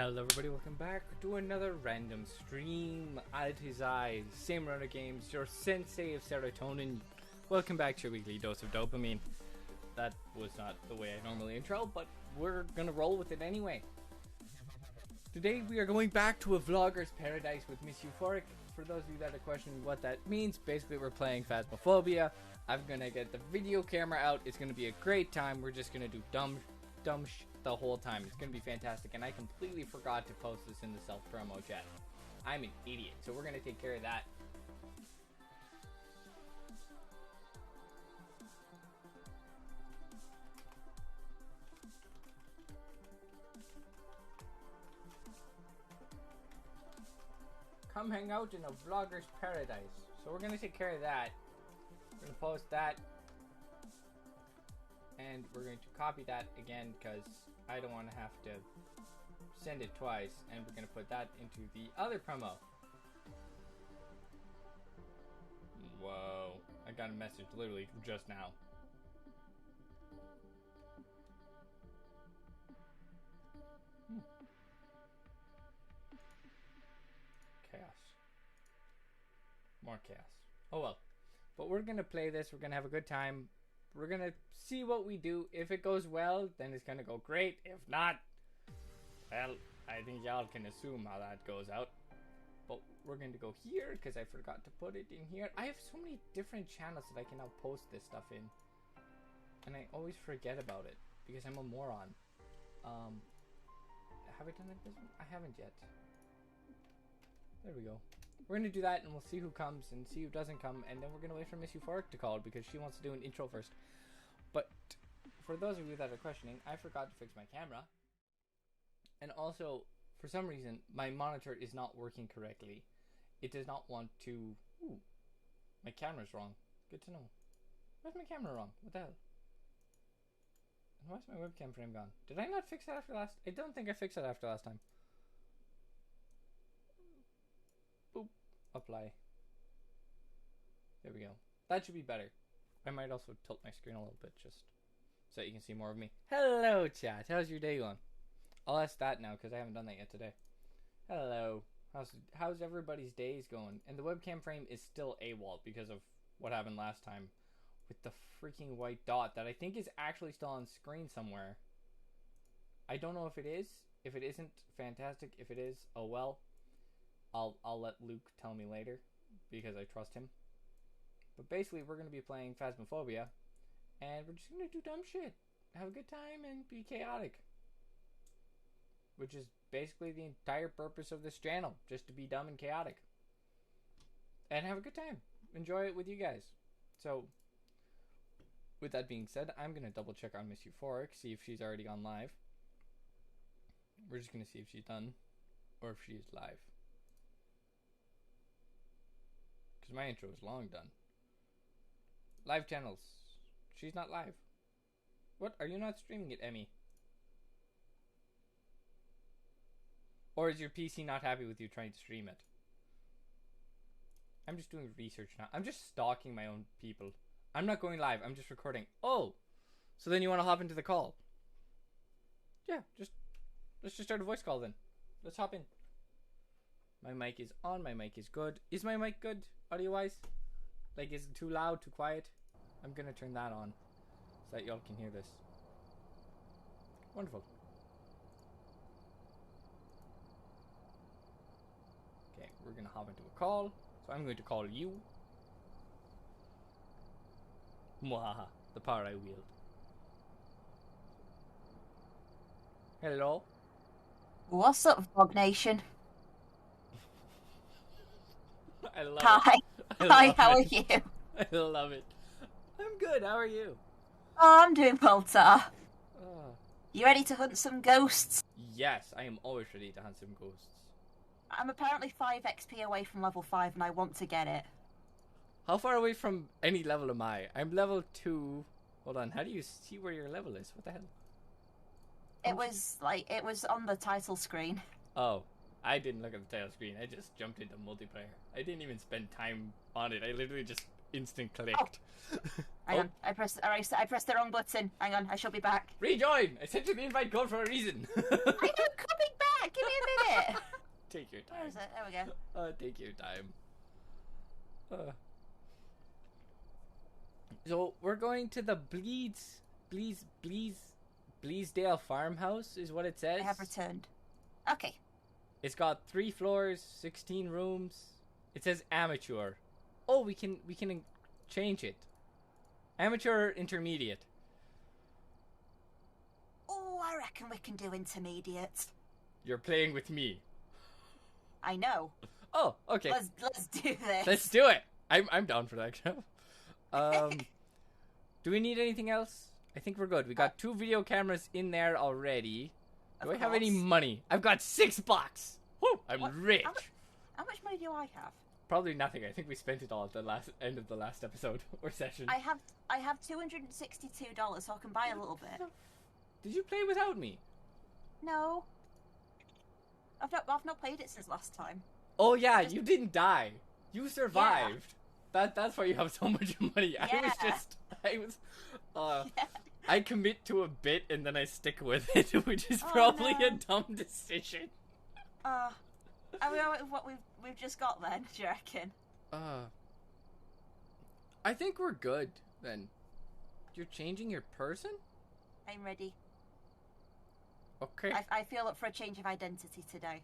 Hello everybody, welcome back to another random stream. It is I, Same Runner Games, your sensei of serotonin. Welcome back to your weekly dose of dopamine. That was not the way I normally intro, but we're gonna roll with it anyway. Today we are going back to a vlogger's paradise with MissEuphoric. For those of you that are questioning what that means, basically we're playing Phasmophobia. I'm gonna get the video camera out. It's gonna be a great time. We're just gonna do dumb the whole time. It's gonna be fantastic, and I completely forgot to post this in the self-promo chat. I'm an idiot, so we're gonna take care of that. Come hang out in a vlogger's paradise. So we're gonna take care of that. We're gonna post that, and we're going to copy that again because I don't want to have to send it twice, and we're going to put that into the other promo. Whoa, I got a message literally just now. Chaos. More chaos. Oh well. But we're going to play this, we're going to have a good time. We're gonna see what we do. If it goes well, then it's gonna go great. If not, well, I think y'all can assume how that goes out. But we're going to go here because I forgot to put it in here. I have so many different channels that I can now post this stuff in, and I always forget about it because I'm a moron. Have I done it this one? I haven't yet. There we go. We're going to do that, and we'll see who comes and see who doesn't come, and then we're going to wait for MissEuphoric to call because she wants to do an intro first. But for those of you that are questioning, I forgot to fix my camera. And also, for some reason, my monitor is not working correctly. It does not want to... Ooh, my camera's wrong. Good to know. Why's my camera wrong? What the hell? And why's my webcam frame gone? Did I not fix that after last? I don't think I fixed it after last time. Apply. There we go. That should be better. I might also tilt my screen a little bit just so that you can see more of me. Hello, chat. How's your day going? I'll ask that now because I haven't done that yet today. Hello. How's everybody's days going? And the webcam frame is still AWOL because of what happened last time with the freaking white dot that I think is actually still on screen somewhere. I don't know if it is. If it isn't, fantastic. If it is, oh well. I'll let Luke tell me later because I trust him. But basically, we're going to be playing Phasmophobia, and we're just going to do dumb shit, have a good time, and be chaotic. Which is basically the entire purpose of this channel, just to be dumb and chaotic. And have a good time. Enjoy it with you guys. So, with that being said, I'm going to double check on MissEuphoric, see if she's already on live. We're just going to see if she's done, or if she is live. Because my intro is long done. Live channels. She's not live. What? Are you not streaming it, Emmy? Or is your PC not happy with you trying to stream it? I'm just doing research now. I'm just stalking my own people. I'm not going live. I'm just recording. Oh! So then you want to hop into the call? Yeah, let's just start a voice call then. Let's hop in. My mic is on. My mic is good. Is my mic good, audio-wise? Like, is it too loud, too quiet? I'm gonna turn that on so that y'all can hear this. Wonderful. Okay, we're gonna hop into a call. So I'm going to call you. Mwahaha, the power I wield. Hello? What's up, Vlog Nation? I love Hi. it. Hi, how are you? I love it. I'm good. How are you? Oh, I'm doing well, Tar. Oh. You ready to hunt some ghosts? Yes, I am always ready to hunt some ghosts. I'm apparently 5 XP away from level 5 and I want to get it. How far away from any level am I? I'm level 2. Hold on, how do you see where your level is? What the hell? It was on the title screen. Oh, I didn't look at the title screen. I just jumped into multiplayer. I didn't even spend time on it. I literally just instant clicked. Oh. Hang on, I pressed the wrong button. Hang on, I shall be back. Rejoin! I sent you the invite code for a reason. I'm not coming back! Give me Take your time. Where is it? There we go. Take your time. So we're going to the Bleasdale farmhouse, is what it says. I have returned. Okay. It's got 3 floors, 16 rooms. It says amateur. Oh, we can change it. Amateur or intermediate. Oh, I reckon we can do intermediate. You're playing with me. I know. Oh, okay. Let's do this. Let's do it. I'm down for that. Do we need anything else? I think we're good. We got 2 video cameras in there already. Do I have any money? I've got $6. Woo! I'm rich. How much money do I have? Probably nothing. I think we spent it all at the end of the last episode or session. I have $262, so I can buy a little bit. Did you play without me? No. I've not played it since last time. Oh yeah, you didn't die. You survived. Yeah. That's why you have so much money. Yeah. I commit to a bit and then I stick with it, which is probably a dumb decision. Are we alright with what we've just got then, do you reckon? I think we're good then. You're changing your person? I'm ready. Okay. I feel up for a change of identity today.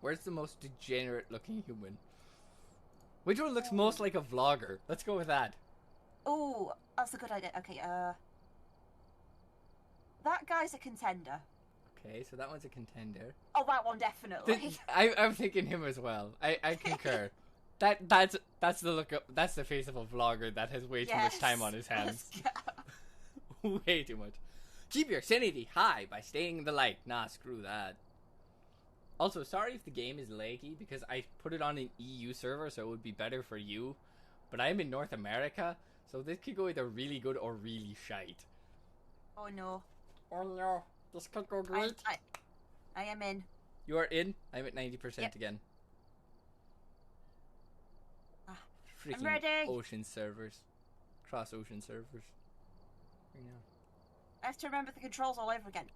Where's the most degenerate looking human? Which one looks most like a vlogger? Let's go with that. Oh, that's a good idea. Okay, that guy's a contender. Okay, so that one's a contender. Oh, that one definitely. I'm thinking him as well. I concur. That's the look up. That's the face of a vlogger that has way too much time on his hands. Way too much. Keep your sanity high by staying in the light. Nah, screw that. Also, sorry if the game is laggy because I put it on an EU server, so it would be better for you. But I'm in North America, so this could go either really good or really shite. Oh no. Oh no. This could go great. I am in. You are in? I'm at 90% again. Freaking I'm ready. ocean servers. Cross ocean servers. Right now. I have to remember the controls all over again.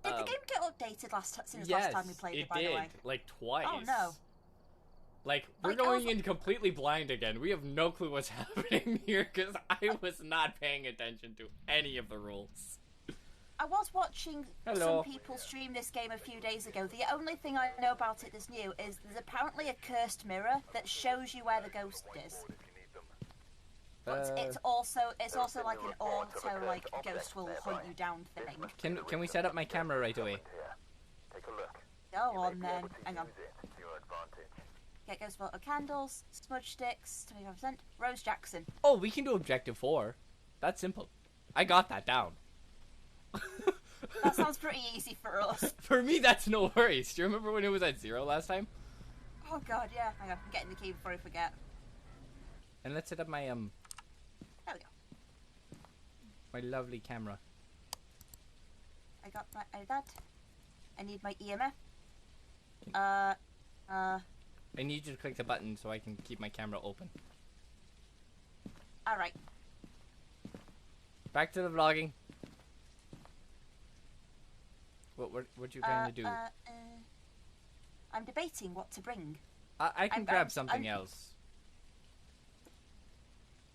Did the game get updated last time we played it, by the way? Yes, it did. Like twice. Oh no. Like, we're going in completely blind again. We have no clue what's happening here because I was not paying attention to any of the rules. I was watching some people stream this game a few days ago. The only thing I know about it that's new is there's apparently a cursed mirror that shows you where the ghost is. But it's also like an auto, like, ghost will hunt you down thing. Can we set up my camera right away? Go on then. Hang on. Get ghost photo candles, smudge sticks, 25%. Rose Jackson. Oh, we can do objective 4. That's simple. I got that down. That sounds pretty easy for us. For me, that's no worries. Do you remember when it was at 0 last time? Oh god, yeah. Hang on, I'm getting the key before I forget. And let's set up my There we go. my lovely camera. I got that. I need my EMF. I need you to click the button so I can keep my camera open. Alright. Back to the vlogging. What you trying to do? I'm debating what to bring. I can grab something else.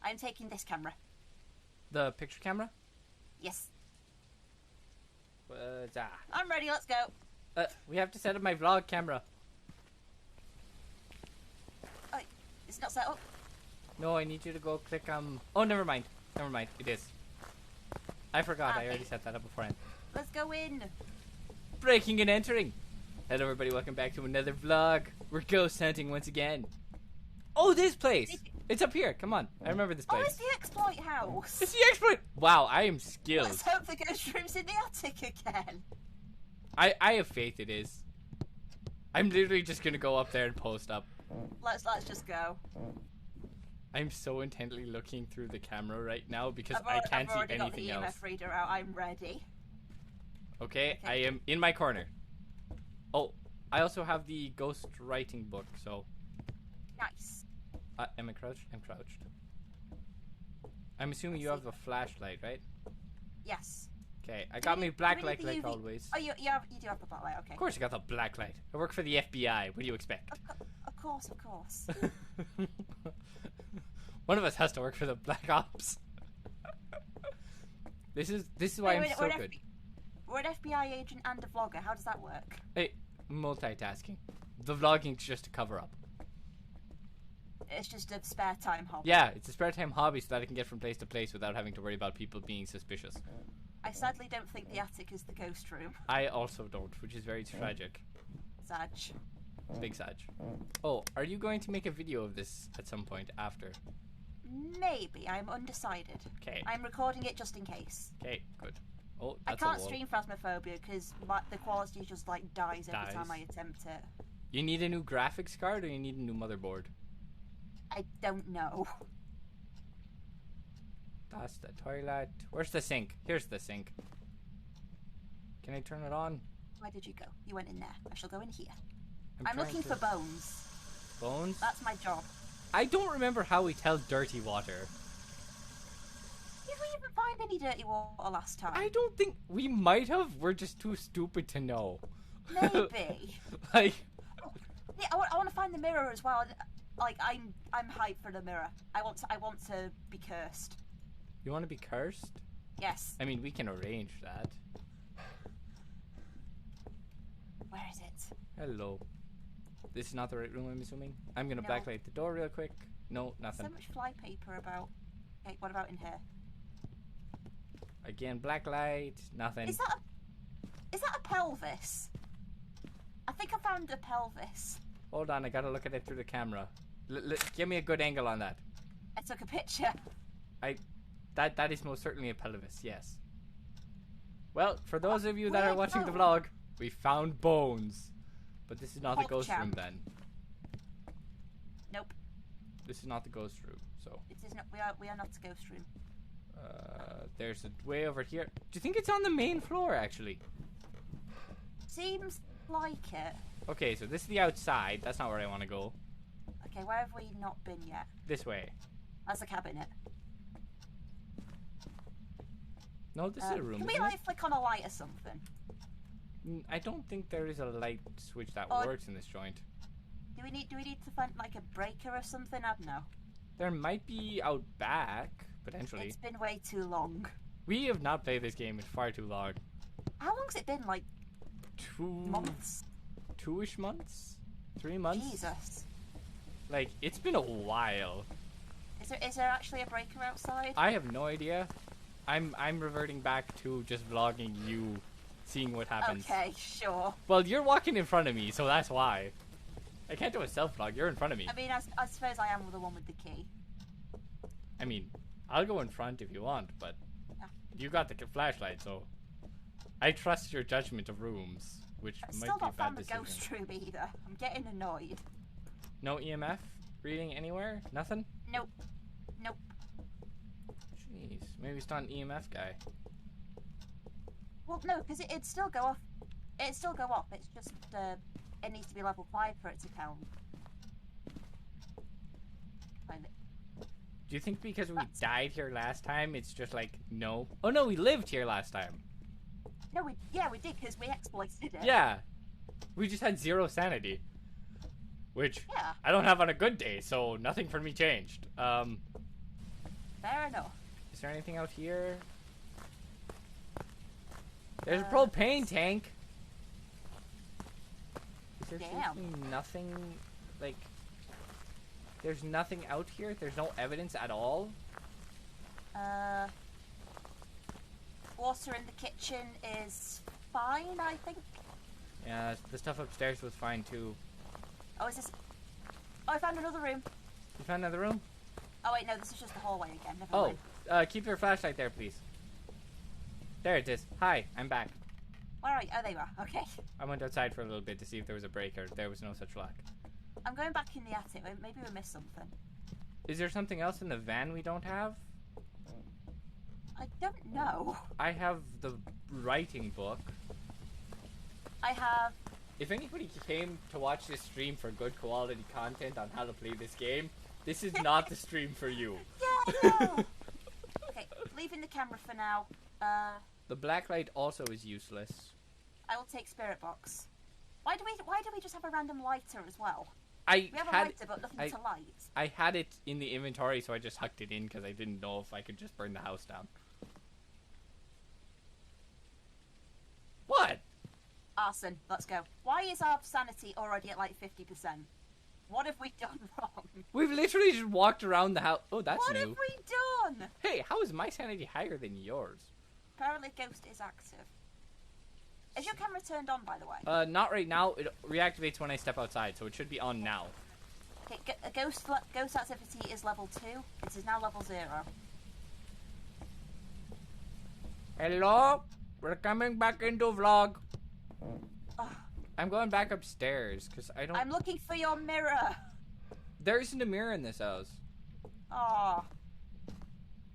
I'm taking this camera. The picture camera? Yes. Ah. I'm ready, let's go. We have to set up my vlog camera. Oh, it's not set up? No, I need you to go click oh, never mind. Never mind. It is. I forgot. I already set that up beforehand. Let's go in. Breaking and entering. Hello everybody, welcome back to another vlog. We're ghost hunting once again. Oh, this place! It's up here, come on. I remember this place. Oh, it's the exploit house. It's the exploit! Wow, I am skilled. Let's hope the ghost room's in the attic again. I have faith it is. I'm literally just gonna go up there and post up. Let's just go. I'm so intently looking through the camera right now because I can't see anything else. I've already got the EMF reader out, I'm ready. Okay, I am in my corner. Oh, I also have the ghost writing book, so... Nice. Am I crouched? I'm crouched. I'm assuming you have a flashlight, right? Yes. Okay, I got me black light like UV? always. Oh, you do have the black light. Okay. Of course, I got the black light. I work for the FBI. What do you expect? Of course. One of us has to work for the Black Ops. This is why I'm so good. We're an FBI agent and a vlogger. How does that work? Hey, multitasking. The vlogging's just a cover up. It's just a spare time hobby. Yeah, it's a spare time hobby so that I can get from place to place without having to worry about people being suspicious. I sadly don't think the attic is the ghost room. I also don't, which is very tragic. Sag. Big Sag. Oh, are you going to make a video of this at some point after? Maybe. I'm undecided. Okay. I'm recording it just in case. Okay, good. Oh, I that's can't stream Phasmophobia because the quality just like dies every time I attempt it. You need a new graphics card or you need a new motherboard? I don't know. That's the toilet. Where's the sink? Here's the sink. Can I turn it on? Where did you go? You went in there. I shall go in here. I'm looking for bones. Bones? That's my job. I don't remember how we tell dirty water. Did we even find any dirty water last time? I don't think we might have. We're just too stupid to know. Maybe. Like. Yeah, I want to find the mirror as well. Like I'm hyped for the mirror. I want to be cursed. You want to be cursed? Yes. I mean, we can arrange that. Where is it? Hello. This is not the right room, I'm assuming. I'm gonna No. backlight the door real quick. No, nothing. So much flypaper about. Okay, what about in here? Again, black light. Nothing. Is that a pelvis? I think I found a pelvis. Hold on, I gotta look at it through the camera. Give me a good angle on that. I took a picture. That is most certainly a pelvis, yes. Well, for those of you that are weird watching the bone. vlog, we found bones. But this is not the Pork ghost chop. room then. Nope. This is not the ghost room, so. It is not. We are not the ghost room. There's a way over here. Do you think it's on the main floor, actually? Seems like it. Okay, so this is the outside. That's not where I want to go. Okay, where have we not been yet? This way. That's a cabinet. No, this is a room. Can we isn't like flick on a light or something? it? I don't think there is a light switch that Or- works in this joint. Do we need to find like a breaker or something? I don't know. There might be out back, potentially. It's been way too long. We have not played this game in far too long. How long's it been? Like months? 2-ish months? 3 months? Jesus. Like, it's been a while. Is there actually a breaker outside? I have no idea. I'm reverting back to just vlogging you, seeing what happens. Okay, sure. Well, you're walking in front of me, so that's why. I can't do a self-vlog. You're in front of me. I mean, I suppose I am the one with the key. I mean, I'll go in front if you want, but Yeah. you got the flashlight, so I trust your judgment of rooms, which I've might still be a not bad found the decision. ghost room either. I'm getting annoyed. No EMF reading anywhere? Nothing? Nope. Nope. Jeez, maybe it's not an EMF guy. Well, no, because it'd still go off. It'd still go off. It's just it needs to be level 5 for it to count. Find it. Do you think because we died here last time, it's just like, no? Oh no, we lived here last time. No, we did because we exploited it. Yeah. We just had 0 sanity. Which, Yeah. I don't have on a good day, so nothing for me changed. Fair enough. Is there anything out here? There's a propane tank. Is there Damn. seriously nothing, like... There's nothing out here? There's no evidence at all? Water in the kitchen is fine, I think. Yeah, the stuff upstairs was fine too. Oh, is this? Oh, I found another room. You found another room? Oh wait, no, this is just the hallway again. Never Oh, mind. keep your flashlight there, please. There it is. Hi, I'm back. Where are you? Oh, there you are. Okay. I went outside for a little bit to see if there was a breaker. There was no such luck. I'm going back in the attic. Maybe we missed something. Is there something else in the van we don't have? I don't know. I have the writing book. I have. If anybody came to watch this stream for good quality content on how to play this game, this is not the stream for you. Yeah, I know. Okay, leaving the camera for now. The black light also is useless. I will take spirit box. Why do we just have a random lighter as well? We have a lighter but nothing to light. I had it in the inventory, so I just hucked it in because I didn't know if I could just burn the house down. What? Arson, let's go. Why is our sanity already at like 50%? What have we done wrong? We've literally just walked around the house. Oh, that's what new. What have we done? Hey, how is my sanity higher than yours? Apparently Ghost is active. Is your camera turned on, by the way? Not right now. It reactivates when I step outside, so it should be on now. Okay, ghost activity is level 2. It is now level 0. Hello? We're coming back into vlog. Oh. I'm going back upstairs, because I don't... I'm looking for your mirror. There isn't a mirror in this house. Oh.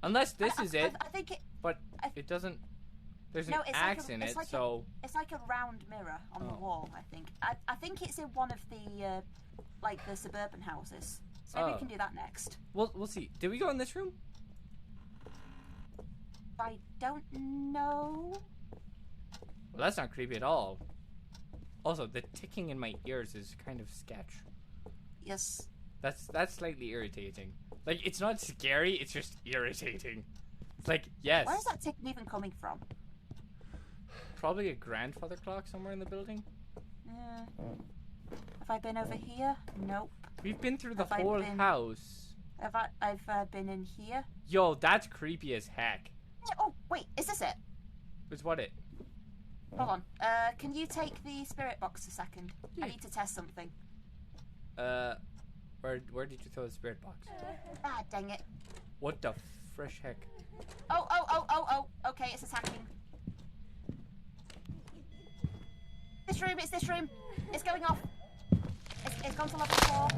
Unless this is it. I think it... But it doesn't... There's an axe in it, so... It's like a round mirror on the wall, I think. I think it's in one of the, like, the suburban houses. So maybe we can do that next. We'll see. Did we go in this room? I don't know. Well, that's not creepy at all. Also, the ticking in my ears is kind of sketch. Yes. That's slightly irritating. Like, it's not scary, it's just irritating. It's like, yes. Where is that ticking even coming from? Probably a grandfather clock somewhere in the building. Yeah. Have I been over here? Nope. We've been through the whole house. I've been in here. Yo, that's creepy as heck. Oh, wait, is this it? Is what it? Hold on. Can you take the spirit box a second? Yeah. I need to test something. Where did you throw the spirit box? Ah, dang it. What the fresh heck? Oh, okay, it's attacking. It's this room. It's going off. It's gone to level 4.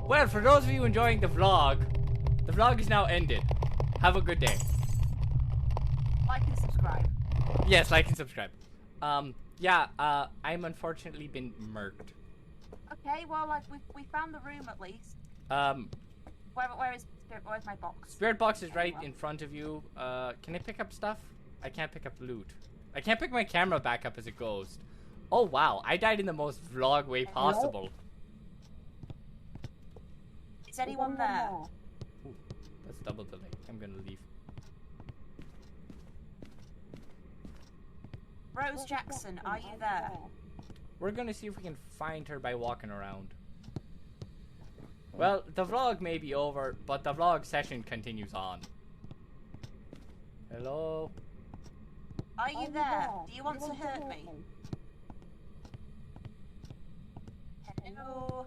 Well, for those of you enjoying the vlog is now ended. Have a good day. Like and subscribe. Yes, like and subscribe. Yeah, I'm unfortunately been murked. Okay, well, like, we found the room at least. Where's my box? Spirit box is right in front of you. Can I pick up stuff? I can't pick up loot. I can't pick my camera back up as a ghost. Oh, wow. I died in the most vlog way possible. Is anyone there? Ooh, that's double delay. I'm gonna leave. Rose Jackson, are you there? We're gonna see if we can find her by walking around. Well, the vlog may be over, but the vlog session continues on. Hello? Are you there? Do you want to hurt me? Hello?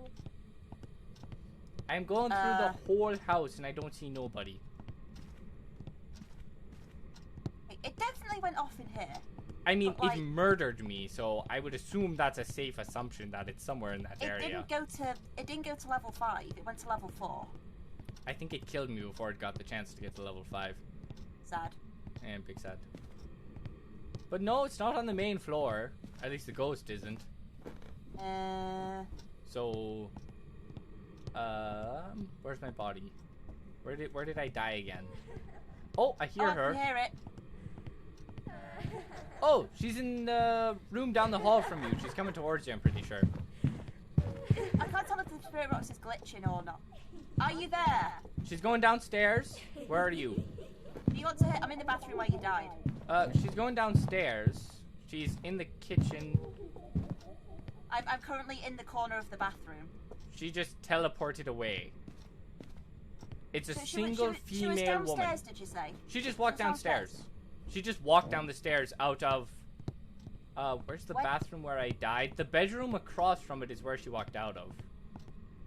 I'm going through the whole house and I don't see nobody. It definitely went off in here. I mean, like, it murdered me, so I would assume that's a safe assumption that it's somewhere in that area. It didn't go to level 5. It went to level 4. I think it killed me before it got the chance to get to level 5. Sad. And big sad. But no, it's not on the main floor. At least the ghost isn't. So, where's my body? Where did I die again? Oh, I hear her. I can hear it. Oh, she's in the room down the hall from you. She's coming towards you, I'm pretty sure. I can't tell if the spirit box is glitching or not. Are you there? She's going downstairs. Where are you? Do you want to hit? I'm in the bathroom where you died. She's going downstairs. She's in the kitchen. I'm currently in the corner of the bathroom. She just teleported away. It's a So single female she was downstairs, woman. Did you say? She just walked downstairs. She just walked down the stairs out of... where's the bathroom where I died? The bedroom across from it is where she walked out of.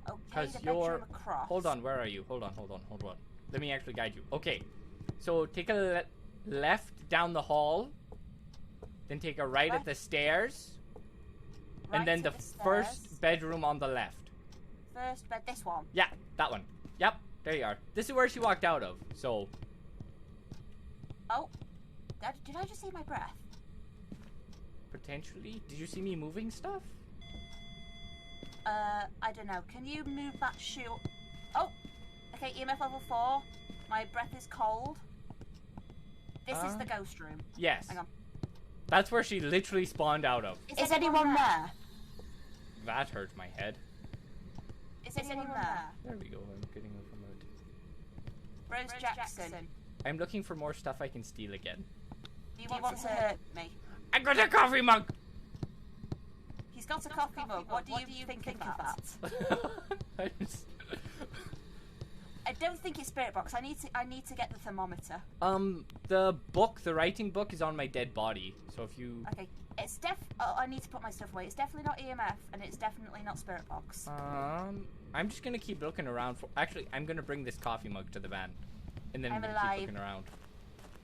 Okay, the bedroom across. Hold on, where are you? Hold on. Let me actually guide you. Okay, so take a left down the hall. Then take a right at the stairs. Right and then the first bedroom on the left. First bed, this one? Yeah, that one. Yep, there you are. This is where she walked out of, so... Oh. Did I just see my breath? Potentially? Did you see me moving stuff? I don't know. Can you move that shoe? Oh! Okay, EMF level 4. My breath is cold. This is the ghost room. Yes. Hang on. That's where she literally spawned out of. Is anyone there? That hurt my head. Is anyone there? There we go. I'm getting a remote. Rose Jackson. I'm looking for more stuff I can steal again. Do you want to hurt me? I got a coffee mug! He's got a coffee mug. What do you think of that? I don't think it's spirit box. I need to get the thermometer. The writing book is on my dead body. So if you... Okay. It's I need to put my stuff away. It's definitely not EMF, and it's definitely not spirit box. I'm just gonna keep looking around for... Actually, I'm gonna bring this coffee mug to the van. And then I'm gonna keep looking around.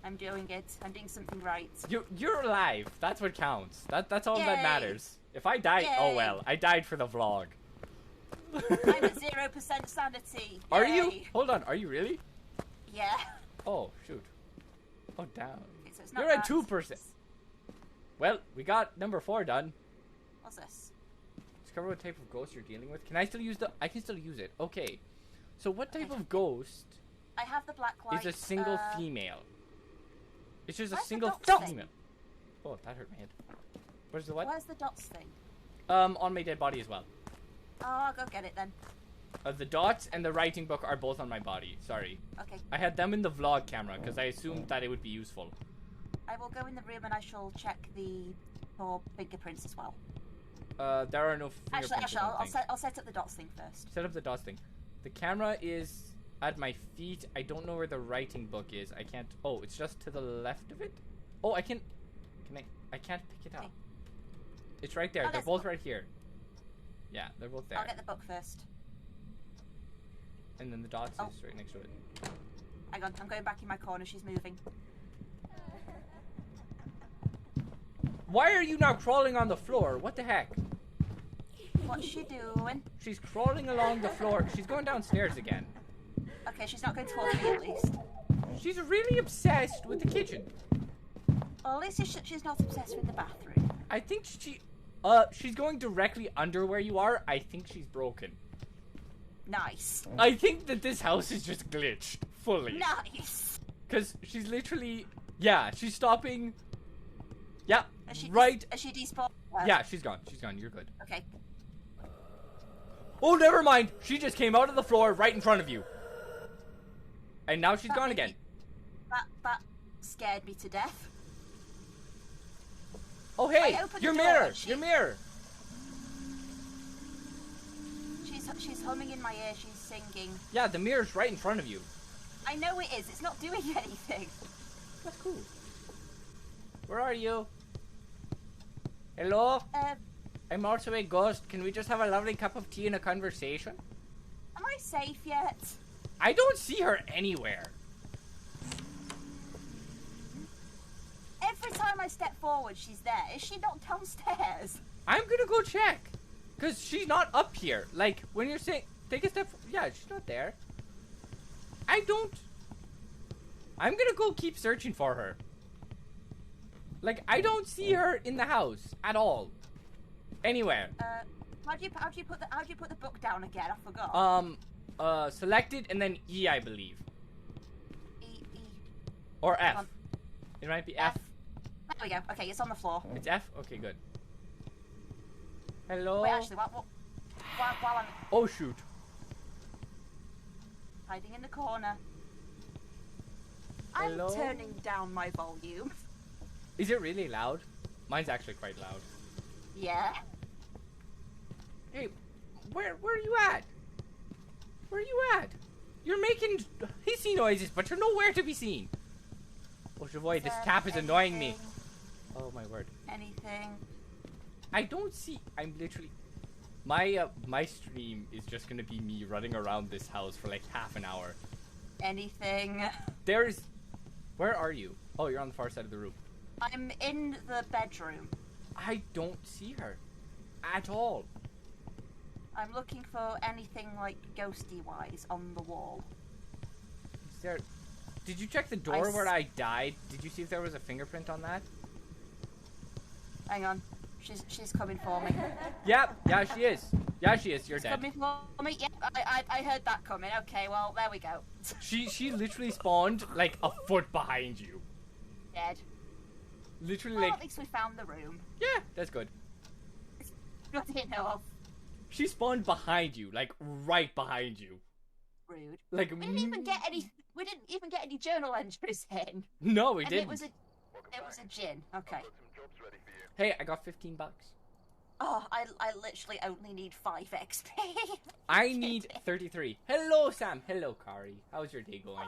I'm doing it. I'm doing something right. You're alive. That's what counts. That's all that matters. If I die, Yay. oh well. I died for the vlog. I'm at 0% sanity. Are Yay. you? Hold on. Are you really? Yeah. Oh, shoot. Oh, damn. Okay, so it's not You're at 2%. Well, we got number 4 done. What's this? Discover what type of ghost you're dealing with. Can I still use I can still use it. Okay. So what type of ghost... I have the black light. Is a single female. It's just a single female. Oh, that hurt my head. Where's the what? Where's the dots thing? On my dead body as well. Oh, I'll go get it then. The dots and the writing book are both on my body. Sorry. Okay. I had them in the vlog camera because I assumed that it would be useful. I will go in the room and I shall check for fingerprints as well. There are no fingerprints. Actually, I'll set up the dots thing first. Set up the dots thing. The camera is at my feet. I don't know where the writing book is. I can't... Oh, it's just to the left of it? Oh, I can... I can't pick it up. Okay. It's right there. They're both right here. Yeah, they're both there. I'll get the book first. And then the dots is right next to it. Hang on, I'm going back in my corner. She's moving. Why are you now crawling on the floor? What the heck? What's she doing? She's crawling along the floor. She's going downstairs again. Okay, she's not going towards me at least. She's really obsessed with the kitchen. Well, at least she's not obsessed with the bathroom. I think she's going directly under where you are. I think she's broken. Nice. I think that this house is just glitched. Fully. Nice. Because she's literally... Yeah, she's stopping... Yeah, Is she despawned? Yeah, she's gone. She's gone. You're good. Okay. Oh, never mind. She just came out of the floor right in front of you. And now she's gone again. That scared me to death. Oh, hey, your mirror. Your mirror. She's humming in my ear. She's singing. Yeah, the mirror's right in front of you. I know it is. It's not doing anything. That's cool. Where are you? Hello? I'm also a ghost. Can we just have a lovely cup of tea and a conversation? Am I safe yet? I don't see her anywhere. Every time I step forward, she's there. Is she not downstairs? I'm gonna go check. Because she's not up here. Like, when you're saying, take a step, yeah, she's not there. I'm gonna go keep searching for her. Like, I don't see her in the house at all. Anywhere. How do you put the book down again? I forgot. Selected and then E, I believe. E. Or F. It might be F. There we go. Okay, it's on the floor. It's F? Okay, good. Hello? Wait, actually, while I'm... Oh, shoot. Hiding in the corner. Hello? I'm turning down my volume. Is it really loud? Mine's actually quite loud. Yeah. Hey, where are you at? Where are you at? You're making hissy noises, but you're nowhere to be seen. Oh, Javoy, this tap is annoying me. Oh, my word. Anything? I don't see... I'm literally... My stream is just gonna be me running around this house for like half an hour. Anything? There's... Where are you? Oh, you're on the far side of the room. I'm in the bedroom. I don't see her. At all. I'm looking for anything like ghosty-wise on the wall. Is there... Did you check the door where I died? Did you see if there was a fingerprint on that? Hang on. She's coming for me. Yep. Yeah, she is. Yeah, she is. You're dead. Coming for me? Yep, I heard that coming. Okay, well, there we go. She literally spawned like a foot behind you. dead. Literally, Well, like... at least we found the room. Yeah, that's good. It's good enough. She spawned behind you, like, right behind you. Rude. Like, We didn't even get any. We didn't even get any journal entries in. No, we And didn't. it was a gin. Okay. Hey, I got $15. Oh, I literally only need 5 XP. I need 33. Hello, Sam. Hello, Kari. How's your day going?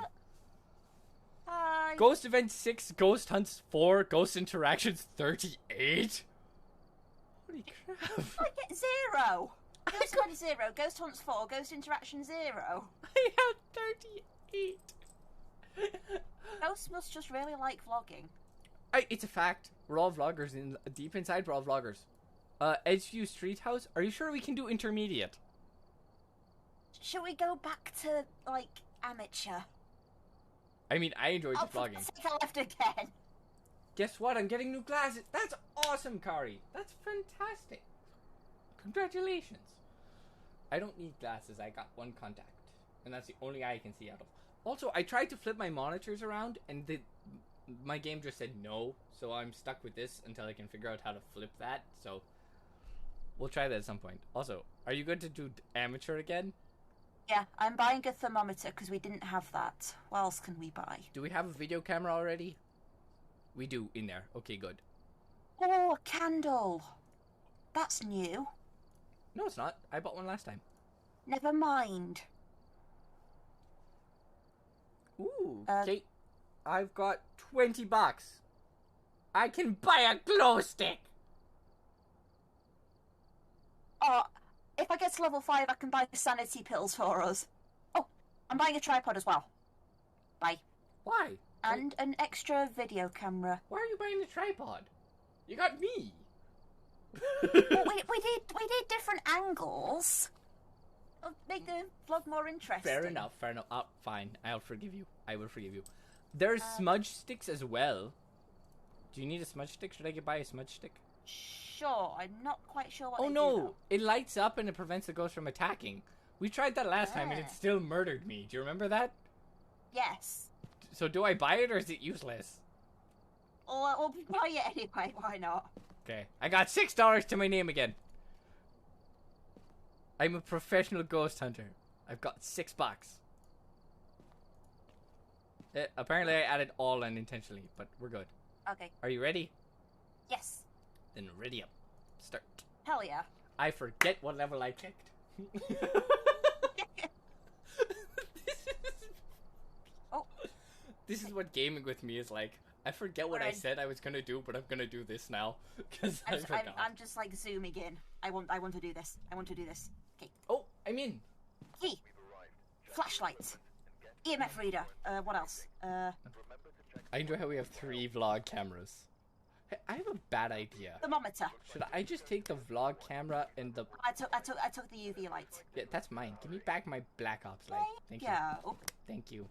Hi. Ghost Event 6, Ghost Hunts 4, Ghost Interactions 38? Holy crap. I get 0. Ghost Hunt 0, Ghost Hunts 4, Ghost Interaction 0. I have 38. Ghosts must just really like vlogging. It's a fact. We're all vloggers. Deep inside, we're all vloggers. Edgeview Street House, are you sure we can do intermediate? Should we go back to, like, amateur? I mean, I enjoyed the vlogging. I left again. Guess what? I'm getting new glasses. That's awesome, Kari. That's fantastic. Congratulations. I don't need glasses. I got one contact. And that's the only eye I can see out of. Also, I tried to flip my monitors around, and my game just said no. So I'm stuck with this until I can figure out how to flip that. So we'll try that at some point. Also, are you good to do amateur again? Yeah, I'm buying a thermometer because we didn't have that. What else can we buy? Do we have a video camera already? We do, in there. Okay, good. Oh, a candle. That's new. No, it's not. I bought one last time. Never mind. Ooh, okay. I've got $20. I can buy a glow stick. Oh, if I get to level 5, I can buy sanity pills for us. Oh, I'm buying a tripod as well. Bye. Why? And an extra video camera. Why are you buying the tripod? You got me. Well, we did different angles. It'll make the vlog more interesting. Fair enough. Oh, fine. I'll forgive you. I will forgive you. There's smudge sticks as well. Do you need a smudge stick? Should I buy a smudge stick? Sure. I'm not quite sure what Oh they no! do, though. It lights up and it prevents the ghost from attacking. We tried that last time and it still murdered me. Do you remember that? Yes. So do I buy it or is it useless? Well, we'll buy it anyway. Why not? Okay. I got $6 to my name again. I'm a professional ghost hunter. I've got $6. Apparently I added all unintentionally, but we're good. Okay. Are you ready? Yes. Then ready up. Start. Hell yeah. I forget what level I clicked. Oh. This is what gaming with me is like. I forget what I said I was gonna do, but I'm gonna do this now because I forgot. I'm just like zooming in. I want to do this. I want to do this. Okay. Oh, I'm in. Key. Flashlight. EMF reader. What else? I enjoy how we have 3 vlog cameras. Hey, I have a bad idea. Thermometer. Should I just take the vlog camera and the... I took the UV light. Yeah, that's mine. Give me back my Black Ops light. Thank you. Go. Thank you.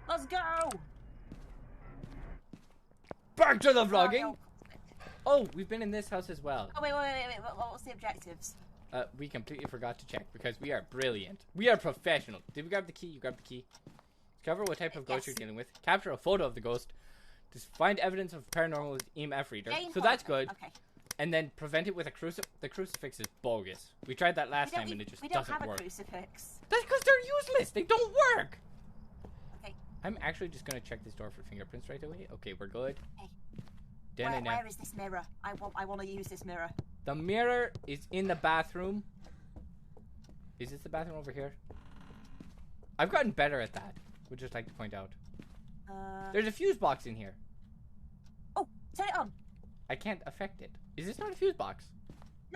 Let's go. Back to the vlogging. Oh, we've been in this house as well. Oh wait. What's the objectives? We completely forgot to check because we are brilliant. We are professional. Did we grab the key? You grabbed the key. Discover what type of ghost you're dealing with. Capture a photo of the ghost. Find evidence of paranormal with EMF reader. So that's good. Okay. And then prevent it with a crucifix. The crucifix is bogus. We tried that last time and it just doesn't work. We don't have a crucifix. That's because they're useless. They don't work. Okay. I'm actually just going to check this door for fingerprints right away. Okay, we're good. Hey. Where is this mirror? I want to use this mirror. The mirror is in the bathroom. Is this the bathroom over here? I've gotten better at that. Would just like to point out. There's a fuse box in here. Oh, turn it on. I can't affect it. Is this not a fuse box?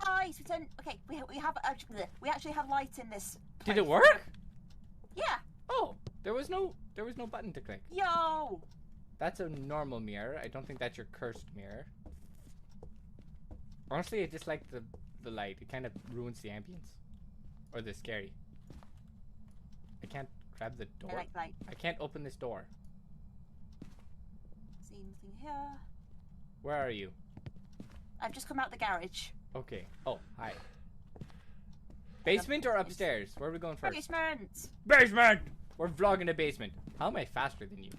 Nice. Okay, we actually have light in this place. Did it work? Yeah. Oh, there was no button to click. Yo. That's a normal mirror. I don't think that's your cursed mirror. Honestly, I dislike the light. It kind of ruins the ambience. Or the scary. I can't grab the door. I like light. I can't open this door. See anything here? Where are you? I've just come out the garage. Okay. Oh, hi. Basement or upstairs? Where are we going first? Basement! Basement! We're vlogging a basement. How am I faster than you?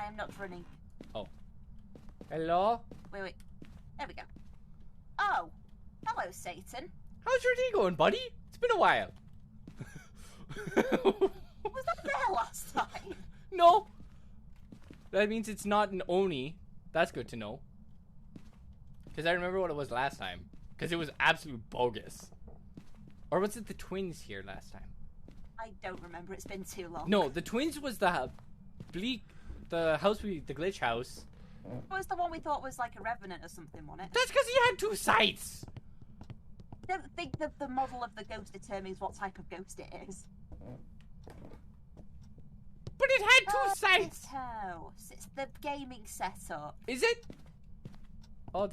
I am not running. Oh. Hello? Wait. There we go. Oh. Hello, Satan. How's your day going, buddy? It's been a while. Was that there last time? No. That means it's not an Oni. That's good to know. Because I remember what it was last time. Because it was absolute bogus. Or was it the twins here last time? I don't remember. It's been too long. No, the twins was the glitch house. It was the one we thought was like a revenant or something, wasn't it? That's because he had 2 sights. I don't think the model of the ghost determines what type of ghost it is. But it had 2 sights. House. It's the gaming setup. Is it? Oh,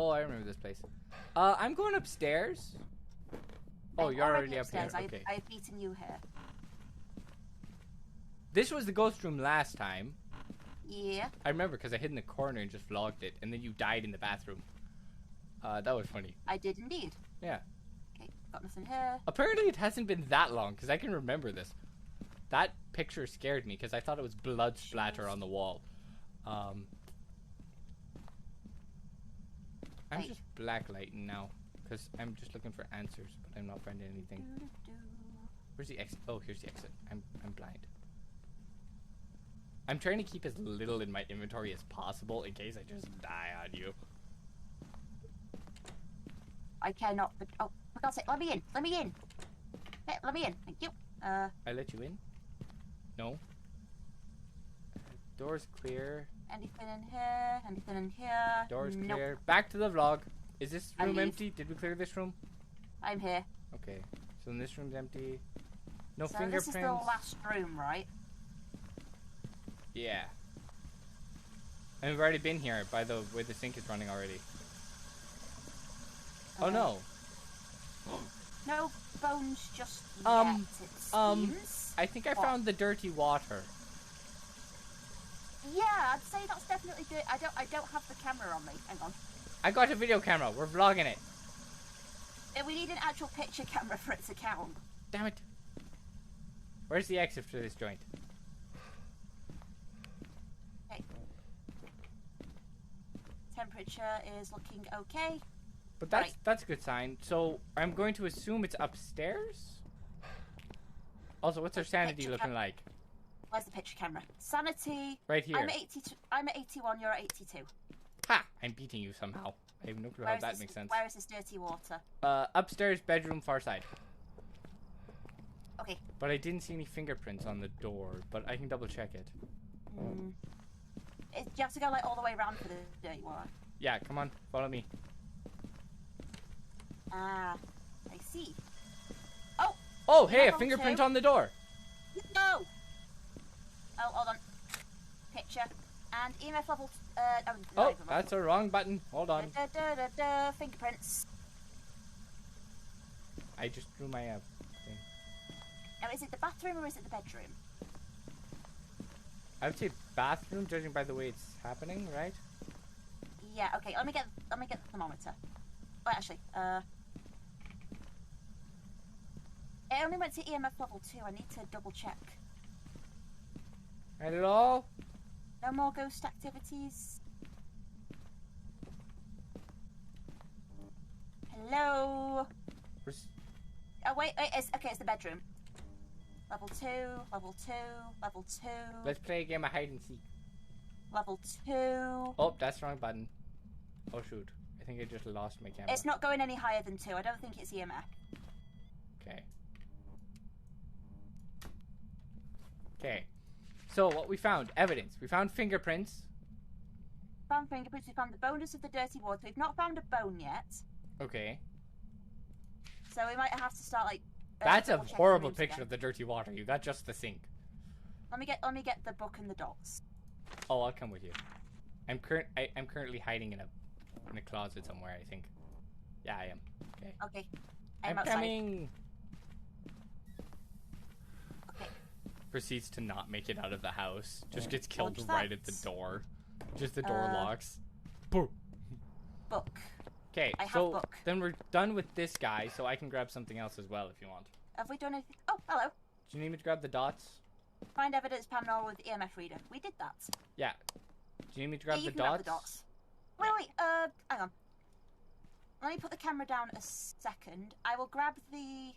I remember this place. I'm going upstairs. Oh, you're already up here. Okay. I've beaten you here. This was the ghost room last time. Yeah. I remember because I hid in the corner and just vlogged it, and then you died in the bathroom. That was funny. I did indeed. Yeah. Okay, got nothing here. Apparently it hasn't been that long, because I can remember this. That picture scared me, because I thought it was blood splatter on the wall. I'm just blacklighting now, because I'm just looking for answers, but I'm not finding anything. Where's the exit? Oh, here's the exit. I'm blind. I'm trying to keep as little in my inventory as possible in case I just die on you. I cannot, but oh, for God's sake, let me in. Let me in. Hey, let me in. Thank you. I let you in? No. Door's clear. Anything in here? Anything in here? Door's clear. Back to the vlog. Is this room empty? Did we clear this room? I'm here. Okay. So then this room's empty. No so fingerprints. This is the last room, right? Yeah. And we've already been here by the way the sink is running already. Oh no. No bones just yet, it seems. I think I found the dirty water. Yeah, I'd say that's definitely good. I don't have the camera on me. Hang on. I got a video camera. We're vlogging it. We need an actual picture camera for it to count. Damn it. Where's the exit for this joint? Okay. Temperature is looking okay. But that's a good sign. So I'm going to assume it's upstairs. Also, what's our sanity looking like? Where's the picture camera? Sanity. Right here. I'm at 81. You're at 82. Ha! I'm beating you somehow. I have no clue how that makes sense. Where is this dirty water? Upstairs, bedroom, far side. Okay. But I didn't see any fingerprints on the door. But I can double check it. You have to go like all the way around for the dirty water. Yeah, come on, follow me. Ah, I see. Oh! Oh, hey, a fingerprint on the door. No! Oh, hold on. Picture. And EMF level... oh, that's a wrong button. Hold on. Fingerprints. I just drew my thing. Now, is it the bathroom or is it the bedroom? I would say bathroom, judging by the way it's happening, right? Yeah, okay, let me get the thermometer. Oh, actually, it only went to EMF level 2. I need to double check. Hello? No more ghost activities. Hello? Oh, wait, it's the bedroom. Level 2, level 2, level 2. Let's play a game of hide and seek. Level 2. Oh, that's the wrong button. Oh, shoot. I think I just lost my camera. It's not going any higher than 2. I don't think it's EMF. Okay. Okay. So, what we found. Evidence. We found fingerprints. Found fingerprints. We found the bonus of the dirty water. We've not found a bone yet. Okay. So we might have to start, like... That's a horrible picture of the dirty water. You got just the sink. Let me get the book and the dots. Oh, I'll come with you. I'm currently hiding in a closet somewhere, I think. Yeah, I am. Okay. Okay. I'm outside. coming. Okay. Proceeds to not make it out of the house. Just gets killed right at the door. Just the door locks. Boom. Book. Okay, so then we're done with this guy, so I can grab something else as well if you want. Have we done anything? Oh, hello. Do you need me to grab the dots? Find evidence paranormal with EMF reader. We did that. Yeah. Do you need me to grab Yeah, the you can grab the dots? dots. Wait, hang on. Let me put the camera down a second. I will grab the...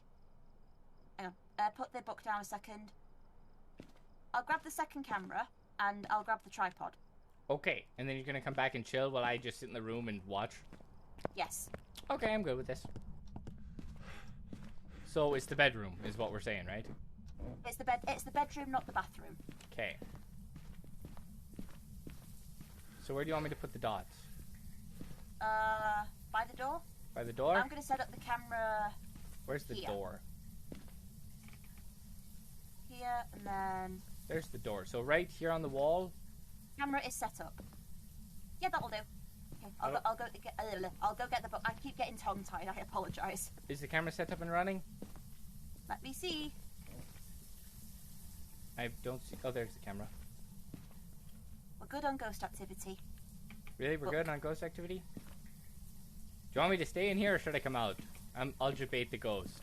Hang on. Put the book down a second. I'll grab the second camera, and I'll grab the tripod. Okay, and then you're gonna come back and chill while I just sit in the room and watch? Yes. Okay, I'm good with this. So it's the bedroom, is what we're saying, right? It's the bedroom, not the bathroom. Okay. So where do you want me to put the dots? By the door. By the door? I'm gonna set up the camera. Where's the here. door? Here, and then... There's the door. So right here on the wall? Camera is set up. Yeah, that'll do. Okay, I'll go get the book. I keep getting tongue-tied. I apologise. Is the camera set up and running? Let me see. I don't see... Oh, there's the camera. We're good on ghost activity. Really? We're good on ghost activity? Do you want me to stay in here or should I come out? I'll debate the ghost.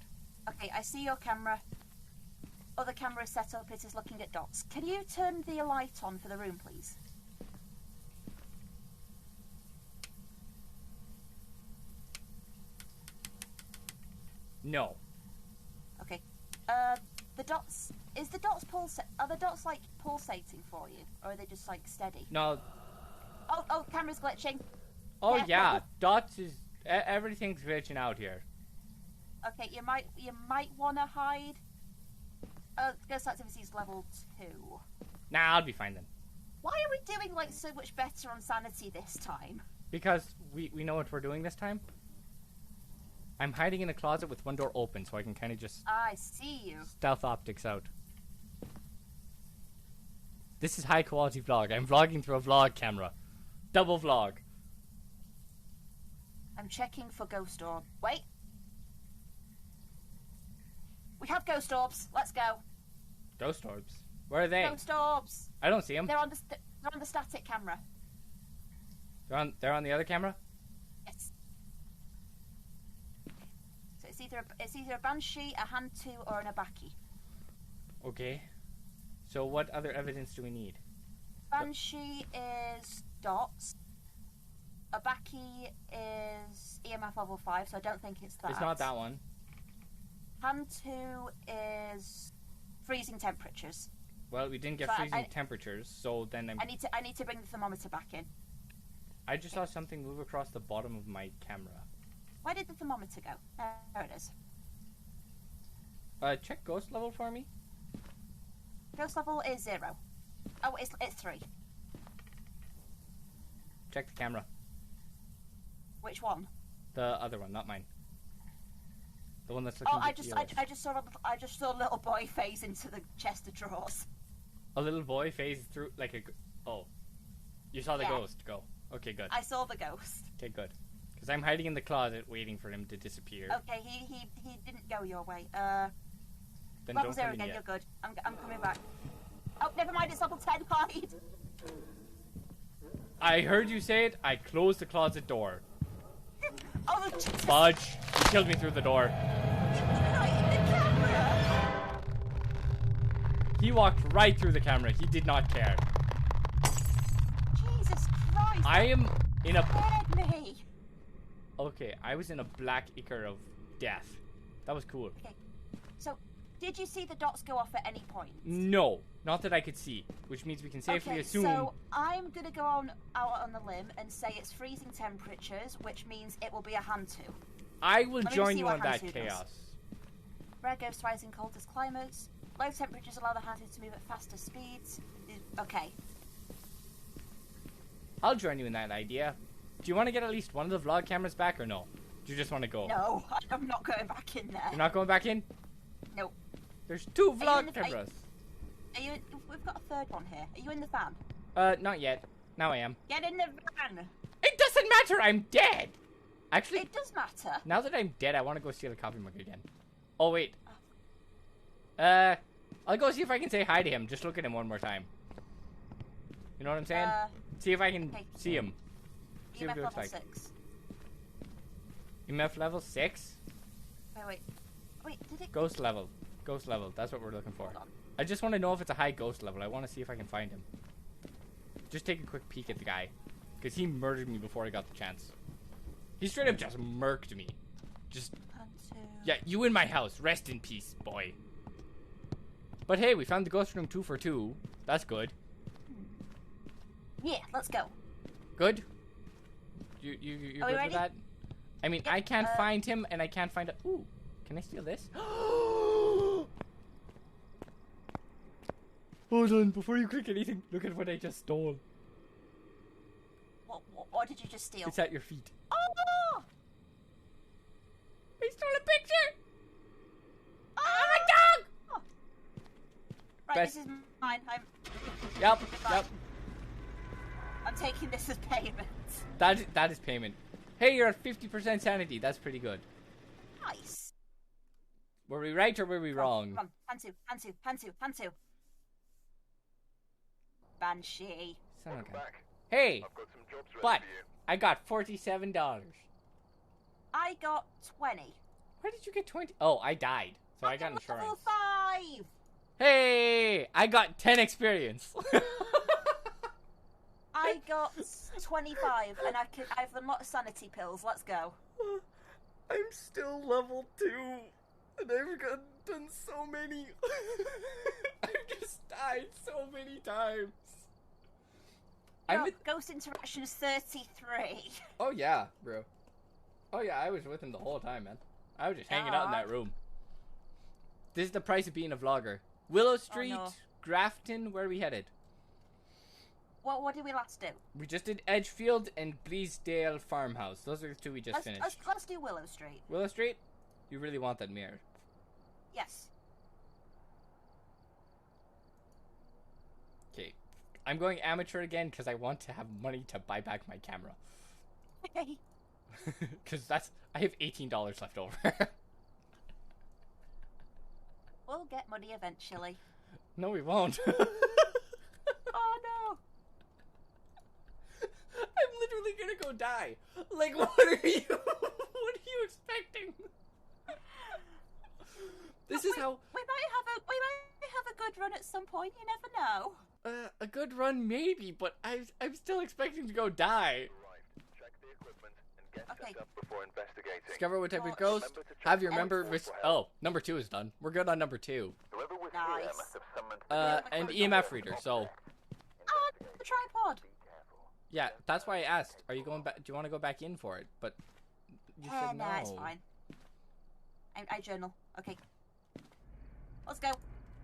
Okay, I see your camera. Other camera is set up. It is looking at dots. Can you turn the light on for the room, please? No. Okay. The dots... Is the dots are the dots, like, pulsating for you? Or are they just, like, steady? No. Oh, camera's glitching. Oh, Careful. yeah. Dots is... everything's glitching out here. Okay, you might want to hide. Ghost activity is level 2. Nah, I'll be fine then. Why are we doing, like, so much better on sanity this time? Because we know what we're doing this time. I'm hiding in a closet with one door open so I can kind of just... I see you. Stealth optics out. This is high quality vlog. I'm vlogging through a vlog camera. Double vlog. I'm checking for ghost orb. Wait. We have ghost orbs. Let's go. Ghost orbs? Where are they? Ghost orbs. I don't see them. They're on the static camera. They're on the other camera? Yes. So it's either a banshee, a hantu, or an abaki. Okay. So what other evidence do we need? Banshee is dots. Abaki is EMF level 5, so I don't think it's that. It's not that one. Hantu is freezing temperatures. Well, we didn't get So freezing temperatures, so then I need to bring the thermometer back in. I just saw something move across the bottom of my camera. Where did the thermometer go? There it is. Check ghost level for me. Ghost level is 0. Oh, it's 3. Check the camera. Which one? The other one, not mine. The one that's looking Oh, at I just saw a little boy phase into the chest of drawers. A little boy phased through like a... Oh. You saw the Yeah. ghost go. Okay, good. I saw the ghost. Okay, good. Because I'm hiding in the closet waiting for him to disappear. Okay, he didn't go your way. Then Level don't 0 come in again, yet. you're good. I'm coming back. Oh, never mind, it's level 10, hide! I heard you say it. I closed the closet door. Oh, Jesus! Fudge. You killed me through the door. Right in the camera! He walked right through the camera. He did not care. Jesus Christ! I am in a... Scared me! Okay, I was in a black ichor of death. That was cool. Okay, so, did you see the dots go off at any point? No, not that I could see. Which means we can safely assume... so I'm gonna go out on the limb and say it's freezing temperatures, which means it will be a hantu. I will Let me join see you what on that Hantu does. chaos. Rare ghosts rise in coldest climates. Low temperatures allow the hantu to move at faster speeds. Okay. I'll join you in that idea. Do you want to get at least one of the vlog cameras back or no? Do you just want to go? No, I'm not going back in there. You're not going back in? Nope. There's 2 Are you in vlog the- cameras. Are you? We've got a third one here. Are you in the van? Not yet. Now I am. Get in the van. It doesn't matter, I'm dead! Actually, It does matter. now that I'm dead, I want to go steal a coffee mug again. Oh, wait. I'll go see if I can say hi to him. Just look at him one more time. You know what I'm saying? See if I can okay. see him. See what EMF he looks level like. 6. EMF level 6? Wait. Wait, did it? Ghost level. Ghost level. That's what we're looking for. Hold on. I just want to know if it's a high ghost level. I want to see if I can find him. Just take a quick peek at the guy. Because he murdered me before I got the chance. He straight up just murked me. Just... Yeah, you in my house. Rest in peace, boy. But hey, we found the ghost room 2 for 2. That's good. Yeah, let's go. Good? You're good ready? with that? I mean, Yep, I can't find him, and I can't find a... Ooh, can I steal this? Hold on, before you click anything, look at what I just stole. What did you just steal? It's at your feet. Oh! I stole a picture! Oh, my dog! Oh. Right, Best. this is mine. Yep, Goodbye. yep. I'm taking this as payment. That is payment. Hey, you're at 50% sanity. That's pretty good. Nice. Were we right or were we wrong? Come on, Hansu. Banshee. Son of a gun. Hey, but I got $47. I got 20. Where did you get 20? Oh, I died, so I got insurance. Level 5. Hey, I got 10 experience. I got 25, and I've unlocked sanity pills. Let's go. I'm still level 2, and I've done so many. I've just died so many times. Ghost interaction is 33. Oh yeah, bro. Oh yeah, I was with him the whole time, man. I was just hanging out in that room. This is the price of being a vlogger. Willow Street, Grafton, where are we headed? What did we last do? We just did Edgefield and Bleasdale Farmhouse. Those are the 2 we just finished. Let's do Willow Street. Willow Street? You really want that mirror? Yes. Okay. I'm going amateur again because I want to have money to buy back my camera. Okay. Because I have $18 left over. We'll get money eventually. No, we won't. Oh no! I'm literally gonna go die. Like, what are you expecting? This is how we might have a good run at some point. You never know. a good run maybe, but I'm still expecting to go die. Okay. Discover what type of ghost. Have your member. Number 2 is done. We're good on number 2. Nice. And EMF reader. So. The tripod. Yeah, that's why I asked. Are you going back? Do you want to go back in for it? But you said no. Nah, it's fine. I journal. Okay. Let's go.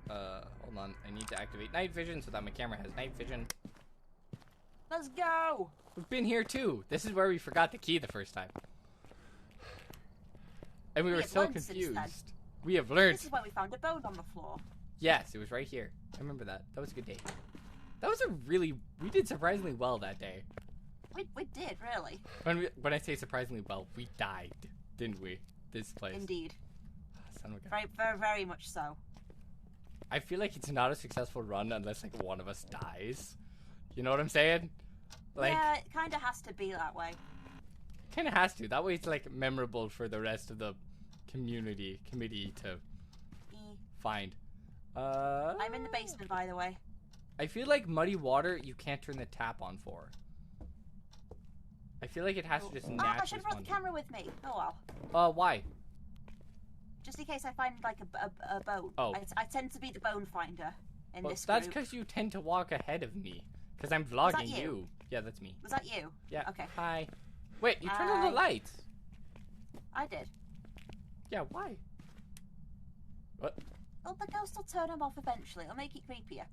Hold on. I need to activate night vision so that my camera has night vision. Let's go. We've been here too. This is where we forgot the key the first time. And we were so confused. We have learned. This is when we found a bone on the floor. Yes, it was right here. I remember that. That was a good day. That was we did surprisingly well that day. We did, really. When I say surprisingly well, we died, didn't we? This place. Indeed. Son of a gun. Very, very, very much so. I feel like it's not a successful run unless like one of us dies. You know what I'm saying? Like, yeah, it kind of has to be that way. Kind of has to. That way it's like memorable for the rest of the committee to find. I'm in the basement, by the way. I feel like muddy water you can't turn the tap on for. I feel like it has to just naturally. I should have brought the camera with me. Oh well. Why? Just in case I find like a bone. Oh. I tend to be the bone finder in this That's group. because you tend to walk ahead of me. Because I'm vlogging you. Yeah, that's me. Was that you? Yeah. Okay. Hi. Wait, you turned on the lights. I did. Yeah, why? What? Well, the ghost will turn them off eventually. It'll make it creepier.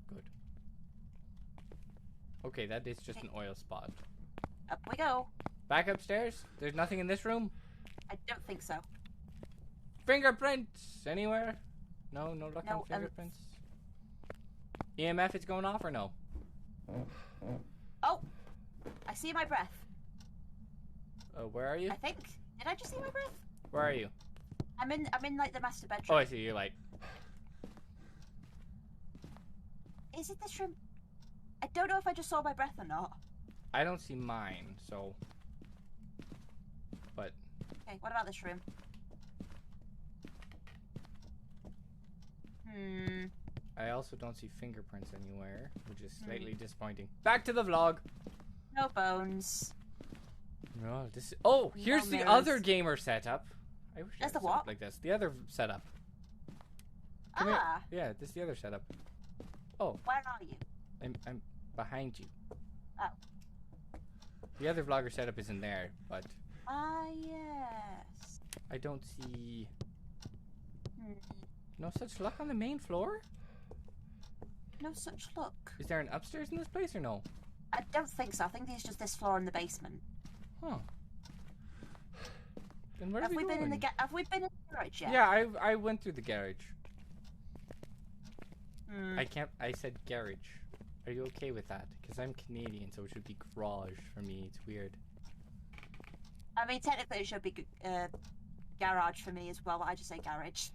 Good. Okay, that is just an oil spot. Up we go. Back upstairs? There's nothing in this room? I don't think so. Fingerprints anywhere? No luck on fingerprints. EMF is going off or no? Oh, I see my breath. Where are you? I think. Did I just see my breath? Where are you? I'm in like the master bedroom. Oh, I see. You're like. Is it this room? I don't know if I just saw my breath or not. I don't see mine, so. But. Okay, what about this room? I also don't see fingerprints anywhere, which is slightly disappointing. Back to the vlog. No bones. No, this. Oh, here's the other gamer setup. I wish I had the a what? setup like this. The other setup. Come here. Yeah, this is the other setup. Oh. Where are you? I'm behind you. Oh. The other vlogger setup isn't there, but. Ah, yes. I don't see. No such luck on the main floor? No such luck. Is there an upstairs in this place or no? I don't think so. I think there's just this floor in the basement. Huh. Then where have we going? been in the Have we been in the garage yet? Yeah, I went through the garage. Hmm. I said garage. Are you okay with that? Because I'm Canadian, so it should be garage for me. It's weird. I mean, technically it should be garage for me as well, but I just say garage.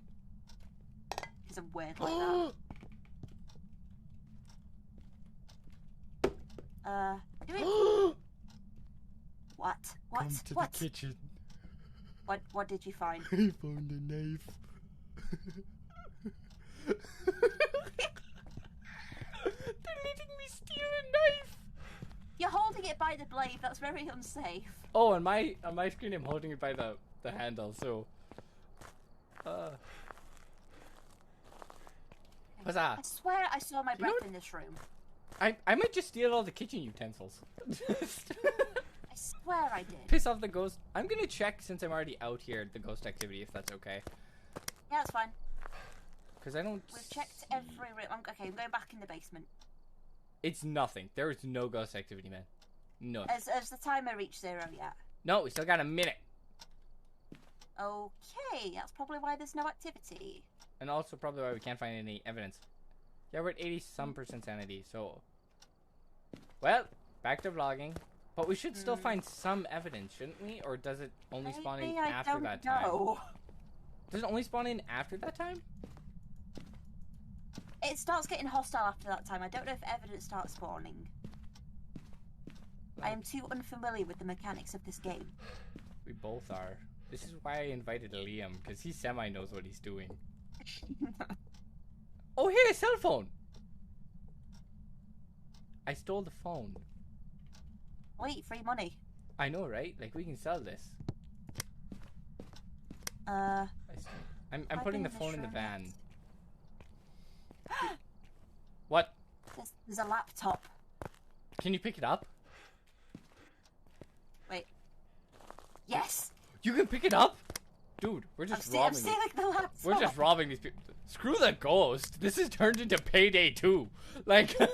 Because I'm weird like that. Do we... What? Come to the kitchen. What did you find? I found a knife. They're letting me steal a knife. You're holding it by the blade. That's very unsafe. Oh, on my screen, I'm holding it by the handle. So, what's that? I swear I saw my breath in this room. I might just steal all the kitchen utensils. I swear I did. Piss off the ghost. I'm gonna check since I'm already out here the ghost activity, if that's okay. Yeah, that's fine. Because I don't. We've checked every room. Okay, I'm going back in the basement. It's nothing. There is no ghost activity, man. No. Has the timer reached 0 yet? No, we still got a minute. Okay, that's probably why there's no activity. And also probably why we can't find any evidence. Yeah, we're at 80-some% sanity, so... Well, back to vlogging. But we should still find some evidence, shouldn't we? Or does it only spawn in after that time? Does it only spawn in after that time? It starts getting hostile after that time. I don't know if evidence starts spawning. I am too unfamiliar with the mechanics of this game. We both are. This is why I invited Liam, because he semi-knows what he's doing. Oh, hey, a cell phone! I stole the phone. Wait, free money. I know, right? Like, we can sell this. I'm putting the phone in the van. What? There's a laptop. Can you pick it up? Wait. Yes. You can pick it up? Dude, we're just robbing I'm stealing the laptop. We're just robbing these people. Screw the ghost. This has turned into Payday 2. Like... Steal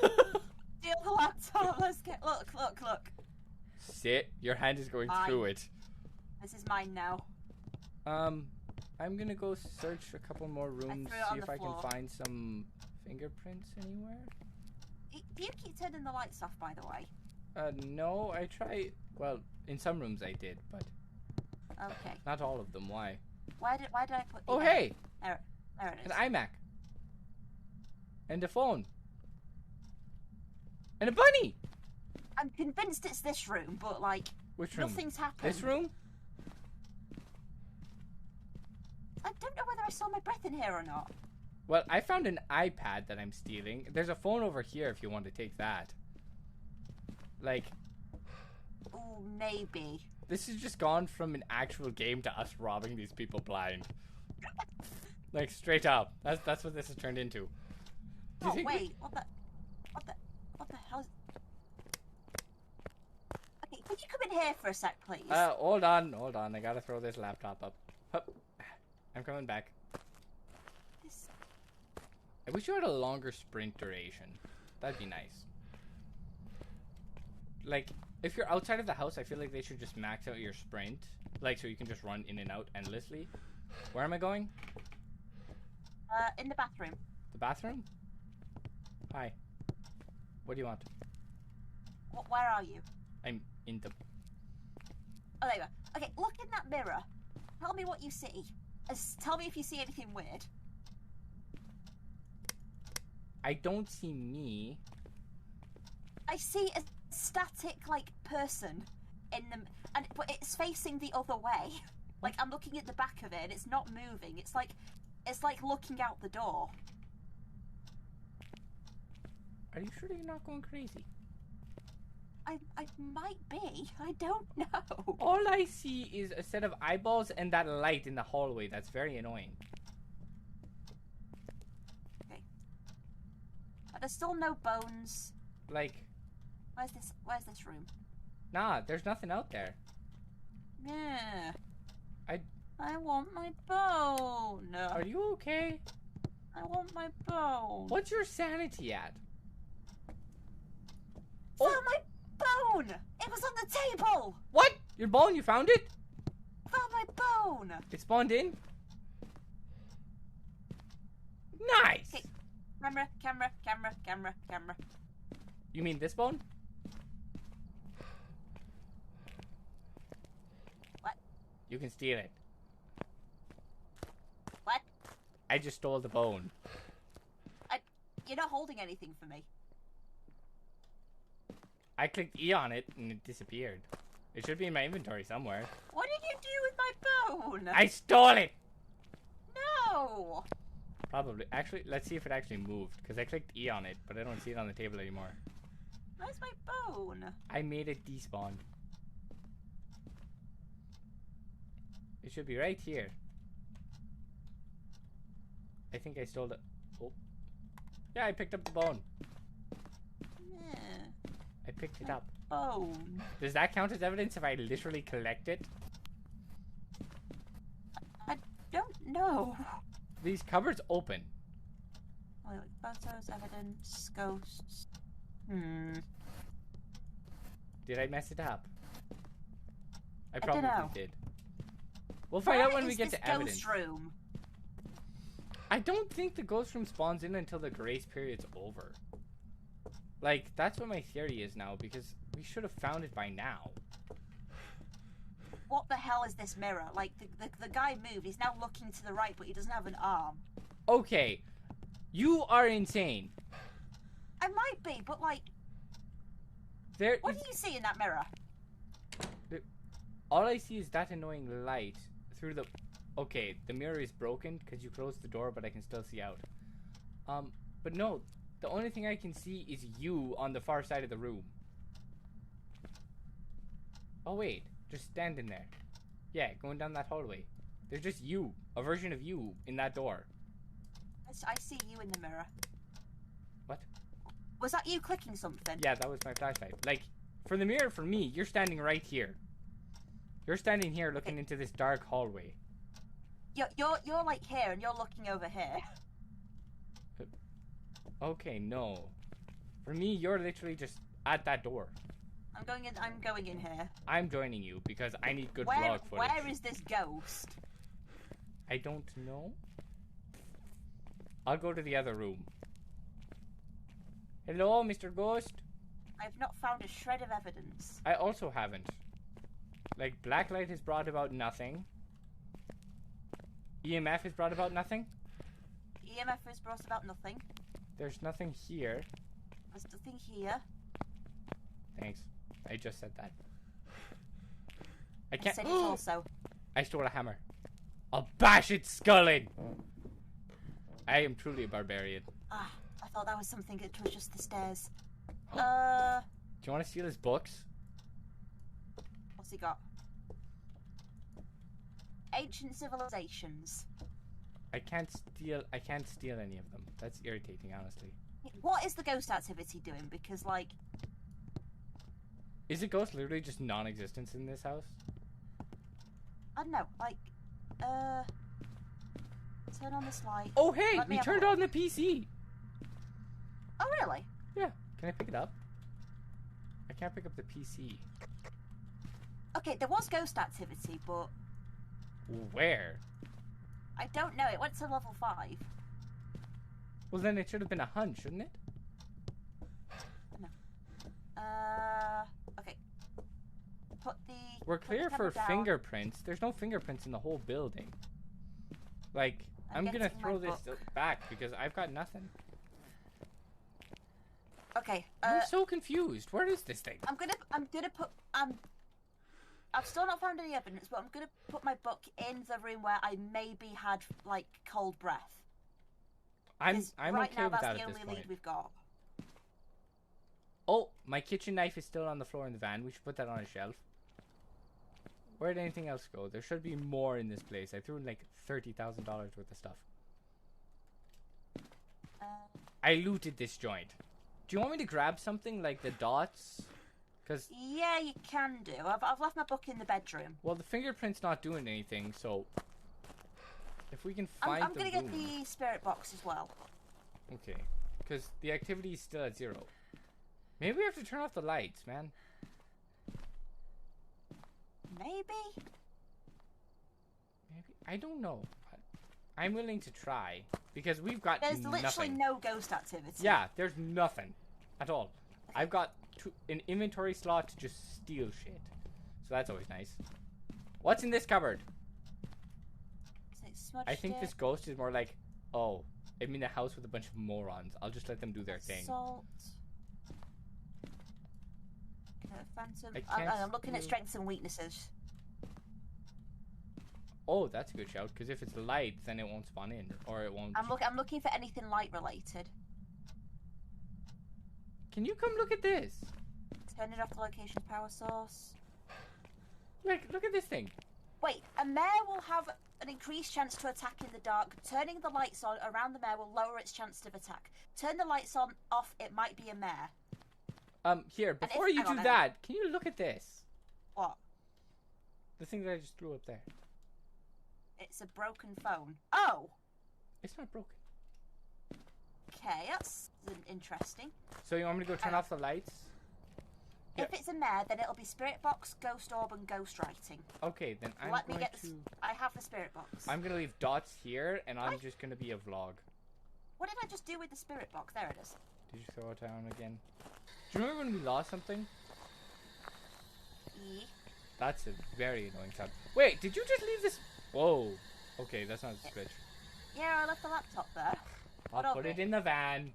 the laptop. Let's get... Look. Sit. Your hand is going through it. This is mine now. I'm gonna go search a couple more rooms, see if I can find some fingerprints anywhere. Do you keep turning the lights off, by the way? No, I try... Well, in some rooms I did, but... Okay. Not all of them, why? Why did I put the... Oh, hey! There it is. An iMac. And a phone. And a bunny! I'm convinced it's this room, but, like... Which room? Nothing's happened. This room? I don't know whether I saw my breath in here or not. Well, I found an iPad that I'm stealing. There's a phone over here if you want to take that. Like... Ooh, maybe. This has just gone from an actual game to us robbing these people blind. Like, straight up. That's what this has turned into. Oh, wait. What the hell is... Okay, can you come in here for a sec, please? Hold on. I gotta throw this laptop up. Hup. I'm coming back. I wish you had a longer sprint duration. That'd be nice. Like, if you're outside of the house, I feel like they should just max out your sprint. Like, so you can just run in and out endlessly. Where am I going? In the bathroom. The bathroom? Hi. What do you want? Where are you? I'm in the... Oh, there you are. Okay, look in that mirror. Tell me what you see. Tell me if you see anything weird. I don't see me. I see a static, like, person in the... but it's facing the other way. Like, I'm looking at the back of it, and it's not moving. It's like looking out the door. Are you sure you're not going crazy? I might be. I don't know. All I see is a set of eyeballs and that light in the hallway. That's very annoying. Okay. There's still no bones. Like... Where's this room? Nah, there's nothing out there. Yeah. I want my bone. Are you okay? I want my bone. What's your sanity at? Found my bone! It was on the table! What? Your bone? You found it? Found my bone! It spawned in? Nice! Okay. Camera. You mean this bone? What? You can steal it. What? I just stole the bone. You're not holding anything for me. I clicked E on it and it disappeared. It should be in my inventory somewhere. What did you do with my bone? I stole it! No! Probably. Actually, let's see if it actually moved. Because I clicked E on it, but I don't see it on the table anymore. Where's my bone? I made it despawn. It should be right here. I think I stole it. Oh. Yeah, I picked up the bone. Yeah. I picked it up. Bone. Does that count as evidence if I literally collect it? I don't know. These cupboards open. Wait, photos, evidence, ghosts. Did I mess it up? I don't know. did. We'll find out when we get to ghost evidence. Room? I don't think the ghost room spawns in until the grace period's over. Like, that's what my theory is now, because we should have found it by now. What the hell is this mirror? Like, the guy moved. He's now looking to the right, but he doesn't have an arm. Okay. You are insane. I might be, but like... What do you see in that mirror? All I see is that annoying light through the... Okay, the mirror is broken because you closed the door, but I can still see out. But no, the only thing I can see is you on the far side of the room. Oh wait, just standing there. Yeah, going down that hallway. There's just you, a version of you in that door. I see you in the mirror. What? Was that you clicking something? Yeah, that was my flashlight. Like, for the mirror, for me, you're standing right here. You're standing here looking into this dark hallway. You're like here, and you're looking over here. Okay, no. For me, you're literally just at that door. I'm going in here. I'm joining you because I need good vlog footage. Where is this ghost? I don't know. I'll go to the other room. Hello, Mr. Ghost. I've not found a shred of evidence. I also haven't. Like, blacklight has brought about nothing. EMF has brought about nothing. EMF has brought about nothing. There's nothing here. There's nothing here. Thanks. I just said that. I can't. I said it also. I stole a hammer. I'll bash its skull in. I am truly a barbarian. Ah, I thought that was something. It was just the stairs. Do you want to steal his books? What's he got? Ancient civilizations. I can't steal any of them. That's irritating, honestly. What is the ghost activity doing? Because, like... Is the ghost literally just non-existence in this house? I don't know, like... Turn on this light. Oh, hey! We turned on the PC! Oh, really? Yeah. Can I pick it up? I can't pick up the PC. Okay, there was ghost activity, but... Where? I don't know. It went to level 5. Well, then it should have been a hunch, shouldn't it? No. Okay. Put the... We're clear for down. fingerprints. There's no fingerprints in the whole building. Like, I'm gonna throw this back because I've got nothing. Okay. I'm so confused. Where is this thing? I'm gonna put... I've still not found any evidence, but I'm gonna put my book in the room where I maybe had, like, cold breath. I'm right okay now, with that that's at the this only point. lead we've got. Oh, my kitchen knife is still on the floor in the van. We should put that on a shelf. Where did anything else go? There should be more in this place. I threw in like $30,000 worth of stuff. I looted this joint. Do you want me to grab something like the dots? Cause yeah, you can do. I've left my book in the bedroom. Well, the fingerprint's not doing anything, so if we can find I'm gonna get the spirit box as well. Okay, because the activity is still at 0. Maybe we have to turn off the lights, man. Maybe. I don't know. I'm willing to try because we've got There's nothing. literally no ghost activity. Yeah, there's nothing at all. I've got an inventory slot to just steal shit, so that's always nice. What's in this cupboard? I think this ghost is more like, oh, I'm in a house with a bunch of morons. I'll just let them do their thing. Salt. Phantom. I'm looking at strengths and weaknesses. Oh, that's a good shout. Because if it's light, then it won't spawn in, or it won't. I'm looking for anything light related. Can you come look at this? Turn it off the location's power source. Like, look at this thing. Wait, a mare will have an increased chance to attack in the dark. Turning the lights on around the mare will lower its chance of attack. Turn the lights on off, it might be a mare. Here, before you do that, can you look at this? What? The thing that I just threw up there. It's a broken phone. Oh! It's not broken. Okay, that's interesting. So you want me to go turn off the lights? If it's a mare, then it'll be spirit box, ghost orb, and ghost writing. Okay, then I'm Let going me get to... I have the spirit box. I'm going to leave dots here, and I'm just going to be a vlog. What did I just do with the spirit box? There it is. Did you throw it down again? Do you remember when we lost something? Yeah. That's a very annoying sound. Wait, did you just leave this? Whoa. Okay, that's not a switch. Yeah, I left the laptop there. I'll put it in the van.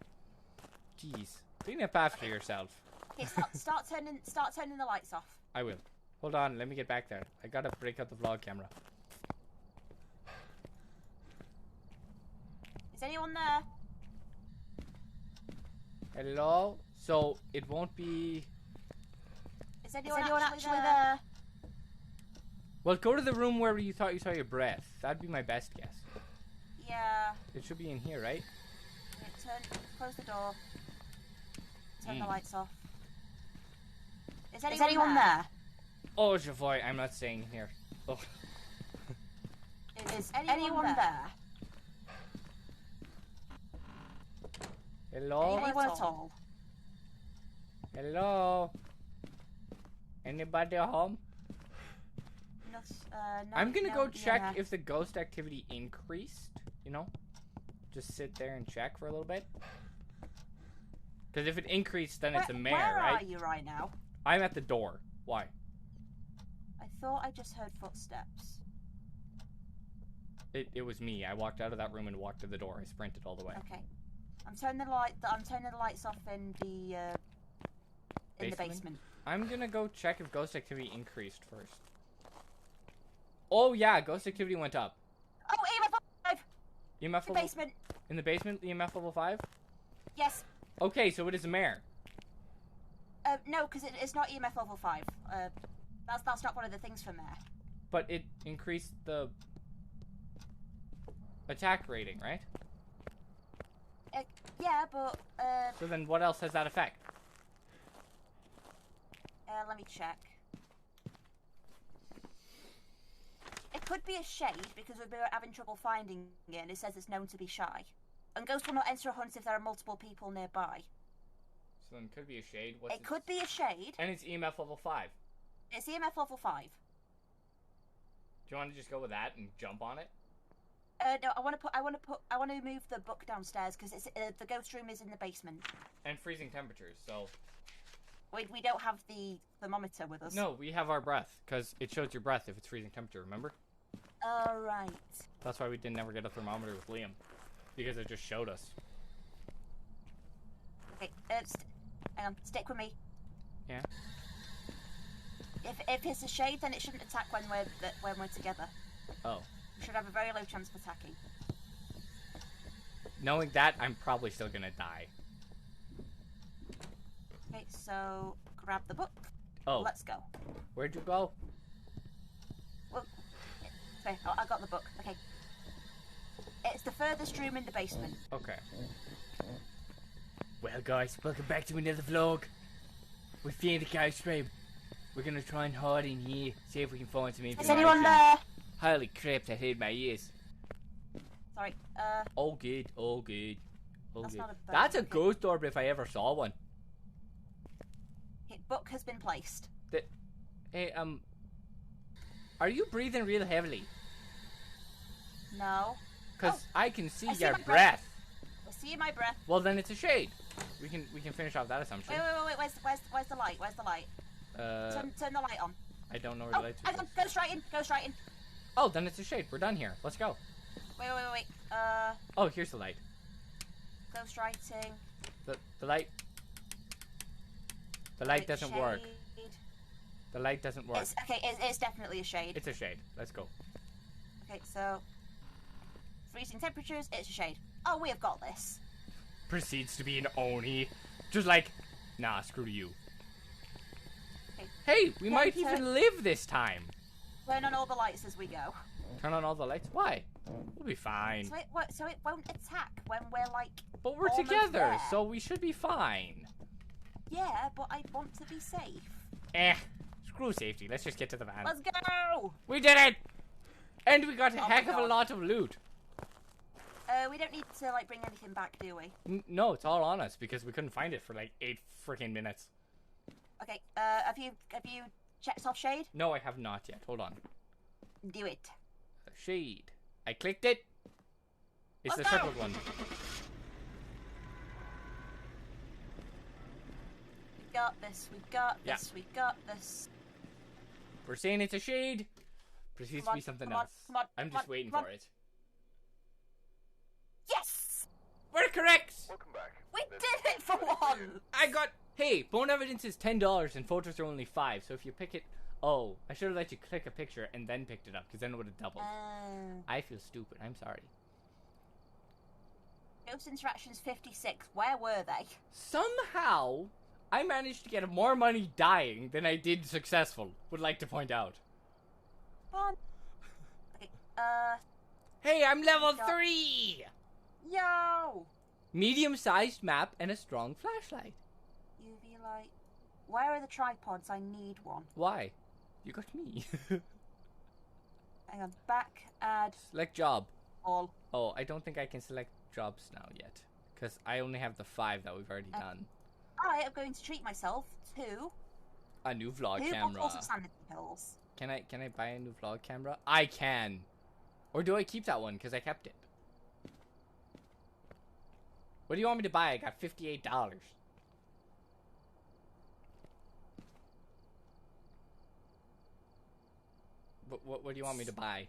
Jeez. Clean up after yourself. Okay, start turning the lights off. I will. Hold on, let me get back there. I gotta break out the vlog camera. Is anyone there? Hello? So, it won't be... Is anyone actually there? Well, go to the room where you thought you saw your breath. That'd be my best guess. Yeah. It should be in here, right? Close the door. Turn the lights off. Is anyone there? Oh, Javoy, I'm not staying here. Oh. Is anyone there? Hello? Anyone at all? Hello? Anybody home? No, I'm gonna go check if the ghost activity increased, you know? Just sit there and check for a little bit. Because if it increased, then it's a mare, right? Where are you right now? I'm at the door. Why? I thought I just heard footsteps. It was me. I walked out of that room and walked to the door. I sprinted all the way. Okay. I'm turning the lights off in the basement. I'm gonna go check if ghost activity increased first. Oh yeah, ghost activity went up. Oh, EMF level 5! EMF level... basement. In the basement, EMF level 5? Yes. Okay, so it is a mare. No, because it's not EMF level 5. That's not one of the things for mare. But it increased the attack rating, right? Yeah, but... So then what else has that effect? Let me check. It could be a shade, because we've been having trouble finding it, and it says it's known to be shy. And ghosts will not enter a hunt if there are multiple people nearby. So then it could be a shade. It could be a shade. And it's EMF level 5. It's EMF level 5. Do you want to just go with that and jump on it? No, I want to move the book downstairs because it's the ghost room is in the basement. And freezing temperatures, so. We don't have the thermometer with us. No, we have our breath because it shows your breath if it's freezing temperature. Remember? All right. That's why we didn't ever get a thermometer with Liam, because it just showed us. Okay, hang on, stick with me. Yeah. If it's a shade, then it shouldn't attack when we're together. Oh. We should have a very low chance of attacking. Knowing that, I'm probably still gonna die. Okay, so grab the book. Oh. Let's go. Where'd you go? Well, okay, I got the book. Okay. It's the furthest room in the basement. Okay. Well, guys, welcome back to another vlog. We found the ghost room. We're gonna try and hide in here, see if we can find some information. Is anyone there? Holy crap, that hurt my ears. Sorry, All good, all good. All That's good. not a bird. That's a ghost orb if I ever saw one. okay, book has been placed. Hey, are you breathing real heavily? No. Cause I can see I see your my breath. breath. I see my breath. Well, then it's a shade. We can finish off that assumption. Wait. Where's the light? Where's the light? Turn the light on. I don't know where the lights are. Go straight in. Go straight in. Oh, then it's a shade. We're done here. Let's go. Wait. Oh, here's the light. Go straight in. The light. The light doesn't shade. work. The light doesn't work. It's definitely a shade. It's a shade. Let's go. Okay, so freezing temperatures. It's a shade. Oh, we have got this. Proceeds to be an Oni. Just like, nah, screw you. Okay. Hey, we might even live this time. Turn on all the lights as we go. Turn on all the lights? Why? We'll be fine. So it won't attack when we're like. But we're together, there. so we should be fine. Yeah, but I want to be safe. Screw safety. Let's just get to the van. Let's go! We did it! And we got a Oh heck my of a God. lot of loot. We don't need to like bring anything back, do we? No, it's all on us because we couldn't find it for like 8 freaking minutes. Okay. Have you checked off shade? No, I have not yet. Hold on. Do it. Shade. I clicked it. It's the Let's go. circled one. We got this. We got this. We got this. We're saying it's a shade. Proceeds to be something else. Come on, I'm just waiting come for on. it. Yes! We're correct! Welcome back. We did it for one! I got... Hey, bone evidence is $10 and photos are only $5. So if you pick it... Oh, I should have let you click a picture and then picked it up because then it would have doubled. I feel stupid. I'm sorry. Ghost interactions 56. Where were they? Somehow, I managed to get more money dying than I did successful. Would like to point out. Come on. Okay, Hey, I'm level Got- 3! yo! Medium-sized map and a strong flashlight. UV light. Where are the tripods? I need one. Why? You got me. Hang on. Back, add, Select job. all. Oh, I don't think I can select jobs now yet. Because I only have the 5 that we've already done. I am going to treat myself to A new vlog 2 camera. bottles of sanity pills. Can I buy a new vlog camera? I can. Or do I keep that one? Because I kept it. What do you want me to buy? I got $58. What do you want me to buy?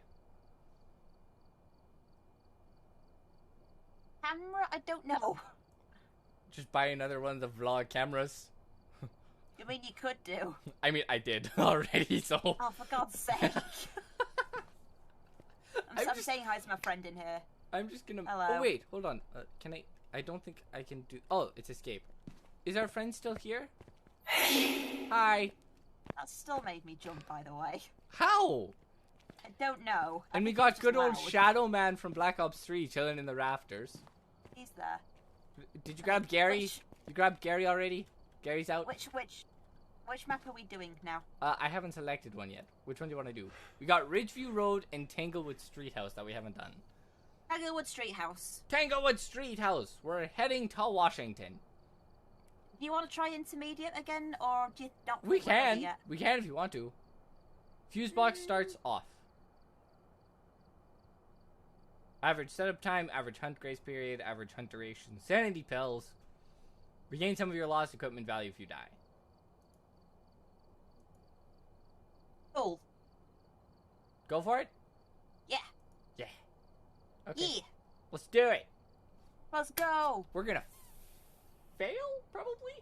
Camera? I don't know. Just buy another one of the vlog cameras? I mean, you could do. I mean, I did already, so... Oh, for God's sake. I'm just- saying hi to my friend in here. I'm just gonna... Hello. Oh, wait, hold on. Can I... I don't think I can do... Oh, it's escape. Is our friend still here? Hi. That still made me jump, by the way. How? I don't know. I And we think got it's good just old loud. Shadow Man from Black Ops 3 chilling in the rafters. He's there. Did you grab Gary? Which- You grabbed Gary already? Gary's out? Which map are we doing now? I haven't selected one yet. Which one do you want to do? We got Ridgeview Road and Tanglewood Street House that we haven't done. Tanglewood Street House. Tanglewood Street House! We're heading to Washington. Do you want to try intermediate again, or do you not? We think we're ready can. yet? We can if you want to. Fuse box starts off. Average setup time, average hunt grace period, average hunt duration, sanity pills. Regain some of your lost equipment value if you die. Cool. Go for it? Yeah. Yeah. Okay. Yeah. Let's do it. Let's go. We're gonna fail, probably?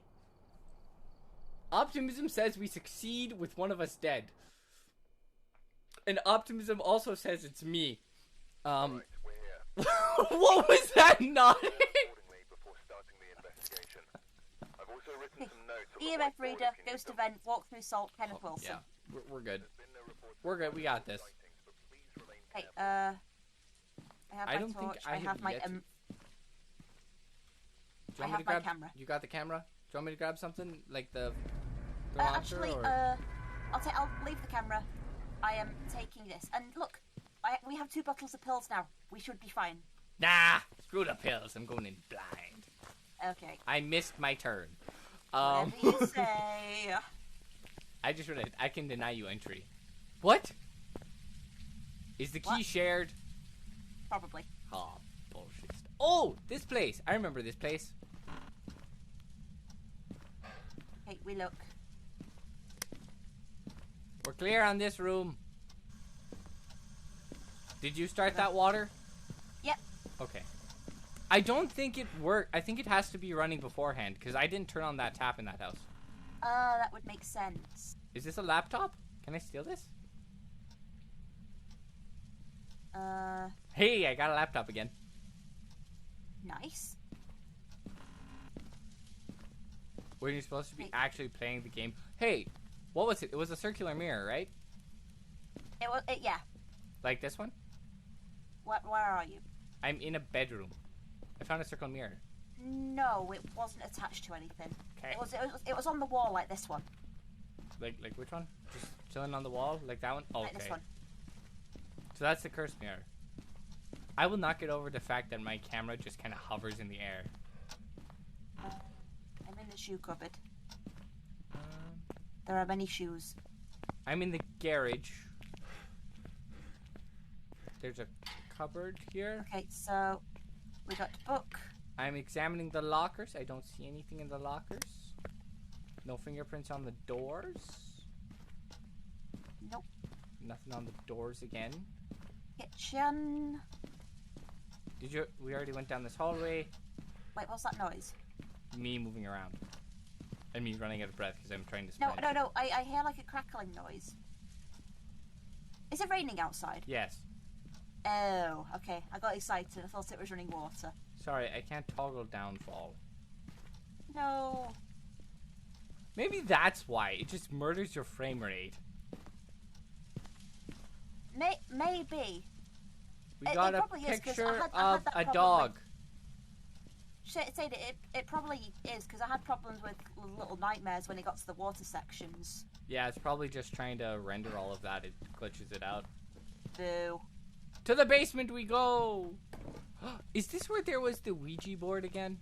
Optimism says we succeed with one of us dead. And Optimism also says it's me. Right, we're here. What was that nodding? Accordingly before starting the investigation. I've EMF reader, ghost event, walk through salt, Kenneth Wilson. Yeah, we're good. We're good. We got this. Hey, I have my don't torch. think I have my yet to- I have my camera. You got the camera? Do you want me to grab something like the launcher? Actually, or? I'll leave the camera. I am taking this. And look, we have 2 bottles of pills now. We should be fine. Nah, screw the pills. I'm going in blind. Okay. I missed my turn. Whatever you say. I just realized I can deny you entry. What? Is the key shared? Probably. Oh, bullshit. Oh, this place. I remember this place. Hey, we look. We're clear on this room. Did you start that water? Yep. Okay. I don't think it worked. I think it has to be running beforehand because I didn't turn on that tap in that house. That would make sense. Is this a laptop? Can I steal this? Hey, I got a laptop again. Nice. When you're supposed to be actually playing the game. Hey, what was it? It was a circular mirror, right? It was. Yeah. Like this one? Where are you? I'm in a bedroom. I found a circular mirror. No, it wasn't attached to anything. Okay. It was on the wall like this one. Like which one? Just chilling on the wall? Like that one? Oh, Like okay. this one. So that's the cursed mirror. I will not get over the fact that my camera just kind of hovers in the air. I'm in the shoe cupboard. There are many shoes. I'm in the garage. There's a cupboard here. Okay, so we got the book. I'm examining the lockers. I don't see anything in the lockers. No fingerprints on the doors. Nope. Nothing on the doors again. Kitchen. We already went down this hallway. Wait, what's that noise? Me moving around. And me running out of breath because I'm trying to No, sprint. no. I hear like a crackling noise. Is it raining outside? Yes. Oh, okay. I got excited. I thought it was running water. Sorry, I can't toggle downfall. No. Maybe that's why. It just murders your frame rate. Maybe. We got a probably is, 'cause picture I had of that a problem dog. It probably is, because I had problems with little nightmares when it got to the water sections. Yeah, it's probably just trying to render all of that. It glitches it out. Boo. To the basement we go! Is this where there was the Ouija board again?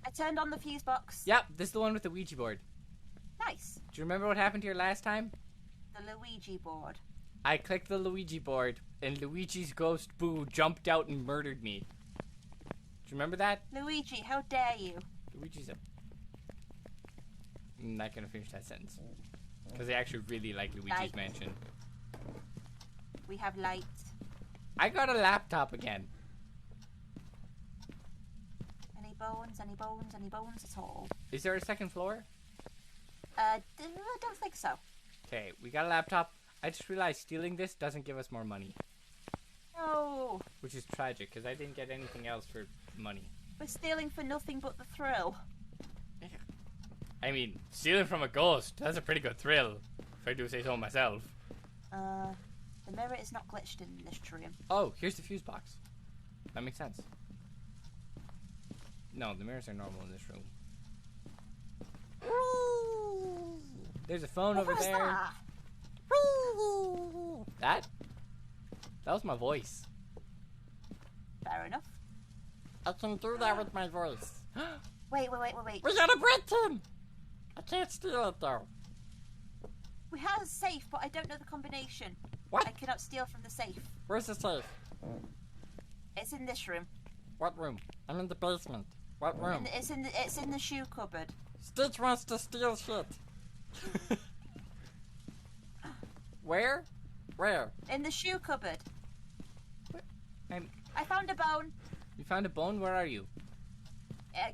I turned on the fuse box. Yep, this is the one with the Ouija board. Nice. Do you remember what happened here last time? The Luigi board. I clicked the Luigi board, and Luigi's ghost Boo jumped out and murdered me. Do you remember that? Luigi, how dare you? Luigi's a... I'm not gonna finish that sentence. Because I actually really like Luigi's Light. Mansion. We have light. I got a laptop again. Any bones? Any bones? Any bones at all? Is there a second floor? I don't think so. Okay, we got a laptop. I just realized stealing this doesn't give us more money. No. Which is tragic, because I didn't get anything else for money. We're stealing for nothing but the thrill. I mean, stealing from a ghost, that's a pretty good thrill, if I do say so myself. The mirror is not glitched in this room. Oh, here's the fuse box. That makes sense. No, the mirrors are normal in this room. There's a phone over What was there. that? That was my voice. Fair enough. I can do that with my voice. Wait. We got a bread tin! I can't steal it though. We have a safe, but I don't know the combination. What? I cannot steal from the safe. Where's the safe? It's in this room. What room? I'm in the basement. What room? It's in the shoe cupboard. Stitch wants to steal shit. Where? Where? In the shoe cupboard. I'm... I found a bone. You found a bone? Where are you?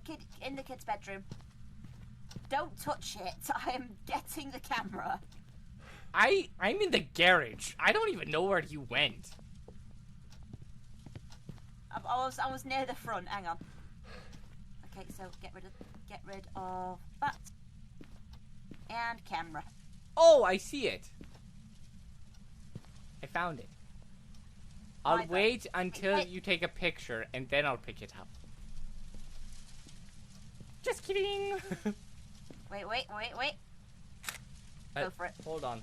Kid in the kid's bedroom. Don't touch it. I am getting the camera. I'm in the garage. I don't even know where you went. I was near the front. Hang on. Okay, so get rid of that. And camera. Oh, I see it. I found it. I'll wait until you take a picture, and then I'll pick it up. Just kidding. Wait. Go for it. Hold on.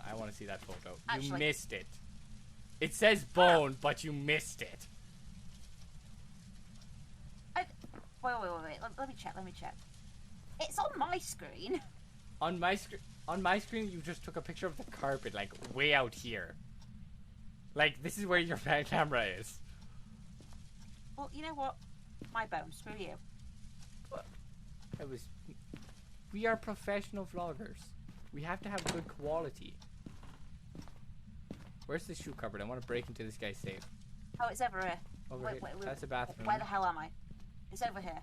I want to see that photo. Actually, you missed it. It says bone, but you missed it. Wait. Let me check. It's on my screen. On my screen, you just took a picture of the carpet, like, way out here. Like, this is where your camera is. Well, you know what? My bone. Screw you. We are professional vloggers. We have to have good quality. Where's the shoe cupboard? I want to break into this guy's safe. Oh, it's over here. Over here. That's a bathroom. Where the hell am I? It's over here.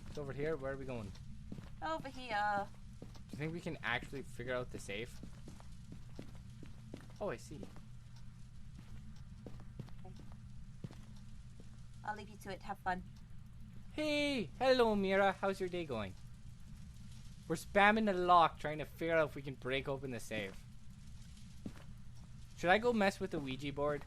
It's over here? Where are we going? Over here. Do you think we can actually figure out the safe? Oh, I see. Okay. I'll leave you to it. Have fun. Hey! Hello, Mira. How's your day going? We're spamming the lock trying to figure out if we can break open the safe. Should I go mess with the Ouija board?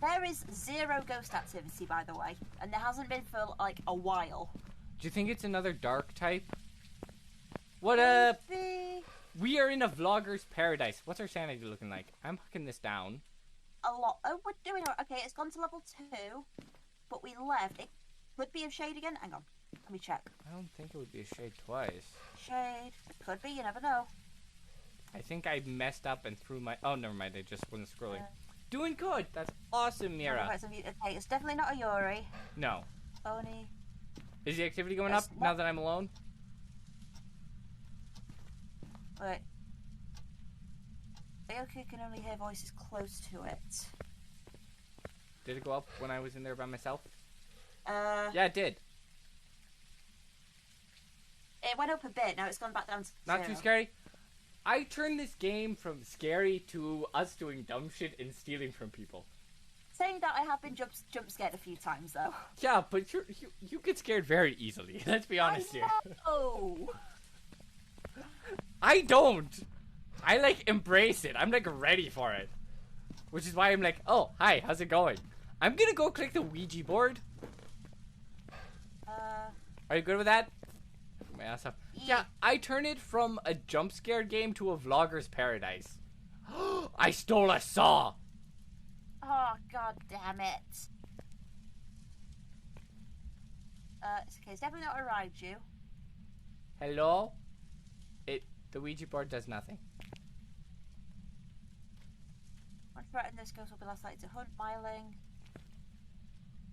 There is 0 ghost activity, by the way. And there hasn't been for, like, a while. Do you think it's another dark type? What up? Maybe. We are in a vlogger's paradise. What's our sanity looking like? I'm hucking this down. A lot. Oh, we're doing it. Okay, it's gone to level 2. But we left. It could be a shade again. Hang on. Let me check. I don't think it would be a shade twice. Shade. It could be. You never know. I think I messed up and threw my... Oh, never mind. I just wasn't scrolling. Doing good. That's awesome, Mira. Okay, it's definitely not a Yuri. No. Oni. Is the activity going up now that I'm alone? Wait. Aoku can only hear voices close to it. Did it go up when I was in there by myself? Yeah, it did. It went up a bit. Now it's gone back down to 0. Not too scary? I turned this game from scary to us doing dumb shit and stealing from people. Saying that, I have been jump scared a few times, though. Yeah, but you get scared very easily. Let's be honest here. Oh. I don't. I, like, embrace it. I'm, like, ready for it. Which is why I'm like, oh, hi, how's it going? I'm gonna go click the Ouija board. Are you good with that? My ass up. Yeah, I turn it from a jump scare game to a vlogger's paradise. I stole a saw. Oh, god damn it. It's okay. It's definitely not a Raiju. Hello? The Ouija board does nothing. When threatened, this ghost will be less likely to hunt, Myling.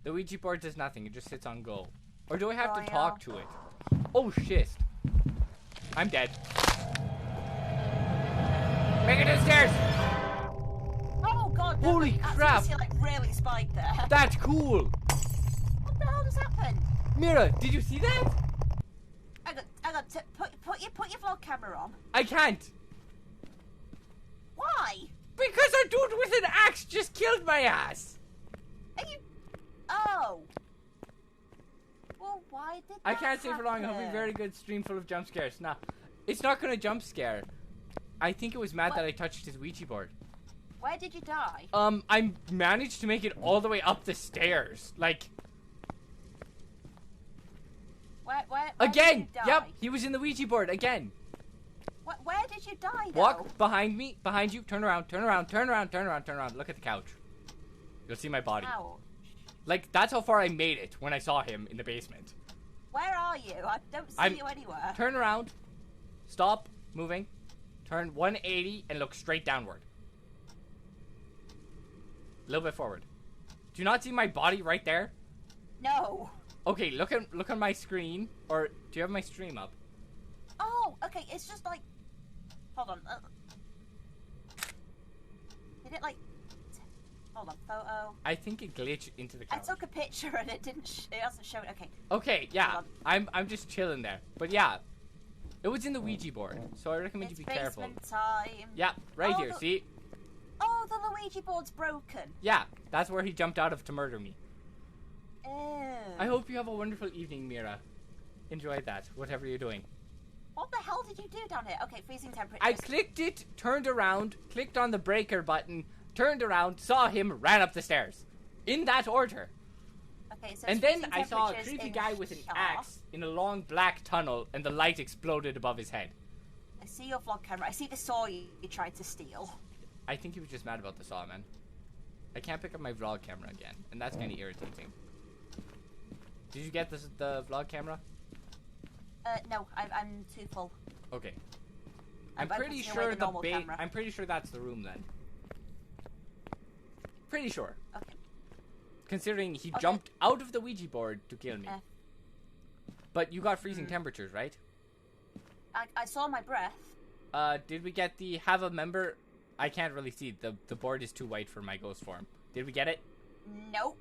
The Ouija board does nothing. It just sits on go. Or do I have to talk to it? Oh, shit. I'm dead. Make it downstairs! Oh, God. Holy crap. You're, like, really spiked there. That's cool. What the hell just happened? Mira, did you see that? I got to put your vlog camera on. I can't. Why? Because a dude with an axe just killed my ass. Are you... Oh. Well, why did that I can't stay for long. I'll be happen? very good stream full of jump scares. Nah, it's not gonna jump scare. I think it was mad that I touched his Ouija board. Where did you die? I managed to make it all the way up the stairs. Like... Where Again! did you die? Yep, he was in the Ouija board again. Where did you die, though? Walk behind me, behind you, turn around, turn around, turn around, turn around, turn around. Look at the couch. You'll see my body. Ouch. Like, that's how far I made it when I saw him in the basement. Where are you? I don't see you anywhere. Turn around, stop moving, turn 180 and look straight downward. A little bit forward. Do you not see my body right there? No. Okay, look on my screen, or do you have my stream up? Oh, okay. It's just like, hold on. Did it like? Hold on, photo. I think it glitched into the couch. I took a picture and it didn't. It hasn't shown. Okay. Okay, yeah. I'm just chilling there, but yeah, it was in the Ouija board, so I recommend you be careful. Time. Yeah, right here. See? Oh, the Luigi board's broken. Yeah, that's where he jumped out of to murder me. Ew. I hope you have a wonderful evening, Mira. enjoy that, whatever you're doing. What the hell did you do down here? Okay, freezing temperatures. I clicked it, turned around, clicked on the breaker button, turned around, saw him, ran up the stairs. In that order. Okay, so and then I saw a creepy guy with an axe in a long black tunnel, and the light exploded above his head. I see your vlog camera. I see the saw you tried to steal. I think he was just mad about the saw, man. I can't pick up my vlog camera again, and that's kind of irritating. Did you get the vlog camera? No, I'm too full. Okay. I'm pretty sure I'm pretty sure that's the room then. Pretty sure. Okay. Considering he jumped out of the Ouija board to kill me. But you got freezing temperatures, right? I saw my breath. Did we get the have a member? I can't really see. The board is too white for my ghost form. Did we get it? Nope.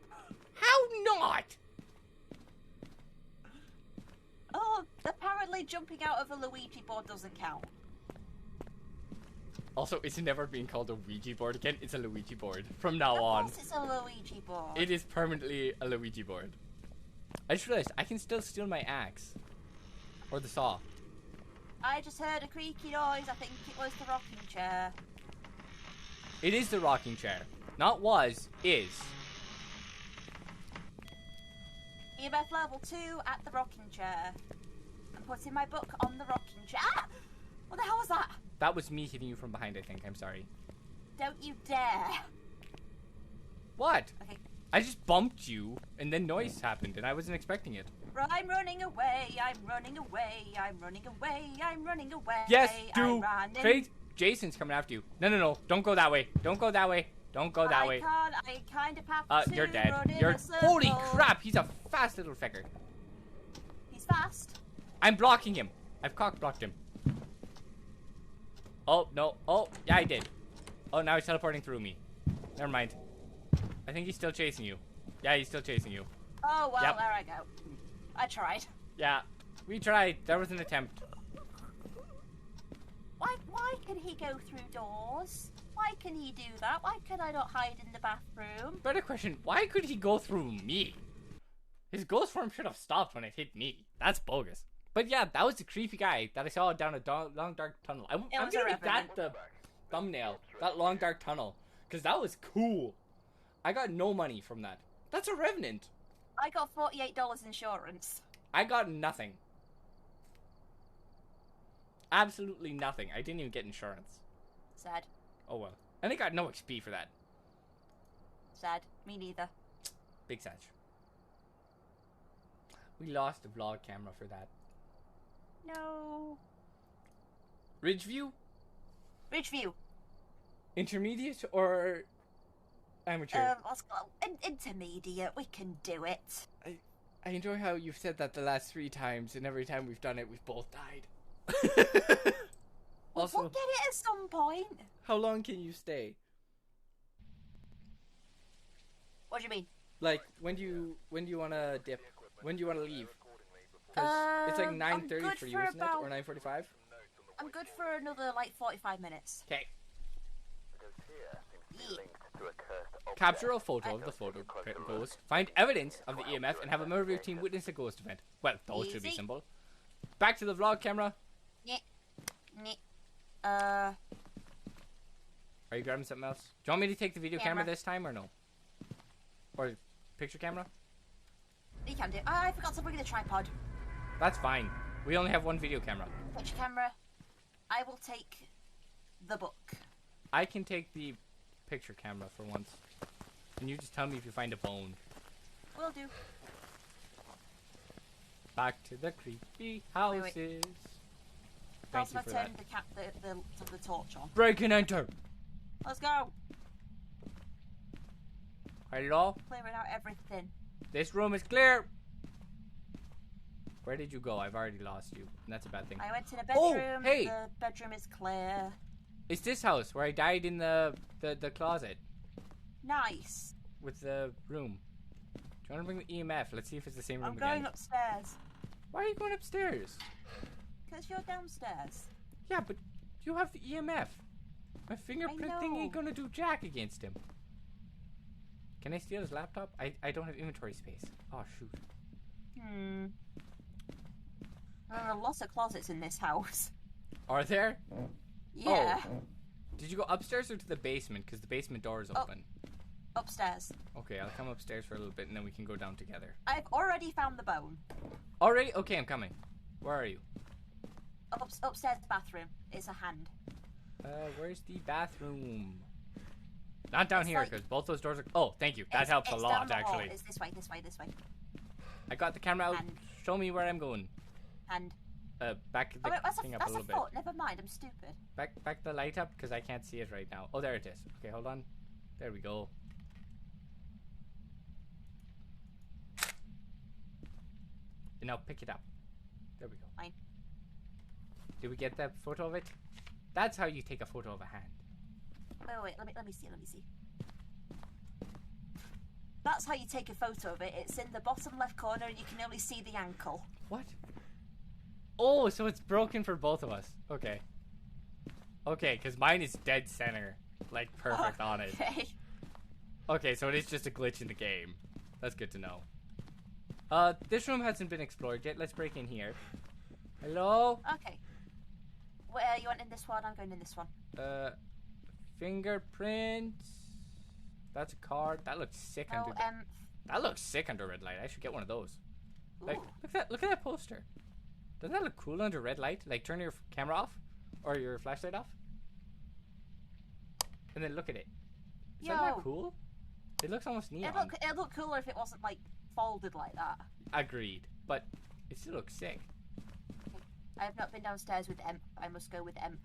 How not? Oh, apparently jumping out of a Luigi board doesn't count. Also, it's never been called a Ouija board again. It's a Luigi board from now on. Of course it's a Luigi board. It is permanently a Luigi board. I just realized I can still steal my axe. Or the saw. I just heard a creaky noise. I think it was the rocking chair. It is the rocking chair. Not was, is. EMF level 2 at the rocking chair. I'm putting my book on the rocking chair. Ah! What the hell was that? That was me hitting you from behind, I think. I'm sorry. Don't you dare. What? Okay. I just bumped you, and then noise happened, and I wasn't expecting it. I'm running away, I'm running away, I'm running away, I'm running away. Yes, do. Craig, Jason's coming after you. No. Don't go that way. Don't go that way. Don't go that way. I kind of have to. You're dead. You're Holy crap, he's a fast little fecker. He's fast. I'm blocking him. I've cock blocked him. Oh, no. Oh, yeah, I did. Oh, now he's teleporting through me. Never mind. I think he's still chasing you. Yeah, he's still chasing you. Oh, well, There I go. I tried. Yeah, we tried. There was an attempt. Why can he go through doors? Why can he do that? Why can I not hide in the bathroom? Better question, why could he go through me? His ghost form should have stopped when it hit me. That's bogus. But yeah, that was the creepy guy that I saw down a long dark tunnel. I'm gonna make that the thumbnail. That long dark tunnel. Because that was cool. I got no money from that. That's a revenant. I got $48 insurance. I got nothing. Absolutely nothing. I didn't even get insurance. Sad. Oh well. And I got no XP for that. Sad. Me neither. Big sad. We lost the vlog camera for that. No. Ridgeview? Ridgeview. Intermediate or amateur? Let's go. Intermediate. We can do it. I enjoy how you've said that the last 3 times, and every time we've done it, we've both died. Also, we'll get it at some point. How long can you stay? What do you mean? Like, when do you want to dip? When do you want to leave? Because it's like 9:30 for you, isn't it? Or 9:45? I'm good for another, like, 45 minutes. Okay. Yeah. Capture a photo of the photo ghost. Find evidence of the EMF and have a member of your team witness a ghost event. Well, those should be simple. Back to the vlog camera. Are you grabbing something else? Do you want me to take the video camera this time or no? Or picture camera? You can do. I forgot to bring the tripod. That's fine. We only have one video camera. Picture camera. I will take the book. I can take the picture camera for once. And you just tell me if you find a bone. Will do. Back to the creepy houses. Wait. Thank you for that. The torch on. Break and enter. Let's go. Hello? Clearing out everything. This room is clear. Where did you go? I've already lost you. And that's a bad thing. I went to the bedroom. Oh, hey. The bedroom is clear. It's this house where I died in the closet. Nice. With the room. Do you want to bring the EMF? Let's see if it's the same room I'm again. going upstairs. Why are you going upstairs? Because you're downstairs. Yeah, but you have the EMF. My fingerprint thing ain't gonna do jack against him. Can I steal his laptop? I don't have inventory space. Oh, shoot. There are lots of closets in this house. Are there? Yeah. Oh. Did you go upstairs or to the basement? Because the basement door is open. Upstairs. Okay, I'll come upstairs for a little bit and then we can go down together. I've already found the bone. Already? Okay, I'm coming. Where are you? Upstairs bathroom. It's a hand. Where's the bathroom? Not down It's here, like- because both those doors are... Oh, thank you. That helps a it's lot, down the hall. actually. It's this way, this way, this way. I got the camera out. Hand. Show me where I'm going. Hand. Back the Oh, wait, thing up that's a a little bit. foot. Never mind, I'm stupid. Back the light up, because I can't see it right now. Oh, there it is. Okay, hold on. There we go. And now pick it up. There we go. Fine. Did we get that photo of it? That's how you take a photo of a hand. Wait, let me see. That's how you take a photo of it. It's in the bottom left corner and you can only see the ankle. What? Oh, so it's broken for both of us. Okay. Okay, because mine is dead center. Like, perfect on it. Okay. Okay, so it is just a glitch in the game. That's good to know. This room hasn't been explored yet. Let's break in here. Hello? Okay. You went in this one, I'm going in this one. Fingerprints. That's a card. That looks sick Oh, under that looks sick under red light. I should get one of those. Like, ooh. look at that poster. Doesn't that look cool under red light? Like, turn your camera off or your flashlight off, and then look at it. Isn't that cool? It looks almost neon. It'd look cooler if it wasn't like folded like that. Agreed, but it still looks sick. Okay. I have not been downstairs with M. I must go with M.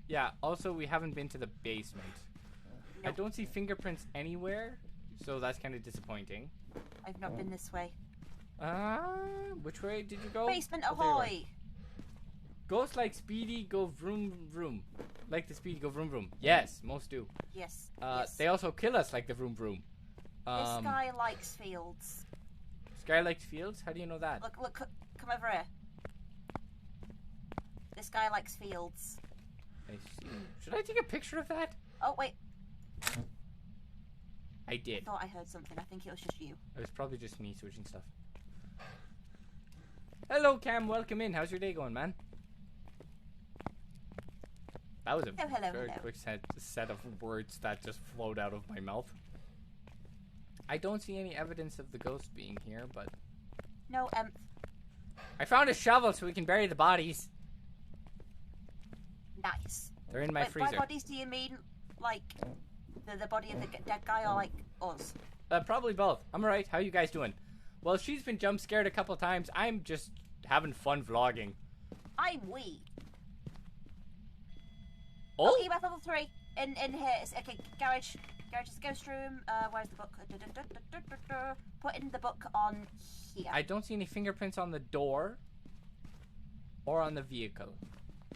Yeah. Also, we haven't been to the basement. Nope. I don't see fingerprints anywhere, so that's kind of disappointing. I've not been this way. Which way did you go? Basement Oh, there you are. ahoy! Ghosts like Speedy go vroom vroom. Like the Speedy go vroom vroom. Yes, most do. Yes. They also kill us like the vroom vroom. This guy likes fields. This guy likes fields? How do you know that? Look, come over here. This guy likes fields. I see. Should I take a picture of that? Oh, wait. I did. I thought I heard something. I think it was just you. It was probably just me switching stuff. Hello, Cam. Welcome in. How's your day going, man? That was a very quick set of words that just flowed out of my mouth. I don't see any evidence of the ghost being here, but... No, I found a shovel so we can bury the bodies. Nice. They're in my freezer. By bodies, do you mean, like, the body of the dead guy or, like, us? Probably both. I'm alright. How you guys doing? Well, she's been jump scared a couple times. I'm just having fun vlogging. I'm weak. Oh! EMF level 3. In here. Okay, garage. Garage is the ghost room. Where's the book? Putting the book on here. I don't see any fingerprints on the door or on the vehicle.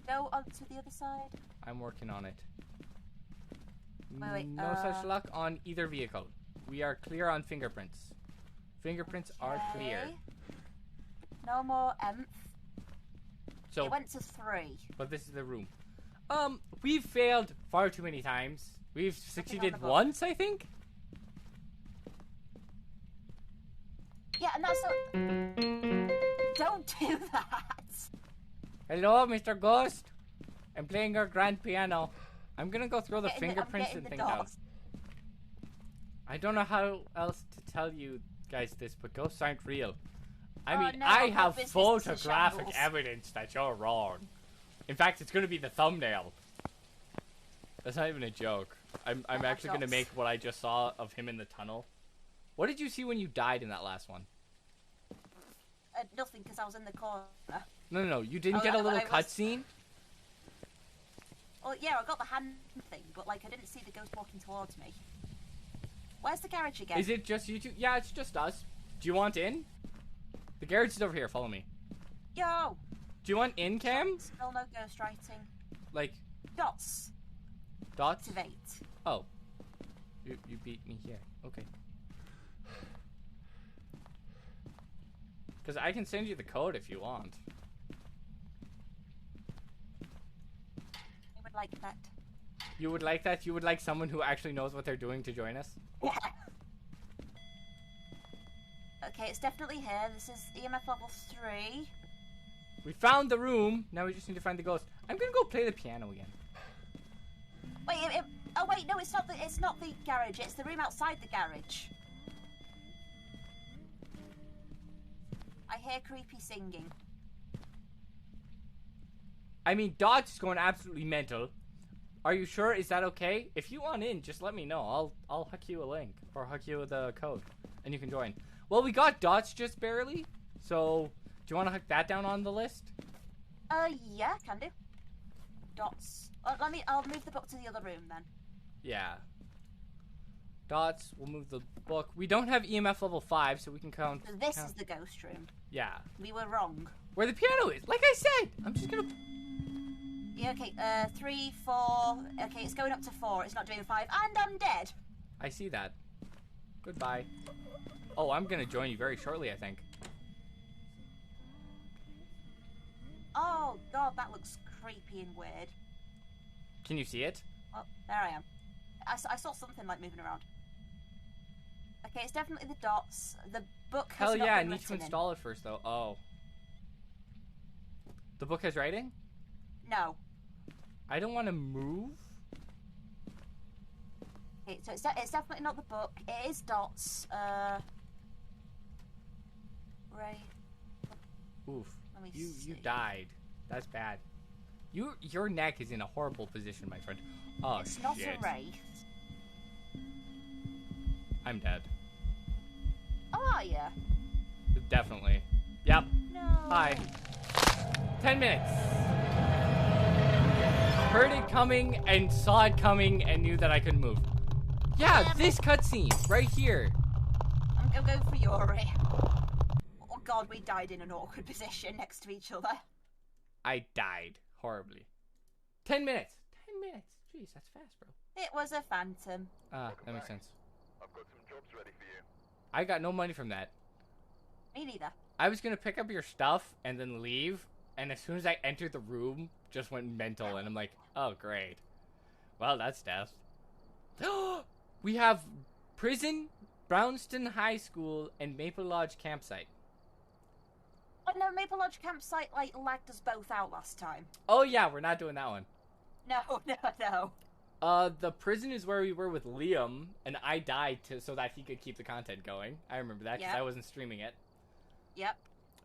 Go onto the other side. I'm working on it. Wait, no such luck on either vehicle. We are clear on fingerprints. Fingerprints are clear. No more So it went to 3. But this is the room. We've failed far too many times. We've succeeded book. once, I think. Yeah, and that's Don't do that. Hello, Mr. Ghost. I'm playing your grand piano. I'm gonna go throw the fingerprints and things out. I don't know how else to tell you guys this, but ghosts aren't real. I mean, no, I have business photographic shambles. evidence that you're wrong. In fact, it's gonna be the thumbnail. That's not even a joke. I'm actually gonna make what I just saw of him in the tunnel. What did you see when you died in that last one? Nothing, because I was in the corner. No. You didn't get a little cutscene? Well, yeah, I got the hand thing, but like I didn't see the ghost walking towards me. Where's the garage again? Is it just you two? Yeah, it's just us. Do you want in? The garage is over here. Follow me. Yo! Do you want in, Cam? Still no ghost writing. Like... Dots. Dots? Activate. Oh. You beat me here. Okay. Because I can send you the code if you want. I would like that. You would like that? You would like someone who actually knows what they're doing to join us? Yeah. Okay, it's definitely here. This is EMF level 3. We found the room. Now we just need to find the ghost. I'm gonna go play the piano again. Wait, oh wait, no, it's not the garage. It's the room outside the garage. I hear creepy singing. I mean, Dot's going absolutely mental. Are you sure? Is that okay? If you want in, just let me know. I'll hook you a link or hook you the code, and you can join. Well, we got Dots just barely, so do you want to hook that down on the list? Yeah, can do. Dots. I'll move the book to the other room then. Yeah. Dots. We'll move the book. We don't have EMF level 5, so we can count. So this is the ghost room. Yeah. We were wrong. Where the piano is. Like I said, I'm just gonna. Yeah, okay, 3, 4, okay, it's going up to 4, it's not doing 5, and I'm dead! I see that. Goodbye. Oh, I'm gonna join you very shortly, I think. Oh, God, that looks creepy and weird. Can you see it? Oh, there I am. I saw something, like, moving around. Okay, it's definitely the dots. The book has Hell not yeah, I been need to written install it first, though. Oh. The book has writing? No. I don't want to move. Okay, so it's definitely not the book. It is dots. Ray. Oof. Let me You see. died. That's bad. Your neck is in a horrible position, my friend. Oh It's shit. not a wraith. I'm dead. Oh, are you? Definitely. Yep. No. Hi. 10 minutes. Heard it coming and saw it coming and knew that I couldn't move. Yeah, this cutscene right here. I'm going for Yuri. Oh God, we died in an awkward position next to each other. I died horribly. 10 minutes. 10 minutes. Jeez, that's fast, bro. It was a phantom. Ah, that makes sense. I've got some jobs ready for you. I got no money from that. Me neither. I was gonna pick up your stuff and then leave, and as soon as I entered the room, just went mental, and I'm like, oh great. Well, that's death. We have prison, Brownston High School, and Maple Lodge campsite. Oh no, Maple Lodge campsite like lagged us both out last time. Oh yeah, we're not doing that one. No, no, no. The prison is where we were with Liam, and I died so that he could keep the content going. I remember that because Yep. I wasn't streaming it. Yep.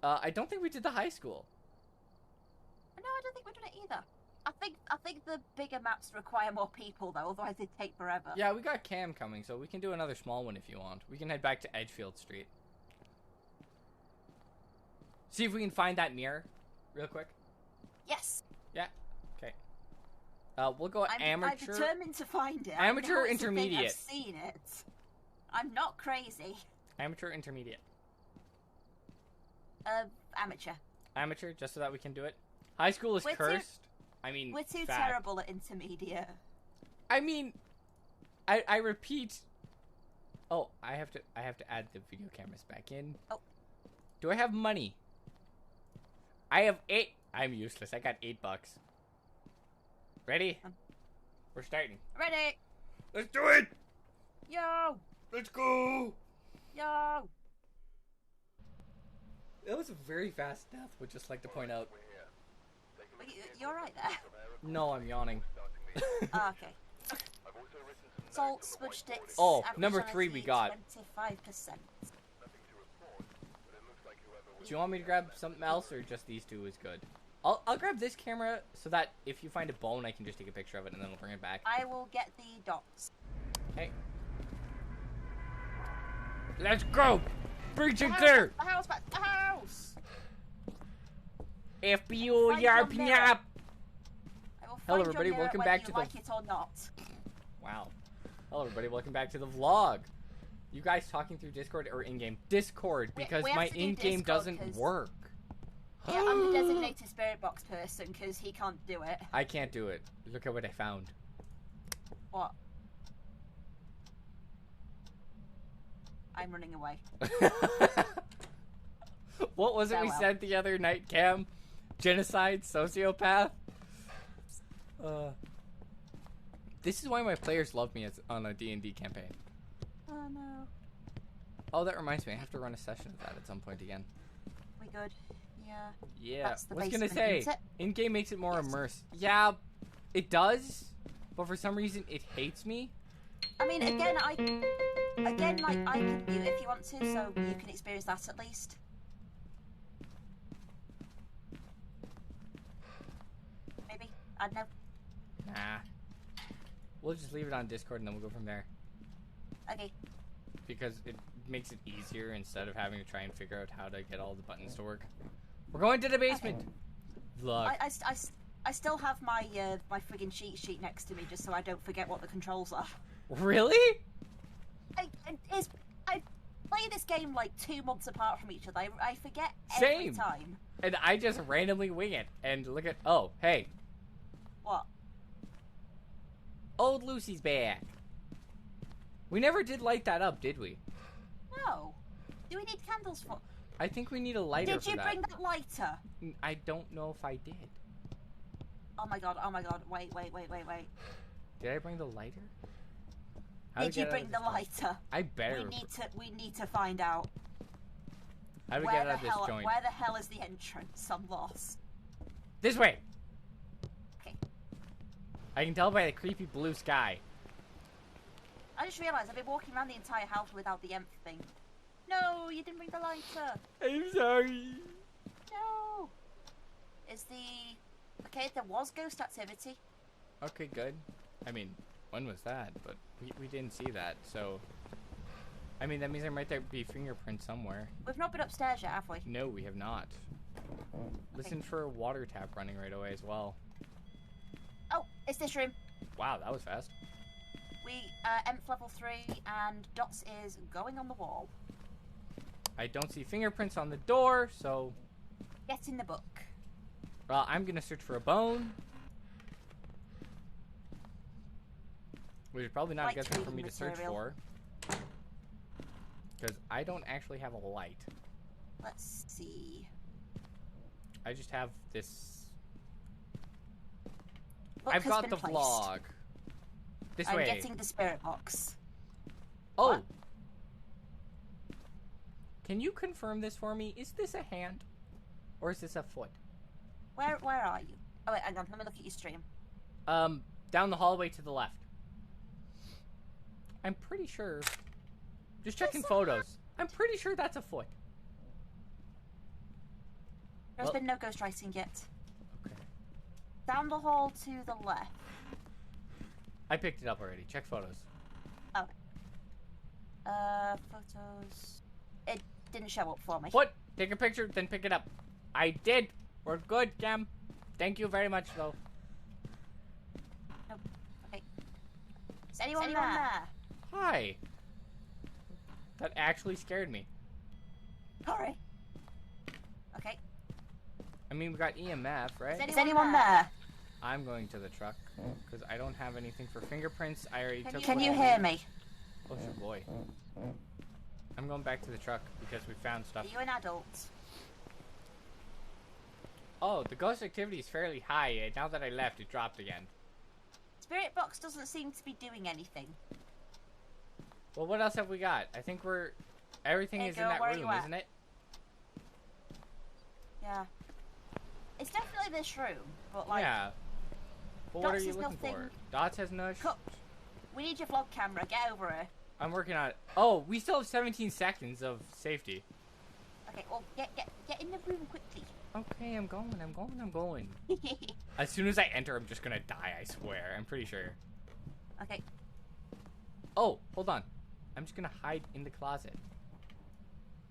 I don't think we did the high school. No, I don't think we're doing it either. I think the bigger maps require more people though, otherwise they'd take forever. Yeah, we got Cam coming, so we can do another small one if you want. We can head back to Edgefield Street. See if we can find that mirror real quick. Yes. Yeah. Okay. We'll go I'm amateur. determined to find it. Amateur, I know it's a thing, intermediate. I've seen it. I'm not crazy. Amateur, intermediate. Amateur. Amateur, just so that we can do it. High school is We're too- cursed. I mean, We're too fact. terrible at intermediate. I mean, I repeat. Oh, I have to add the video cameras back in. Oh. Do I have money? I have 8. I'm useless. I got $8. Ready? We're starting. Ready? Let's do it. Yo! Let's go. Yo! That was a very fast death. Would just like to point out. You're right there. No, I'm yawning. Ah, okay. Salt, smudge sticks. Oh, average number 3 we got. 25%. Do you want me to grab something else, or just these two is good? I'll grab this camera so that if you find a bone, I can just take a picture of it and then we'll bring it back. I will get the dots. Okay. Let's go! Breach and The clear! house, back the house! FBO Find your yarp mirror. yap! I will Hello, find your everybody, mirror welcome whether back you to the- like it or not. Wow. Hello everybody, welcome back to the vlog. You guys talking through Discord or in-game? Discord, because we have my to do in-game Discord doesn't 'cause- work. Yeah, I'm the designated spirit box person because he can't do it. I can't do it. Look at what I found. What? I'm running away. What was it we Farewell. said the other night, Cam? Genocide? Sociopath? This is why my players love me on a D&D campaign. Oh no. Oh, that reminds me. I have to run a session of that at some point again. We good? Yeah, That's the I was gonna basement, say, isn't it? in-game makes it more Yes. immersive. Yeah, it does, but for some reason it hates me. I mean, again, like, I can mute if you want to, so you can experience that at least. Maybe. I don't know. Nah. We'll just leave it on Discord and then we'll go from there. Okay. Because it makes it easier instead of having to try and figure out how to get all the buttons to work. We're going to the basement. Vlog. I still have my my friggin' cheat sheet next to me just so I don't forget what the controls are. Really? I play this game like 2 months apart from each other. I forget every Same. time. And I just randomly wing it. And look at... Oh, hey. What? Old Lucy's back. We never did light that up, did we? No. Do we need candles for... I think we need a lighter Did you for that. bring that lighter? I don't know if I did. Oh my god, wait. Did I bring the lighter? Did you bring the lighter? I better. We need to find out. How do we get out of this joint? Where the hell is the entrance? I'm lost. This way! Okay. I can tell by the creepy blue sky. I just realised I've been walking around the entire house without the empty thing. No, you didn't bring the lighter. I'm sorry. No. Is the... Okay, there was ghost activity. Okay, good. I mean, when was that? But we didn't see that, so... I mean, that means there might be fingerprints somewhere. We've not been upstairs yet, have we? No, we have not. Listen for a water tap running right away as well. Oh, it's this room. Wow, that was fast. We, EMF level 3, and Dots is going on the wall. I don't see fingerprints on the door, so... Get in the book. Well, I'm gonna search for a bone. Which is probably not a good thing for me to search for. Because I don't actually have a light. Let's see. I just have this... Book I've has got been the placed. vlog. This way. I'm getting the spirit box. Oh! What? Can you confirm this for me? Is this a hand? Or is this a foot? Where are you? Oh wait, hang on, let me look at your stream. Down the hallway to the left. I'm pretty sure... Just checking photos. I'm pretty sure that's a foot. There's been no ghost writing yet. Okay. Down the hall to the left. I picked it up already. Check photos. Oh. Photos. It didn't show up for me. Foot! Take a picture, then pick it up. I did. We're good, Cam. Thank you very much, though. Nope. Okay. Is anyone there? Hi. That actually scared me. Sorry. Okay. I mean, we got EMF, right? Is anyone there? I'm going to the truck because I don't have anything for fingerprints. I already took. Can you hear me? Oh, shit, boy. I'm going back to the truck because we found stuff. Are you an adult? Oh, the ghost activity is fairly high. And now that I left, it dropped again. Spirit box doesn't seem to be doing anything. Well, what else have we got? I think everything Hey, is girl, in that where are room, you at? isn't it? Yeah. It's definitely this room, but like... Yeah. Well, what are Dots you has looking for? nothing. Dots has no... We need your vlog camera. Get over here. I'm working on it. Oh, we still have 17 seconds of safety. Okay, well, get in the room quickly. Okay, I'm going. As soon as I enter, I'm just gonna die, I swear. I'm pretty sure. Okay. Oh, hold on. I'm just gonna hide in the closet.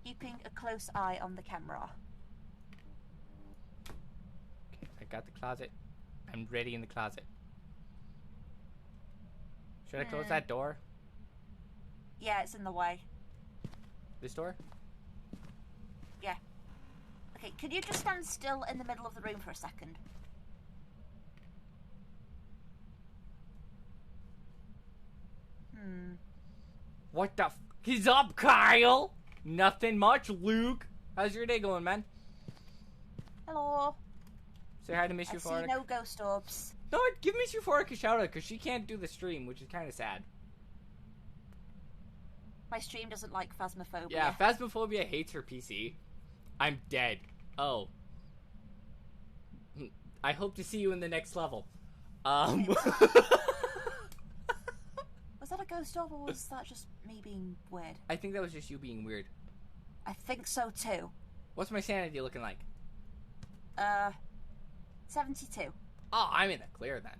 Keeping a close eye on the camera. Okay, I got the closet. I'm ready in the closet. Should I close that door? Yeah, it's in the way. This door? Yeah. Okay, could you just stand still in the middle of the room for a second? What the f- He's up, Kyle! Nothing much, Luke. How's your day going, man? Hello. Say hi to I MissEuphoric. see no ghost orbs. No, give MissEuphoric a shout out because she can't do the stream, which is kind of sad. My stream doesn't like Phasmophobia. Yeah, Phasmophobia hates her PC. I'm dead. Oh, I hope to see you in the next level. Was that a ghost orb, or was that just me being weird? I think that was just you being weird. I think so too. What's my sanity looking like? 72. Oh, I'm in the clear then.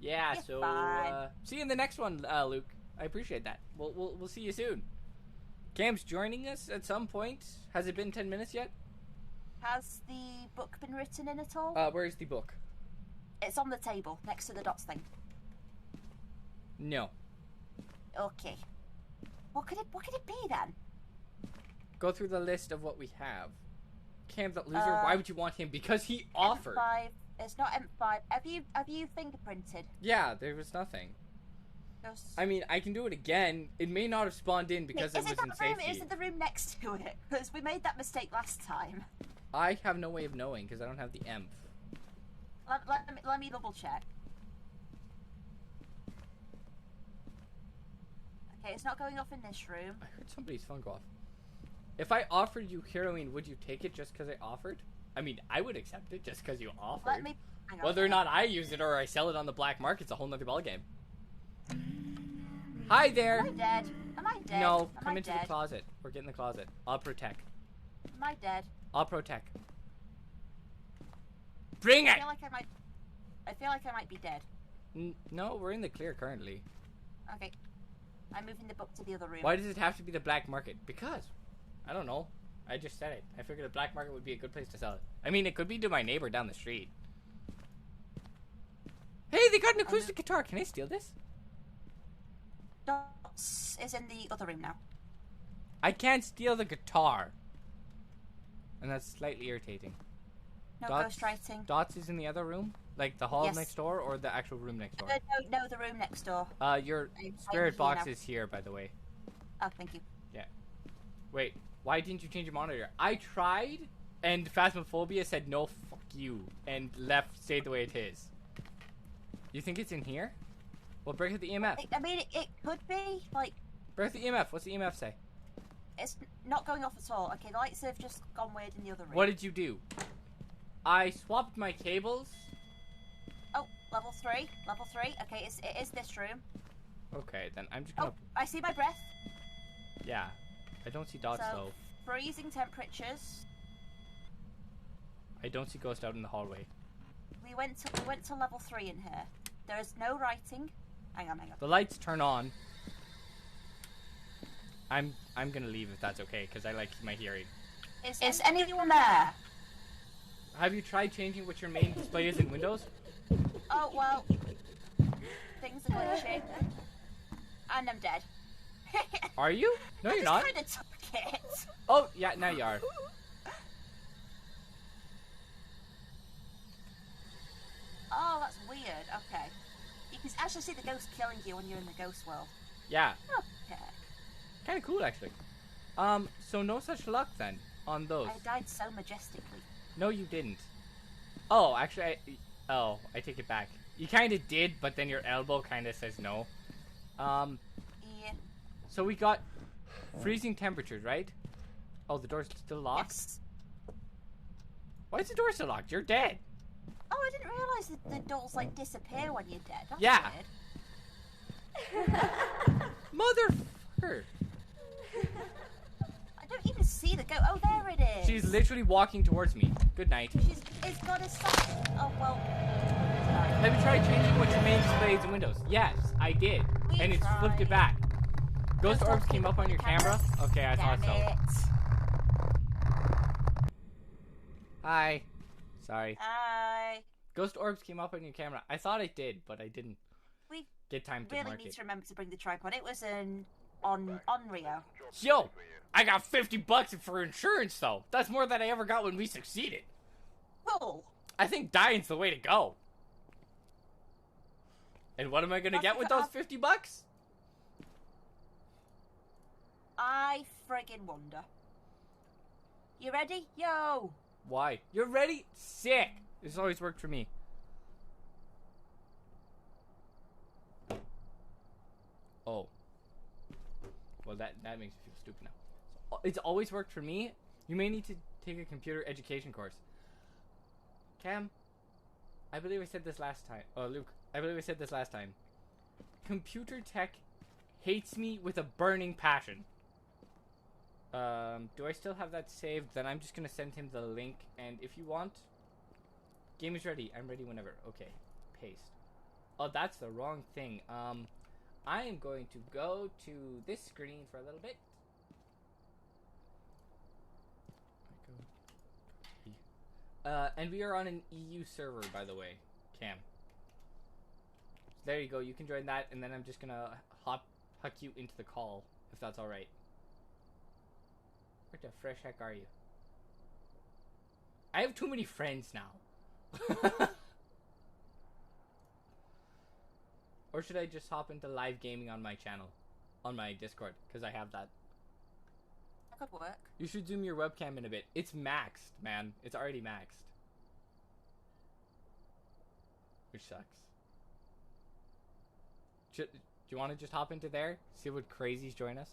Yeah, You're so fine. see you in the next one, Luke. I appreciate that. We'll see you soon. Cam's joining us at some point. Has it been 10 minutes yet? Has the book been written in at all? Where's the book? It's on the table next to the dots thing. No. Okay. What could it be then? Go through the list of what we have. Cam, the loser. Why would you want him? Because he offered. M5. It's not M5. Have you fingerprinted? Yeah, there was nothing. I mean, I can do it again. It may not have spawned in because it was in safety. Is it the room next to it? Because we made that mistake last time. I have no way of knowing because I don't have the EMF. Let me double check. Okay, it's not going off in this room. I heard somebody's phone go off. If I offered you heroin, would you take it just because I offered? I mean, I would accept it just because you offered. Hang on. Whether or not I use it or I sell it on the black market's a whole nother ballgame. Hi there! Am I dead? Am I dead? No, come into the closet. Or get in the closet. I'll protect. Am I dead? I'll protect. Bring it! I feel like I might be dead. No, we're in the clear currently. Okay. I'm moving the book to the other room. Why does it have to be the black market? Because. I don't know. I just said it. I figured the black market would be a good place to sell it. I mean, it could be to my neighbor down the street. Hey, they got an acoustic guitar. Can I steal this? Dots is in the other room now. I can't steal the guitar. And that's slightly irritating. No ghostwriting. Dots is in the other room? Like the hall Yes. next door or the actual room next door? No, the room next door. Your spirit box is here, by the way. Oh, thank you. Yeah. Wait, why didn't you change your monitor? I tried, and Phasmophobia said no, fuck you, and stayed the way it is. You think it's in here? Well, break out the EMF. I mean, it could be, like... Break out the EMF. What's the EMF say? It's not going off at all. Okay, the lights have just gone weird in the other room. What did you do? I swapped my cables. Oh, level 3. Level 3. Okay, it is this room. Okay, then I'm just gonna... Oh, I see my breath. Yeah. I don't see dots, though. Freezing temperatures. I don't see ghosts out in the hallway. We went to level 3 in here. There is no writing. Hang on. The lights turn on. I'm gonna leave if that's okay, because I like my hearing. Is anyone there? Have you tried changing what your main display is in Windows? Oh, well. Things are glitching. And I'm dead. Are you? No, you're not. I just kind of took it. Oh, yeah, now you are. Oh, that's weird. Okay. You can actually see the ghost killing you when you're in the ghost world. Yeah. Okay. Kind of cool, actually. So no such luck, then, on those. I died so majestically. No, you didn't. Oh, actually, I take it back. You kind of did, but then your elbow kind of says no. Yeah. So we got freezing temperatures, right? Oh, the door's still locked? Yes. Why is the door still locked? You're dead. Oh, I didn't realise that the doors, like, disappear when you're dead. That's Yeah. weird. Motherfucker. I don't even see the Oh, there it is. She's literally walking towards me. Good night. It's got a sign. Oh, well. Have you tried changing what your main display is in Windows? Yes, I did. And it's flipped it back. Ghost orbs came up on your camera? Okay, I thought so. Hi. Sorry. Hi. Ghost orbs came up on your camera. I thought it did, but I didn't We get time to really mark need it. to remember to bring the tripod. It was on Rio. Yo, I got $50 for insurance, though. That's more than I ever got when we succeeded. Cool. I think dying's the way to go. And what am I gonna get with those $50? I friggin' wonder. You ready? Yo! Why? You're ready? Sick! This always worked for me. Oh. Well, that makes me feel stupid now. So, it's always worked for me. You may need to take a computer education course. Cam, I believe I said this last time. Oh, Luke, I believe I said this last time. Computer tech hates me with a burning passion. Do I still have that saved? Then I'm just gonna send him the link, and if you want... Game is ready. I'm ready whenever. Okay. Paste. Oh, that's the wrong thing. I am going to go to this screen for a little bit. And we are on an EU server, by the way, Cam. There you go. You can join that, and then I'm just gonna huck you into the call, if that's all right. Where the fresh heck are you? I have too many friends now. Or should I just hop into live gaming on my channel, on my Discord, because I have that. That could work. You should zoom your webcam in a bit. It's maxed, man. It's already maxed. Which sucks. Do you want to just hop into there? See what crazies join us?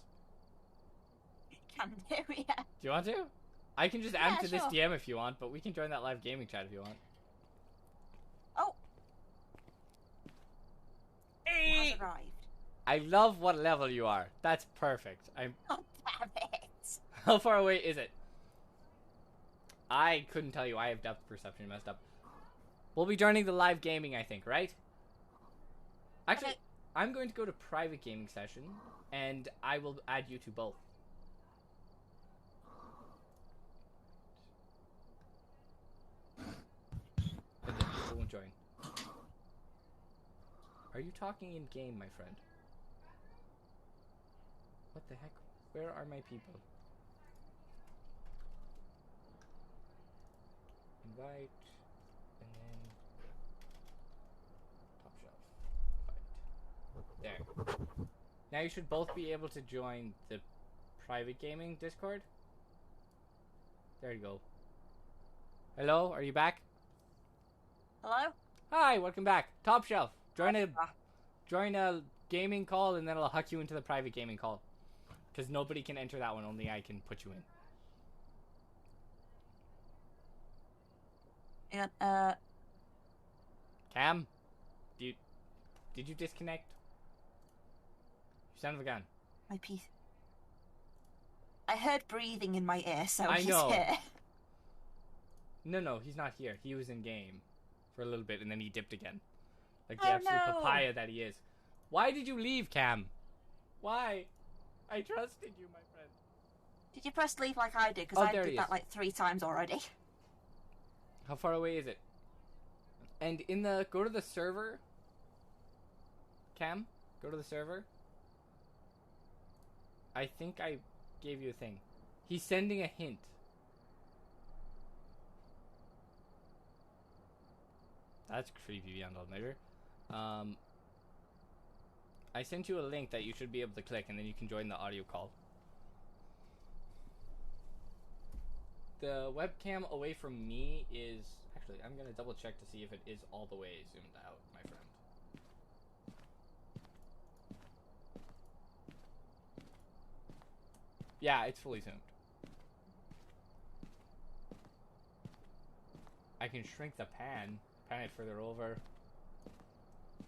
Can do, yeah. Do you want to? I can just add to this DM if you want, but we can join that live gaming chat if you want. Oh. Hey! Has arrived. I love what level you are. That's perfect. I'm. Oh, damn it. How far away is it? I couldn't tell you. I have depth perception messed up. We'll be joining the live gaming, I think, right? Actually, I'm going to go to private gaming session, and I will add you to both. But then people won't join. Are you talking in game, my friend? What the heck? Where are my people? Invite, and then top shelf. Fight. There. Now you should both be able to join the private gaming Discord. There you go. Hello, are you back? Hello? Hi, welcome back. Top shelf. Join a gaming call, and then I'll huck you into the private gaming call. Because nobody can enter that one, only I can put you in. Yeah, Cam? Did you disconnect? You son of a gun. My piece. I heard breathing in my ear, so I he's know. here. No, he's not here. He was in game for a little bit, and then he dipped again. Like the absolute papaya that he is. Why did you leave, Cam? Why? I trusted you, my friend. Did you press leave like I did? Because I did that like 3 times already. How far away is it? And in the... Go to the server. Cam, go to the server. I think I gave you a thing. He's sending a hint. That's creepy beyond all measure. I sent you a link that you should be able to click, and then you can join the audio call. The webcam away from me is... Actually, I'm going to double check to see if it is all the way zoomed out, my friend. Yeah, it's fully zoomed. I can shrink the pan it further over.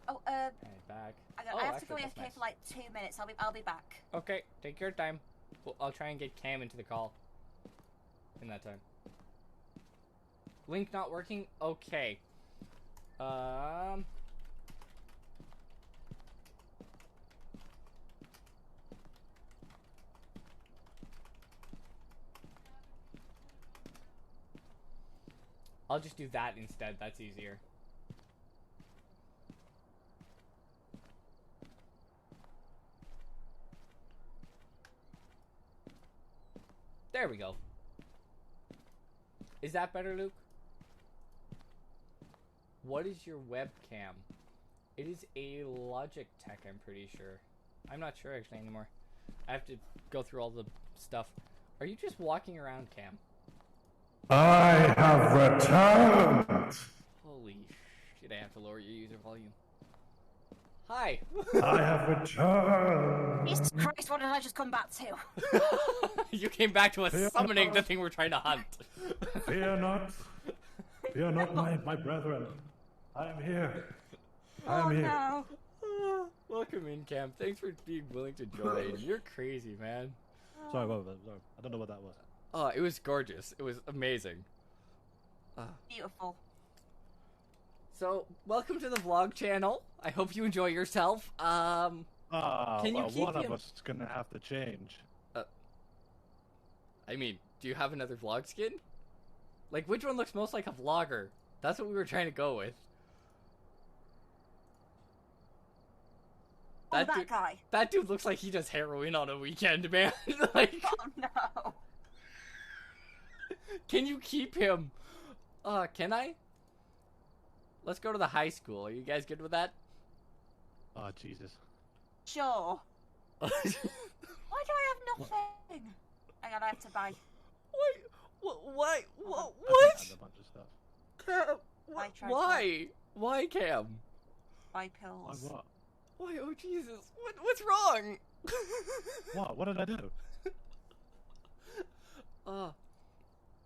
Oh, pan it back. I have to go AFK for like 2 minutes. I'll be back. Okay, take your time. Well, I'll try and get Cam into the call in that time. Link not working? Okay. I'll just do that instead. That's easier. There we go. Is that better, Luke? What is your webcam? It is a Logitech, I'm pretty sure. I'm not sure actually anymore. I have to go through all the stuff. Are you just walking around, Cam? I have returned! Holy shit, I have to lower your user volume. Hi! I have returned! Jesus Christ, what did I just come back to? You came back to us summoning the thing we're trying to hunt. Fear not. Fear not, my brethren. I'm here. Oh I'm here. no. Welcome in, Cam. Thanks for being willing to join. You're crazy, man. Sorry, what was that? Sorry. I don't know what that was. Oh, it was gorgeous. It was amazing. Beautiful. So, welcome to the vlog channel. I hope you enjoy yourself. Can you well, keep one him? of us is gonna have to change. I mean, do you have another vlog skin? Like, which one looks most like a vlogger? That's what we were trying to go with. That dude, guy. That dude looks like he does heroin on a weekend, man. Like, Oh no. can you keep him? Can I? Let's go to the high school. Are you guys good with that? Oh, Jesus. Sure. Why do I have nothing? Hang on, I have to buy. Why? I What? had a bunch of stuff. Cam, I tried why? Why, Cam? Buy Why, pills. what? Why? Oh, Jesus. What's wrong? What? What did I do?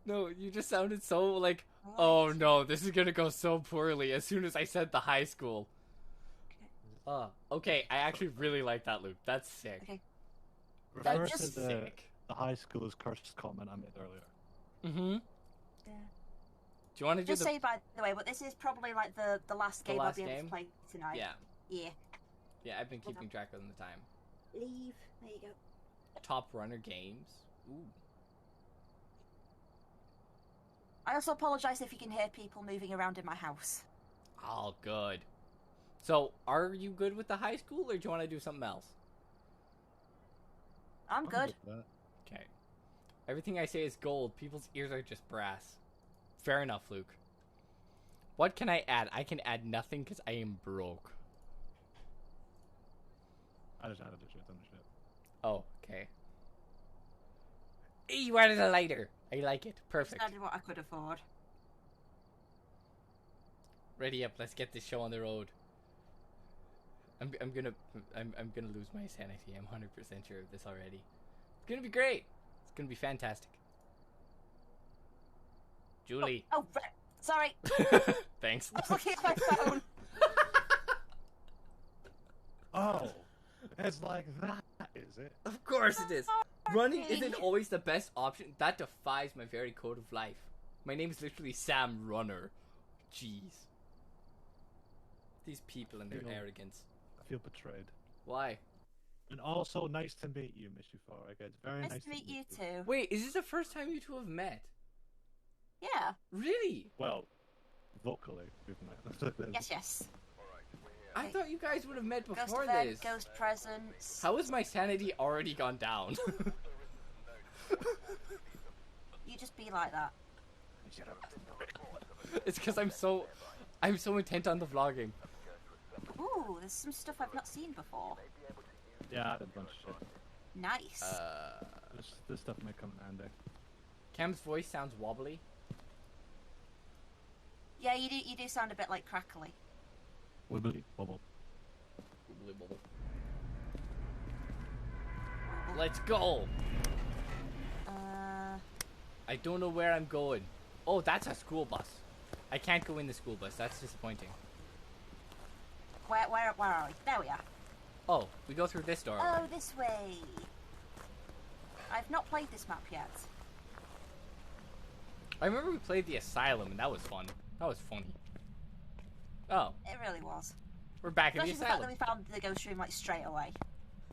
No, you just sounded so like, oh no, this is gonna go so poorly as soon as I said the high school. Okay, I actually really like that, Luke. That's sick. Okay. Refer That's to just the sick. high school's cursed comment I made earlier. Mm-hmm. Yeah. Do you want to do Just the... say by the way, but this is probably like the last The game last I'll be able game? to play tonight. Yeah. Yeah. Yeah, I've been keeping track of the time. Leave. There you go. Top runner games. Ooh. I also apologise if you can hear people moving around in my house. Oh, good. So, are you good with the high school, or do you want to do something else? I'm good. with that. Okay. Everything I say is gold. People's ears are just brass. Fair enough, Luke. What can I add? I can add nothing because I am broke. I just added a shit ton of shit. Oh, okay. Hey, you added a lighter. I like it. Perfect. Decided what I could afford. Ready up. Let's get this show on the road. I'm gonna lose my sanity. I'm 100% sure of this already. It's gonna be great. It's gonna be fantastic. Julie. Oh, right. Sorry. Thanks. I was looking at my phone. Oh, it's like that, is it? Of course it is. Running isn't always the best option. That defies my very code of life. My name is literally Sam Runner. Jeez. These people and their arrogance. I feel betrayed. Why? And also, nice to meet you, MissEuphoric. It's very nice, Nice to meet you too. Wait, is this the first time you two have met? Yeah. Really? Well, vocally, we've met. Yes. I thought you guys would have met Ghost before event, this. ghost presence. How has my sanity already gone down? You just be like that. It's because I'm so intent on the vlogging. Ooh, there's some stuff I've not seen before. Yeah, I did a bunch of shit. Nice. This stuff may come in handy. Cam's voice sounds wobbly. Yeah, you do sound a bit like crackly. Wibbly wobble. Let's go. Uh, I don't know where I'm going. Oh, that's a school bus. I can't go in the school bus. That's disappointing. where are we? There we are. Oh, we go through this door. Oh, this way. I've not played this map yet. I remember we played the asylum, and that was fun. That was funny. Oh, It really was. we're back in the Especially the fact that asylum. we found the ghost room like straight away.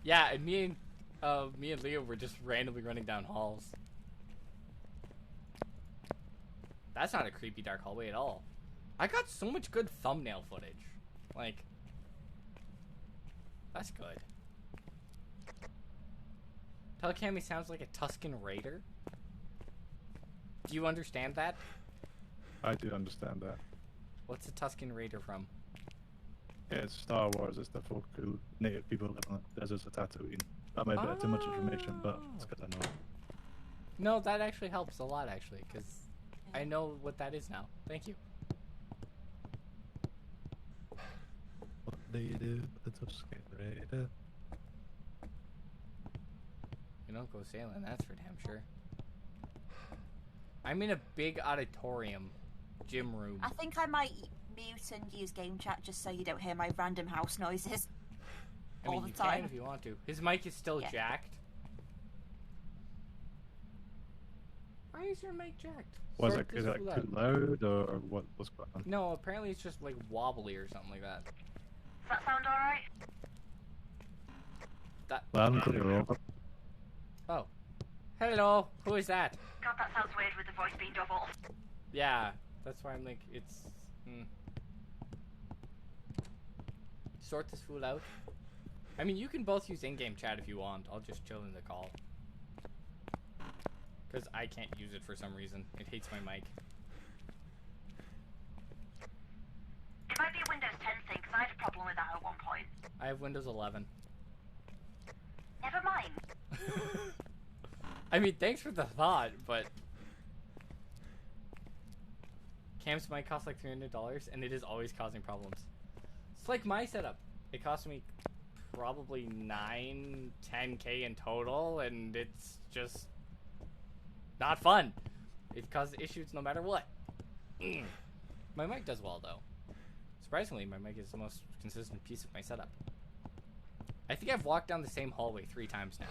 Yeah, and me and Leo were just randomly running down halls. That's not a creepy dark hallway at all. I got so much good thumbnail footage. Like, that's good. Tell Cam he sounds like a Tusken Raider. Do you understand that? I do understand that. What's a Tusken Raider from? Yeah, it's Star Wars. It's the folk who native people live on the deserts of Tatooine. That might be too much information, but it's good to know. No, that actually helps a lot, actually, because I know what that is now. Thank you. What do you do with the Tusken Raider? You don't go sailing, that's for damn sure. I'm in a big auditorium, gym room. I think I might mute and use game chat just so you don't hear my random house noises I mean, all the you time. can if you want to. His mic is still Yeah. jacked. Why is your mic jacked? Was Sort it? Is this it fool like out. too loud or what's going on? No, apparently it's just like wobbly or something like that. Does that sound alright? Loud and clear over. Oh. Hello, who is that? God, that sounds weird with the voice being double. Yeah, that's why I'm like, it's... Sort this fool out. I mean, you can both use in-game chat if you want. I'll just chill in the call. Because I can't use it for some reason. It hates my mic. It might be a Windows 10 thing, because I had a problem with that at one point. I have Windows 11. Never mind. I mean, thanks for the thought, but... Cam's mic costs like $300, and it is always causing problems. It's like my setup. It cost me probably 10K in total, and it's just not fun. It causes issues no matter what. My mic does well, though. Surprisingly, my mic is the most consistent piece of my setup. I think I've walked down the same hallway 3 times now.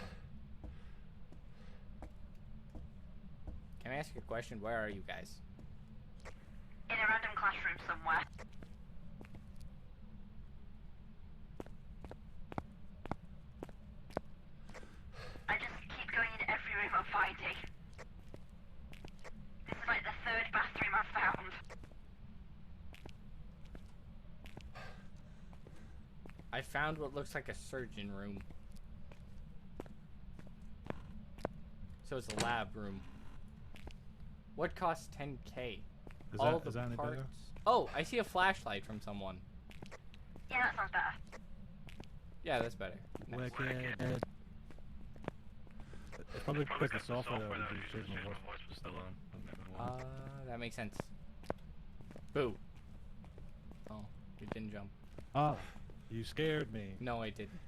Can I ask you a question? Where are you guys? In a random classroom somewhere. I just keep going in every room I'm finding. This is like the 3rd bathroom I've found. I found what looks like a surgeon room. So it's a lab room. What costs 10K? Is that any better? Oh, I see a flashlight from someone. Yeah, that sounds better. Yeah, that's better. Nice. Wicked. It's probably because the software that was used in the voice was still on. That makes sense. Boo. Oh, you didn't jump. Ah, you scared me. No, I didn't.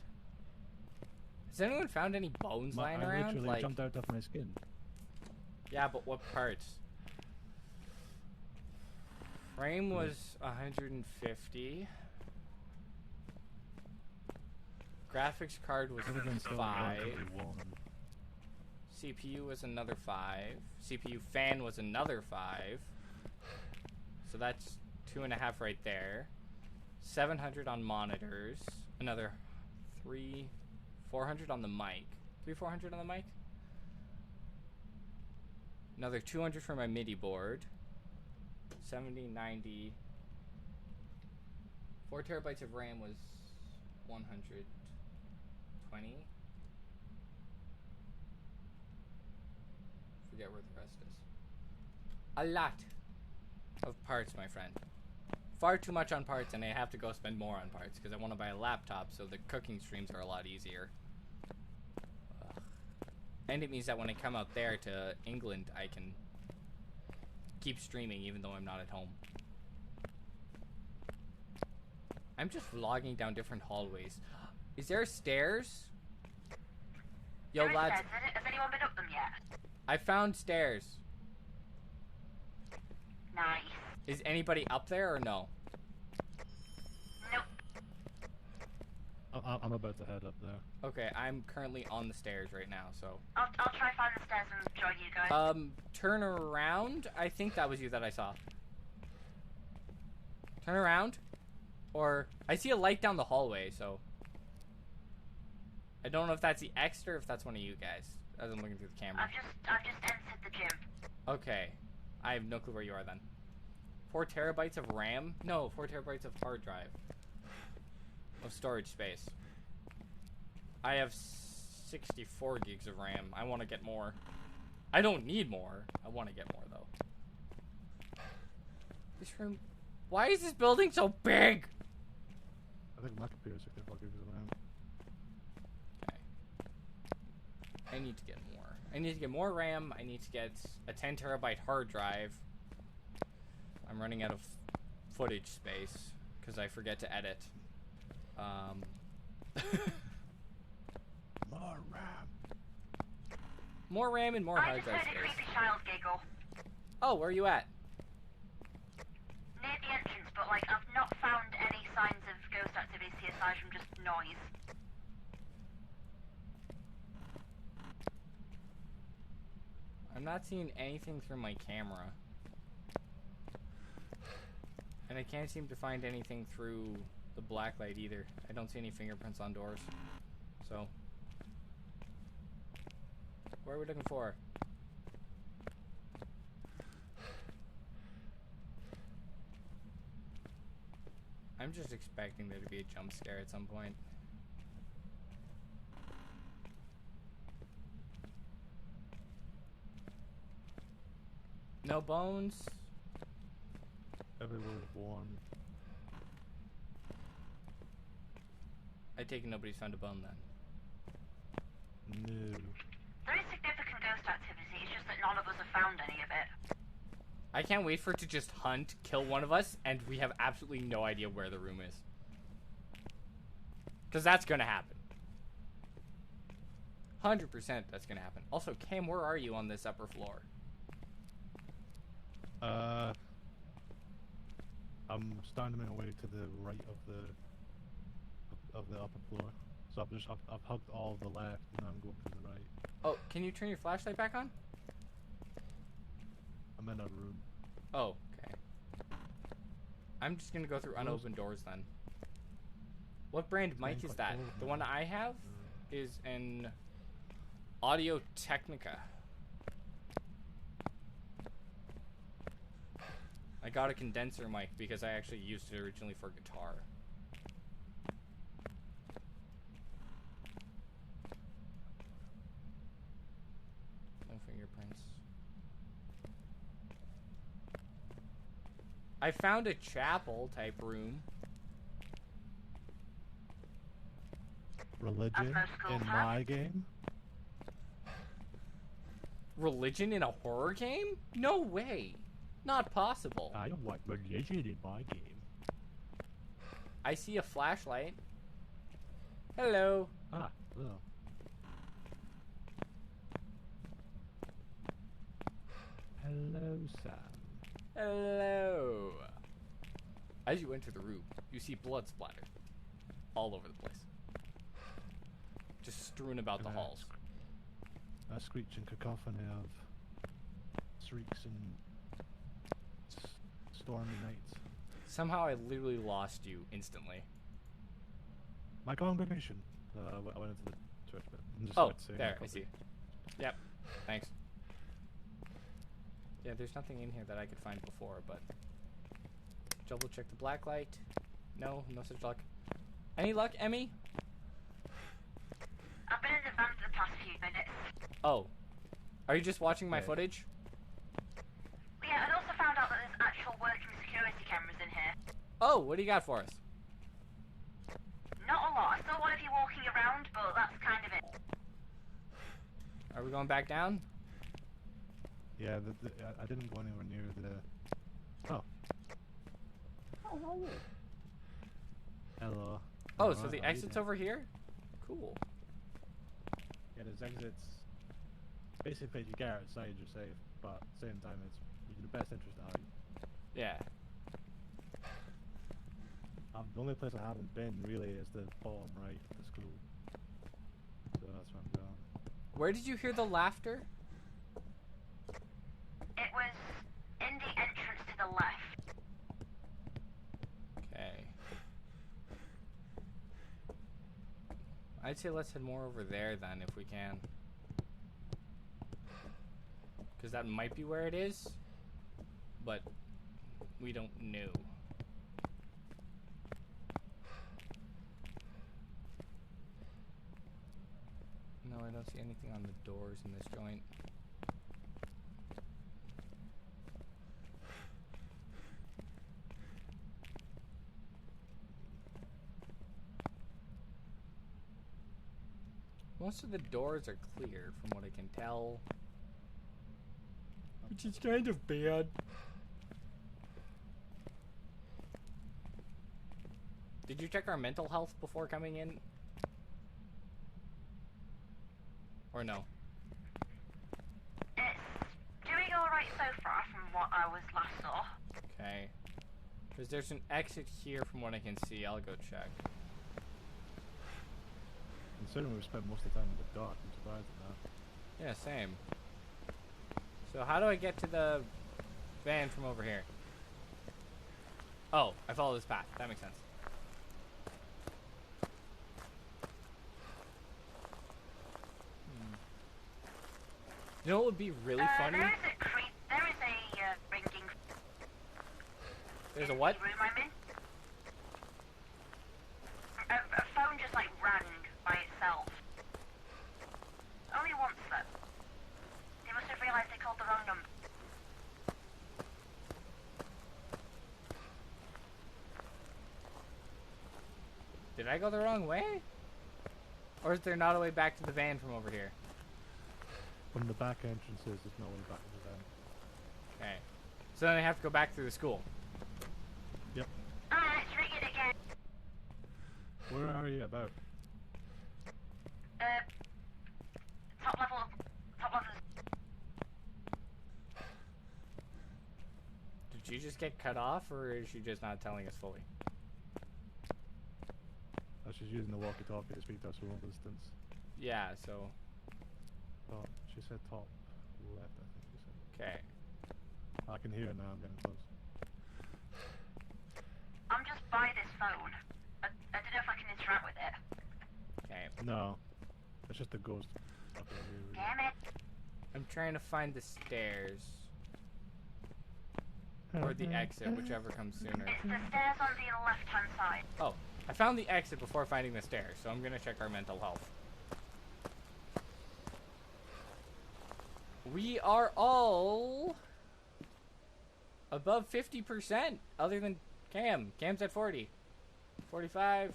Has anyone found any bones lying I around? literally Like, jumped out of my skin. yeah, but what parts? Frame was 150. Graphics card was Everything's still 5. relatively warm. CPU was another 5. CPU fan was another 5. So that's 2.5 right there. 700 on monitors. Another 400 on the mic. 400 on the mic. Another 200 for my MIDI board. 70, 90. 4 terabytes of RAM was 120. Forget where the rest is. A lot of parts, my friend. Far too much on parts, and I have to go spend more on parts because I want to buy a laptop so the cooking streams are a lot easier. Ugh. And it means that when I come out there to England, I can keep streaming even though I'm not at home. I'm just vlogging down different hallways. Is there stairs? Yo, There is lads, stairs. Has anyone been up them yet? I found stairs. Nice. Is anybody up there or no? Nope. I'm about to head up there. Okay, I'm currently on the stairs right now, so. I'll try find the stairs and join you guys. Turn around. I think that was you that I saw. Turn around. Or, I see a light down the hallway, so. I don't know if that's the exit or if that's one of you guys, as I'm looking through the camera. I've just entered the gym. Okay. I have no clue where you are then. 4 terabytes of RAM? No, 4 terabytes of hard drive. Of storage space. I have 64 gigs of RAM. I want to get more. I don't need more. I want to get more, though. This room... Why is this building so big? I think my computer's 64 gigs of RAM. Okay. I need to get more. I need to get more RAM. I need to get a 10 terabyte hard drive. I'm running out of footage space because I forget to edit. More RAM. More RAM and more I hard just drive heard a space. creepy child giggle Oh, where are you at? near the entrance, but but like I've not found any signs of ghost activity aside from just noise. I'm not seeing anything through my camera. And I can't seem to find anything through the blacklight either. I don't see any fingerprints on doors. So, what are we looking for? I'm just expecting there to be a jump scare at some point. No bones. Everyone's warm. I take it nobody's found a bone then. No. There is significant ghost activity, it's just that none of us have found any of it. I can't wait for it to just hunt, kill one of us, and we have absolutely no idea where the room is. Because that's going to happen. 100% that's going to happen. Also, Cam, where are you on this upper floor? I'm starting to make my way to the right of the upper floor. So I've hugged all of the left, and I'm going to the right. Oh, can you turn your flashlight back on? I'm in a room. Oh, okay. I'm just gonna go through unopened doors then. What brand mic is that? The one I have is an Audio Technica. I got a condenser mic because I actually used it originally for guitar. No fingerprints. I found a chapel type room. Religion in my game? Religion in a horror game? No way. Not possible. I don't want religion in my game. I see a flashlight. Hello. Ah, hello. Hello, Sam. Hello. As you enter the room, you see blood splatter all over the place. Just strewn about the halls. A screeching cacophony of shrieks and stormy nights. Somehow I literally lost you instantly. My congregation. I went into the church, but I'm just Oh, about to say there, my I see. Yep, thanks. Yeah, there's nothing in here that I could find before, but... Double check the black light. No, no such luck. Any luck, Emmy? I've been in the van for the past few minutes. Oh. Are you just watching my Yeah. footage? Yeah, and also found out that there's actual working security cameras in here. Oh, what do you got for us? Not a lot. I saw one of you walking around, but that's kind of it. Are we going back down? Yeah, I didn't go anywhere near the... Oh. Oh, how are you? Hello. Oh, Alright, so the how you exit's doing? over here? Cool. Yeah, there's exits. Basically, if you get outside, you're safe, but at the same time, it's in the best interest to hide. Yeah. The only place I haven't been, really, is the bottom right of the school. So that's where I'm going. Where did you hear the laughter? It was in the entrance to the left. Okay. I'd say let's head more over there then, if we can. Because that might be where it is, but we don't know. No, I don't see anything on the doors in this joint. Most of the doors are clear from what I can tell. Which is kind of bad. Did you check our mental health before coming in? Or no? It's doing alright so far from what I was last saw. Okay. Because there's an exit here from what I can see. I'll go check. Considering we've spent most of the time in the dark, I'm surprised at that. Yeah, same. So how do I get to the van from over here? Oh, I follow this path. That makes sense. You know what would be really funny? There is a ringing. There's a what? Room I'm in. A phone just like rang by itself. Only once though. They must have realised they called the wrong number. Did I go the wrong way? Or is there not a way back to the van from over here? From the back entrances, there's no way back to the van. Okay. So then I have to go back through the school. Yep. Alright, it's ringing again. Where are you about? Top level. Did you just get cut off, or is she just not telling us fully? I was just using the walkie-talkie to speak to us from a distance. Yeah, so... Top. She said top left, I think she said. Okay. I can hear it now, I'm getting close. I'm just by this phone. I don't know if I can interact with it. Okay. No. It's just a ghost. Up in here. Damn it. I'm trying to find the stairs. Or the exit, whichever comes sooner. It's the stairs on the left-hand side. Oh, I found the exit before finding the stairs, so I'm gonna check our mental health. We are all above 50%, other than Cam. Cam's at 40. 45.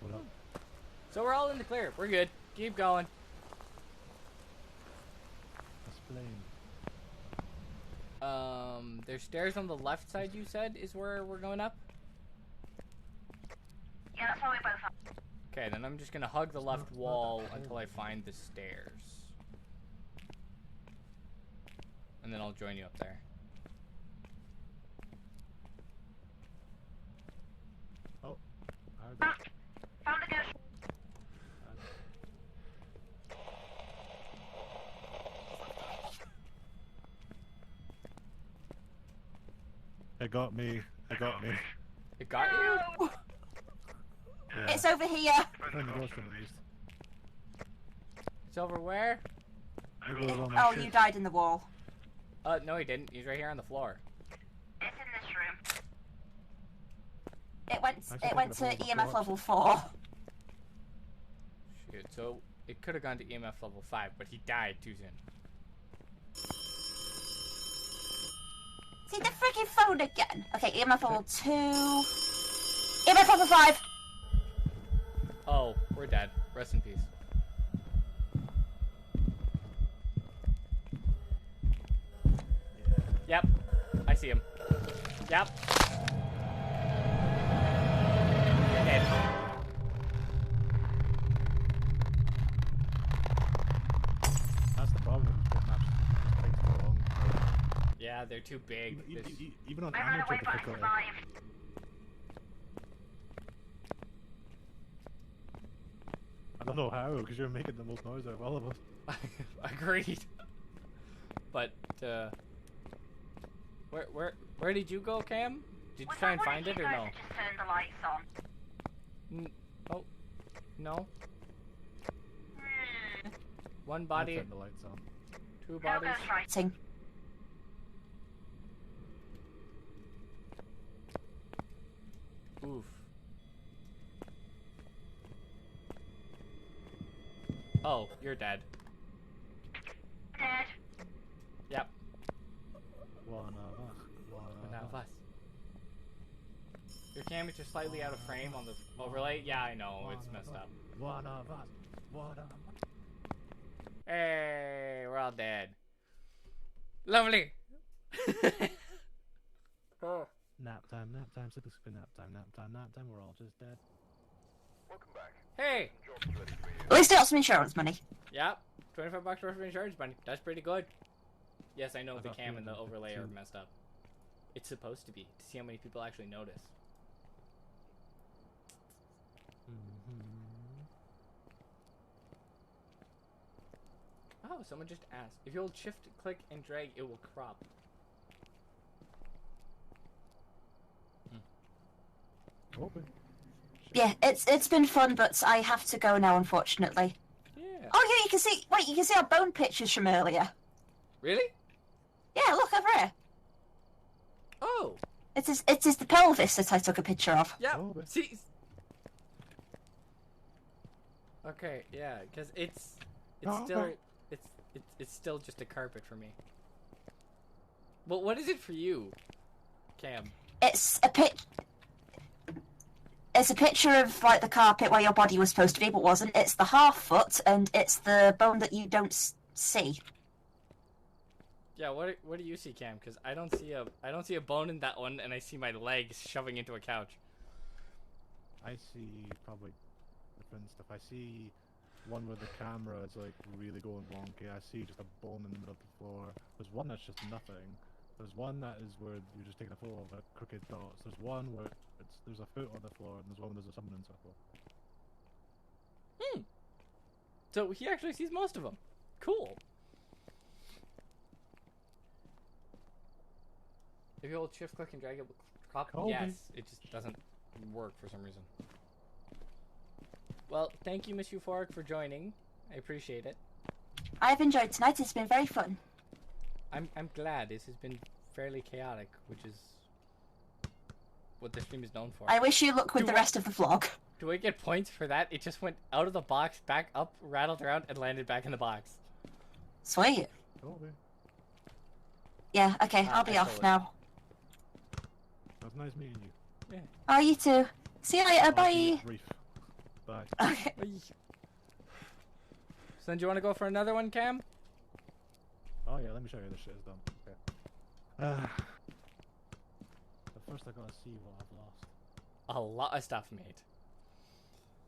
What up? So we're all in the clear. We're good. Keep going. Explain. There's stairs on the left side, you said, is where we're going up? Yeah, that's where we both are. Okay, then I'm just gonna hug the left wall until I find the stairs. And then I'll join you up there. Oh. Found a ghost. It got me. It got me. It got you? Yeah. It's over here. I found the ghost one at least. It's over where? It goes on my Oh, shit. you died in the wall. No he didn't. He's right here on the floor. It's in this room. Actually, It went to thinking of EMF all level 4. Shoot, so it could have gone to EMF level 5, but he died too soon. See the freaking phone again. Okay, EMF level 2. EMF level 5. Oh, we're dead. Rest in peace. Yep. I see him. Yep. You're dead. That's the problem with these maps. It takes so long. Yeah, they're too big. This- Even on I ran amateur away, but I difficulty. survived. I don't know how, because you're making the most noise out of all of us. Agreed. But where did you go, Cam? Did you Was try that and one find of it you or guys no? that just turned the lights on? Oh, no. Hmm. One I body, turned the lights on. two No bodies. ghost writing. Oof. Oh, you're dead. Dead. Yep. One of us. One of us. Your camera's just slightly out of frame on the overlay. Yeah, I know, it's messed up. One of us. One of us. Hey, we're all dead. Lovely. Oh. Nap time, super nap time, we're all just dead. Welcome back. Hey. Jobs ready for you. At least I got some insurance money. Yep. $25 worth of insurance money. That's pretty good. Yes, I know I the got cam and the overlay are 352. messed up. It's supposed to be, to see how many people actually notice. Oh, someone just asked. If you hold shift, click, and drag, it will crop. Open. Yeah, it's been fun, but I have to go now, unfortunately. Yeah. Oh yeah, you can see. Wait, you can see our bone pictures from earlier. Really? Yeah, look over here. Oh. It is the pelvis that I took a picture of. Yeah. Oh, but- See. Okay. Yeah, because it's Oh, still okay. it's still just a carpet for me. Well, what is it for you, Cam? It's a It's a picture of like the carpet where your body was supposed to be, but wasn't. It's the half foot, and it's the bone that you don't see. Yeah. What do you see, Cam? Because I don't see a bone in that one, and I see my legs shoving into a couch. I see probably different stuff. I see one where the camera is like really going wonky. I see just a bone in the middle of the floor. There's one that's just nothing. There's one that is where you're just taking a photo of it, crooked dots. There's one where there's a foot on the floor, and there's one where there's someone in circle. So he actually sees most of them. Cool. If you hold shift, click, and drag, it will crop. Call me. Yes, it just doesn't work for some reason. Well, thank you, MissEuphoric, for joining. I appreciate it. I've enjoyed tonight. It's been very fun. I'm glad. This has been fairly chaotic, which is what the stream is known for. I wish you luck with the rest of the vlog. Do I get points for that? It just went out of the box, back up, rattled around, and landed back in the box. Sweet. Okay. Yeah, okay, I'll be I off saw it. now. That was nice meeting you. Yeah. Oh, you too. See you later, I'll see you bye. at Reef. Bye. Okay. So then, do you want to go for another one, Cam? Oh yeah, let me show you this shit is done. Okay. But first I gotta see what I've lost. A lot of stuff made.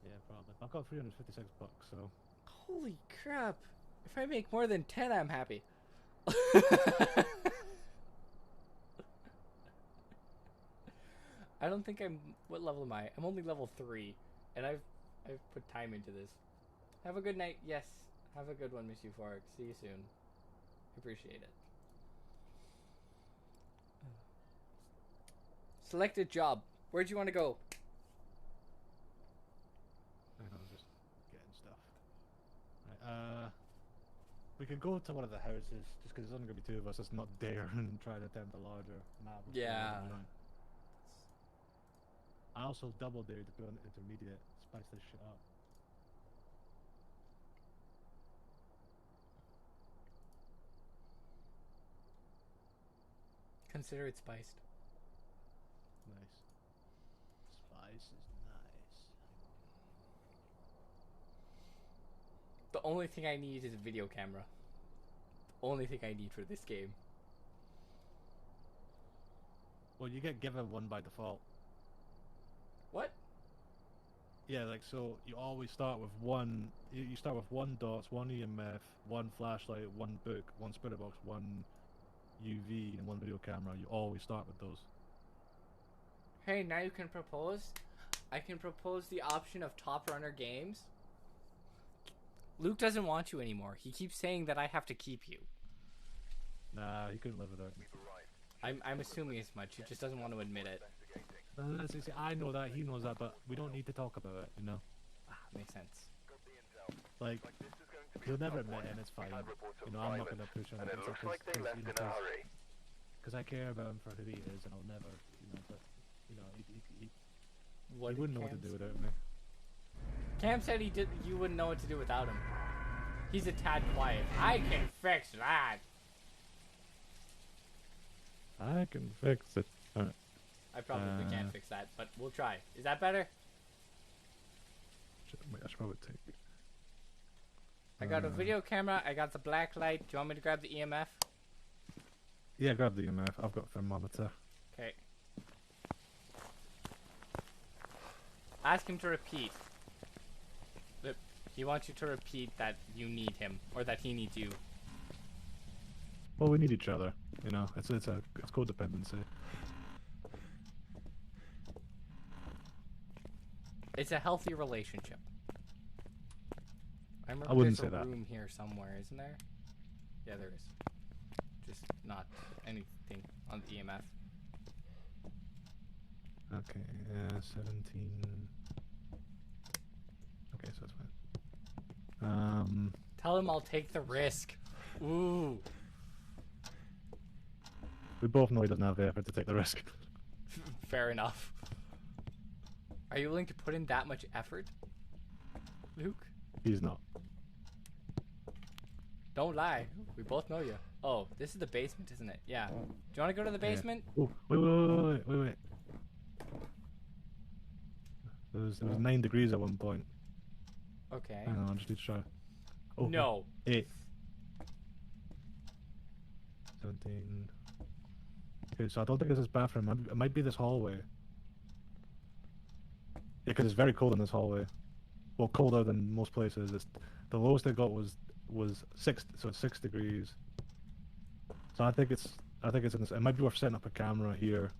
Yeah, probably. I've got 356 bucks, so. Holy crap. If I make more than 10, I'm happy. I don't think I'm... What level am I? I'm only level 3. And I've put time into this. Have a good night. Yes. Have a good one, MissEuphoric. See you soon. Appreciate it. Selected job. Where'd you want to go? I know, just getting stuff. Right, we could go to one of the houses, just because there's only going to be two of us. Let's not dare and try to attempt a larger map. Yeah. I also double dared to go on intermediate, spice this shit up. Consider it spiced. Nice. Spice is nice. The only thing I need is a video camera. The only thing I need for this game. Well, you get given one by default. What? Yeah, like, so you always start with one, you start with one dots, one EMF, one flashlight, one book, one spirit box, one UV, and one video camera. You always start with those. Hey, now you can propose. I can propose the option of Top Runner Games. Luke doesn't want you anymore. He keeps saying that I have to keep you. Nah, he couldn't live without me. I'm assuming as much. He just doesn't want to admit it. See, I know that, he knows that, but we don't need to talk about it, you know? Ah, makes sense. Like, he'll never admit it, and it's fine. You know, I'm not gonna push on And it. it looks like they left in a hurry. Because I care about him for who he is, and I'll never, you know, but, you know, he What wouldn't know what to do without me. Cam said you wouldn't know what to do without him. He's a tad quiet. I can fix that. I can fix it. Alright. I probably can't fix that, but we'll try. Is that better? Wait, I should probably take. I got a video camera. I got the black light. Do you want me to grab the EMF? Yeah, grab the EMF. I've got thermometer. Okay. Ask him to repeat. He wants you to repeat that you need him, or that he needs you. Well, we need each other. You know, it's codependency. It's a healthy relationship. I remember wouldn't there's say a that. room here somewhere, isn't there? Yeah, there is. Just not anything on the EMF. Okay, 17. Okay, so that's fine. Tell him I'll take the risk. Ooh. We both know he doesn't have the effort to take the risk. Fair enough. Are you willing to put in that much effort, Luke? He's not. Don't lie. We both know you. Oh, this is the basement, isn't it? Yeah. Do you want to go to the basement? Oh, wait. It was 9 degrees at one point. Okay. Hang on, I just need to try. Oh, No. 8. 17. Okay, so I don't think it's this bathroom. It might be this hallway. Yeah, because it's very cold in this hallway. Well, colder than most places. The lowest I got was 6, so it's 6 degrees. So I think it's in this. It might be worth setting up a camera here.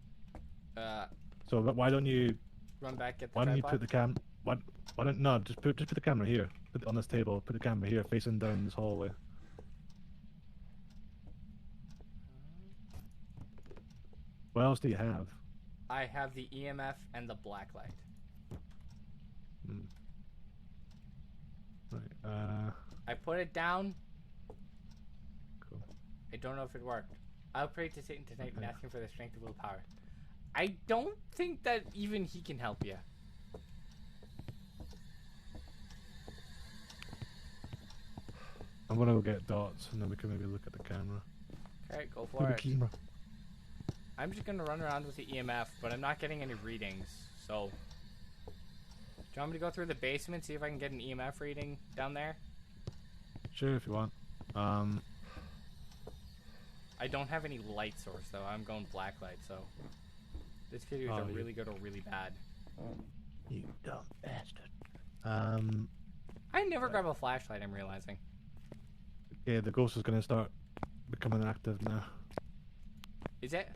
So why don't you? Run back, get the Why don't you tripod? put the cam? Why don't no? Just put the camera here. Put it on this table. Put the camera here, facing down this hallway. What else do you have? I have the EMF and the black light. Hmm. Right. I put it down. Cool. I don't know if it worked. I'll pray to Satan tonight and ask him for the strength of willpower. I don't think that even he can help you. I'm gonna go get dots, and then we can maybe look at the camera. Okay, go for Look it. at the camera. I'm just gonna run around with the EMF, but I'm not getting any readings, so... Do you want me to go through the basement, see if I can get an EMF reading down there? Sure, if you want. I don't have any light source, though. I'm going black light, so... This could either you- really good or really bad. You dumb bastard. I never grab a flashlight, I'm realizing. Yeah, the ghost is gonna start becoming active now. Is it?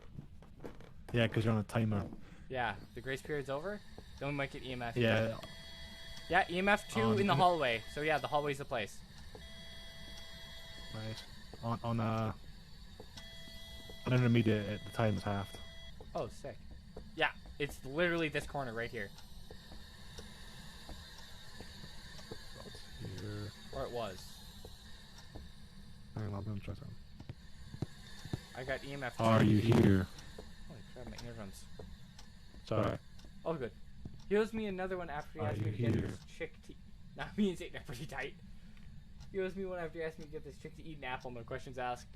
Yeah, because you're on a timer. Yeah, the grace period's over? Then we might get EMF. Yeah. Yeah, EMF 2 in the hallway. So yeah, the hallway's the place. Right. On intermediate, the time is halved. Oh, sick. Yeah, it's literally this corner right here. That's here. Or it was. Hang on, I'm gonna try something. I got EMF 2. Are you here? Holy crap, my eardrums. Sorry. Oh, good. He owes me another one after he Are asked me you to get here? this chick to... Nah, me and Satan are pretty tight. He owes me one after he asked me to get this chick to eat an apple, no questions asked.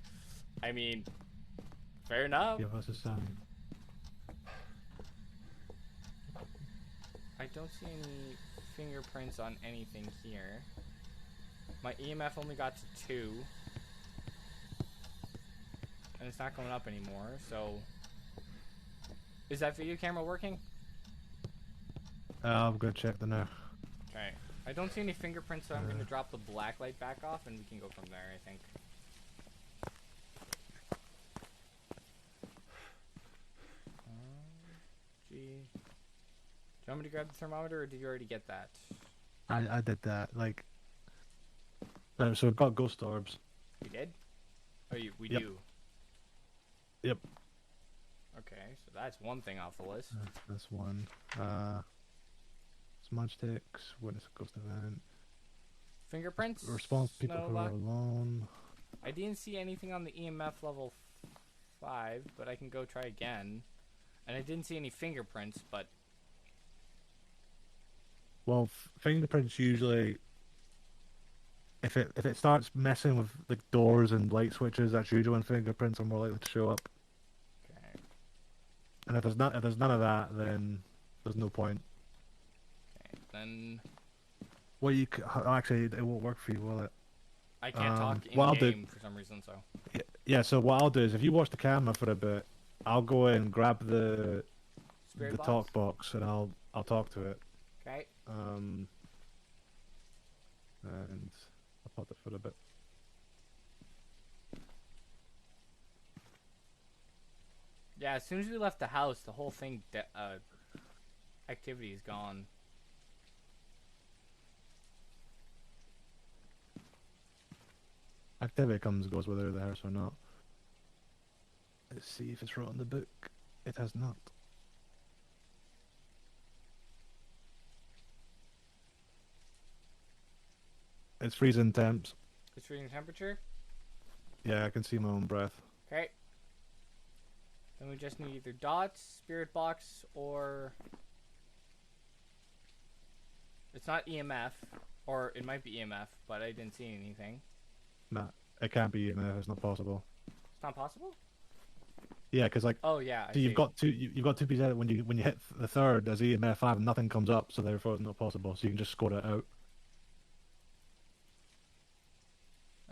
I mean, fair enough. Give us a sign. I don't see any fingerprints on anything here. My EMF only got to 2. And it's not going up anymore, so... Is that video camera working? I'm gonna check the now. Okay. I don't see any fingerprints, so I'm going to drop the black light back off, and we can go from there, I think. Gee. Do you want me to grab the thermometer, or did you already get that? I did that. Like. So we've got ghost orbs. We did? Oh, we Yep. do. Yep. Okay, so that's one thing off the list. That's one. Smudge sticks. Witness a ghost event. Fingerprints? Response people who are Snowlock? alone. I didn't see anything on the EMF level 5, but I can go try again. And I didn't see any fingerprints, but... Well, fingerprints usually, if it starts messing with the doors and light switches, that's usually when fingerprints are more likely to show up. Okay. And if there's none of that, then there's no point. Okay, then... Well, actually, it won't work for you, will it? I can't talk what I'll in-game for some reason, so... Yeah. So what I'll do is, if you watch the camera for a bit, I'll go in and grab the Spirit the box? talk box, and I'll talk to it. Okay. And I'll pop it for a bit. Yeah, as soon as we left the house, the whole thing, activity is gone. Activity comes and goes whether they're the house or not. Let's see if it's wrote in the book. It has not. It's freezing temps. It's freezing temperature? Yeah, I can see my own breath. Okay. Then we just need either dots, spirit box, or... It's not EMF, or it might be EMF, but I didn't see anything. Nah, it can't be EMF. It's not possible. It's not possible? Yeah, because like, Oh yeah, I so you've see. got two. You've got two pieces out when you hit the third as EMF 5, and nothing comes up, so therefore it's not possible. So you can just score it out.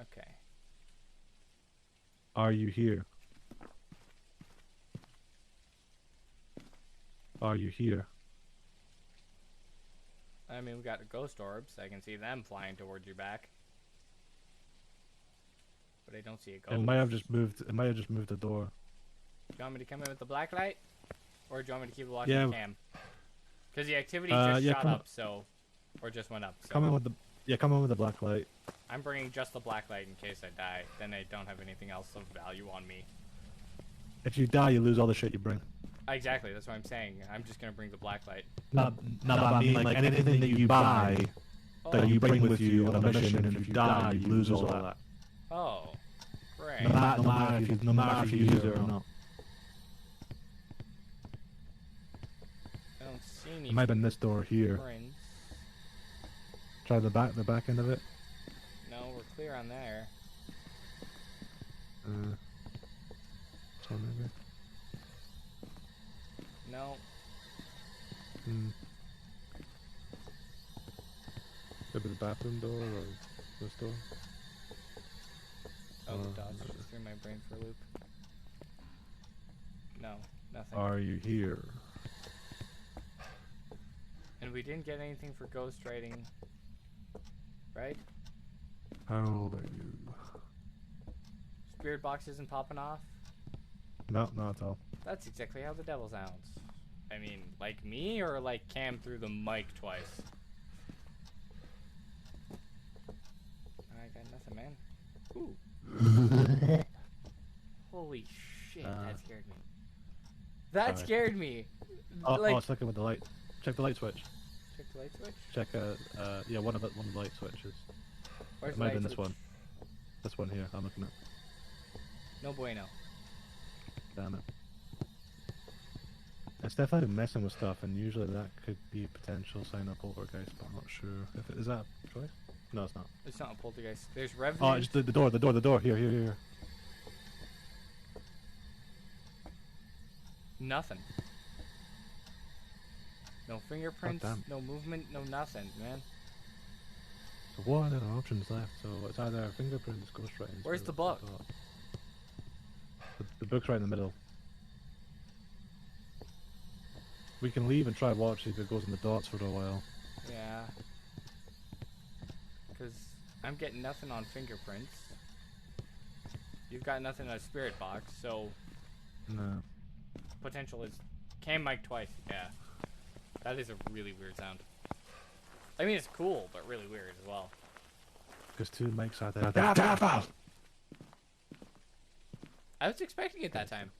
Okay. Are you here? Are you here? I mean, we got the ghost orbs. I can see them flying towards your back. But I don't see a ghost. It might have just moved. It might have just moved the door. Do you want me to come in with the black light? Or do you want me to keep watching Yeah. the cam? Because the activity just yeah, shot come- up, so... Or just went up, so... Come in with the. Yeah, come in with the black light. I'm bringing just the black light in case I die. Then I don't have anything else of value on me. If you die, you lose all the shit you bring. Exactly, that's what I'm saying. I'm just gonna bring the black light. Not but I mean like anything that you buy that you bring with you on a mission, and if you die, you lose all that. Oh, right. No matter if you use it or not. I don't see any It might have been this door here. prints. Try the back end of it. No, we're clear on there. So maybe. No. Could be the bathroom door or this door. Oh, the dots just threw my brain for a loop. No, nothing. Are you here? And we didn't get anything for ghost writing. Right? How old are you? Spirit box isn't popping off? No, not at all. That's exactly how the devil sounds. I mean, like me or like Cam through the mic twice? I got nothing, man. Ooh. Holy shit, that scared me. That sorry. scared me. Oh, like, it's looking with the light. Check the light switch. check the light switch. Check yeah, one of the light switches. Where's It the might light have been this switch? one. This one here. I'm looking at. No bueno. Damn it. It's definitely messing with stuff, and usually that could be a potential sign of poltergeist, but I'm not sure. If it, is that a choice? No, it's not. It's not a poltergeist. There's revenant. Oh, it's the door. Here. Nothing. No fingerprints, damn. no movement, no nothing, man. So what are the options left? So it's either fingerprints, ghost writing. Where's the book? The book's right in the middle. We can leave and try watch if it goes in the dots for a while. Yeah. Because I'm getting nothing on fingerprints. You've got nothing on a spirit box, so No. potential is... Cam mic twice, yeah. That is a really weird sound. I mean, it's cool, but really weird as well. Because two mics out there. I was expecting it that time.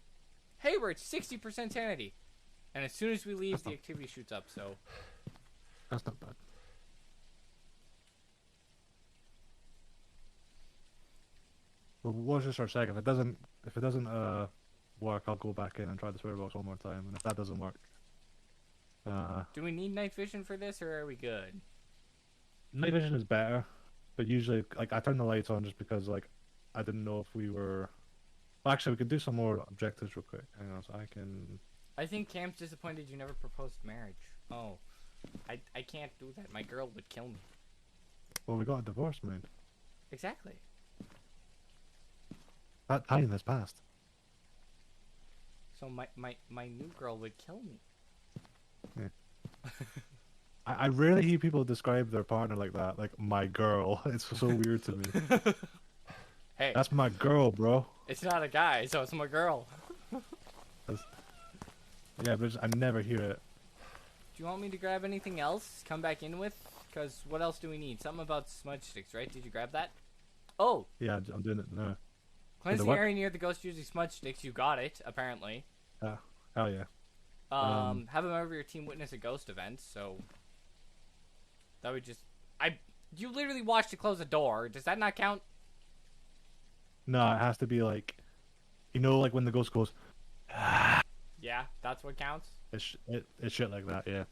Hey, we're at 60% sanity. And as soon as we leave, the activity shoots up, so... That's not bad. Well, watch this for a second. If it doesn't work, I'll go back in and try the spirit box one more time. And if that doesn't work, Do we need night vision for this, or are we good? night vision is better. But usually, like, I turn the lights on just because, like, I didn't know if we were. Well, actually, we could do some more objectives real quick. Hang on, so I can. I think Cam's disappointed you never proposed marriage. Oh. I can't do that. My girl would kill me. Well, we got a divorce, man. Exactly. That time has passed. So my new girl would kill me. I rarely hear people describe their partner like that, like my girl. It's so weird to me. Hey, That's my girl, bro. it's not a guy, so it's my girl. That's Yeah, but I never hear it. Do you want me to grab anything else? Come back in with? Because what else do we need? Something about smudge sticks, right? Did you grab that? Oh! Yeah, I'm doing it now. Cleanse the area near the ghost using smudge sticks. You got it, apparently. Hell yeah. Have a member of your team witness a ghost event, so... That would just... You literally watched it close the door. Does that not count? No, it has to be like... You know, like when the ghost goes... Yeah, that's what counts? It's shit like that, yeah.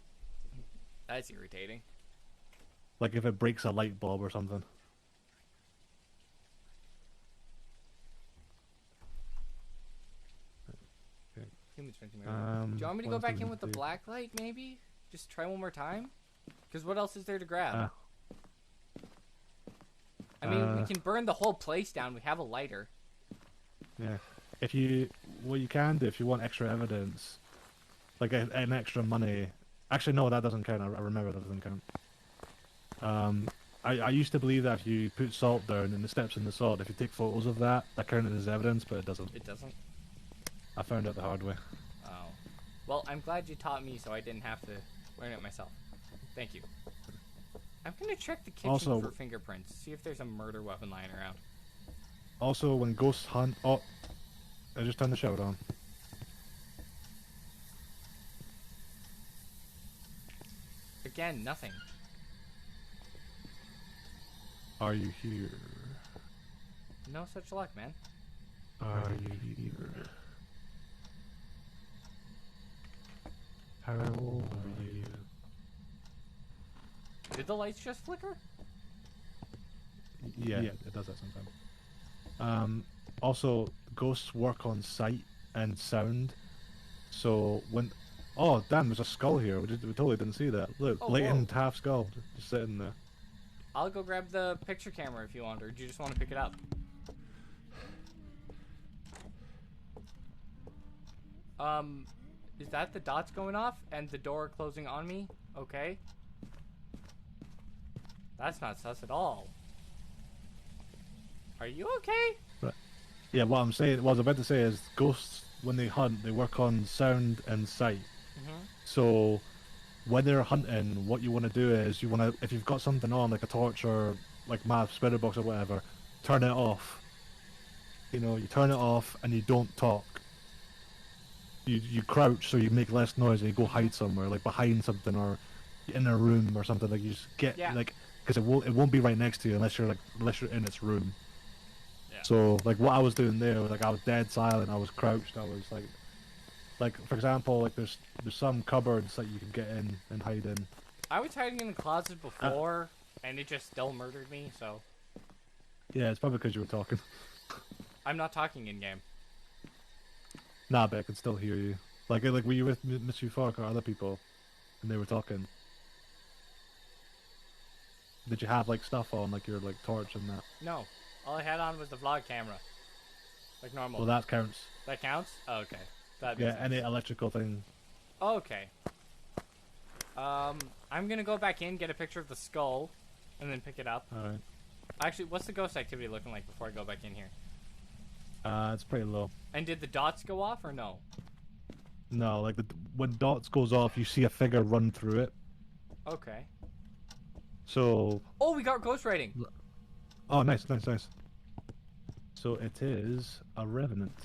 That's irritating. Like if it breaks a light bulb or something. Humans do you want me to go back in with the black light, maybe? Just try one more time? Because what else is there to grab? I mean, we can burn the whole place down. We have a lighter. Yeah. What you can do if you want extra evidence, like an extra money. Actually, no, that doesn't count. I remember that doesn't count. I used to believe that if you put salt down and the steps in the salt, if you take photos of that counted as evidence, but it doesn't. It doesn't? I found out the hard way. Oh. Well, I'm glad you taught me so I didn't have to learn it myself. Thank you. I'm going to check the kitchen for fingerprints, see if there's a murder weapon lying around. Also, when ghosts hunt... Oh, I just turned the shower on. Again, nothing. Are you here? No such luck, man. Are you here? How old are you? Did the lights just flicker? Yeah, it does that sometimes. Also, ghosts work on sight and sound. So when... Oh, damn, there's a skull here. We totally didn't see that. Look, blatant half skull just sitting there. I'll go grab the picture camera if you want, or do you just want to pick it up? Is that the dots going off and the door closing on me? Okay. That's not sus at all. Are you okay? Right. Yeah, what I was about to say is ghosts, when they hunt, they work on sound and sight. Mm-hmm. So when they're hunting, what you want to do is if you've got something on, like a torch or like my spirit box or whatever, turn it off. You know, you turn it off and you don't talk. You crouch so you make less noise and you go hide somewhere, like behind something or in a room or something. Like you just get like, because it won't be right next to you unless you're in its room. Yeah. So like what I was doing there, like I was dead silent. I was crouched. I was like for example, like there's some cupboards that you can get in and hide in. I was hiding in the closet before, and it just still murdered me. So. Yeah, it's probably because you were talking. I'm not talking in game. Nah, but I can still hear you. Like were you with MissEuphoric or other people, and they were talking? Did you have like stuff on, like your like torch and that? No, all I had on was the vlog camera, like normal. Well, that counts. That counts? Oh, okay. That yeah, any electrical thing. Okay. I'm gonna go back in, get a picture of the skull, and then pick it up. All right. Actually, what's the ghost activity looking like before I go back in here? It's pretty low. And did the dots go off or no? No, like when dots goes off, you see a figure run through it. Okay. So. Oh, we got ghost writing. Oh, nice. So it is a revenant.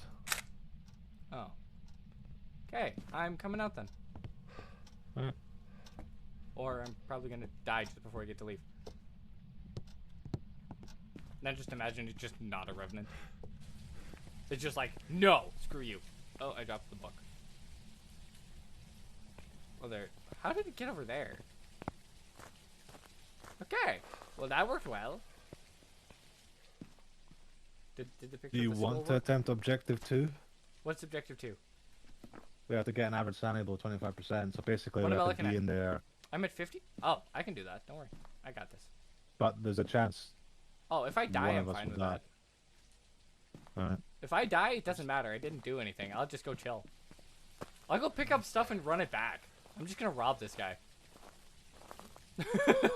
Oh. Okay, I'm coming out then. Alright. Or I'm probably gonna die just before I get to leave. Now just imagine it's just not a revenant. It's just like, no, screw you. Oh, I dropped the book. Oh, there. How did it get over there? Okay. Well, that worked well. Did the picture Do you of the skull want to work? attempt objective 2? What's objective 2? We have to get an average sanity below 25%. So basically, What we am I have to looking be at? in there. I'm at 50? Oh, I can do that. Don't worry. I got this. But there's a chance. Oh, if I die, one I'm of us fine will with die. that. Alright. If I die, it doesn't matter. I didn't do anything. I'll just go chill. I'll go pick up stuff and run it back. I'm just gonna rob this guy.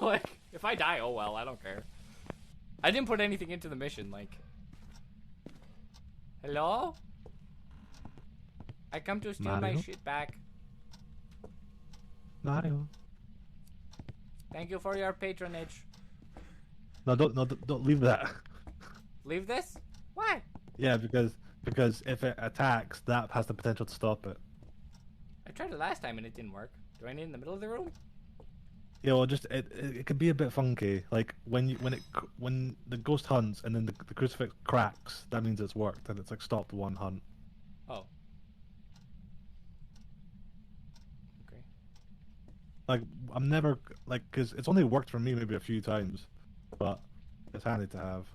Like, if I die, oh well, I don't care. I didn't put anything into the mission, like... Hello? I come to steal my Mario? shit back. Mario. Thank you for your patronage. No, don't leave that. Leave this? Why? Yeah, because if it attacks, that has the potential to stop it. I tried it last time and it didn't work. Do I need it in the middle of the room? Yeah, well, just it can be a bit funky. Like when the ghost hunts and then the crucifix cracks, that means it's worked and it's like stopped one hunt. Oh. Okay. Like I'm never like because it's only worked for me maybe a few times, but it's handy to have.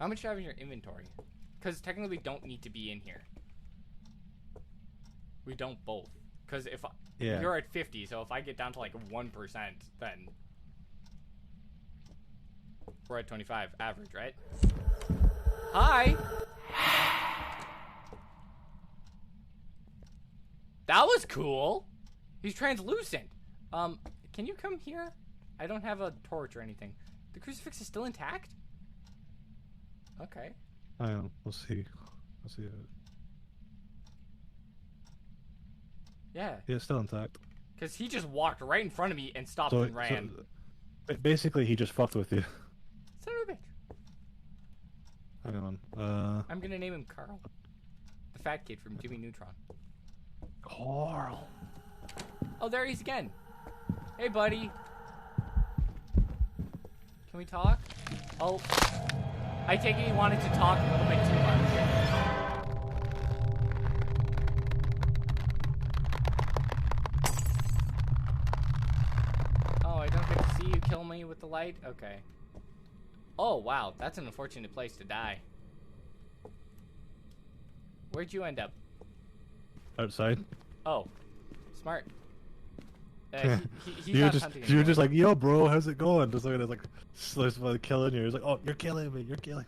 How much do you have in your inventory? Because technically we don't need to be in here. We don't both. Because if Yeah. you're at 50, so if I get down to like 1%, then we're at 25 average, right? Hi! That was cool! He's translucent! Can you come here? I don't have a torch or anything. The crucifix is still intact? Okay. I don't know. We'll see. We'll see. Yeah. Yeah, it's still intact. Because he just walked right in front of me and stopped So, and ran. basically, he just fucked with you. Son of a bitch. Hang on. I'm gonna name him Carl. The fat kid from Jimmy Neutron. Carl. Oh, there he's again. Hey, buddy. Can we talk? Oh. I take it he wanted to talk a little bit too much. Oh, I don't get to see you kill me with the light? Okay. Oh, wow. That's an unfortunate place to die. Where'd you end up? Outside. Oh. Smart. He's you're not just hunting you're anymore. just like, yo, bro, how's it going? Just looking at like somebody killing you. He's like, oh, you're killing me. You're killing.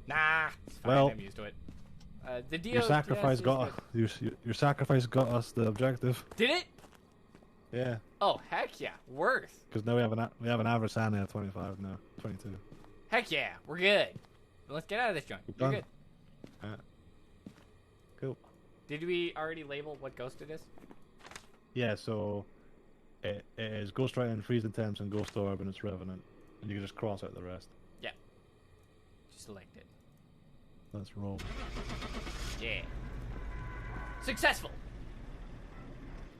Nah. It's fine. Well, I'm used to it. The deal. Your sacrifice got your sacrifice got us the objective. Did it? Yeah. Oh, heck yeah. Worth. Because now we have an average sanity of 25 now, 22. Heck yeah. We're good. Let's get out of this joint. You're done. good. Alright. Cool. Did we already label what ghost it is? Yeah, so it is Ghost Rider and Freezing Temps and Ghost Orb and it's Revenant. And you can just cross out the rest. Yeah. Just select it. Let's roll. Yeah. Successful.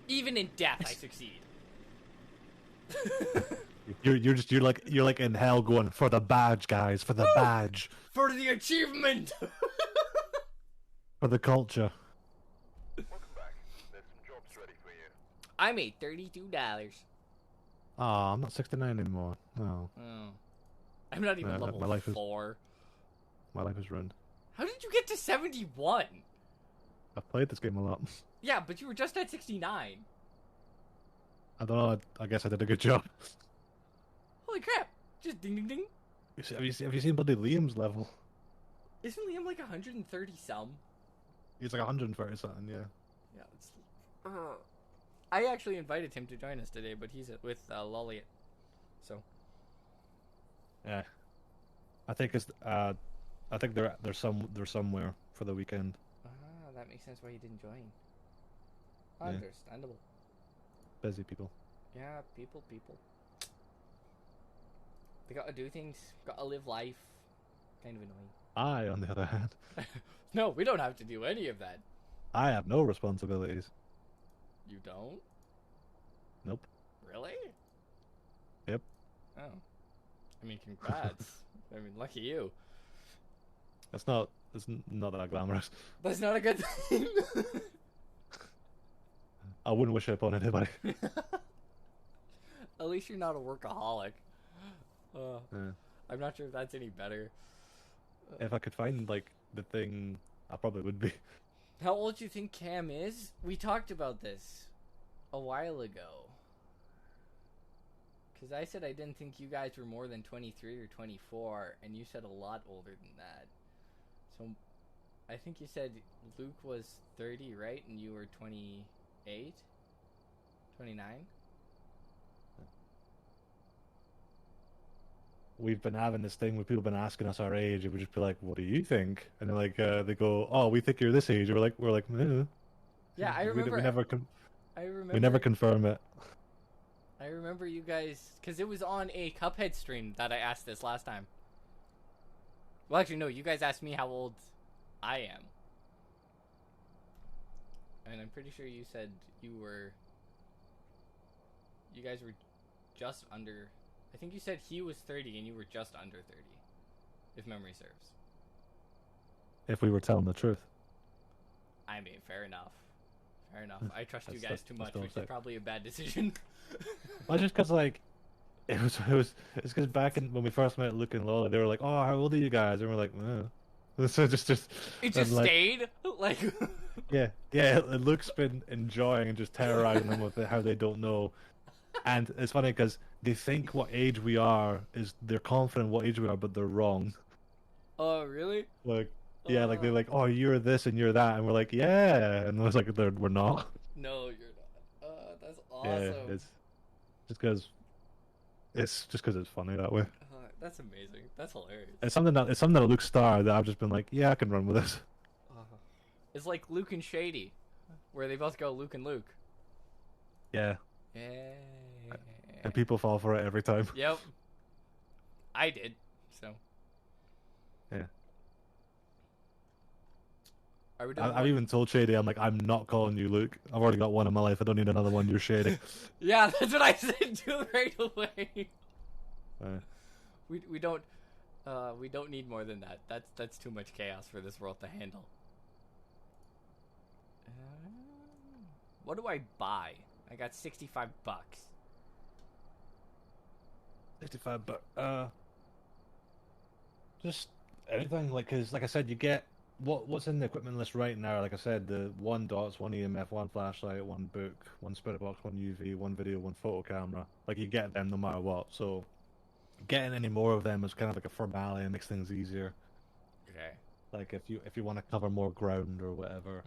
Even in death, I succeed. You're like in hell going for the badge, guys, for the badge, For the achievement. for the culture. Welcome back. There's some jobs ready for you. I made $32. Oh, I'm not 69 anymore. No, Oh. I'm not even No, level my life is- 4. my life is ruined. How did you get to 71? I've played this game a lot. Yeah, but you were just at 69. I don't know. I guess I did a good job. Holy crap. Just ding ding ding. Have you seen bloody Liam's level? Isn't Liam like 130 some? He's like 130 something. Yeah. Yeah, it's... I actually invited him to join us today, but he's with Lolliot. So. Yeah. I think it's. I think they're somewhere for the weekend. Ah, that makes sense why he didn't join. Yeah. Understandable. Busy people. Yeah, people. They gotta do things, gotta live life. Kind of annoying. I, on the other hand, No, we don't have to do any of that. I have no responsibilities. You don't? Nope. Really? Yep. Oh. I mean, congrats. I mean, lucky you. It's not that glamorous. That's not a good thing. I wouldn't wish it upon anybody. At least you're not a workaholic. Yeah. I'm not sure if that's any better. If I could find like the thing, I probably would be. How old do you think Cam is? We talked about this a while ago. Because I said I didn't think you guys were more than 23 or 24, and you said a lot older than that. So, I think you said Luke was 30, right? And you were 28? 29? We've been having this thing where people have been asking us our age, and we just be like, "What do you think?" And they're like, they go, "Oh, we think you're this age." And we're like, "Eh." Yeah, I We remember. never I remember. We never confirm it. I remember you guys, because it was on a Cuphead stream that I asked this last time. Well, actually, no, you guys asked me how old I am. And I'm pretty sure you said you guys were just under, I think you said he was 30 and you were just under 30, if memory serves. If we were telling the truth. I mean, fair enough. Fair enough. I trust you guys too much, that's which is sick. probably a bad decision. Well, just because, like, it's because back when we first met Luke and Lola, they were like, oh, how old are you guys? And we're like, so just It just like, stayed? Like... yeah, Luke's been enjoying and just terrorizing them with how they don't know. And it's funny because they think what age we are is, they're confident what age we are, but they're wrong. Oh, really? Like, yeah, like they're like, oh, you're this and you're that, and we're like, yeah, and I was like, we're not. No, you're not. That's awesome. Yeah, it's just because it's funny that way. That's amazing. That's hilarious. It's something that Luke Star that I've just been like, yeah, I can run with this. It's like Luke and Shady, where they both go Luke and Luke. Yeah. Yeah. And people fall for it every time. Yep. I did. So. Yeah. Are we doing I've even told Shady, I'm like, I'm not calling you Luke. I've already got one in my life. I don't need another one. You're Shady. Yeah, that's what I said too right away. We don't need more than that. That's too much chaos for this world to handle. What do I buy? I got $65. 65 bucks. Just anything, like, cause like I said, you get what's in the equipment list right now. Like I said, the 1 dots, 1 EMF, 1 flashlight, 1 book, 1 spirit box, 1 UV, 1 video, 1 photo camera. Like, you get them no matter what. So getting any more of them is kind of like a formality and makes things easier. Okay. Like if you want to cover more ground or whatever.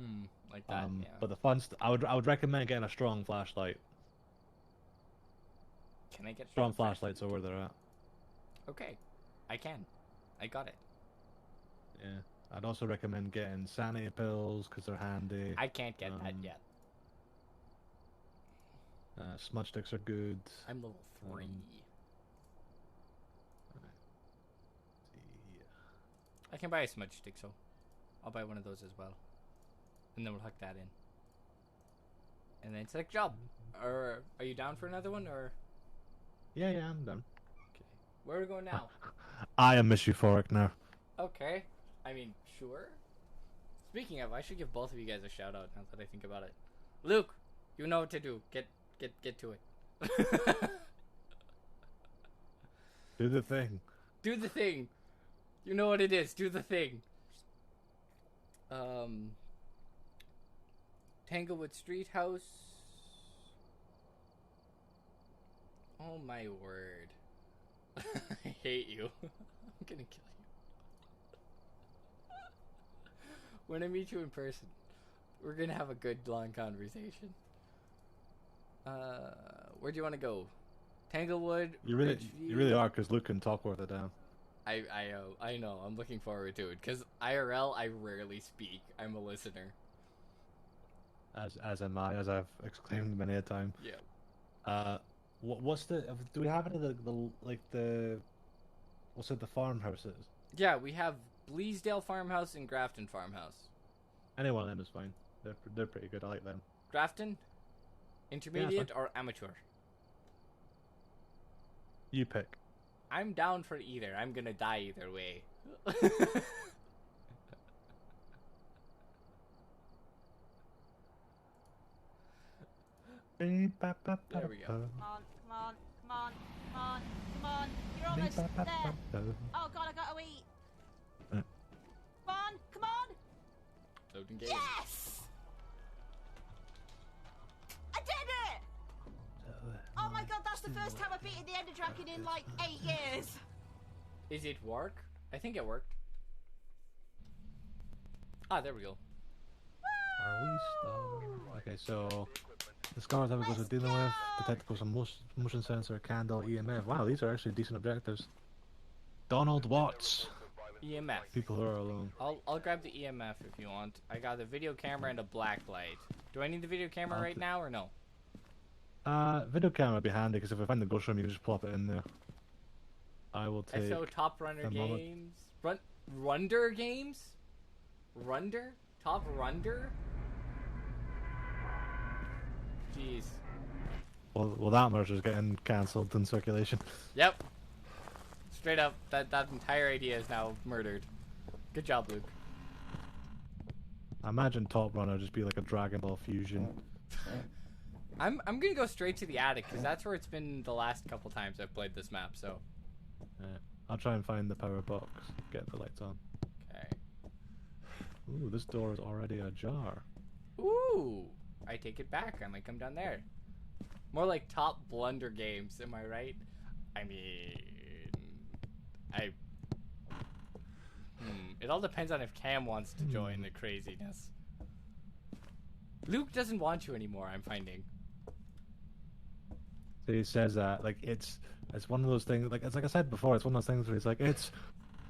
Like that. Yeah. But the fun I would recommend getting a strong flashlight. Can I get Strong flashlights are where they're at. Okay, I can. I got it. Yeah. I'd also recommend getting sanity pills because they're handy. I can't get that yet. Smudge sticks are good. I'm level 3. I can buy a smudge stick, so I'll buy one of those as well. And then we'll hook that in. And then select job. Or are you down for another one, or? Yeah, I'm done. Okay. Where are we going now? I am MissEuphoric now. Okay. I mean, sure. Speaking of, I should give both of you guys a shout out now that I think about it. Luke, you know what to do. Get to it. Do the thing. Do the thing. You know what it is. Do the thing. Tanglewood Street House. Oh my word. I hate you. I'm gonna kill you. When I meet you in person, we're gonna have a good long conversation. Where do you want to go? Tanglewood? You really are, because Luke can talk worth it down. I know. I'm looking forward to it, because IRL, I rarely speak. I'm a listener. As am I, as I've exclaimed many a time. Yeah. What's the? Do we have any of the what's it? The farmhouses? Yeah, we have Bleasdale Farmhouse and Grafton Farmhouse. Any one of them is fine. They're pretty good. I like them. Grafton, intermediate or amateur? You pick. I'm down for either. I'm gonna die either way. There we go. Come on. You're almost there. Oh god, I gotta eat. Come on. Loading game. Yes! I did it! Oh my god, that's the first time I've beaten the Ender Dragon in like 8 years. Is it work? I think it worked. Ah, there we go. Are we stuck? Okay, so the scars that we're going to dealing with, detectables and motion sensor, candle, EMF. Wow, these are actually decent objectives. Donald Watts. EMF. People who are alone. I'll grab the EMF if you want. I got a video camera and a black light. Do I need the video camera right now or no? Video camera would be handy because if I find the ghost room, you can just plop it in there. I will take. So Top Runner thermometer. Games. Runder Games? Runder? Top Runder? Jeez. Well, that merge is getting cancelled in circulation. Yep. Straight up, that entire idea is now murdered. Good job, Luke. I imagine Top Runner just be like a Dragon Ball fusion. I'm gonna go straight to the attic because that's where it's been the last couple times I've played this map. So. Yeah. I'll try and find the power box. Get the lights on. Okay. Ooh, this door is already ajar. Ooh, I take it back. I might come down there. More like Top Blunder Games, am I right? I mean, it all depends on if Cam wants to join the craziness. Luke doesn't want you anymore, I'm finding. So he says that like it's one of those things. Like it's like I said before, it's one of those things where he's like it's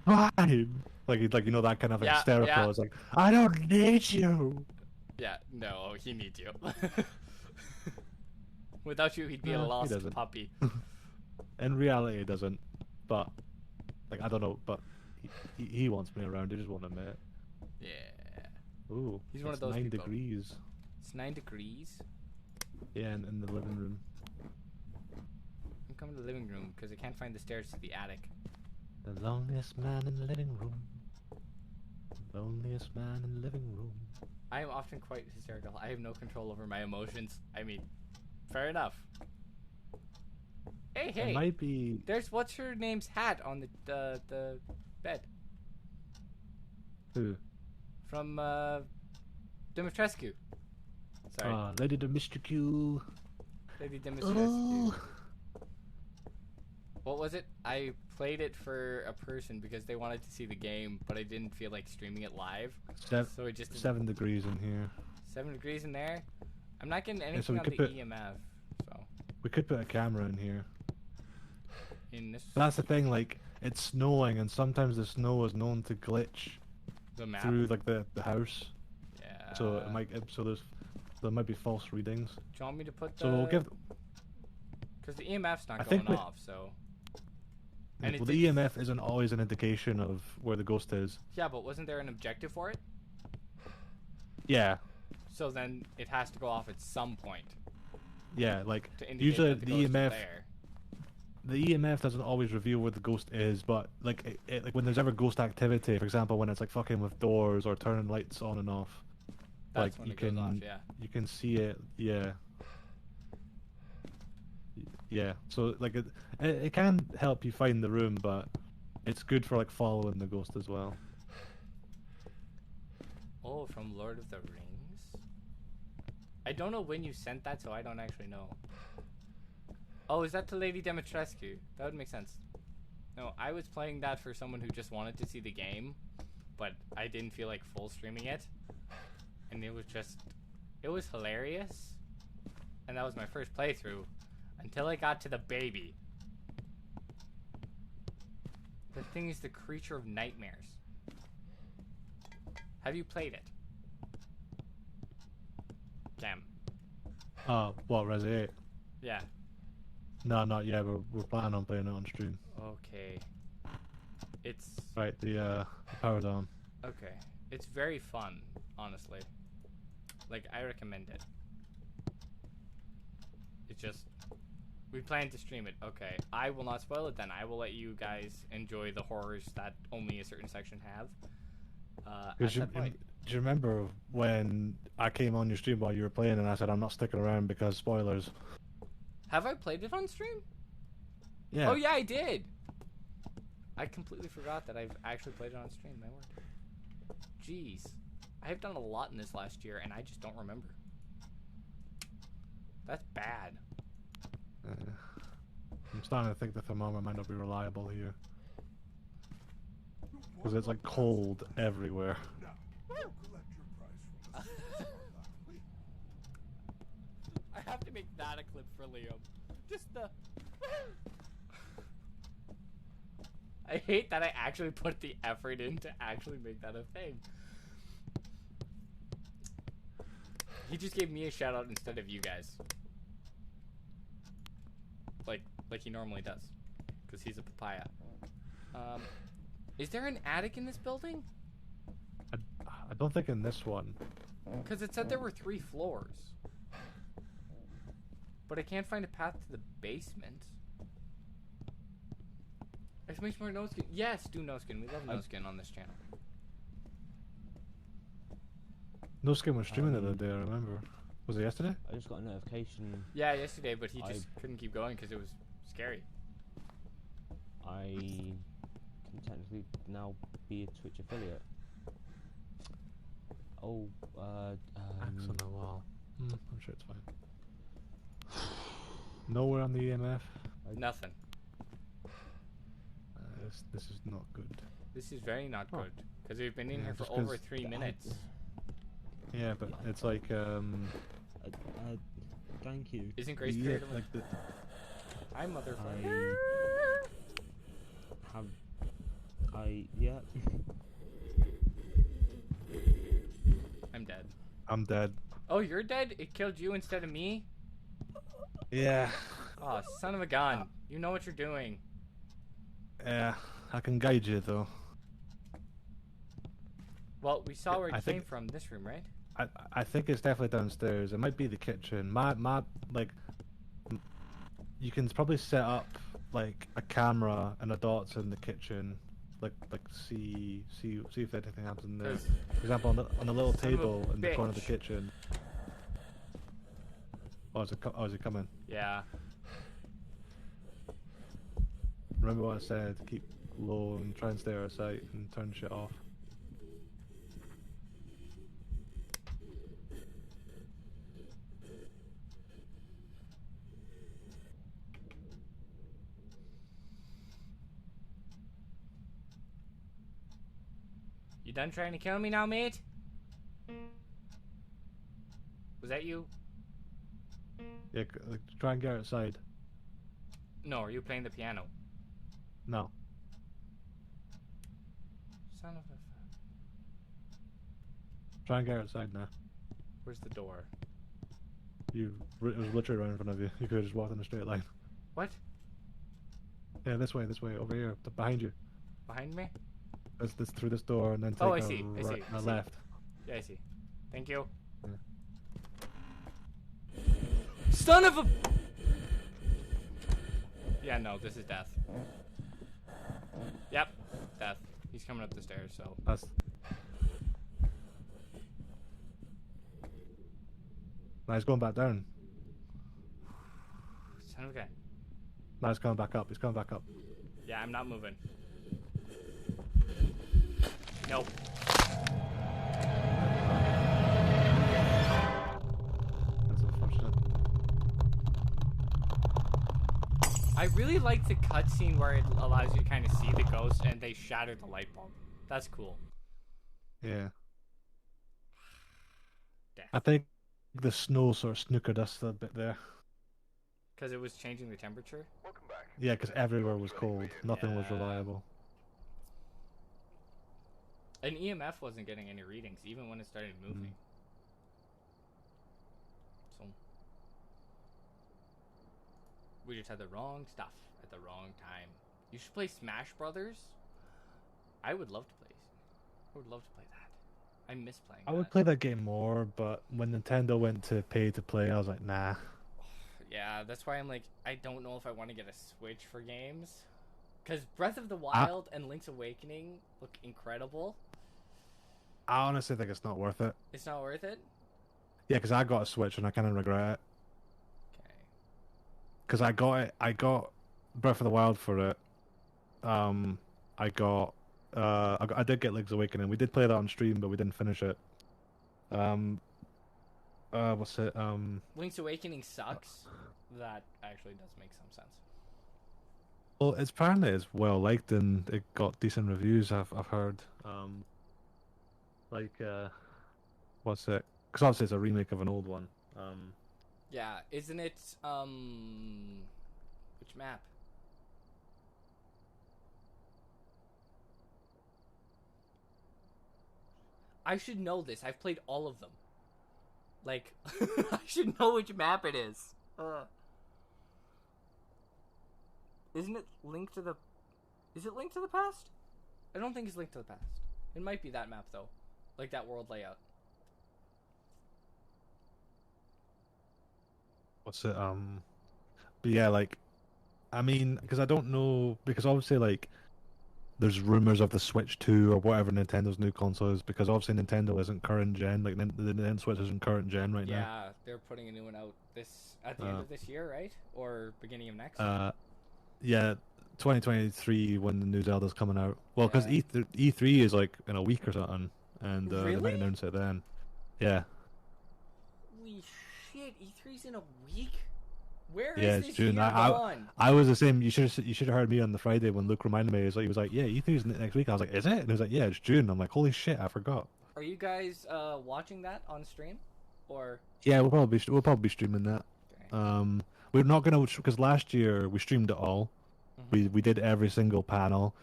fine. Like you know that kind of like hysterical. Yeah. It's like I don't need you. Yeah, no, he needs you. Without you, he'd be a he lost doesn't. puppy. In reality, he doesn't. But like I don't know. But he wants me around. He just won't admit it. Yeah. Ooh, He's one of it's those 9 people. degrees. It's 9 degrees. Yeah, in the living room. I'm coming to the living room because I can't find the stairs to the attic. The longest man in the living room. The loneliest man in the living room. I am often quite hysterical. I have no control over my emotions. I mean, fair enough. Hey, It might be. there's what's her name's hat on the bed Who? from Dimitrescu. Sorry, Lady Dimitrescu. Lady Dimitrescu. What was it? I played it for a person because they wanted to see the game, but I didn't feel like streaming it live. So I just did 7 degrees in here. 7 degrees in there. I'm not getting so anything we on the could put- EMF. So We could put a camera in here. in this That's the thing, like, it's snowing, and sometimes the snow is known to glitch the map. through, like, the house. Yeah. So it might, there might be false readings. Do you want me to put the? So we'll give. Because the EMF's not I going think we- off, so. Well, it's- the EMF isn't always an indication of where the ghost is. Yeah, but wasn't there an objective for it? Yeah, So then it has to go off at some point yeah, like, to indicate usually that the the ghost is EMF. there. The EMF doesn't always reveal where the ghost is, but like like when there's ever ghost activity, for example, when it's like fucking with doors or turning lights on and off, That's like when you it goes can off, yeah. you can see it. Yeah. Yeah. So like it can help you find the room, but it's good for like following the ghost as well. Oh, from Lord of the Rings? I don't know when you sent that, so I don't actually know. Oh, is that to Lady Dimitrescu? That would make sense. No, I was playing that for someone who just wanted to see the game, but I didn't feel like full streaming it. And it was hilarious. And that was my first playthrough until I got to the baby. The thing is the creature of nightmares. Have you played it? Cam. What, Resi 8? Yeah. No, not yet. We're planning on playing it on stream. Okay. It's Right, the power's on. okay. It's very fun, honestly. Like, I recommend it. It's just we plan to stream it. Okay. I will not spoil it then. I will let you guys enjoy the horrors that only a certain section have. At that point. Do you remember when I came on your stream while you were playing and I said I'm not sticking around because spoilers? Have I played it on stream? Yeah. Oh yeah, I did. I completely forgot that I've actually played it on stream. My word. Jeez, I have done a lot in this last year, and I just don't remember. That's bad. I'm starting to think the thermometer might not be reliable here. Because it's like cold everywhere. I have to make that a clip for Liam. Just the. I hate that I actually put the effort in to actually make that a thing. He just gave me a shout out instead of you guys. Like he normally does. Because he's a papaya. Is there an attic in this building? I don't think in this one. Because it said there were 3 floors. But I can't find a path to the basement. Exclamation mark no skin. Yes, do no skin. We love no skin on this channel. No Skin was streaming the other day, I remember. Was it yesterday? I just got a notification. Yeah, yesterday, but he just couldn't keep going because it was scary. I can technically now be a Twitch affiliate. Oh, Axe on the wall. I'm sure it's fine. Nowhere on the EMF. Nothing. This is not good. This is very not good. Because we've been in here for just 'cause over 3 minutes. Yeah, but it's like thank you. Isn't Grace yeah, creative? like the Hi, motherfucker. Yeah. I'm dead. I'm dead. Oh, you're dead? It killed you instead of me? Yeah. Oh, son of a gun. You know what you're doing. Yeah. I can guide you though. Well, we saw where I it think- came from. This room, right? I think it's definitely downstairs. It might be the kitchen. You can probably set up like a camera and a dots in the kitchen, like see if anything happens in there. 'Cause- For example, on the little Son of a table in the corner of the bitch. kitchen. Oh, is it coming? Yeah. Remember what I said? Keep low and try and stay out of sight and turn shit off. You done trying to kill me now, mate? Was that you? Yeah, try and get outside. No, are you playing the piano? No. Son of a... Try and get outside now. Where's the door? It was literally right in front of you. You could have just walked in a straight line. What? Yeah, this way, over here, behind you. Behind me? This through this door and then take Oh, I a see, I see, I see. left. Yeah, I see. Thank you. Yeah. Son of a... Yeah, no, this is death. Yep, death. He's coming up the stairs, so... That's... Now he's going back down. Son of a gun. Now he's coming back up. He's coming back up. Yeah, I'm not moving. Nope. That's unfortunate. I really like the cutscene where it allows you to kind of see the ghost and they shatter the light bulb. That's cool. Yeah. Death. I think the snow sort of snookered us a bit there. Because it was changing the temperature? Welcome back. Yeah, because everywhere was cold. Nothing was Yeah. reliable. And EMF wasn't getting any readings, even when it started moving. So... we just had the wrong stuff at the wrong time. You should play Smash Brothers. I would love to play. I would love to play that. I miss playing I that. would play that game more, but when Nintendo went to pay to play, I was like, nah. Yeah, that's why I'm like, I don't know if I want to get a Switch for games. Because Breath of the Wild and Link's Awakening look incredible. I honestly think it's not worth it. It's not worth it? Yeah, because I got a Switch and I kind of regret it. Okay. Because I got Breath of the Wild for it. I did get Link's Awakening. We did play that on stream, but we didn't finish it. What's it? Link's Awakening sucks. That actually does make some sense. Well, it's apparently it's well liked and it got decent reviews. I've heard. What's it? Because obviously it's a remake of an old one. Yeah, isn't it, which map? I should know this. I've played all of them. Like, I should know which map it is. Isn't it Link to the... Is it Link to the Past? I don't think it's Link to the Past. It might be that map, though. Like, that world layout. What's it? But yeah, like, I mean, because I don't know, because obviously, like, there's rumors of the Switch 2 or whatever Nintendo's new console is, because obviously Nintendo isn't current gen, like, the Nintendo Switch isn't current gen right now. Yeah, they're putting a new one out at the end of this year, right? Or beginning of next? Yeah, 2023 when the new Zelda's coming out. Well, because Yeah. E3 is like in a week or something, and they Really? might announce it then. Yeah. Holy shit, E3's in a week? Where Yeah, is it's this June. year gone? I was the same. You should have heard me on the Friday when Luke reminded me. He was like, "Yeah, E3's next week." I was like, "Is it?" And he was like, "Yeah, it's June." I'm like, "Holy shit, I forgot." Are you guys watching that on stream? Or... Yeah, we'll probably be streaming that. Okay. We're not gonna, because last year we streamed it all. Mhm. We did every single panel,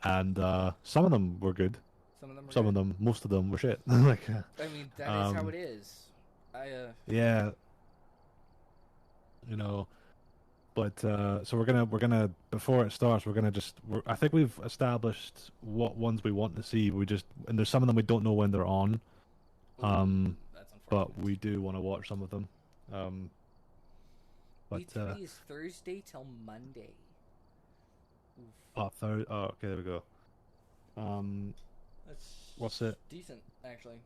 and some of them were good. Some of them are Some good. of them, most of them were shit. Like, I mean, that is how it is. yeah, you know, but so we're gonna before it starts, I think we've established what ones we want to see. And there's some of them we don't know when they're on. That's unfortunate. But we do want to watch some of them. But E3 is Thursday till Monday. Oof. okay, there we go. That's What's it? decent, actually.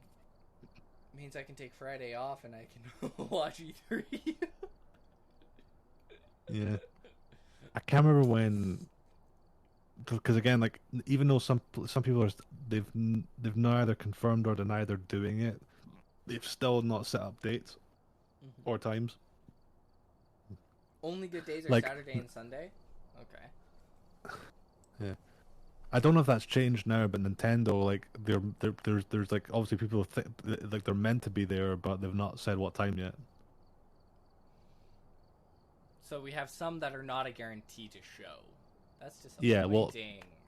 Means I can take Friday off and I can watch E3. Yeah, I can't remember when. Because again, like, even though some people they've neither confirmed or denied they're doing it, they've still not set up dates or times. Only good days are Like- Saturday and Sunday? Okay. Yeah, I don't know if that's changed now, but Nintendo, like, there's like obviously people like they're meant to be there, but they've not said what time yet. So we have some that are not a guarantee to show. That's disappointing. Yeah, well,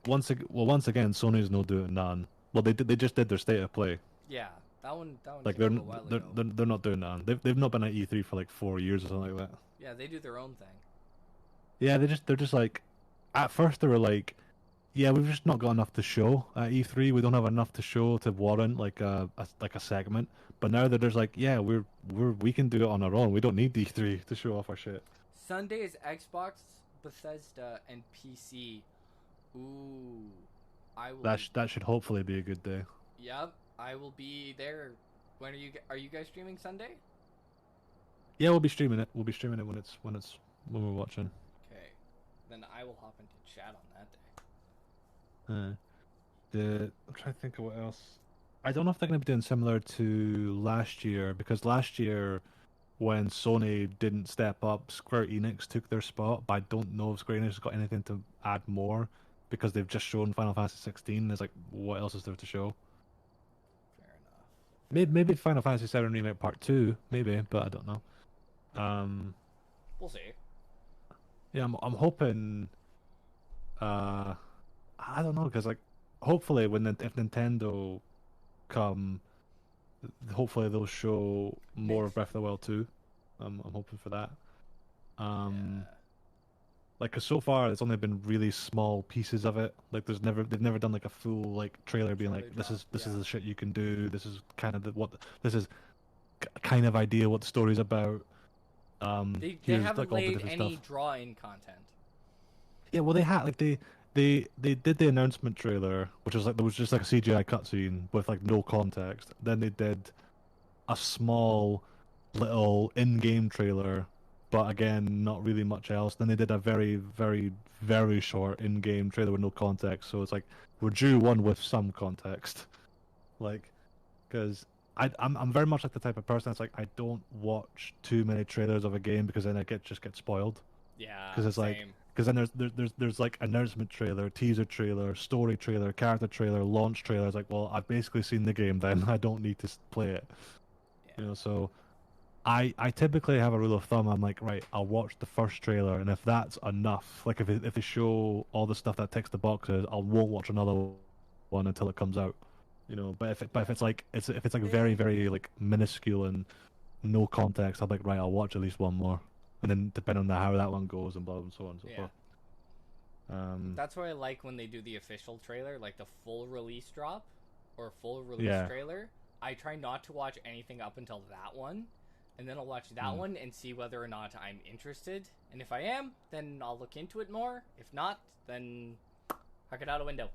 once again, Sony's no doing none. Well, they just did their state of play. Yeah, that one Like came out a while ago. they're not doing none. They've not been at E3 for like 4 years or something like that. Yeah, they do their own thing. Yeah, they're just like, at first they were like, yeah, we've just not got enough to show at E3. We don't have enough to show to warrant like a segment. But now they're just like, yeah, we can do it on our own. We don't need E3 to show off our shit. Sunday is Xbox, Bethesda, and PC. Ooh, I will. That should hopefully be a good day. Yep, I will be there. When are you guys streaming Sunday? Yeah, we'll be streaming it. We'll be streaming it when we're watching. Okay, then I will hop into chat on that day. I'm trying to think of what else. I don't know if they're going to be doing similar to last year, because last year, when Sony didn't step up, Square Enix took their spot. But I don't know if Square Enix has got anything to add more, because they've just shown Final Fantasy 16. It's like, what else is there to show? Fair enough. Maybe Final Fantasy 7 Remake Part 2, maybe, but I don't know. We'll see. Yeah, I'm hoping. I don't know, because like, hopefully if Nintendo come, hopefully they'll show more of Breath of the Wild 2. I'm hoping for that. Yeah. Like, 'cause so far it's only been really small pieces of it. Like, they've never done like a full like trailer being like, this is yeah. the shit you can do. This is kind of this is kind of idea what the story's about. They here's, haven't like, all the laid different any stuff. draw-in content. Yeah, well, they had like they did the announcement trailer, which was like there was just like a CGI cutscene with like no context. Then they did a small little in-game trailer, but again, not really much else. Then they did a very, very, very short in-game trailer with no context. So it's like we're due one with some context, like, because I'm very much like the type of person that's like, I don't watch too many trailers of a game, because then I just get spoiled. Yeah, Because it's like, because then there's like announcement trailer, teaser trailer, story trailer, character trailer, launch trailer. It's like, well, I've basically seen the game, then I don't need to play it. Yeah. You know, so I typically have a rule of thumb. I'm like, right, I'll watch the first trailer, and if that's enough, like if they show all the stuff that ticks the boxes, I won't watch another one until it comes out. You know, but if it's like very very like minuscule and no context, I'm like, right, I'll watch at least one more, and then depending on how that one goes and blah and so on and so forth. That's why I like when they do the official trailer, like the full release drop or full release trailer. I try not to watch anything up until that one, and then I'll watch that one and see whether or not I'm interested. And if I am, then I'll look into it more. If not, then huck it out a window.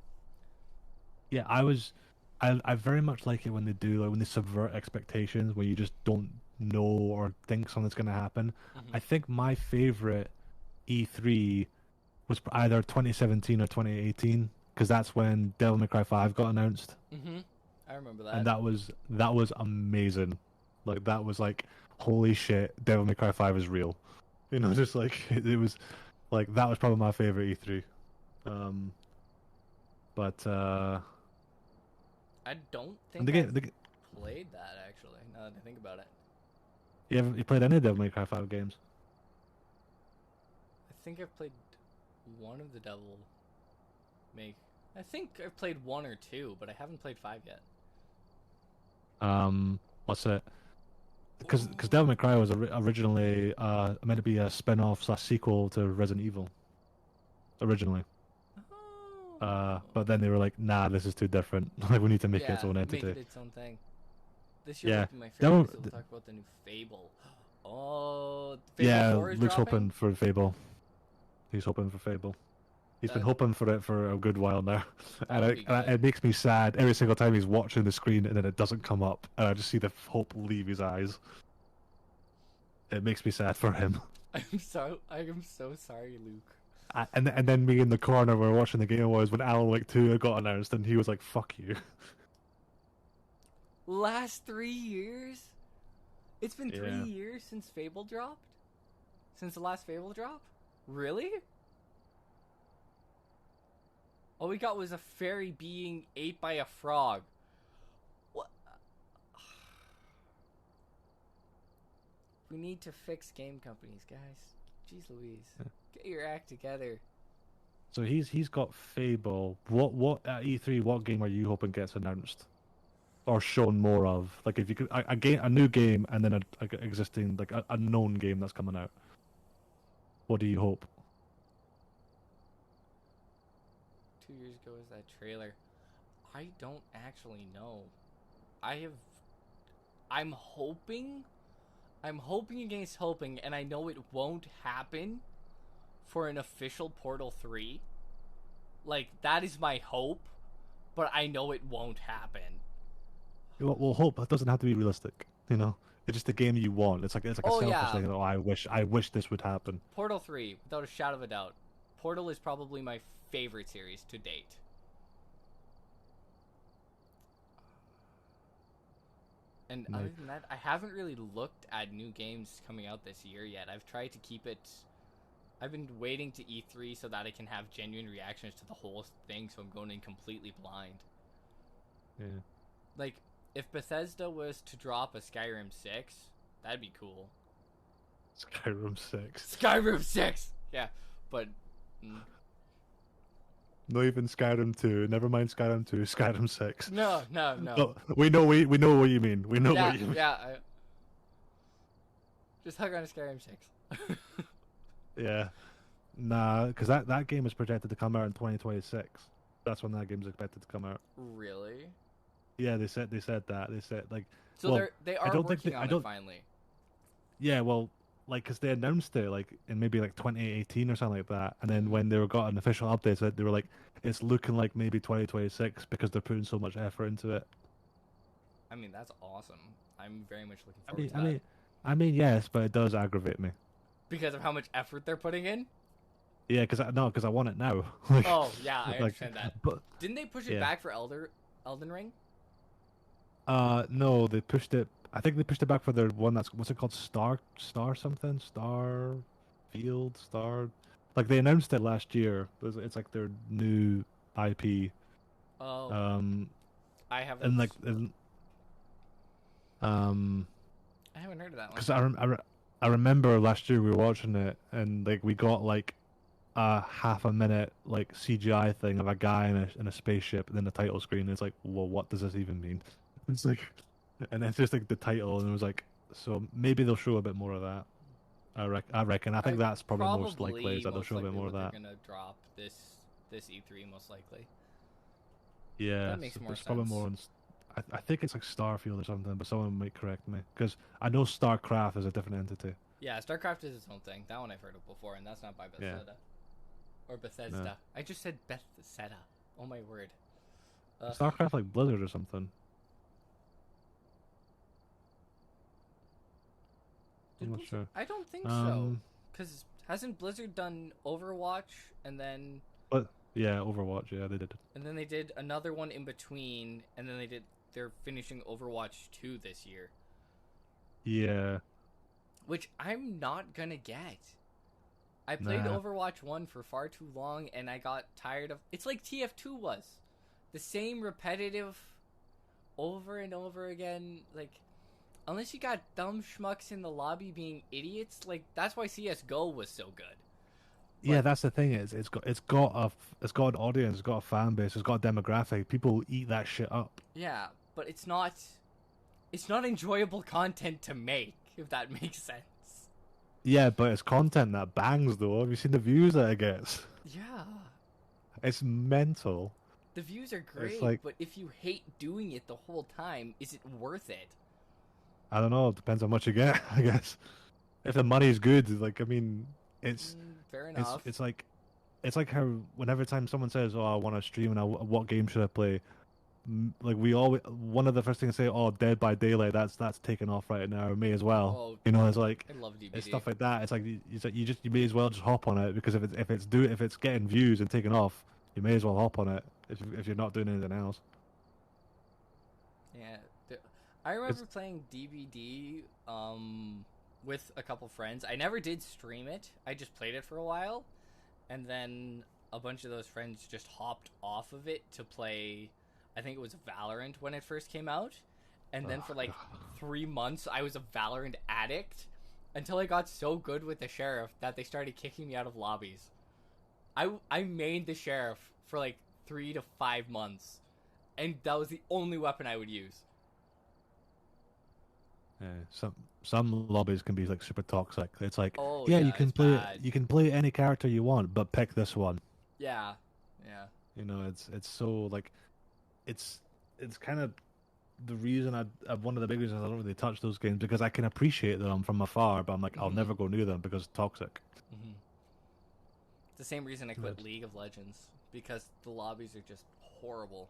Yeah, I very much like it when they do, like when they subvert expectations, where you just don't know or think something's gonna happen. I think my favorite E3 was either 2017 or 2018, because that's when Devil May Cry 5 got announced. I remember that. And that was amazing. Like, that was like, holy shit, Devil May Cry 5 is real. You know, just like it was like, that was probably my favorite E3. I don't think I've played that, actually, now that I think about it. You played any Devil May Cry 5 games? I think I've played one of the Devil May... I think I've played 1 or 2, but I haven't played 5 yet. What's it? Because Devil May Cry was originally meant to be a spin-off / sequel to Resident Evil. Originally. But then they were like, nah, this is too different. Like, we need to make it its own entity. Make it its own thing. This year might be my favorite, because we'll talk about the new Fable. Oh, Fable 4 is Luke's dropping? hoping for Fable. He's hoping for Fable. He's been hoping for it for a good while now. And it makes me sad every single time he's watching the screen and then it doesn't come up. And I just see the hope leave his eyes. It makes me sad for him. I am so sorry, Luke. And then me in the corner where watching the Game Awards when Alan Wake 2 got announced, and he was like, fuck you. Last 3 years? It's been 3 years since Fable dropped? Since the last Fable drop? Really? All we got was a fairy being ate by a frog. What? We need to fix game companies, guys. Jeez Louise. Get your act together. So he's got Fable. What at E3? What game are you hoping gets announced or shown more of? Like, if you could a new game and then a existing, like a known game that's coming out. What do you hope? 2 years ago was that trailer. I don't actually know. I'm hoping against hoping, and I know it won't happen for an official Portal 3. Like, that is my hope, but I know it won't happen. Well, hope that doesn't have to be realistic, you know? It's just a game you want. It's like a selfish thing. Oh, I wish this would happen. Portal 3, without a shadow of a doubt. Portal is probably my favorite series to date. And other than that, I haven't really looked at new games coming out this year yet. I've tried to keep it... I've been waiting to E3 so that I can have genuine reactions to the whole thing, so I'm going in completely blind. Yeah. Like, if Bethesda was to drop a Skyrim 6, that'd be cool. Skyrim 6. Skyrim 6! Yeah, but... Not even Skyrim 2. Never mind Skyrim 2. Skyrim 6. No. Oh, we know what you mean. We know what you mean. Yeah. Just hug on a Skyrim 6. Yeah. Nah, because that game is projected to come out in 2026. That's when that game's expected to come out. Really? Yeah, they said that. They said, like... So well, they are working on it finally. Yeah, well, like, because they announced it, like, in maybe, like, 2018 or something like that. And then when they got an official update, they were like, it's looking like maybe 2026 because they're putting so much effort into it. I mean, that's awesome. I'm very much looking forward to that. I mean, yes, but it does aggravate me. Because of how much effort they're putting in? Yeah, because I want it now. Like, oh, yeah, I understand that. But, didn't they push it back for Elden Ring? No, they pushed it. I think they pushed it back for their one that's, what's it called? Star something? Starfield? Like, they announced it last year. It's like their new IP. Oh. I haven't. And like, I haven't heard of that one. Because I remember last year we were watching it, and like we got like a half a minute like CGI thing of a guy in a spaceship, and then the title screen. It's like, well, what does this even mean? It's like, and it's just like the title, and it was like, so maybe they'll show a bit more of that. I reckon. I think that's probably most likely is that they'll show a bit more of that. They're gonna drop this E3 most likely. Yeah, that makes more there's sense. probably more. I think it's like Starfield or something, but someone might correct me because I know StarCraft is a different entity. Yeah, StarCraft is its own thing. That one I've heard of before, and that's not by Bethesda. Yeah. Or Bethesda. No. I just said Bethesda. Oh my word. StarCraft like Blizzard or something. I'm not sure. I don't think so. Because hasn't Blizzard done Overwatch and then... But yeah, Overwatch, yeah, they did. And then they did another one in between, and then they're finishing Overwatch 2 this year. Yeah. Which I'm not gonna get. I played Overwatch 1 for far too long, and I got tired of... It's like TF2 was. The same repetitive over and over again, like... Unless you got dumb schmucks in the lobby being idiots, like that's why CS:GO was so good. But, yeah, that's the thing is it's got an audience, it's got a fan base, it's got a demographic. People eat that shit up. Yeah, but it's not enjoyable content to make, if that makes sense. Yeah, but it's content that bangs though. Have you seen the views that it gets? Yeah. It's mental. The views are great, like, but if you hate doing it the whole time, is it worth it? I don't know. It depends how much you get, I guess. If the money's good, like, I mean, it's fair enough. It's like how whenever time someone says, "Oh, I want to stream and what game should I play?" Like we always one of the first things to say, "Oh, Dead by Daylight, that's taken off right now. May as well." Oh, you know, it's like I love DBD. it's stuff like that. It's like you may as well just hop on it because if it's getting views and taking off, you may as well hop on it if you're not doing anything else. Yeah. I remember playing DBD with a couple friends. I never did stream it. I just played it for a while. And then a bunch of those friends just hopped off of it to play, I think it was Valorant when it first came out. And then for like 3 months, I was a Valorant addict until I got so good with the Sheriff that they started kicking me out of lobbies. I mained the Sheriff for like 3 to 5 months. And that was the only weapon I would use. Some lobbies can be like super toxic. It's like, oh, yeah, you can play any character you want, but pick this one. Yeah. You know, it's so like, it's kind of the reason one of the big reasons I don't really touch those games because I can appreciate them from afar, but I'm like, I'll never go near them because it's toxic. Mm-hmm. It's the same reason I quit League of Legends because the lobbies are just horrible.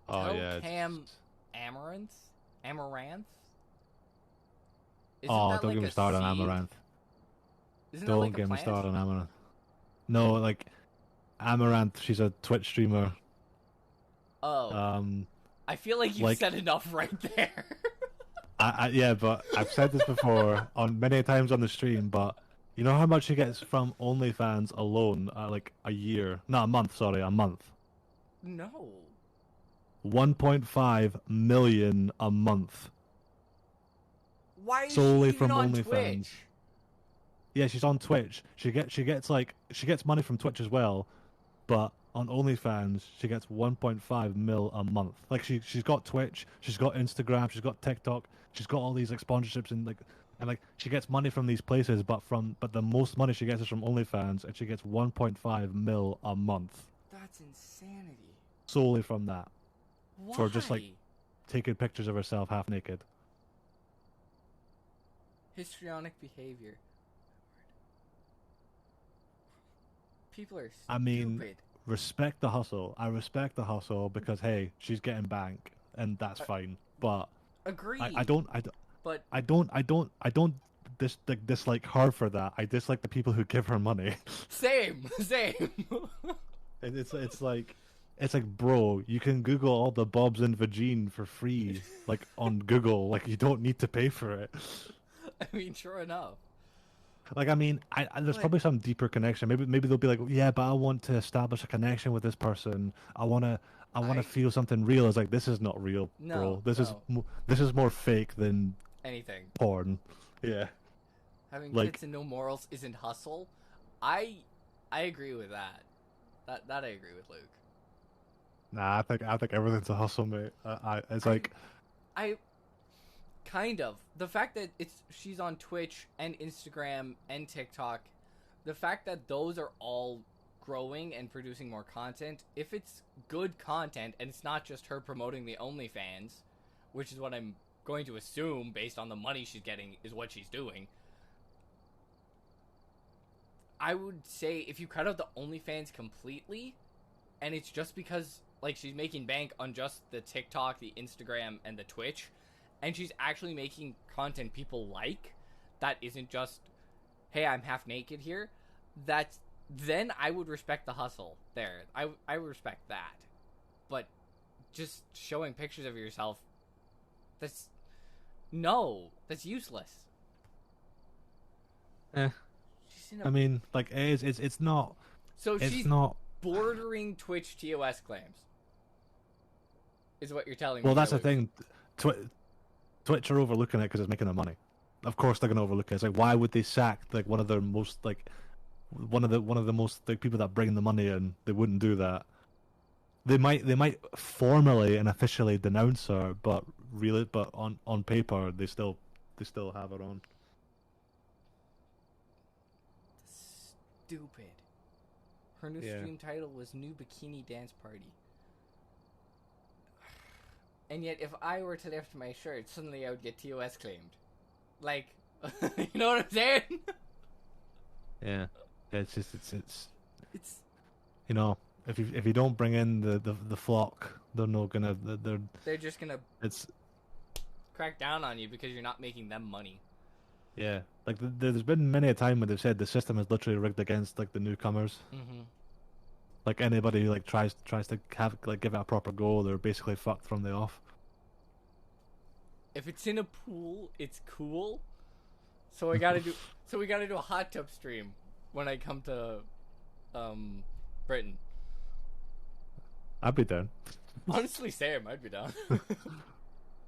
Oh yeah. Amaranth. Don't get me started on Amaranth. Don't get me started on Amaranth. No, like Amaranth, she's a Twitch streamer. Oh. I feel like you've said enough right there. Yeah, but I've said this before on many times on the stream. But you know how much she gets from OnlyFans alone? Like a year? No, a month. Sorry, a month. No. 1.5 million a month. Why is solely she from on OnlyFans? Twitch? Yeah, she's on Twitch. She gets money from Twitch as well, but on OnlyFans she gets 1.5 mil a month. Like she's got Twitch, she's got Instagram, she's got TikTok, she's got all these like sponsorships and she gets money from these places, but the most money she gets is from OnlyFans, and she gets 1.5 mil a month. That's insanity. Solely from that. Why? For just like taking pictures of herself half naked. Histrionic behavior. People are stupid. I mean, respect the hustle. I respect the hustle because hey, she's getting bank, and that's fine. But agreed. I don't dislike her for that. I dislike the people who give her money. Same. It's like, bro, you can Google all the Bobs and Vagine for free, like on Google. Like you don't need to pay for it. I mean, sure enough. Like, I mean, there's probably some deeper connection. Maybe they'll be like, yeah, but I want to establish a connection with this person. I want to feel something real. It's like, this is not real, bro. This is more fake than anything. Porn. Yeah. Having kids and no morals isn't hustle. I I agree with that. That I agree with Luke. Nah, I think everything's a hustle, mate. It's like I kind of the fact that she's on Twitch and Instagram and TikTok, the fact that those are all growing and producing more content. If it's good content and it's not just her promoting the OnlyFans, which is what I'm going to assume based on the money she's getting is what she's doing. I would say if you cut out the OnlyFans completely, and it's just because like she's making bank on just the TikTok, the Instagram, and the Twitch, and she's actually making content people like, that isn't just, hey, I'm half naked here, then I would respect the hustle there. I would respect that. But just showing pictures of yourself, that's useless. I mean, like it's not. So it's she's not bordering Twitch TOS claims, is what you're telling me. Well, that's the thing. Twitch are overlooking it because it's making them money. Of course, they're gonna overlook it. It's like, why would they sack like one of their most like one of the most like people that bring the money in? They wouldn't do that. They might formally and officially denounce her, but on paper they still have her on. Stupid. Her new stream title was New Bikini Dance Party. And yet, if I were to lift my shirt, suddenly I would get TOS claimed. Like, you know what I'm saying? Yeah, it's just it's you know, if you don't bring in the flock, they're not gonna they're just gonna crack down on you because you're not making them money. Yeah, like there's been many a time when they've said the system is literally rigged against like the newcomers. Mm-hmm. Like anybody who like tries to give it a proper go, they're basically fucked from the off. If it's in a pool, it's cool. So we gotta do a hot tub stream when I come to Britain. I'd be down. Honestly, Sam, I'd be down.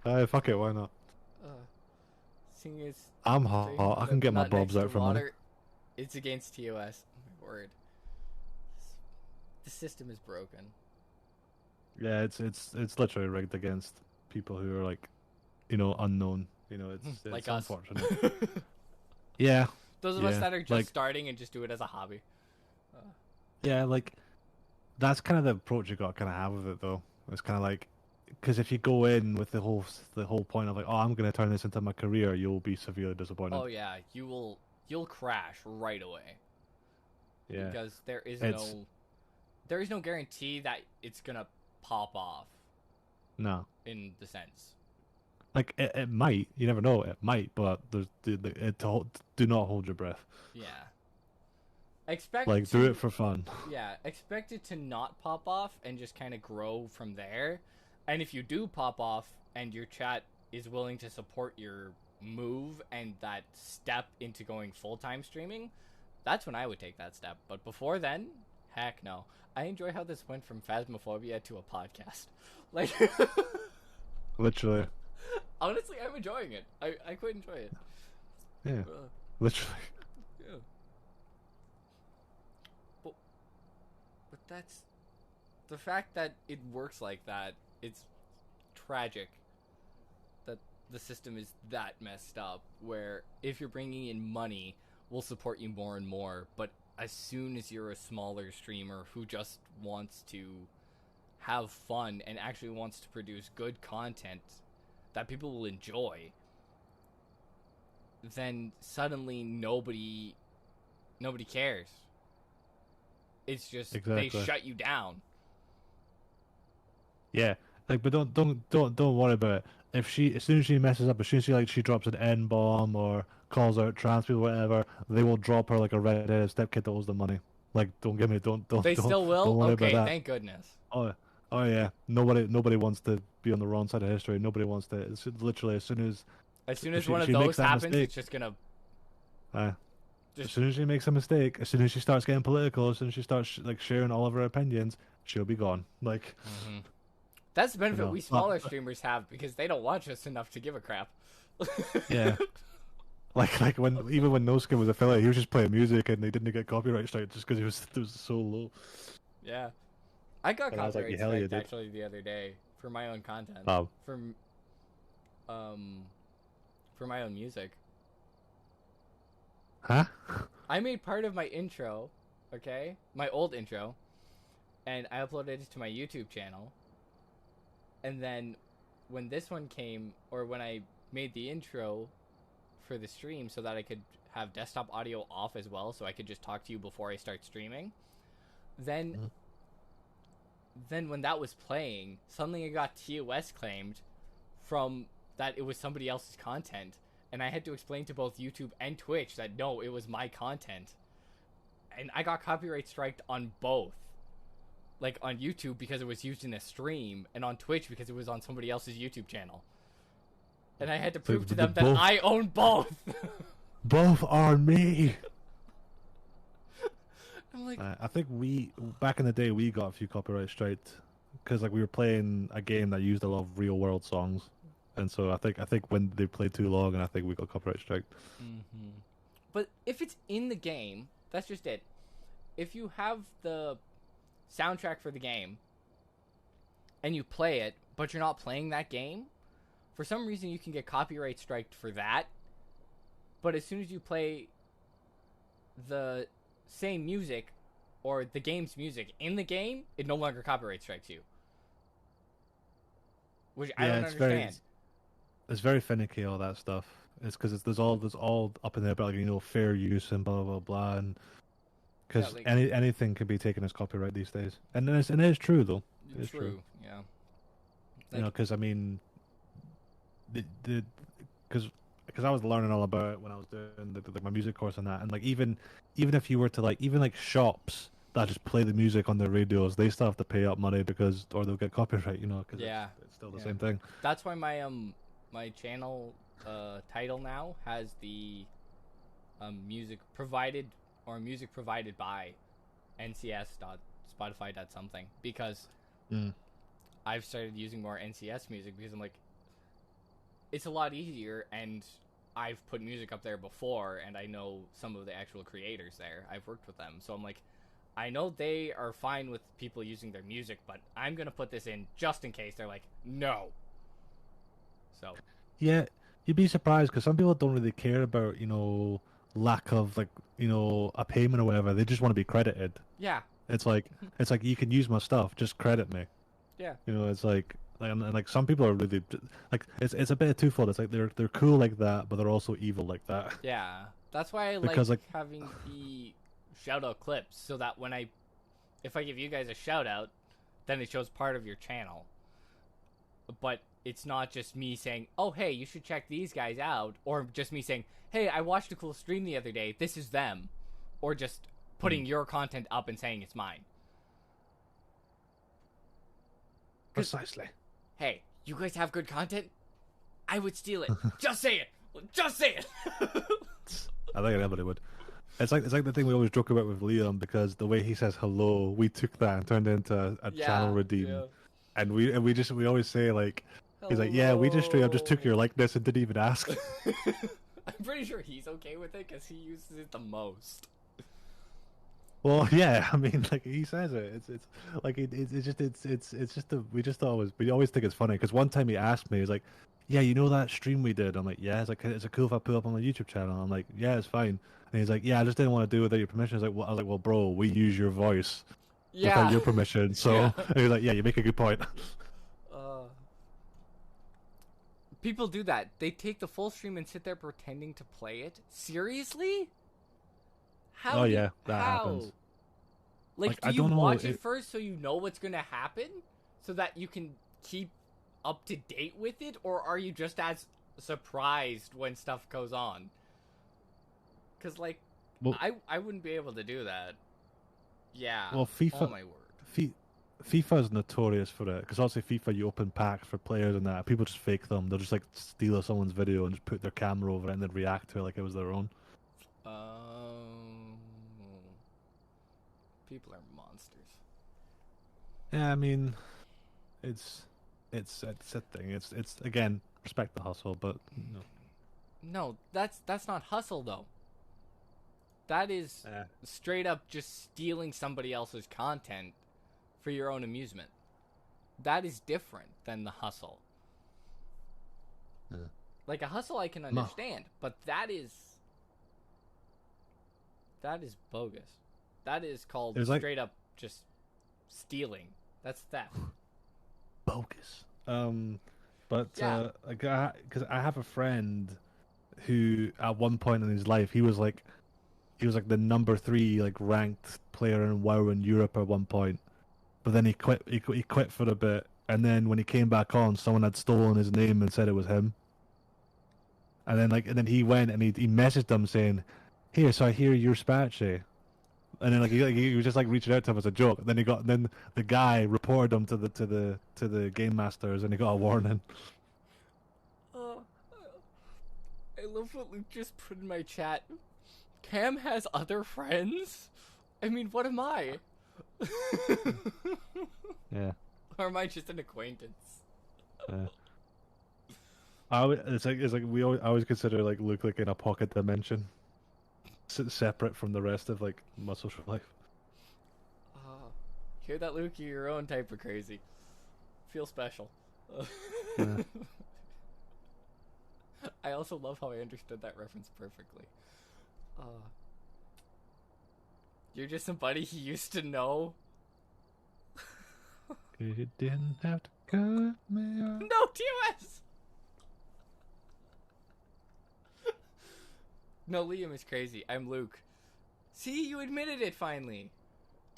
Fuck it, why not? Seeing as I'm hot. I can get my bobs out for money. It's against TOS. Oh, my word. The system is broken. Yeah, it's literally rigged against people who are like, you know, unknown. You know, it's like unfortunate. Yeah. Those of us that are just starting and just do it as a hobby. Yeah, like that's kind of the approach you got to kind of have with it, though. It's kind of like, because if you go in with the whole point of like, oh, I'm going to turn this into my career, you'll be severely disappointed. Oh yeah, you'll crash right away. Yeah. Because there is no guarantee that it's gonna pop off. No. In the sense. Like it might, you never know. It might, but do not hold your breath. Yeah. Do it for fun. Yeah, expect it to not pop off and just kind of grow from there. And if you do pop off and your chat is willing to support your move and that step into going full-time streaming, that's when I would take that step. But before then, heck no. I enjoy how this went from Phasmophobia to a podcast. Like, literally. Honestly, I'm enjoying it. I quite enjoy it. Yeah. Literally. Yeah. But that's the fact that it works like that. It's tragic that the system is that messed up. Where if you're bringing in money, we'll support you more and more. But as soon as you're a smaller streamer who just wants to have fun and actually wants to produce good content that people will enjoy, then suddenly nobody cares. It's just They shut you down. Yeah, like, but don't worry about it. If as soon as she messes up, as soon as she drops an N bomb or calls out trans people, whatever, they will drop her like a redheaded stepkid that owes them money. Like, don't. They still will. Don't worry okay, about that. Thank goodness. Oh yeah. Nobody wants to be on the wrong side of history. Nobody wants to. It's literally as soon as one of those happens, it's just gonna. As soon as she makes a mistake, as soon as she starts getting political, as soon as she starts like sharing all of her opinions, she'll be gone. Like. Mm-hmm. That's the benefit we smaller streamers have because they don't watch us enough to give a crap. Yeah. Like when even when No Skin was affiliate, he was just playing music and they didn't get copyright strike just because it was so low. Yeah. I got And I was like, copyright hell yeah, striked dude. actually the other day for my own content. Oh. For my own music. Huh? I made part of my intro, okay? My old intro, and I uploaded it to my YouTube channel. And then when this one came, or when I made the intro for the stream so that I could have desktop audio off as well, so I could just talk to you before I start streaming, then when that was playing, suddenly it got TOS claimed from that it was somebody else's content. And I had to explain to both YouTube and Twitch that no, it was my content. And I got copyright striked on both. Like on YouTube because it was used in a stream, and on Twitch because it was on somebody else's YouTube channel. And I had to prove to them that I own both. Both are me. I'm like, I think back in the day we got a few copyright striked because like we were playing a game that used a lot of real world songs. And so I think when they played too long, and I think we got copyright strike. Mm-hmm. But if it's in the game, that's just it. If you have the soundtrack for the game, and you play it, but you're not playing that game, for some reason you can get copyright striked for that. But as soon as you play the same music, or the game's music in the game, it no longer copyright strikes you. Which I don't understand. It's very finicky, all that stuff. It's because there's all up in there about, like, fair use and blah blah blah, and because anything can be taken as copyright these days, and it is true though. It is true. Yeah. Because I mean, because I was learning all about it when I was doing my music course and that, and like even if you were to even shops that just play the music on their radios, they still have to pay up money or they'll get copyright. Because it's still the same thing. That's why my channel title now has the music provided by ncs.spotify.something, because I've started using more NCS music because I'm like, it's a lot easier, and I've put music up there before, and I know some of the actual creators there. I've worked with them, so I'm like, I know they are fine with people using their music, but I'm gonna put this in just in case they're like, no. So yeah, you'd be surprised because some people don't really care about lack of a payment or whatever. They just want to be credited. Yeah, it's like you can use my stuff, just credit me. Yeah, it's like some people are really like it's a bit twofold. It's like they're cool like that, but they're also evil like that. Yeah, that's why I because, like having the shout out clips, so that if I give you guys a shout out, then it shows part of your channel. But it's not just me saying, oh hey, you should check these guys out, or just me saying, hey, I watched a cool stream the other day, this is them, or just putting your content up and saying it's mine. Precisely. Hey, you guys have good content? I would steal it. Just say it. Just say it. I think everybody would. It's like the thing we always joke about with Liam, because the way he says hello, we took that and turned it into a channel redeem. Yeah. And we always say like, hello. He's like, yeah, we just straight up just took your likeness and didn't even ask. I'm pretty sure he's okay with it because he uses it the most. Well, yeah, I mean, like he says it. We always think it's funny because one time he asked me, he's like, yeah, that stream we did? I'm like, yeah. It's like, is it cool if I put it up on my YouTube channel? I'm like, yeah, it's fine. And he's like, yeah, I just didn't want to do it without your permission. I was like, well, bro, we use your voice without your permission. So and he's like, yeah, you make a good point. People do that. They take the full stream and sit there pretending to play it. Seriously? How? Oh yeah, that happens. Like, do you watch it first so you know what's gonna happen, so that you can keep up to date with it, or are you just as surprised when stuff goes on? Because I wouldn't be able to do that. Yeah. Well, FIFA. Oh my word. FIFA is notorious for it, because obviously FIFA, you open packs for players and that. People just fake them. They'll just steal someone's video and just put their camera over it and then react to it like it was their own. People are monsters. Yeah, I mean, it's a thing. It's again, respect the hustle, but No, that's not hustle though. That is straight up just stealing somebody else's content for your own amusement. That is different than the hustle. Like a hustle I can understand, but that is bogus. That is called straight up just stealing. That's theft. Bogus. Because I have a friend who at one point in his life he was like the number 3 like ranked player in WoW in Europe at one point, but then he quit. He quit for a bit, and then when he came back on, someone had stolen his name and said it was him. And then he went and he messaged them saying, "Here, so I hear you're Spache." And then he was just like reaching out to him as a joke. And then the guy reported him to the game masters, and he got a warning. I love what Luke just put in my chat. Cam has other friends? I mean, what am I? Yeah. Or am I just an acquaintance? Yeah. I always consider like Luke like in a pocket dimension, separate from the rest of like my social life. Hear that, Luke? You're your own type of crazy. Feel special. Yeah. I also love how I understood that reference perfectly. You're just somebody he used to know. You didn't have to cut me off. No, TOS! No, Liam is crazy. I'm Luke. See, you admitted it finally.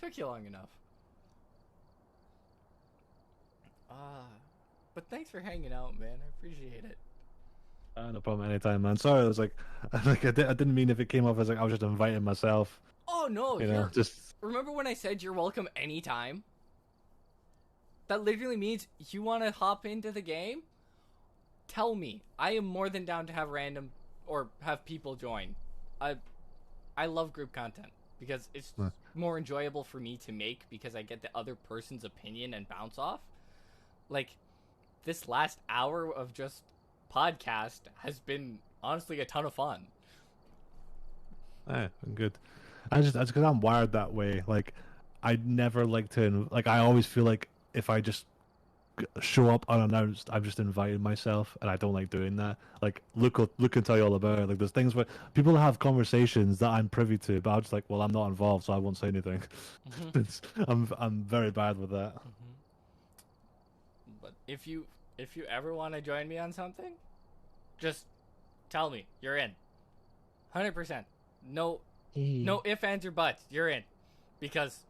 Took you long enough. But thanks for hanging out, man. I appreciate it. No problem anytime, man. Sorry, I was like I didn't mean if it came off as like I was just inviting myself. Oh no, you know, just remember when I said you're welcome anytime? That literally means you want to hop into the game? Tell me. I am more than down to have random or have people join. I love group content because it's more enjoyable for me to make because I get the other person's opinion and bounce off. Like this last hour of just podcast has been honestly a ton of fun. Yeah, good. That's because I'm wired that way. Like, I never like to I always feel like if I just show up unannounced, I've just invited myself, and I don't like doing that. Like, Luke can tell you all about it. Like, there's things where people have conversations that I'm privy to, but I'm just like, well, I'm not involved, so I won't say anything. Mm-hmm. I'm very bad with that. Mm-hmm. But if you ever want to join me on something, just tell me. You're in. 100%. No ifs, ands, or buts. You're in. Because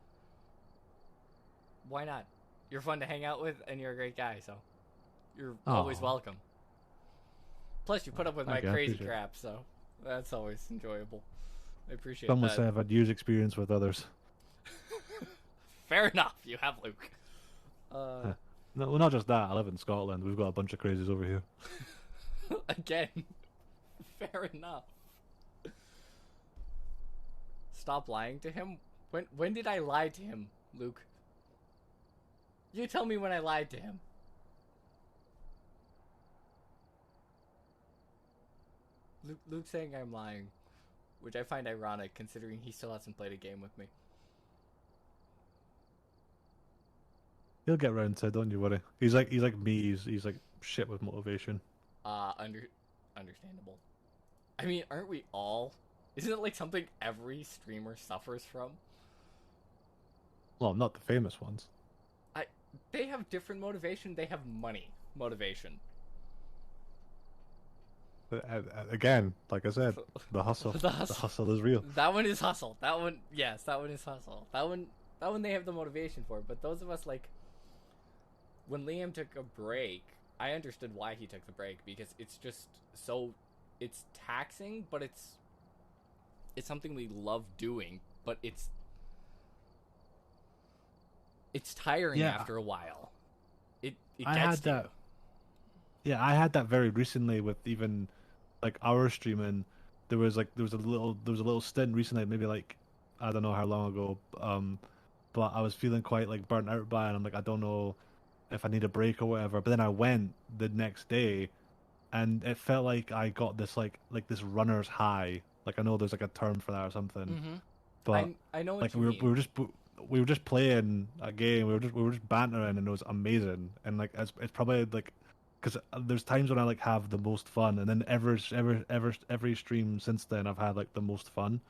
why not? You're fun to hang out with, and you're a great guy, so you're always welcome. Plus, you put up with my crazy crap, so that's always enjoyable. I appreciate that. Some would say I've had years' experience with others. Fair enough. You have, Luke. No, well, not just that. I live in Scotland. We've got a bunch of crazies over here. Again. Fair enough. Stop lying to him? When did I lie to him, Luke? You tell me when I lied to him. Luke saying I'm lying, which I find ironic considering he still hasn't played a game with me. He'll get round to it, don't you worry. He's like me. He's like shit with motivation. Understandable. I mean, aren't we all? Isn't it like something every streamer suffers from? Well, not the famous ones. They have different motivation. They have money motivation. Again, like I said, the hustle. The hustle is real. That one is hustle. That one is hustle. That one they have the motivation for. But those of us, like, when Liam took a break, I understood why he took the break because it's just so, it's taxing, but it's something we love doing, but it's tiring after a while. It gets to you. Yeah, I had that very recently with even like our streaming. There was a little stint recently, maybe like I don't know how long ago. But I was feeling quite like burnt out by it. And I'm like, I don't know if I need a break or whatever. But then I went the next day, and it felt like I got this like this runner's high. Like I know there's like a term for that or something, Mm-hmm. but I know what like you mean. we were just playing a game. We were just bantering, and it was amazing. And like it's probably like because there's times when I like have the most fun, and then every stream since then I've had like the most fun.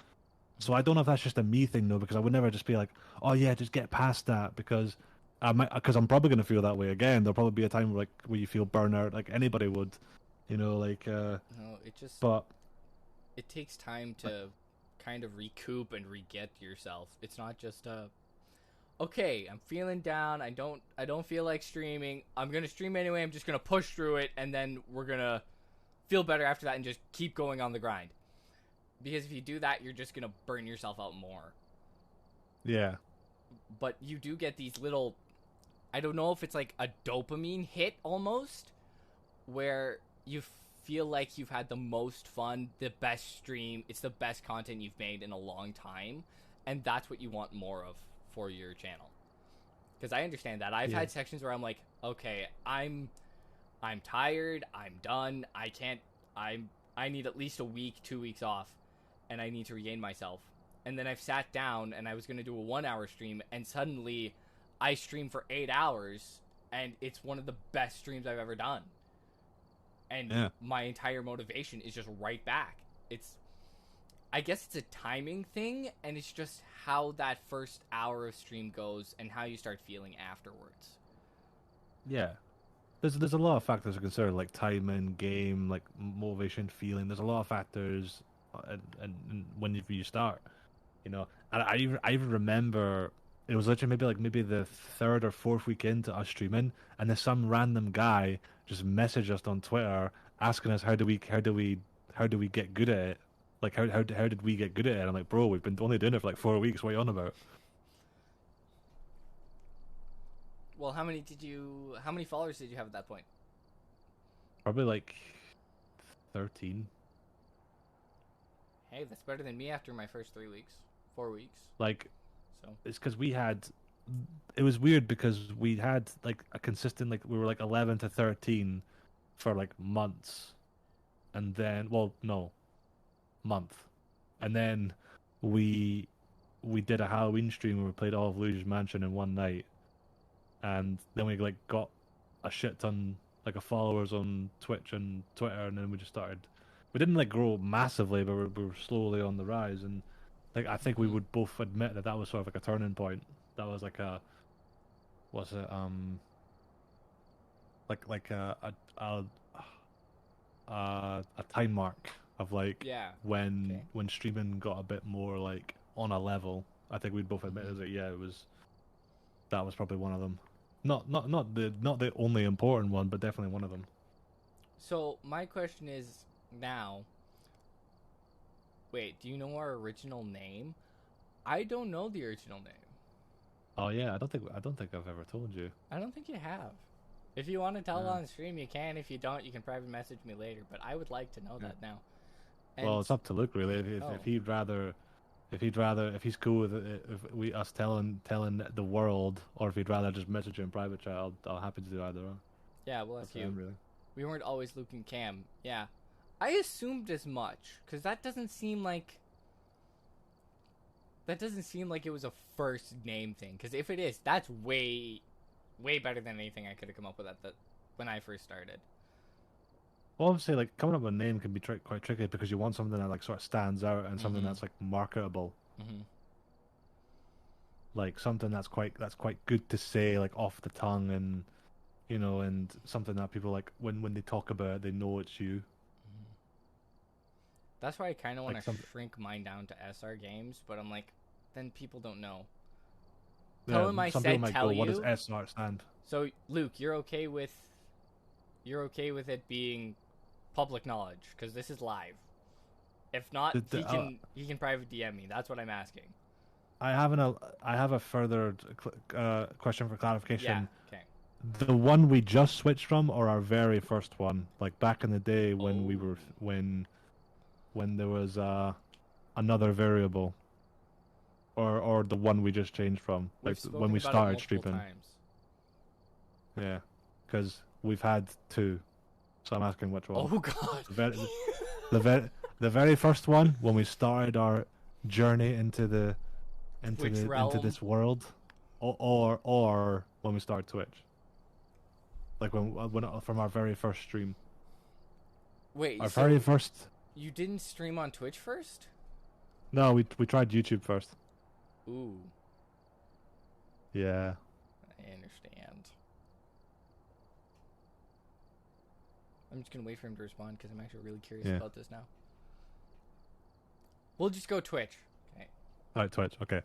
So I don't know if that's just a me thing though, because I would never just be like, oh yeah, just get past that because I'm probably gonna feel that way again. There'll probably be a time where you feel burnout, like anybody would, like. No, it just. But it takes time to kind of recoup and re-get yourself. It's not just okay, I'm feeling down. I don't feel like streaming. I'm going to stream anyway. I'm just going to push through it and then we're going to feel better after that and just keep going on the grind. Because if you do that, you're just going to burn yourself out more. yeah. But you do get these little, I don't know if it's like a dopamine hit almost, where you feel like you've had the most fun, the best stream, it's the best content you've made in a long time, and that's what you want more of for your channel. Because I understand that. I've had sections where I'm like, okay, I'm tired, I'm done, I need at least a week, 2 weeks off, and I need to regain myself. And then I've sat down and I was going to do a 1 hour stream, and suddenly I stream for 8 hours, and it's one of the best streams I've ever done. And my entire motivation is just right back. I guess it's a timing thing, and it's just how that first hour of stream goes and how you start feeling afterwards. Yeah. There's a lot of factors to consider, like timing, game, like motivation, feeling. There's a lot of factors, and when you start, And I even remember it was literally maybe the third or fourth week into us streaming, and there's some random guy just messaged us on Twitter asking us how do we get good at it? Like how did we get good at it? And I'm like, bro, we've been only doing it for like 4 weeks. What are you on about? Well, how many followers did you have at that point? Probably like 13. Hey, that's better than me after my first 3 weeks, 4 weeks. Like, so it's because it was weird because we had like a consistent, like we were like 11 to 13 for like months, and then month, and then we did a Halloween stream where we played all of Luigi's Mansion in one night, and then we like got a shit ton like of followers on Twitch and Twitter, and then we just started. We didn't like grow massively, but we were slowly on the rise, and like I think we would both admit that was sort of like a turning point. That was like a time mark of like when streaming got a bit more like on a level. I think we'd both admit that was probably one of them. Not the only important one, but definitely one of them. So my question is now, wait, do you know our original name? I don't know the original name. Oh yeah, I don't think I've ever told you. I don't think you have. If you want to tell it on stream, you can. If you don't, you can private message me later. But I would like to know that now. And well, it's up to Luke really. If he's cool with it, if us telling the world, or if he'd rather just message you in private chat, I'll happy to do either. Yeah, well, that's you. Really. We weren't always Luke and Cam. Yeah, I assumed as much because that doesn't seem like it was a first name thing. Because if it is, that's way better than anything I could have come up with when I first started. Well, obviously, like coming up with a name can be quite tricky because you want something that like sort of stands out and something that's like marketable, like something that's quite good to say, like off the tongue, and and something that people like when they talk about it, they know it's you. That's why I kind of want to shrink mine down to SR Games, but I'm like, then people don't know. Tell them I said tell you. What does SR stand? So Luke, you're okay with it being public knowledge because this is live. If not, he can private DM me. That's what I'm asking. I have a further question for clarification. Yeah. Okay. The one we just switched from, or our very first one, like back in the day when we were when there was another variable, or the one we just changed from, like when we started streaming. Times. Yeah, because we've had two. So I'm asking which one. Oh god. The very first one, when we started our journey into Twitch realm. into this world, or when we started Twitch. Like when from our very first stream. Wait, Our so very first. you didn't stream on Twitch first? No, we tried YouTube first. Ooh, Yeah. I understand. I'm just gonna wait for him to respond because I'm actually really curious Yeah. about this now. We'll just go Twitch. Okay. Alright, Twitch. Okay.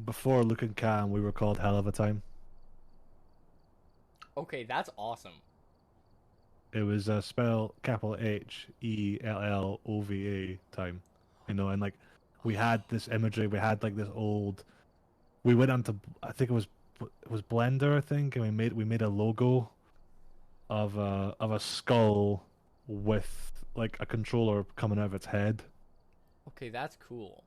Before Looking Cam, we were called Hell of a Time. Okay, that's awesome. It was spelled capital HELLOVA time, you know, and like we had this imagery, we had like this old. We went onto, I think it was Blender, I think, and we made a logo of a skull with like a controller coming out of its head. Okay, that's cool.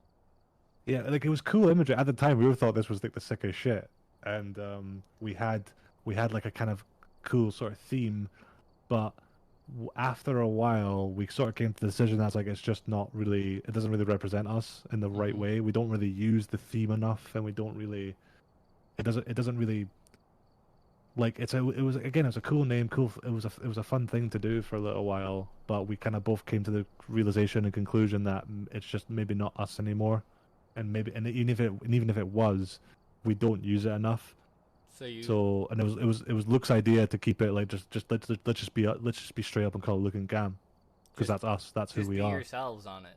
Yeah, like it was cool imagery at the time. We all thought this was like the sickest shit, and we had like a kind of cool sort of theme. But after a while, we sort of came to the decision that's like it's just not really. It doesn't really represent us in the right way. We don't really use the theme enough, and we don't really. It doesn't really. Like it was a cool name, cool. It was a fun thing to do for a little while, but we kind of both came to the realization and conclusion that it's just maybe not us anymore, and even if it was, we don't use it enough. So and it was Luke's idea to keep it like let's just be straight up and call it Luke and Cam, because that's us. That's who we are. Just be yourselves on it.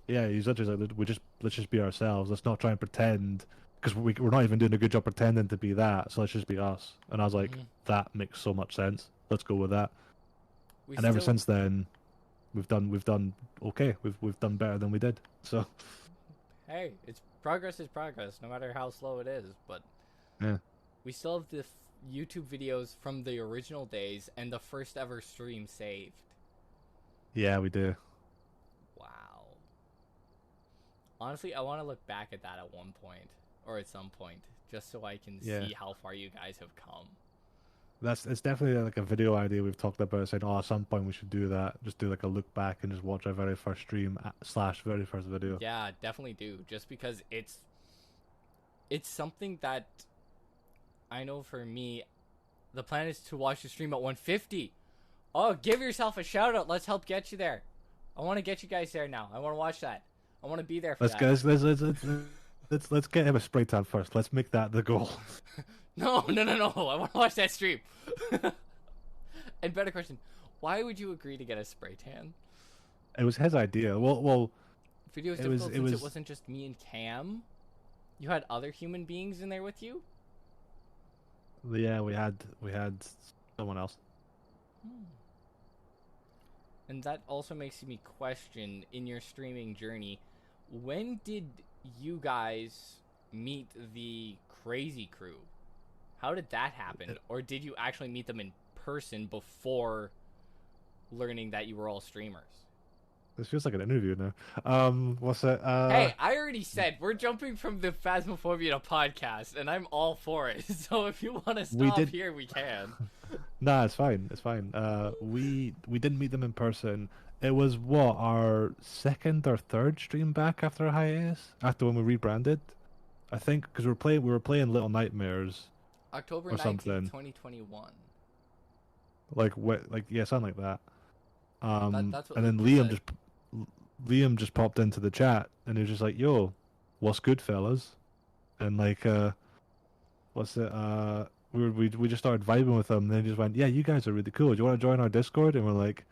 Yeah, he's literally like let's just be ourselves. Let's not try and pretend, because we're not even doing a good job pretending to be that. So let's just be us. And I was like, that makes so much sense. Let's go with that. Ever since then, we've done okay. We've done better than we did. So hey, it's progress is progress, no matter how slow it is. But yeah. We still have the YouTube videos from the original days and the first ever stream saved. Yeah, we do. Wow. Honestly, I want to look back at that at one point, or at some point, just so I can see how far you guys have come. It's definitely like a video idea we've talked about, saying, at some point we should do that. Just do like a look back and just watch our very first stream / very first video. Yeah, definitely do. Just because it's something that I know for me, the plan is to watch the stream at 150. Oh, give yourself a shout out. Let's help get you there. I want to get you guys there now. I want to watch that. I want to be there for that. Let's get him a spray tan first. Let's make that the goal. No. I want to watch that stream. And better question, why would you agree to get a spray tan? It was his idea. Well, video was difficult since it wasn't just me and Cam. You had other human beings in there with you? Yeah, we had someone else. And that also makes me question, in your streaming journey, when did you guys meet the crazy crew? How did that happen? Or did you actually meet them in person before learning that you were all streamers? This feels like an interview now. What's it? Hey, I already said we're jumping from the Phasmophobia to podcast, and I'm all for it. So if you want to stop here, we can. Nah, it's fine. It's fine. We didn't meet them in person. It was our second or third stream back after a hiatus, after when we rebranded. I think because we were playing Little Nightmares. October 19th, 2021. Something like that. That's what and then Liam just popped into the chat and he was just like, "Yo, what's good, fellas?" And like, what's it? We just started vibing with him. And then he just went, "Yeah, you guys are really cool. Do you want to join our Discord?" And we're like,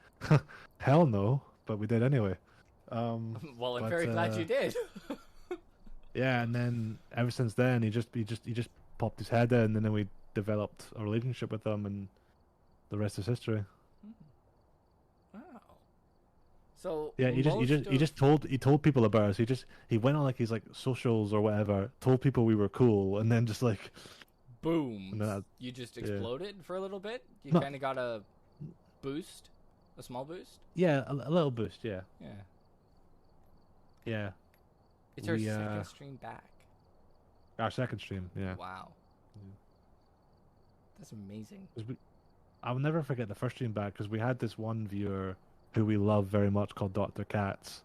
"Hell no!" But we did anyway. Well, I'm very glad you did. Yeah, and then ever since then, he just popped his head in, and then we developed a relationship with him, and the rest is history. Wow. So yeah, he told people about us. He went on like his like socials or whatever, told people we were cool, and then just like boom, you just exploded for a little bit. You kind of got a boost, a small boost. Yeah, a little boost. Yeah. It's our second stream back. Our second stream, yeah. Wow. That's amazing. I'll never forget the first stream back because we had this one viewer who we love very much called Dr. Katz.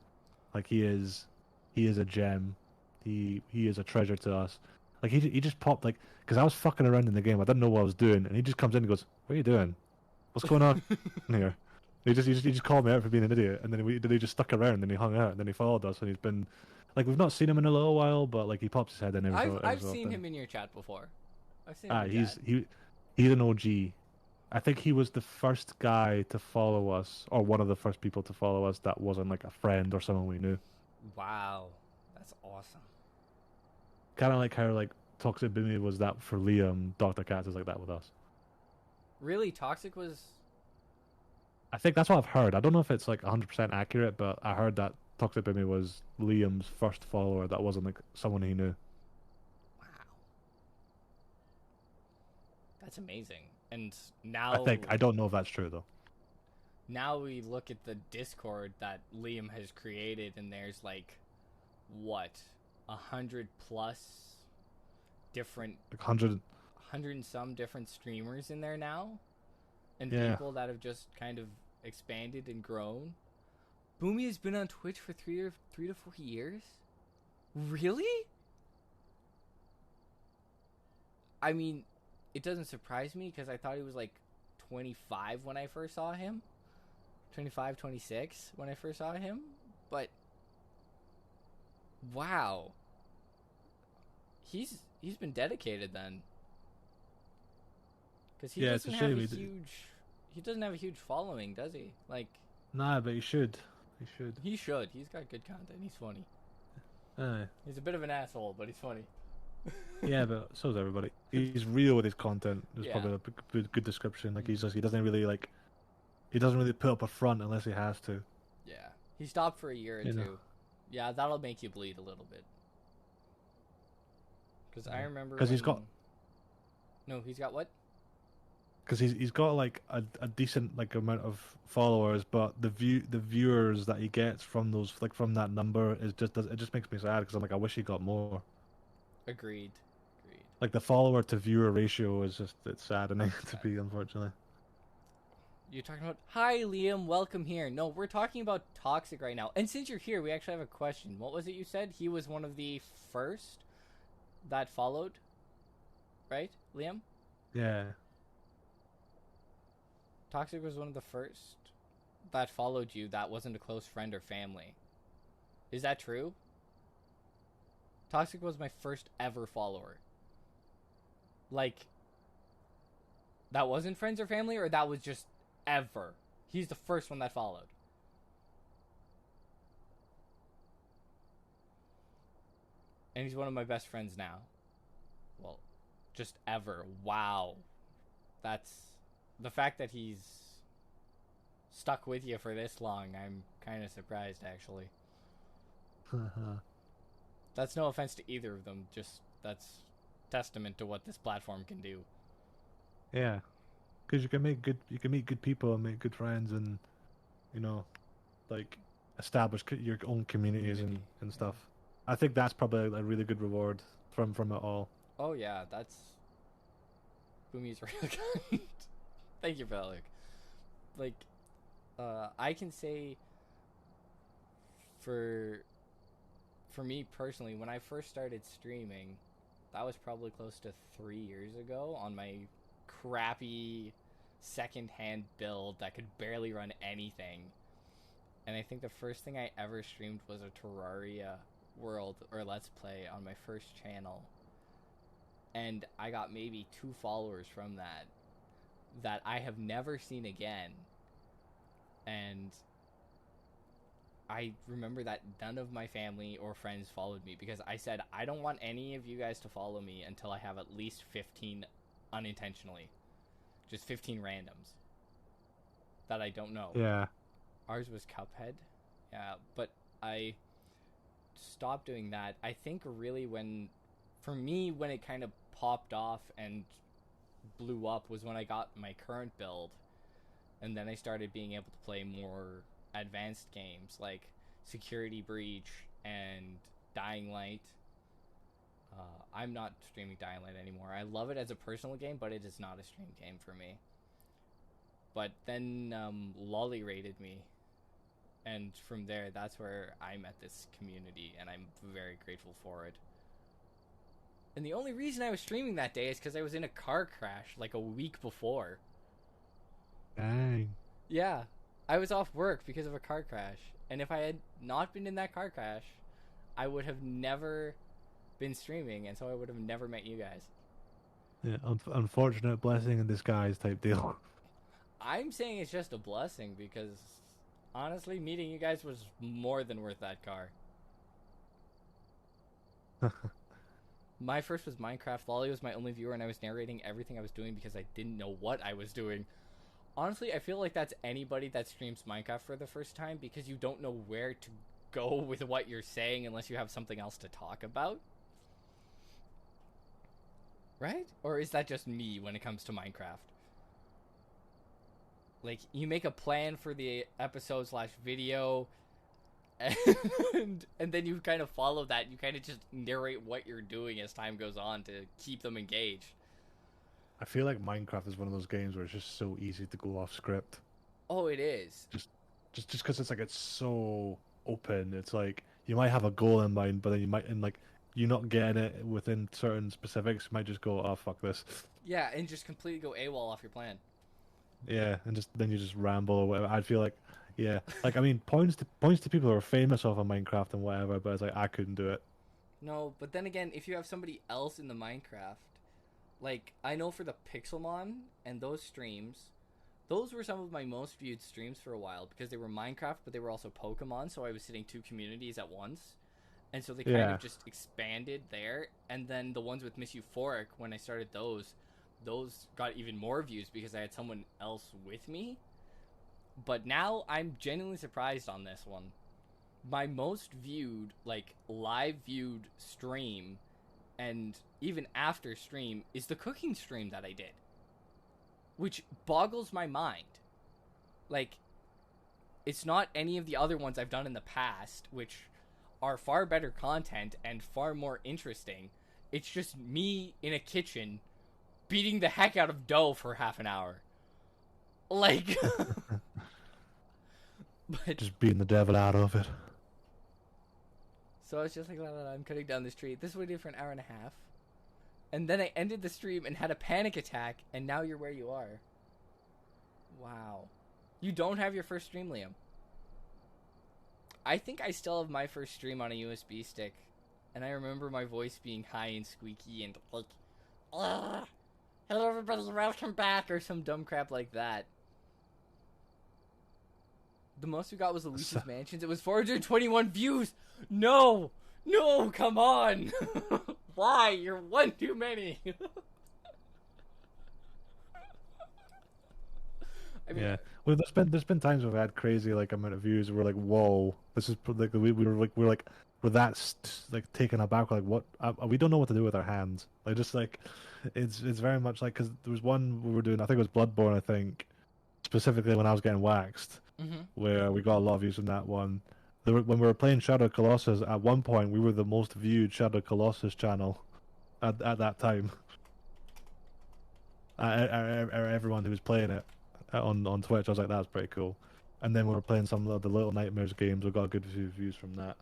Like he is a gem. He is a treasure to us. Like he just popped like because I was fucking around in the game. I didn't know what I was doing, and he just comes in and goes, "What are you doing? What's going on here?" He just called me out for being an idiot, and then he just stuck around, and he hung out, and then he followed us, and he's been like we've not seen him in a little while, but like he pops his head in I've seen him in your chat before. I've seen him in chat. He's an OG. I think he was the first guy to follow us, or one of the first people to follow us that wasn't like a friend or someone we knew. Wow, that's awesome. Kind of like how like Toxic Boomy was that for Liam, Dr. Katz is like that with us. Really, Toxic was. I think that's what I've heard. I don't know if it's like 100% accurate, but I heard that Toxic Boomy was Liam's first follower that wasn't like someone he knew. Wow, that's amazing. And now I don't know if that's true though. Now we look at the Discord that Liam has created, and there's like what 100 plus different Like 100 and some different streamers in there now, and Yeah. people that have just kind of expanded and grown. Boomy has been on Twitch for 3 to 4 years. Really? I mean, it doesn't surprise me because I thought he was like 25 when I first saw him. 25, 26 when I first saw him. But wow. He's been dedicated then. Cuz he doesn't have a huge following, does he? Like Nah, but he should. He should. he should. He's got good content. He's funny. He's a bit of an asshole, but he's funny. Yeah, but so's everybody. He's real with his content. There's Yeah. probably a good description. Like he doesn't really put up a front unless he has to. Yeah. He stopped for a year or You two. know. Yeah, that'll make you bleed a little bit. Because I remember. Because he's got. No, he's got what? Because he's got like a decent like amount of followers, but the viewers that he gets from those like from that number it just makes me sad because I'm like I wish he got more. Agreed. Like the follower to viewer ratio is just it's saddening to be unfortunately. You're talking about, hi Liam, welcome here. No, we're talking about Toxic right now. And since you're here, we actually have a question. What was it you said? He was one of the first that followed, right, Liam? Yeah. Toxic was one of the first that followed you that wasn't a close friend or family. Is that true? Toxic was my first ever follower. Like, that wasn't friends or family, or that was just ever? He's the first one that followed. And he's one of my best friends now. Well, just ever. Wow. That's... The fact that he's stuck with you for this long, I'm kind of surprised, actually. That's no offense to either of them, just that's testament to what this platform can do. Yeah, because you can meet good people and make good friends, and you know, like establish your own communities and stuff. I think that's probably a really good reward from it all. Oh yeah, that's Boomy's real kind. Thank you for that, Luke. Like, I can say for me personally, when I first started streaming, that was probably close to 3 years ago on my crappy second-hand build that could barely run anything. And I think the first thing I ever streamed was a Terraria World or Let's Play on my first channel. And I got maybe 2 followers from that I have never seen again. And I remember that none of my family or friends followed me because I said, I don't want any of you guys to follow me until I have at least 15 unintentionally. Just 15 randoms that I don't know. Yeah. Ours was Cuphead. Yeah, but I stopped doing that. I think really when it kind of popped off and blew up was when I got my current build. And then I started being able to play more advanced games like Security Breach and Dying Light. I'm not streaming Dying Light anymore. I love it as a personal game, but it is not a stream game for me. but then Lolly raided me, and from there, that's where I met this community, and I'm very grateful for it. And the only reason I was streaming that day is because I was in a car crash like a week before. Dang. Yeah, I was off work because of a car crash, and if I had not been in that car crash, I would have never been streaming, and so I would have never met you guys. Yeah, unfortunate blessing in disguise type deal. I'm saying it's just a blessing because, honestly, meeting you guys was more than worth that car. My first was Minecraft. Lolly was my only viewer, and I was narrating everything I was doing because I didn't know what I was doing. Honestly, I feel like that's anybody that streams Minecraft for the first time because you don't know where to go with what you're saying unless you have something else to talk about. Right? Or is that just me when it comes to Minecraft? Like, you make a plan for the episode/video, and then you kind of follow that. You kind of just narrate what you're doing as time goes on to keep them engaged. I feel like Minecraft is one of those games where it's just so easy to go off script. Oh, it is. Just because it's like it's so open. It's like you might have a goal in mind, but then you might, and like you not getting it within certain specifics, you might just go, "Oh fuck this." Yeah, and just completely go AWOL off your plan. Yeah, and then you just ramble or whatever. I'd feel like, yeah, like I mean, points to people who are famous off of Minecraft and whatever, but it's like I couldn't do it. No, but then again, if you have somebody else in the Minecraft, like I know for the Pixelmon and those streams, those were some of my most viewed streams for a while because they were Minecraft, but they were also Pokemon, so I was hitting two communities at once. And so they kind of just expanded there. And then the ones with MissEuphoric, when I started those got even more views because I had someone else with me. But now I'm genuinely surprised on this one. My most viewed, like live viewed stream, and even after stream, is the cooking stream that I did. Which boggles my mind. Like, it's not any of the other ones I've done in the past, which are far better content and far more interesting. It's just me in a kitchen beating the heck out of dough for half an hour. Like, but just beating the devil out of it. So I was just like, I'm cutting down the street. This is what we did for an hour and a half. And then I ended the stream and had a panic attack, and now you're where you are. Wow. You don't have your first stream, Liam. I think I still have my first stream on a USB stick, and I remember my voice being high and squeaky and like, hello everybody, welcome back, or some dumb crap like that. The most we got was Alicia's Mansions. It was 421 views. No, come on. Why? You're one too many. I mean, yeah. Well, there's been times we've had crazy like amount of views. We're like, whoa, this is like we're that like taken aback. We're like, what? We don't know what to do with our hands. Like just like, it's very much like because there was one we were doing. I think it was Bloodborne. I think specifically when I was getting waxed, where we got a lot of views from that one. When we were playing Shadow Colossus, at one point we were the most viewed Shadow Colossus channel at that time. Everyone who was playing it on Twitch, I was like, that's pretty cool. And then we were playing some of the Little Nightmares games. We got a good few views from that.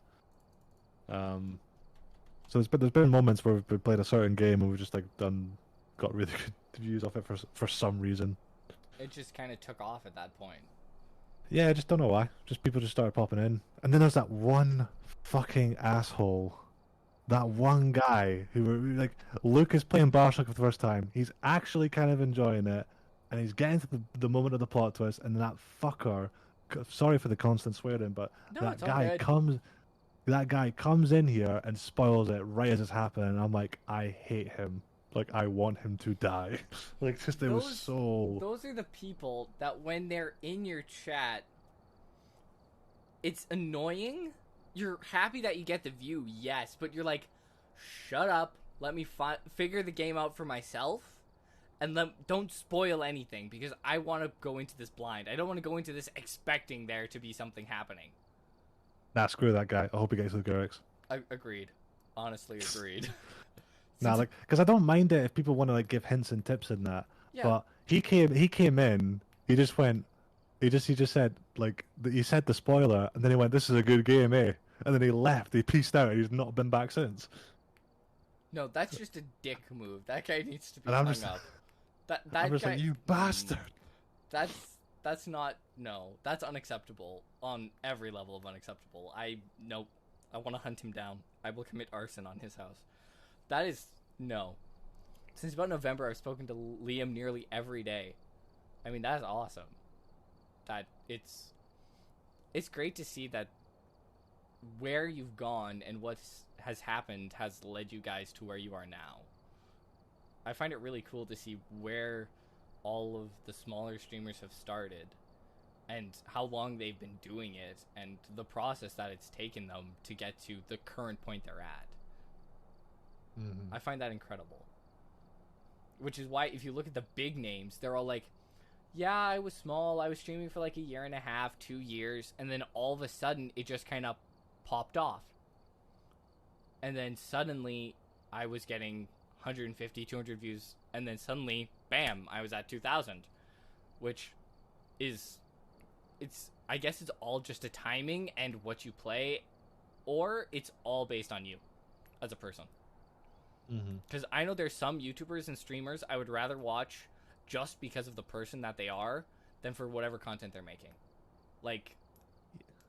So there's been moments where we played a certain game and we just like got really good views off it for some reason. It just kind of took off at that point. Yeah, I just don't know why. Just people just started popping in. And then there's that one fucking asshole. That one guy who, like, Luke is playing Bioshock for the first time. He's actually kind of enjoying it. And he's getting to the moment of the plot twist. And that fucker, sorry for the constant swearing, but No, that guy comes in here and spoils it right as it's happening. And I'm like, I hate him. Like, I want him to die. Like, just, it was so... Those are the people that when they're in your chat, it's annoying. You're happy that you get the view, yes, but you're like, shut up, let me figure the game out for myself, and don't spoil anything, because I want to go into this blind. I don't want to go into this expecting there to be something happening. Nah, screw that guy. I hope he gets the lyrics. Agreed. Honestly, agreed. Nah, like, because I don't mind it if people want to like give hints and tips in that. Yeah. But he came in He just went. He just said like he said the spoiler, and then he went, "This is a good game, eh?" And then he left. He pieced out. He's not been back since. No, that's just a dick move. That guy needs to be And I'm hung just- up. That I'm just guy, like, you bastard. That's not, no. That's unacceptable on every level of unacceptable. Nope. I want to hunt him down. I will commit arson on his house. That is no. Since about November, I've spoken to Liam nearly every day. I mean, that is awesome. That it's great to see that where you've gone and what has happened has led you guys to where you are now. I find it really cool to see where all of the smaller streamers have started and how long they've been doing it and the process that it's taken them to get to the current point they're at. Mm-hmm. I find that incredible. Which is why if you look at the big names, they're all like, yeah, I was small, I was streaming for like a year and a half, 2 years, and then all of a sudden it just kind of popped off. And then suddenly I was getting 150, 200 views, and then suddenly, bam, I was at 2,000. Which is, I guess it's all just a timing and what you play, or it's all based on you as a person. Because I know there's some YouTubers and streamers I would rather watch just because of the person that they are than for whatever content they're making. Like,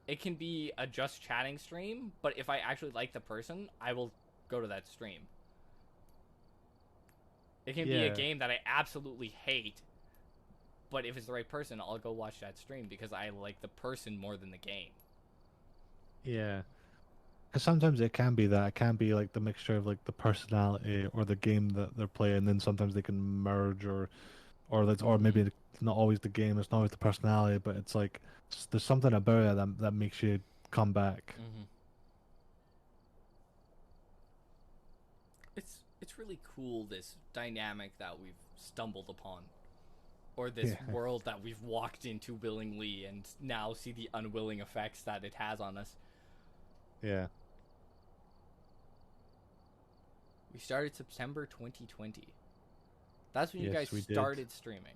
it can be a just chatting stream, but if I actually like the person, I will go to that stream. It can be a game that I absolutely hate, but if it's the right person, I'll go watch that stream because I like the person more than the game. Yeah. Because sometimes it can be that. It can be like the mixture of like the personality or the game that they're playing. Then sometimes they can merge, or maybe it's not always the game. It's not always the personality, but it's like there's something about it that makes you come back. Mm-hmm. It's really cool, this dynamic that we've stumbled upon, or this world that we've walked into willingly, and now see the unwilling effects that it has on us. Yeah. We started September 2020. That's when you Yes, guys we did. started streaming.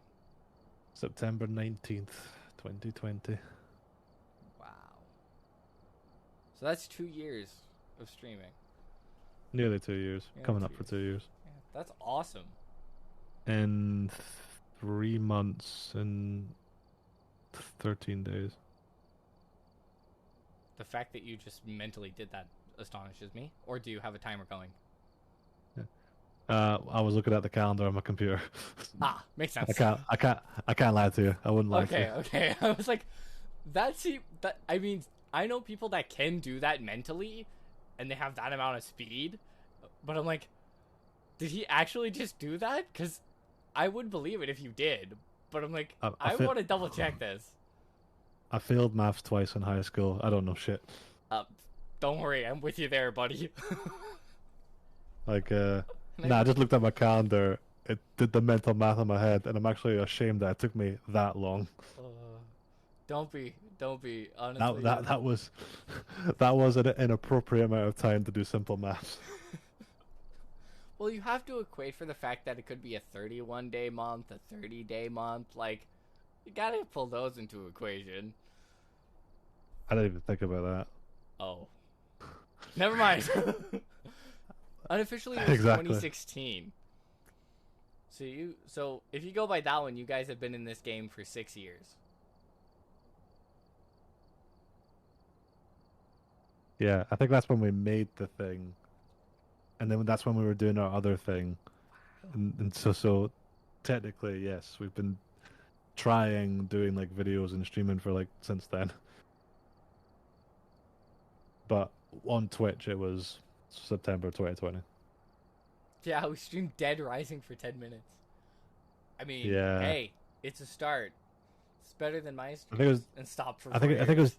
September 19th, 2020. Wow. So that's 2 years of streaming. Nearly 2 years. Nearly Coming 2 up for 2 years. Yeah, that's awesome. In 3 months and 13 days. The fact that you just mentally did that astonishes me. Or do you have a timer going? I was looking at the calendar on my computer. Ah, makes sense. I can't lie to you. I wouldn't lie to you. Okay. I was like, I mean, I know people that can do that mentally, and they have that amount of speed, but I'm like, did he actually just do that? Because I would believe it if you did, but I'm like, I want to double check this. I failed maths twice in high school. I don't know shit. Don't worry, I'm with you there, buddy. Like, I just looked at my calendar. It did the mental math in my head, and I'm actually ashamed that it took me that long. Don't be. Honestly, That was an inappropriate amount of time to do simple maths. Well, you have to equate for the fact that it could be a 31-day month, a 30-day month. Like, you gotta pull those into equation. I didn't even think about that. Oh, never mind. Unofficially, it was Exactly. 2016. So if you go by that one, you guys have been in this game for 6 years. Yeah, I think that's when we made the thing, and then that's when we were doing our other thing, and so technically, yes, we've been doing like videos and streaming for like since then. But on Twitch, it was September 2020. Yeah, we streamed Dead Rising for 10 minutes. I mean, Yeah. hey, it's a start. It's better than my I streams. think it was. And stop for I think it was.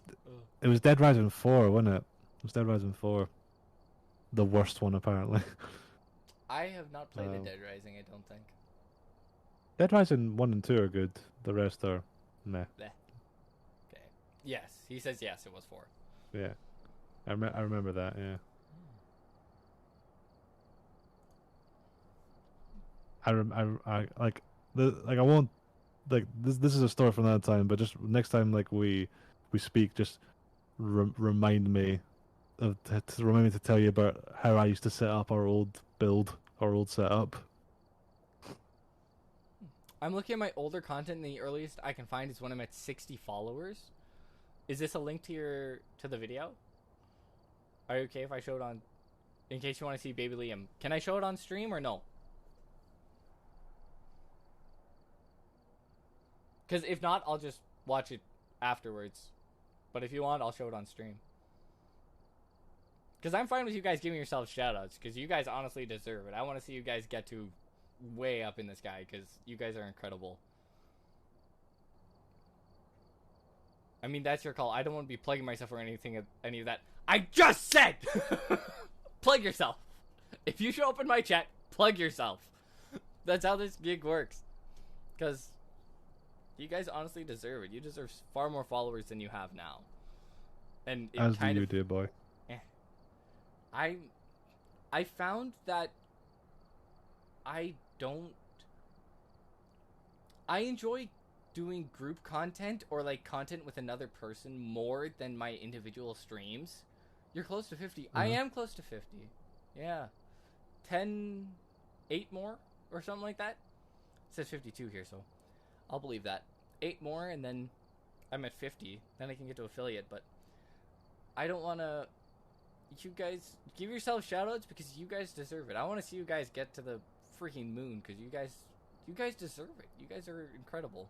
It was Dead Rising 4, wasn't it? It was Dead Rising 4. The worst one, apparently. I have not played a Dead Rising, I don't think. Dead Rising 1 and 2 are good. The rest are meh. Okay. Yes, he says yes, it was 4. Yeah. I remember that, yeah. I won't like this is a story from that time, but just next time like we speak, just remind me remind me to tell you about how I used to set up our old build, our old setup. I'm looking at my older content, and the earliest I can find is when I'm at 60 followers. Is this a link to the video? Are you okay if I show it on, in case you want to see Baby Liam? Can I show it on stream or no? Because if not, I'll just watch it afterwards. But if you want, I'll show it on stream. Because I'm fine with you guys giving yourselves shoutouts, because you guys honestly deserve it. I want to see you guys get to way up in the sky, because you guys are incredible. I mean, that's your call. I don't want to be plugging myself or any of that. I just said! Plug yourself. If you show up in my chat, plug yourself. That's how this gig works. Because you guys honestly deserve it. You deserve far more followers than you have now. And it As kind do you, of, dear boy. I found that I enjoy doing group content or like content with another person more than my individual streams. You're close to 50. I am close to 50. Yeah. 8 more or something like that. It says 52 here, so I'll believe that. 8 more and then I'm at 50. Then I can get to affiliate, but I don't want to... You guys, give yourselves shoutouts because you guys deserve it. I want to see you guys get to the freaking moon because you guys deserve it. You guys are incredible.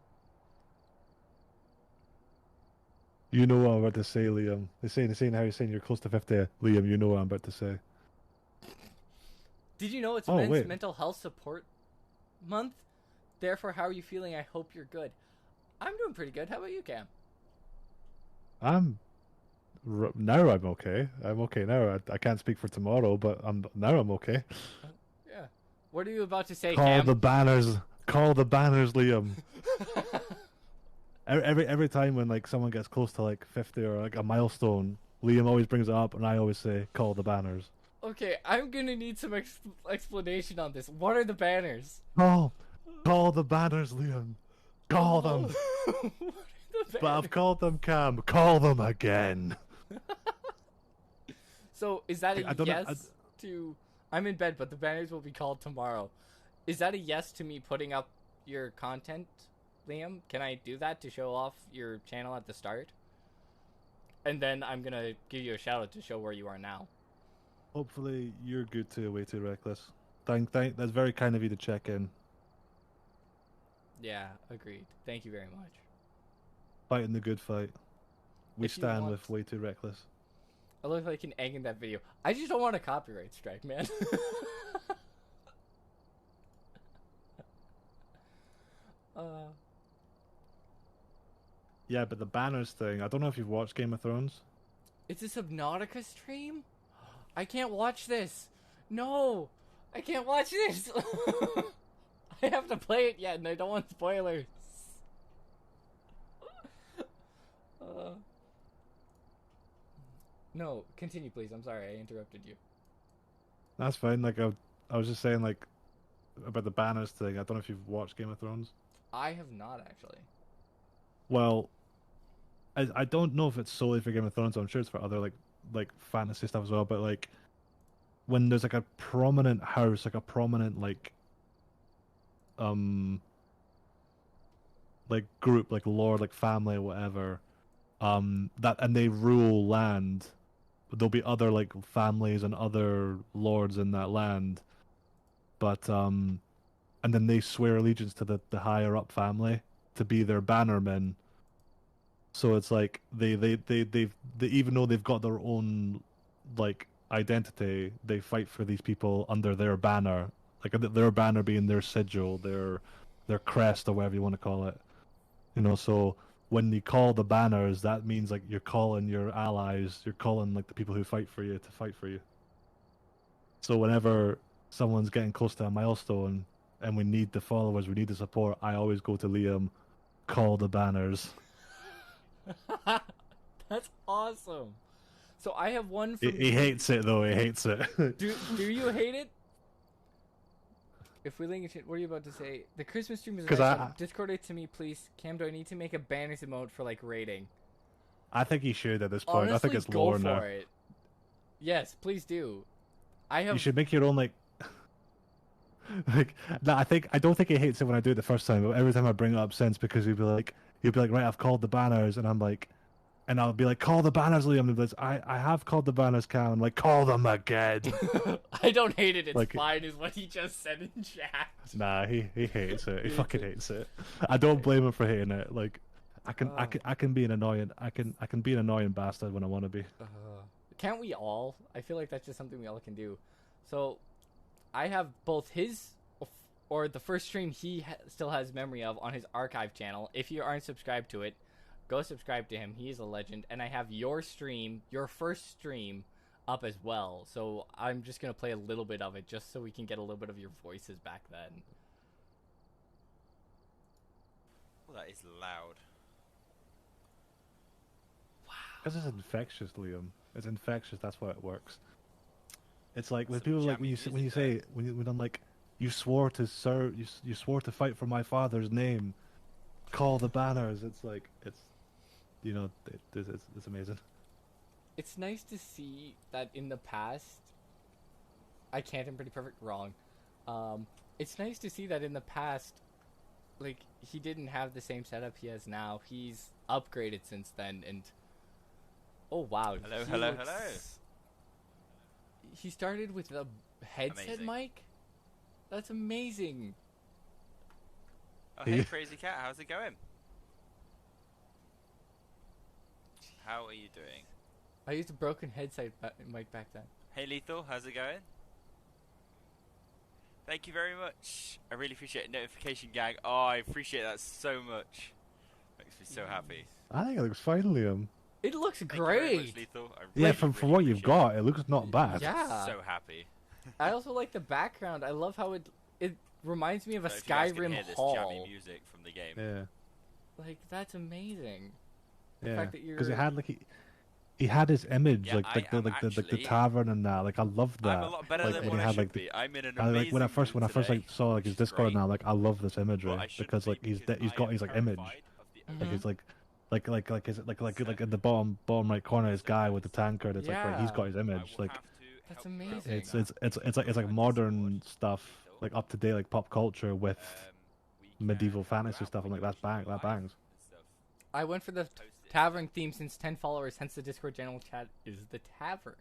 You know what I'm about to say, Liam. They're saying how you're saying you're close to 50. Liam, you know what I'm about to say. Did you know it's Men's Mental Health Support Month? Therefore, how are you feeling? I hope you're good. I'm doing pretty good. How about you, Cam? Now I'm okay. I'm okay now. I can't speak for tomorrow, but I'm okay. Yeah. What are you about to say, Call Cam? the banners. Call the banners, Liam. Every time when like someone gets close to like 50 or like a milestone, Liam always brings it up, and I always say, "Call the banners." Okay, I'm gonna need some explanation on this. What are the banners? Call the banners, Liam. Call them. What are the banners? But I've called them, Cam. Call them again. So is that a I don't know, yes to? I'm in bed, but the banners will be called tomorrow. Is that a yes to me putting up your content, Liam? Can I do that to show off your channel at the start? And then I'm gonna give you a shout out to show where you are now. Hopefully you're good too, way too reckless. Thank. That's very kind of you to check in. Yeah, agreed. Thank you very much. Fighting the good fight. We If you stand want- with way too reckless. I look like an egg in that video. I just don't want a copyright strike, man. Yeah, but the banners thing, I don't know if you've watched Game of Thrones. It's a Subnautica stream? I can't watch this. No, I can't watch this. I have to play it yet, and I don't want spoilers. No, continue, please. I'm sorry, I interrupted you. That's fine. Like I was just saying, like about the banners thing. I don't know if you've watched Game of Thrones. I have not actually. Well, I don't know if it's solely for Game of Thrones. I'm sure it's for other like fantasy stuff as well. But like when there's like a prominent house, like a prominent like group, like lord, like family, whatever, that and they rule land. There'll be other like families and other lords in that land, but and then they swear allegiance to the higher up family to be their bannermen. So it's like they even though they've got their own like identity, they fight for these people under their banner, like their banner being their sigil, their crest, or whatever you want to call it. You know, so when you call the banners, that means like you're calling your allies, you're calling like the people who fight for you to fight for you. So whenever someone's getting close to a milestone and we need the followers, we need the support, I always go to Liam, call the banners. That's awesome. So I have one from... He hates it though, he hates it. Do you hate it? If we link it, what are you about to say? The Christmas stream is 'Cause nice. Discord it to me, please. Cam, do I need to make a banners emote for like rating? I think you should at this point. Honestly, I think it's go lore for now. it. Yes, please do. I have. You should make your own like. Like no, I don't think he hates it when I do it the first time, but every time I bring it up since because he'll be like, right, I've called the banners, and I'm like, and I'll be like, call the banners, Liam. And he'll be like, I have called the banners, Cam. I'm like, call them again. I don't hate it. It's Like- fine, is what he just said in chat. Nah, he hates it. He fucking hates it. I don't blame him for hating it. Like, I can be an annoying I can be an annoying bastard when I want to be. Can't we all? I feel like that's just something we all can do. So, I have both his or the first stream he still has memory of on his archive channel. If you aren't subscribed to it, go subscribe to him. He is a legend. And I have your stream, your first stream, up as well. So I'm just going to play a little bit of it just so we can get a little bit of your voices back then. Well, that is loud. Because it's infectious, Liam. It's infectious. That's why it works. It's like when Some people like jammy when I'm like, you swore to serve, you swore to fight for my father's name. Call the banners. It's like it's amazing. It's nice to see that in the past, I can't, I'm pretty perfect, wrong. It's nice to see that in the past, like, he didn't have the same setup he has now. He's upgraded since then, and oh wow. Hello. He started with a headset Amazing. mic? That's amazing. Oh, hey, Crazy Cat, how's it going? How are you doing? I used a broken headset mic back then. Hey, Lethal, how's it going? Thank you very much. I really appreciate it. Notification gang. Oh, I appreciate that so much. Makes me so happy. I think it looks fine, Liam. It looks Thank you very much, great. Lethal. I Yeah, really, for really what you've appreciate got, it looks not bad. Yeah. So happy. I also like the background. I love how it reminds me of a So if you guys can Skyrim hear this hall. jammy music from the game. Yeah. Like, that's amazing. The Yeah, fact that because you're- it had like he had his image Yeah, like I am the actually- tavern and that. Like I loved that. I'm a lot better like than when what he I had should like be. I'm in an I, amazing like when I first mood like today, saw like his which is Discord great. now, like I love this imagery But I shouldn't because like be, he's because he's I got am his like image. terrified of the Like Mhm. it's like in the bottom right corner, his guy with the tankard. It's like right, he's Yeah. got his I image. will Like have to That's help you out amazing. with it's that. like modern stuff, like up to date like pop culture with We can medieval go fantasy out stuff. I'm when like you that watch that live bangs. and stuff. I went for the Post it. tavern theme since 10 followers, hence the Discord general chat is the tavern.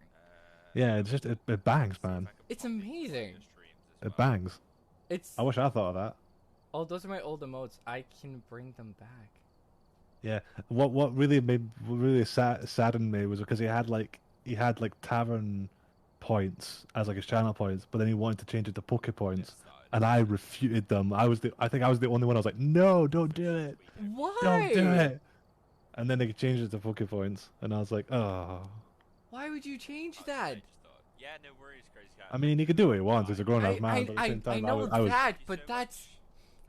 Yeah, it's just it bangs, see if I man. can It's put it in the amazing. streams as It well. bangs. It's I wish I thought of that. oh, those are my old emotes. I can bring them back. Yeah. What really saddened me was because he had like tavern points as like his channel points, but then he wanted to change it to Poke points, and I refuted them. I think I was the only one. I was like, no, don't do it, Why? don't do it. And then they changed it to Poke points, and I was like, oh. Why would you change Oh, that? I just thought, yeah, no worries, Crazy Cat. I mean, he could do what he wants. He's a grown-ass man, but at the same I time, know I was that, Thank you but so that's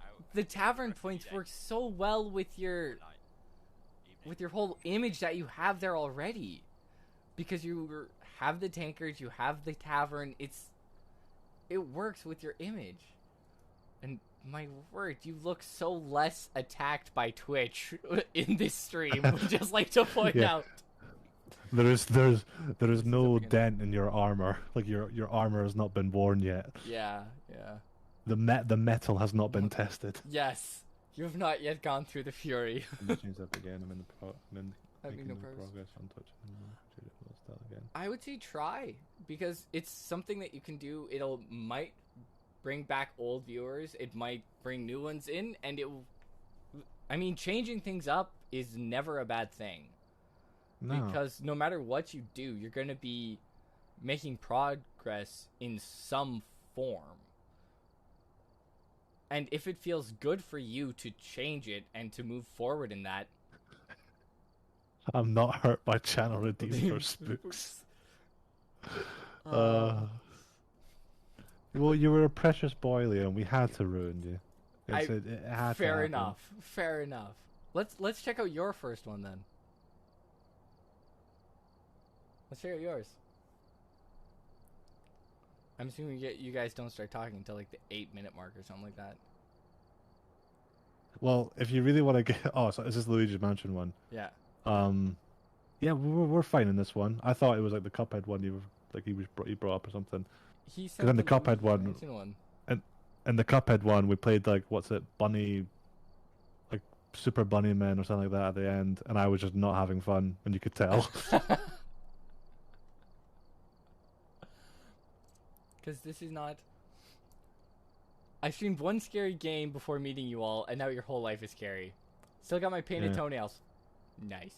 much. the tavern points work so well with your whole image that you have there already, because you have the tankard, you have the tavern. It works with your image, and my word, you look so less attacked by Twitch in this stream. Would just like to point Yeah. out. there is no beginning. dent in your armor. Like your armor has not been worn yet. Yeah. The metal has not been tested. Yes, you have not yet gone through the fury. Let me change that again. I'm in Making no progress. progress on Twitch. Start again. I would say try, because it's something that you can do. Might bring back old viewers. It might bring new ones in, and I mean, changing things up is never a bad thing. No. Because no matter what you do, you're going to be making progress in some form. And if it feels good for you to change it and to move forward in that, I'm not hurt by channel redeemed for spooks. Well, you were a precious boy, Liam. We had to ruin you. It had to fair happen. enough. Let's check out your first one then. Let's check out yours. I'm assuming you guys don't start talking until like the 8-minute mark or something like that. Well, if you really want to get... Oh, so is this Luigi's Mansion one? Yeah. Yeah, we're fine in this one. I thought it was like the Cuphead one he brought up or something. He Because in the Cuphead one. And the Cuphead one, we played like Bunny, like Super Bunny Men or something like that at the end, and I was just not having fun, and you could tell. Because this is not... I streamed one scary game before meeting you all, and now your whole life is scary. Still got my painted toenails. Nice.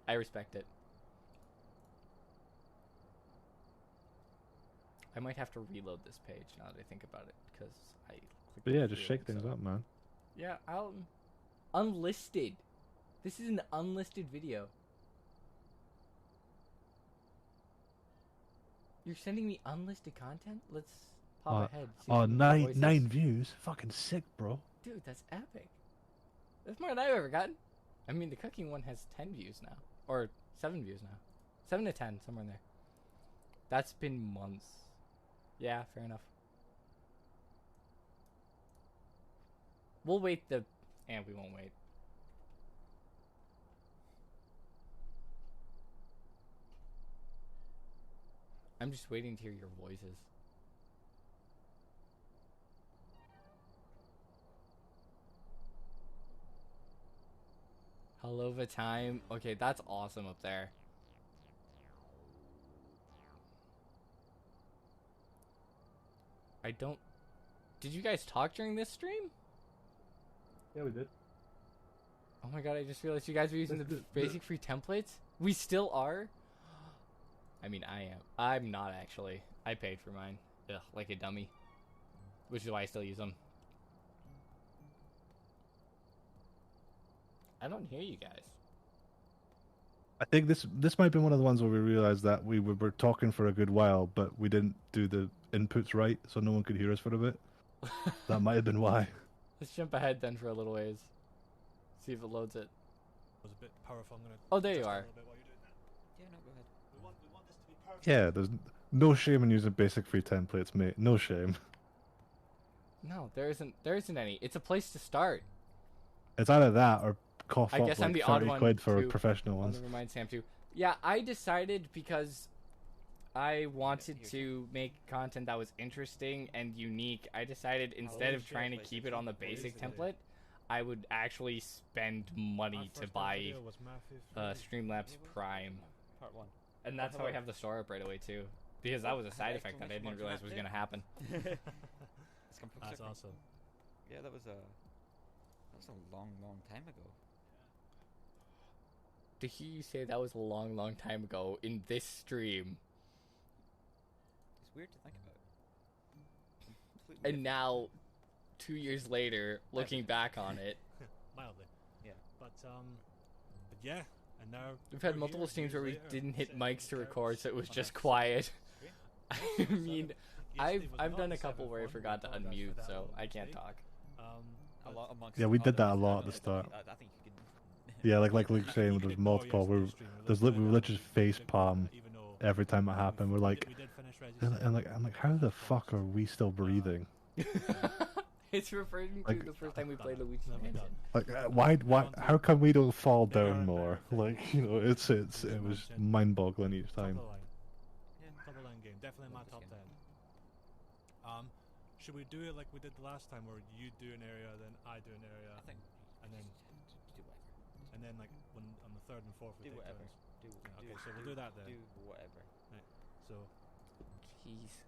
I respect it. I might have to reload this page now that I think about it, because I... But yeah, just shake things up, man. Yeah, unlisted. This is an unlisted video. You're sending me unlisted content? Let's pop ahead. Nine views? Fucking sick, bro. Dude, that's epic. That's more than I've ever gotten. I mean, the cooking one has 10 views now. Or 7 views now. 7 to 10, somewhere in there. That's been months. Yeah, fair enough. We'll wait and we won't wait. I'm just waiting to hear your voices. Hello, Time. Okay, that's awesome up there. Did you guys talk during this stream? Yeah, we did. Oh my god, I just realized you guys are using the basic free templates? We still are? I mean, I am. I'm not actually. I paid for mine. Ugh, like a dummy. Which is why I still use them. I don't hear you guys. I think this might be one of the ones where we realized that we were talking for a good while, but we didn't do the inputs right, so no one could hear us for a bit. That might have been why. Let's jump ahead then for a little ways. See if it loads it. Was a bit powerful. I'm gonna. Oh, there you are. Yeah, no, go ahead. We want this to be perfect. Yeah, there's no shame in using basic free templates, mate. No shame. No, there isn't any. It's a place to start. It's either that or cough I up guess like I'm the 30 odd one quid for too. professional ones. Never mind, Sam too. Yeah, I decided because I wanted to make content that was interesting and unique. I decided instead of trying to keep it on the basic template, I would actually spend money to buy Streamlabs Prime. Part 1. And that's how I have the store up right away too. Because that was a side effect that I didn't realize was going to happen. That's awesome. Yeah, that was a long time ago. To hear you say that was a long time ago in this stream. It's weird to think about. And now, 2 years later, looking back on it. Mildly. Yeah. But yeah, and now We've had multiple streams where we didn't hit mics to record, so it was just quiet. I mean, I've done a couple where I forgot to unmute, so I can't talk. Yeah, we did that a lot at the start. I think you can. Yeah, like Luke's saying, there's multiple. We literally just face palm every time it happened. We're like, I'm like, how the fuck are we still breathing? It's referring to the first time we played Luigi's Mansion. Like, why? How come we don't fall down more? Like, you know, it was mind-boggling each time. Top of the line game, definitely my top 10. Should we do it like we did the last time, where you do an area, then I do an area, I think. and then Do whatever. and then like when on the third and fourth we Do take whatever. turns. Do, Okay, so we'll do that then. Do whatever. Right. So Jeez.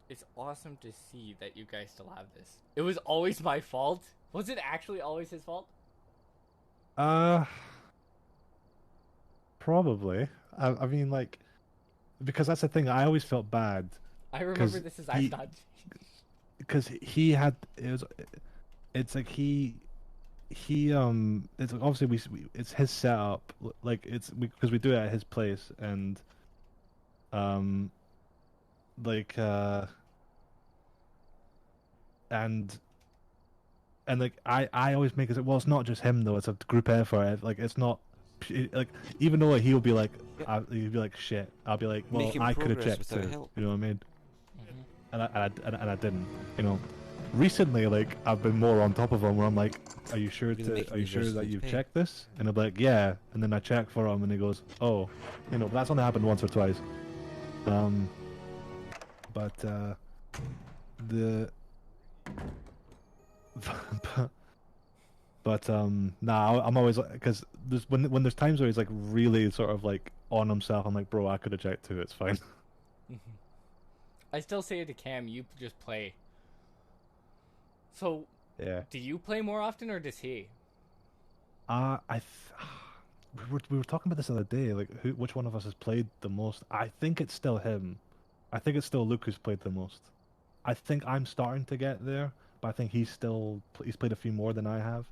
It's awesome to see that you guys still have this. It was always my fault. Was it actually always his fault? Probably. I mean, like, because that's the thing. I always felt bad. I remember this as I've not. Because he had it's like it's like obviously it's his setup, like because we do it at his place, and like and like I always make it, well, it's not just him though, it's a group effort. Like, it's not like, even though he'll be like, he'll be like, shit. I'll be like, well, Making I could have progress checked without too. help. You know what I mean? Mhm. And I didn't. You know, recently, like, I've been more on top of him. Where I'm like, are you sure Really making me that versatile you've to pay. checked this? And I'm like, yeah. And then I check for him, and he goes, oh, you know, but that's only happened once or twice. But the. But nah, I'm always like, because when there's times where he's like really sort of like on himself, I'm like, bro, I could have checked too. It's fine. I still say to Cam, you just play. So, Yeah. do you play more often, or does he? We were talking about this the other day. Like, which one of us has played the most? I think it's still him. I think it's still Luke who's played the most. I think I'm starting to get there, but I think he's played a few more than I have.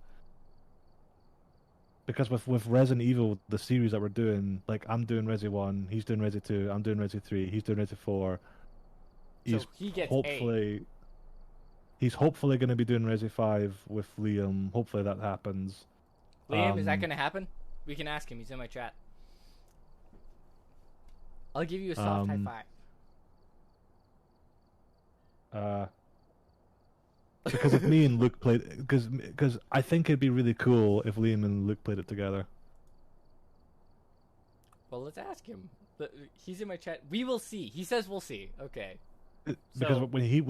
Because with Resident Evil, the series that we're doing, like, I'm doing Resi 1, he's doing Resi 2, I'm doing Resi 3, he's doing Resi 4. So he gets A. He's hopefully going to be doing Resi 5 with Liam. Hopefully that happens. Liam, is that going to happen? We can ask him. He's in my chat. I'll give you a soft high five. Because if me and Luke played, because I think it'd be really cool if Liam and Luke played it together. Well, let's ask him. He's in my chat. We will see. He says we'll see. Okay. Because So- when he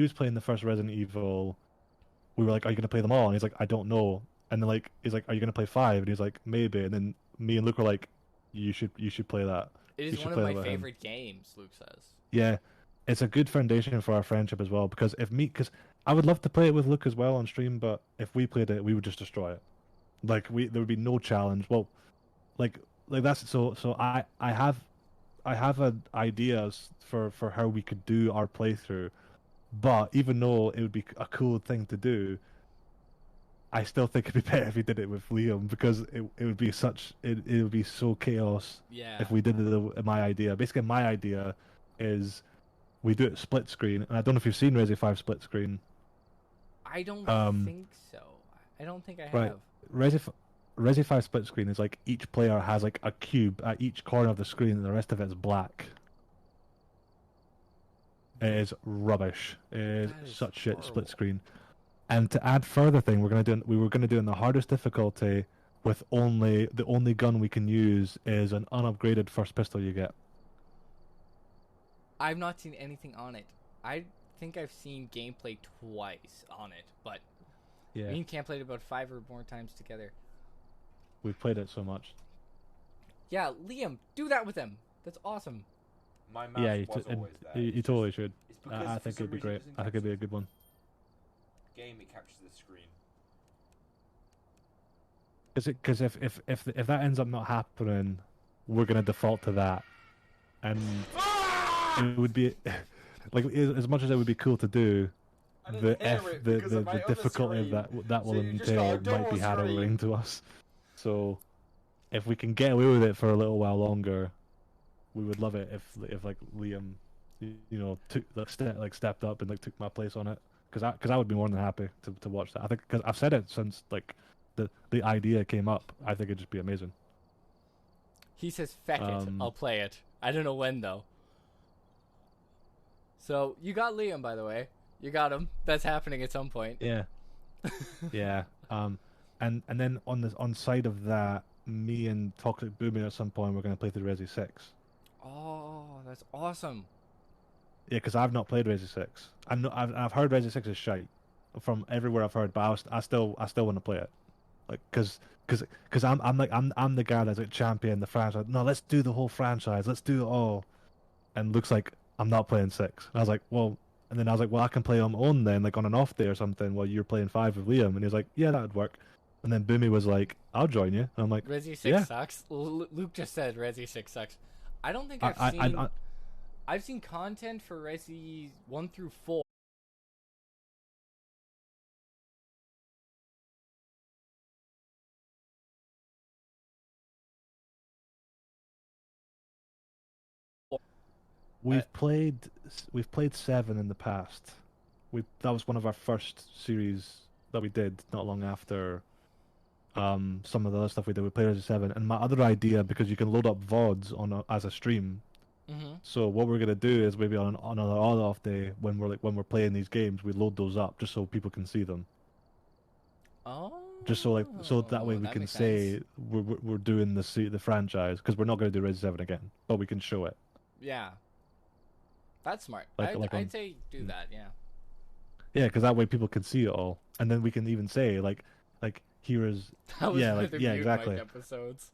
was playing the first Resident Evil, we were like, "Are you gonna play them all?" And he's like, "I don't know." And then like he's like, "Are you gonna play 5?" And he's like, "Maybe." And then me and Luke were like, "You should play that." It You is should one of play my that with him." favorite games, Luke says. Yeah, it's a good foundation for our friendship as well. Because because I would love to play it with Luke as well on stream, but if we played it, we would just destroy it. Like there would be no challenge. Well, like that's so I have ideas for how we could do our playthrough, but even though it would be a cool thing to do, I still think it'd be better if we did it with Liam because it would be it would be so chaos Yeah. if we did it. My idea, basically, my idea is we do it split screen, and I don't know if you've seen Resi 5 split screen. I don't think so. I don't think I Right. have. Resi 5 split screen is like each player has like a cube at each corner of the screen and the rest of it is black. It is rubbish. It is That is such shit split horrible. screen. And to add further thing, we were gonna do in the hardest difficulty with the only gun we can use is an unupgraded first pistol you get. I've not seen anything on it. I think I've seen gameplay twice on it, but Yeah. me and Cam played about 5 or more times together. We've played it so much. Yeah, Liam, do that with him. That's awesome. My mouse Yeah, was always there. you totally should. It's because I for think some it'd be reason it great. doesn't I think it'd be a capture good one. the game. It captures the screen. Because if that ends up not happening, we're gonna default to that, and it would be like as much as it would be cool to do. I didn't hear it because of my The other difficulty of screen. that will So you just entail got a might be double harrowing screen. to us. So, if we can get away with it for a little while longer, we would love it if like Liam, stepped up and like took my place on it. Because I would be more than happy to watch that. I think because I've said it since like the idea came up. I think it'd just be amazing. He says, feck it, I'll play it. I don't know when, though. So, you got Liam, by the way. You got him. That's happening at some point. Yeah. Yeah. And then on side of that, me and Toxic Booming at some point we're gonna play through Resi 6. Oh, that's awesome. Yeah, because I've not played Resi 6. I've heard Resi 6 is shite from everywhere I've heard, but I still want to play it. Like, because I'm the guy that's like champion the franchise. No, let's do the whole franchise. Let's do it all. And looks like I'm not playing 6. And I was like, well, I can play on my own then, like on an off day or something, while you're playing 5 with Liam. And he was like, yeah, that would work. And then Boomy was like, I'll join you. And I'm like, Resi 6 yeah. sucks. Luke just said Resi 6 sucks. I don't think I've seen... I've seen content for Resi 1 through 4. We've played 7 in the past. That was one of our first series that we did not long after some of the other stuff we did with Players 7, and my other idea, because you can load up VODs as a stream. Mm-hmm. So what we're gonna do is maybe on another on-off day when we're playing these games, we load those up just so people can see them. Oh. Just so that way we can say we're doing the franchise, because we're not gonna do Resi 7 again, but we can show it. Yeah. That's smart. I'd say do that. Yeah. Yeah, because that way people can see it all, and then we can even say like here is exactly. Episodes.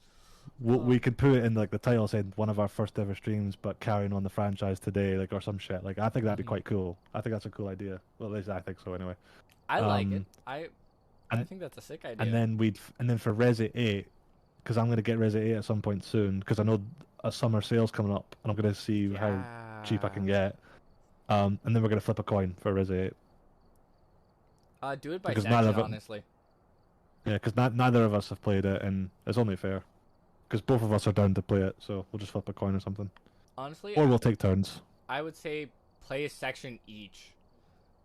We could put it in like the title saying one of our first ever streams, but carrying on the franchise today, like, or some shit. Like, I think that'd be quite cool. I think that's a cool idea. Well, at least I think so, anyway. I like it. I think that's a sick idea. And then for Resi 8, because I'm gonna get Resi 8 at some point soon, because I know a summer sale's coming up, and I'm gonna see how cheap I can get. And then we're gonna flip a coin for Resi 8. Do it by because section, honestly. Yeah, because neither of us have played it, and it's only fair. Because both of us are down to play it, so we'll just flip a coin or something. Honestly, or we'll take turns. I would say play a section each,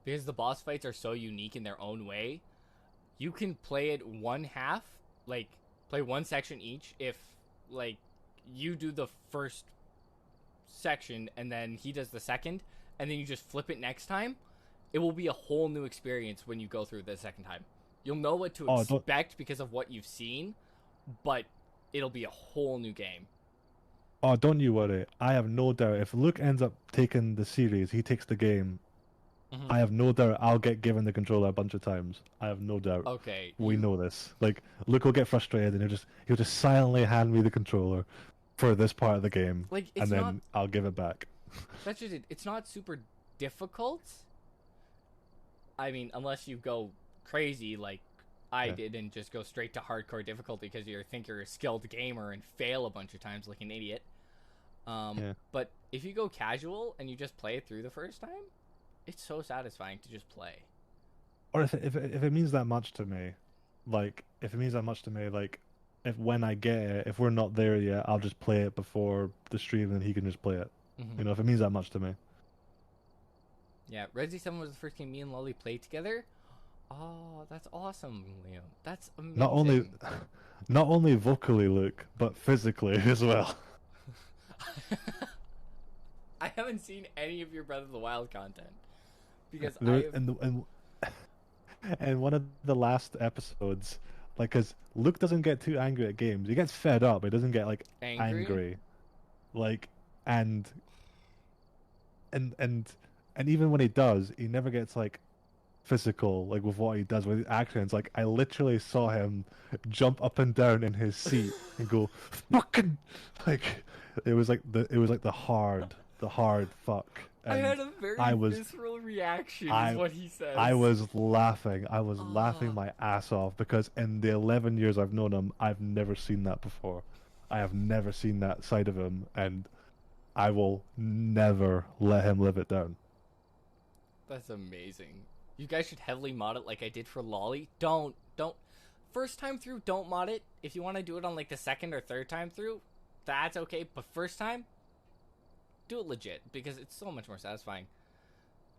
because the boss fights are so unique in their own way. You can play it one half, like play one section each. If like you do the first section and then he does the second, and then you just flip it next time, it will be a whole new experience when you go through the second time. You'll know what to expect because of what you've seen, but it'll be a whole new game. Oh, don't you worry. I have no doubt if Luke ends up taking the series, he takes the game. Mm-hmm. I have no doubt I'll get given the controller a bunch of times. I have no doubt. Okay. We know this. Like, Luke will get frustrated and he'll just silently hand me the controller for this part of the game, like, and then I'll give it back. That's just it. It's not super difficult. I mean, unless you go crazy like I did and just go straight to hardcore difficulty because you think you're a skilled gamer and fail a bunch of times like an idiot. But if you go casual and you just play it through the first time, it's so satisfying to just play. Or if it means that much to me, if when I get it, if we're not there yet, I'll just play it before the stream and he can just play it. Mm-hmm. You know, if it means that much to me. Yeah, Resi 7 was the first game me and Lolly played together. Oh, that's awesome, Liam. That's amazing. Not only vocally, Luke, but physically as well. I haven't seen any of your Breath of the Wild content because and one of the last episodes, like, because Luke doesn't get too angry at games. He gets fed up. He doesn't get like angry. Like, and even when he does, he never gets like physical, like with what he does with his actions. Like, I literally saw him jump up and down in his seat and go fucking, like, it was like the hard fuck. And I had a very visceral reaction is what he says. I was laughing my ass off, because in the 11 years I've known him, I've never seen that before. I have never seen that side of him, and I will never let him live it down. That's amazing. You guys should heavily mod it like I did for Lolly. Don't. First time through, don't mod it. If you want to do it on like the second or third time through, that's okay. But first time, do it legit, because it's so much more satisfying.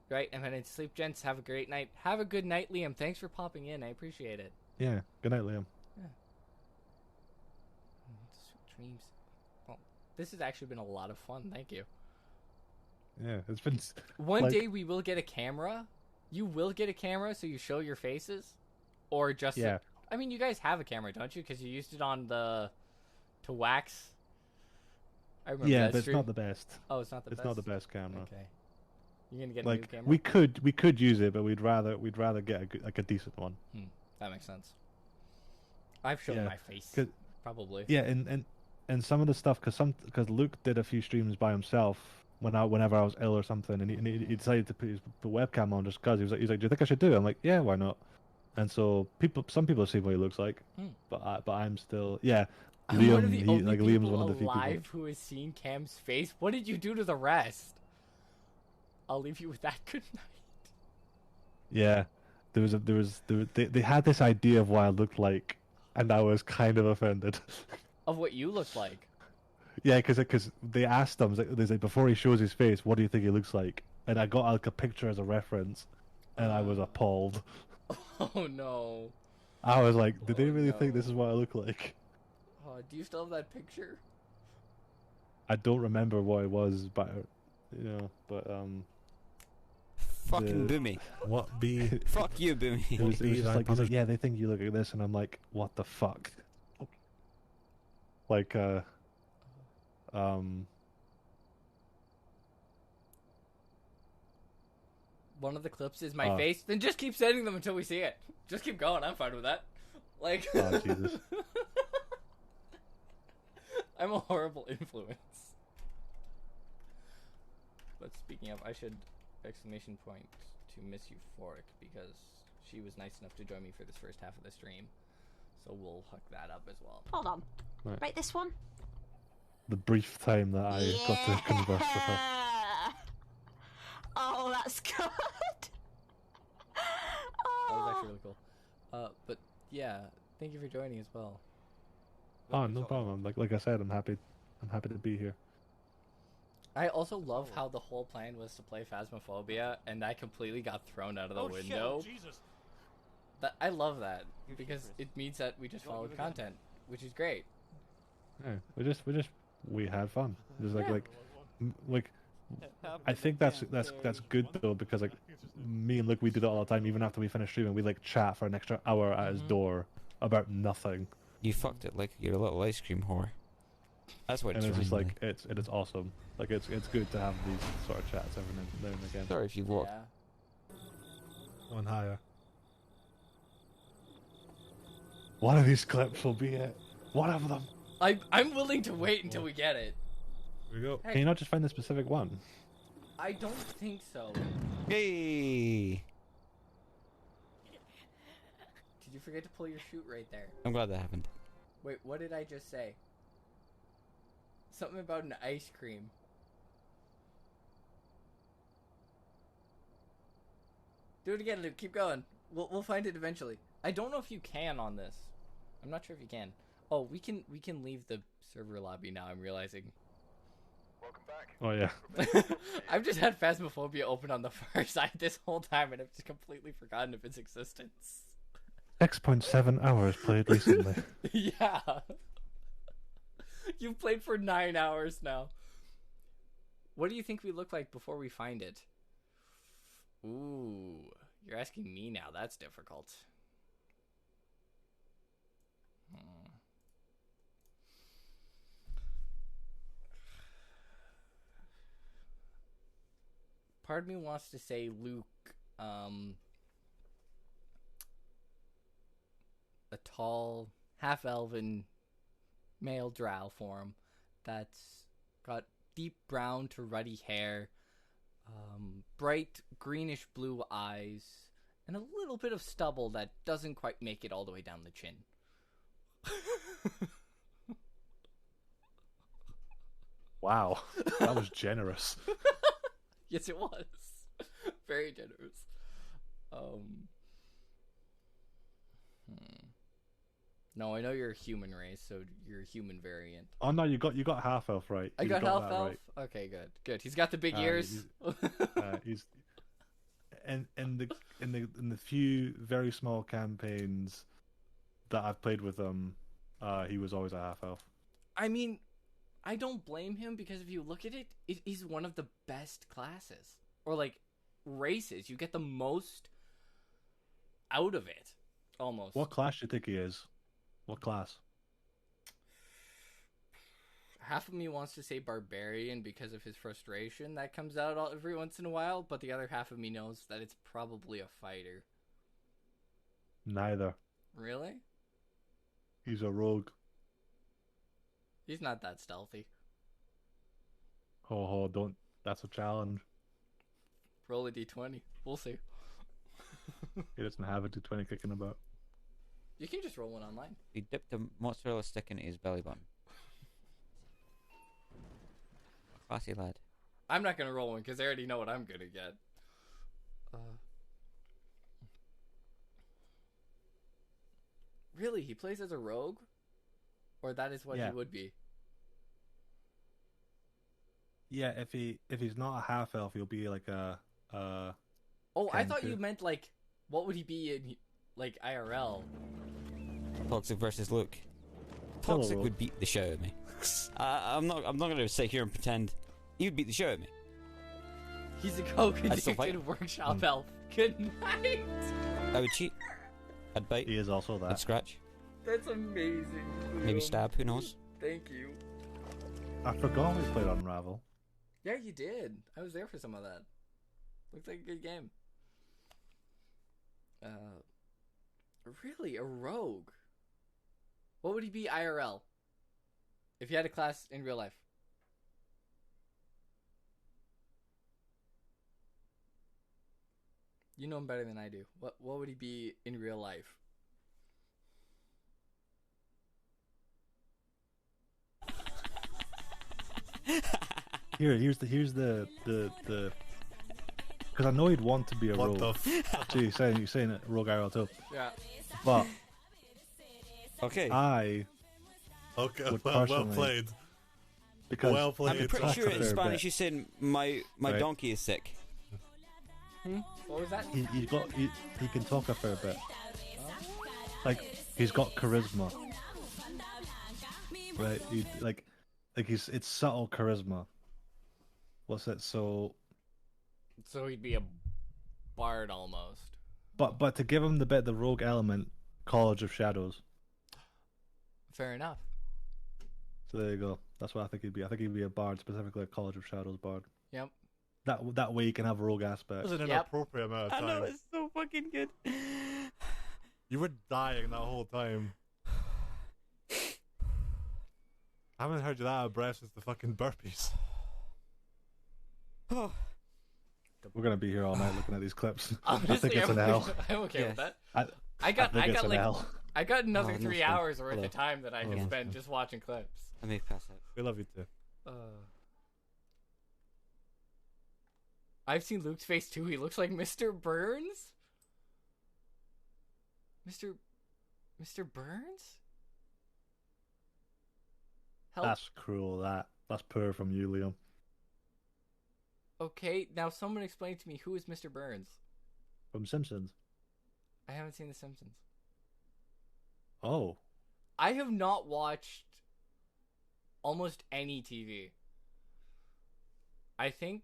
Right? I'm heading to sleep, gents. Have a great night. Have a good night, Liam. Thanks for popping in. I appreciate it. Yeah. Good night, Liam. Yeah. Sweet dreams. Well, this has actually been a lot of fun. Thank you. Yeah, it's been... One day we will get a camera. You will get a camera so you show your faces? Or just... Yeah. I mean, you guys have a camera, don't you? Because you used it on to wax. I remember yeah, that but stream. It's not the best. Oh, it's not the best? It's not the best camera. Okay. You're going to get like, a new camera? We could use it, but we'd rather get a decent one. That makes sense. I've shown my face, probably. Yeah, and some of the stuff, because Luke did a few streams by himself whenever I was ill or something, and he decided to put his webcam on just because. He's like, do you think I should do it? I'm like, yeah, why not? And so some people have seen what he looks like, but I'm still, yeah. Liam's one of the few people who has seen Cam's face. What did you do to the rest? I'll leave you with that. Good night. Yeah, they had this idea of what I looked like, and I was kind of offended. Of what you looked like? Yeah, because they asked him, they like, before he shows his face, what do you think he looks like? And I got like a picture as a reference, and I was appalled. Oh no. I was like, did they really think this is what I look like? Do you still have that picture? I don't remember what it was, but Fucking Boomy. What be? Fuck you, Boomy. It was just like, he's like, yeah, they think you look like this, and I'm like, what the fuck? Like, One of the clips is my face. Then just keep sending them until we see it. Just keep going. I'm fine with that. Like, oh Jesus. I'm a horrible influence. But speaking of, I should exclamation point to MissEuphoric because she was nice enough to join me for this first half of the stream. So we'll hook that up as well. Hold on. Right, this one? The brief time that I got to converse with her. Oh, that's good. That was actually really cool. But yeah, thank you for joining as well. Oh, no problem. Like I said, I'm happy to be here. I also love how the whole plan was to play Phasmophobia, and that completely got thrown out of the window. Shit, Jesus. I love that because it means that we just followed content, which is great. Yeah, we had fun. Just like I think that's good though, because like me and Luke, we did it all the time. Even after we finished streaming, we like chat for an extra hour at his door about nothing. You fucked it like you're a little ice cream whore. That's what And it's it's just really. like it is awesome. Like it's good to have these sort of chats every now and again. Sorry if you walked. Yeah. One higher. One of these clips will be it. One of them. I'm willing to wait until we get it. Here we go. Heck, Can you not just find the specific one? I don't think so. Hey! Did you forget to pull your chute right there? I'm glad that happened. Wait, what did I just say? Something about an ice cream. Do it again, Luke. Keep going. We'll find it eventually. I don't know if you can on this. I'm not sure if you can. Oh, we can leave the server lobby now. I'm realizing. Welcome back. Oh yeah. I've just had Phasmophobia open on the far side this whole time, and I've just completely forgotten of its existence. 6.7 hours played recently. Yeah. You've played for 9 hours now. What do you think we look like before we find it? Ooh, you're asking me now. That's difficult. Part of me wants to say Luke, a tall, half-elven male drow form that's got deep brown to ruddy hair, bright greenish blue eyes, and a little bit of stubble that doesn't quite make it all the way down the chin. Wow, that was generous. Yes, it was. Very generous. No, I know you're a human race, so you're a human variant. Oh no, you got half elf right. I You got half that elf. right. Okay, good. He's got the big ears. He's in the few very small campaigns that I've played with him, he was always a half elf. I mean, I don't blame him because if you look at it, it is one of the best classes or like races. You get the most out of it, almost. What class do you think he is? What class? Half of me wants to say barbarian because of his frustration that comes out every once in a while, but the other half of me knows that it's probably a fighter. Neither. Really? He's a rogue. He's not that stealthy. Oh, don't. That's a challenge. Roll a d20. We'll see. He doesn't have a 220 kicking about. You can just roll one online. He dipped a mozzarella stick into his belly button. Classy lad. I'm not going to roll one because I already know what I'm going to get. Really? He plays as a rogue? Or that is what he would be? Yeah, if he's not a half elf, he'll be like a. Oh, I thought you meant like, what would he be in like IRL? Toxic versus Luke. Hello, Toxic Rogue. would beat the shit out of me. I'm not gonna sit here and pretend he would beat the shit out of me. He's a I'd still fight. coke-addicted workshop elf. Good night. I would cheat. I'd bite. He is also I'd that. scratch. That's amazing. Maybe stab. Who knows? Thank you. I forgot we played Unravel. Yeah, you did. I was there for some of that. Looks like a good game. Really, a rogue. What would he be IRL? If you had a class in real life. You know him better than I do. What would he be in real life? Here's the because I know he'd want to be a What rogue. the So you're saying it, rogue IRL too. Yeah. But Okay. I Okay, would well personally- played. because Well played. I'm pretty talk sure a in fair Spanish bit. you said my Right. donkey is sick. What was that? he can talk a fair bit. Like he's got charisma, right? It's subtle charisma. What's it? So, So he'd be a bard almost. but to give him the rogue element, College of Shadows. Fair enough. So there you go. That's what I think he'd be. I think he'd be a bard, specifically a College of Shadows bard. Yep. That way you can have a rogue aspect. That was an Yep. inappropriate amount of time. it's so fucking good. You were dying that whole time. I haven't heard you that out of breath since the fucking burpees. We're gonna be here all night looking at these clips. Honestly, I think it's an L. I'm okay Yes. with that. I I got think it's an like L. I got another Oh, no 3 fun. hours worth Hello. of time that I Hello. can spend just watching clips. I may pass out. We love you too. I've seen Luke's face too. He looks like Mr. Burns. Mr. Burns? Help. That's cruel. That's poor from you, Liam. Okay, now someone explain to me who is Mr. Burns. From Simpsons. I haven't seen The Simpsons. Oh, I have not watched almost any TV. I think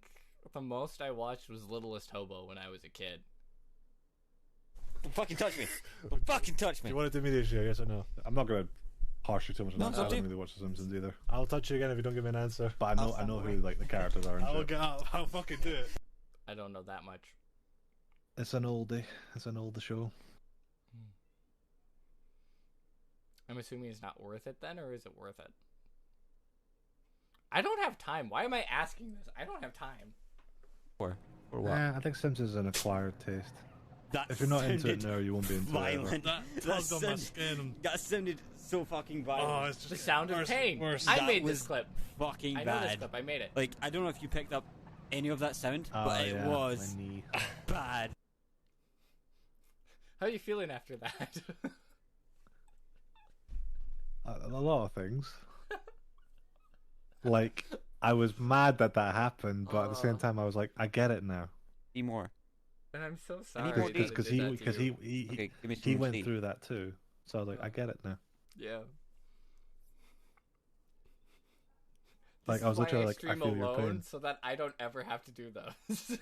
the most I watched was Littlest Hobo when I was a kid. Don't fucking touch me. Don't fucking touch Do me. you want to do me this year, yes or no? I'm not gonna harsh you too much on No, that. don't I do- don't really watch The Simpsons either. I'll touch you again if you don't give me an answer. But I know who like the characters are and I'll shit. get out. I'll fucking do it. I don't know that much. It's an oldie. It's an older show. I'm assuming it's not worth it then, or is it worth it? I don't have time. Why am I asking this? I don't have time. For what? Yeah, I think Simpsons is an acquired taste. That If you're not into it sounded now, you won't be into it. ever. violent. That That tugged on my sounded- skin. That sounded so fucking Oh, violent. it's just The sound of worse, pain. worse. I That made was this clip. fucking I know this bad. clip. I made it. Like, I don't know if you picked up any of that sound, Oh, but it yeah, was my knee. bad. How are you feeling after that? A lot of things. Like, I was mad that happened, but at the same time, I was like, I get it now. Be more. And I'm so I sorry. need more that it Because did that to you. he Okay, give me some he more went steam. through that too. So I was like, I get it now. Yeah. Like, This I was is why literally like, I stream feel your alone pain. so that I don't ever have to do those.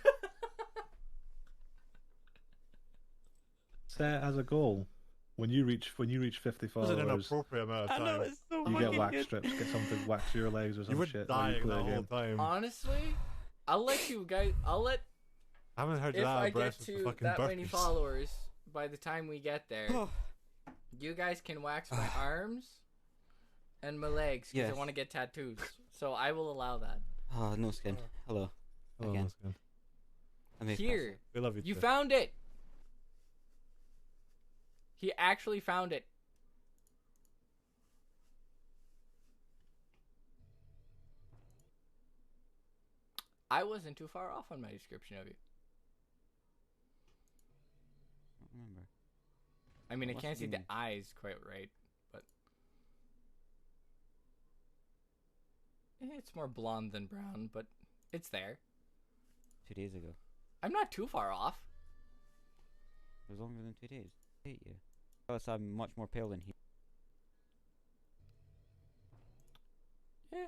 Set as a goal. When you reach 50 That was an followers, inappropriate amount of time. so you get wax strips. Get something to wax your legs or You some were shit. while you dying play that a whole game. time. Honestly, I'll let you guys. I haven't heard you If that out I of breath get since the to fucking that burpees. many followers by the time we get there, you guys can wax my arms and my legs because Yes. I want to get tattoos. So I will allow that. Oh, no skin. Hello. Oh, Again. that's good. I may pass Here, We love you. you too. found it. He actually found it. I wasn't too far off on my description of you. out. I don't remember. I mean, I Must can't see have the been- eyes quite right, but it's more blonde than brown, but it's there. 2 days ago. I'm not too far off. It was longer than 2 days. I hate you. Plus, I'm much more pale than he. Yeah.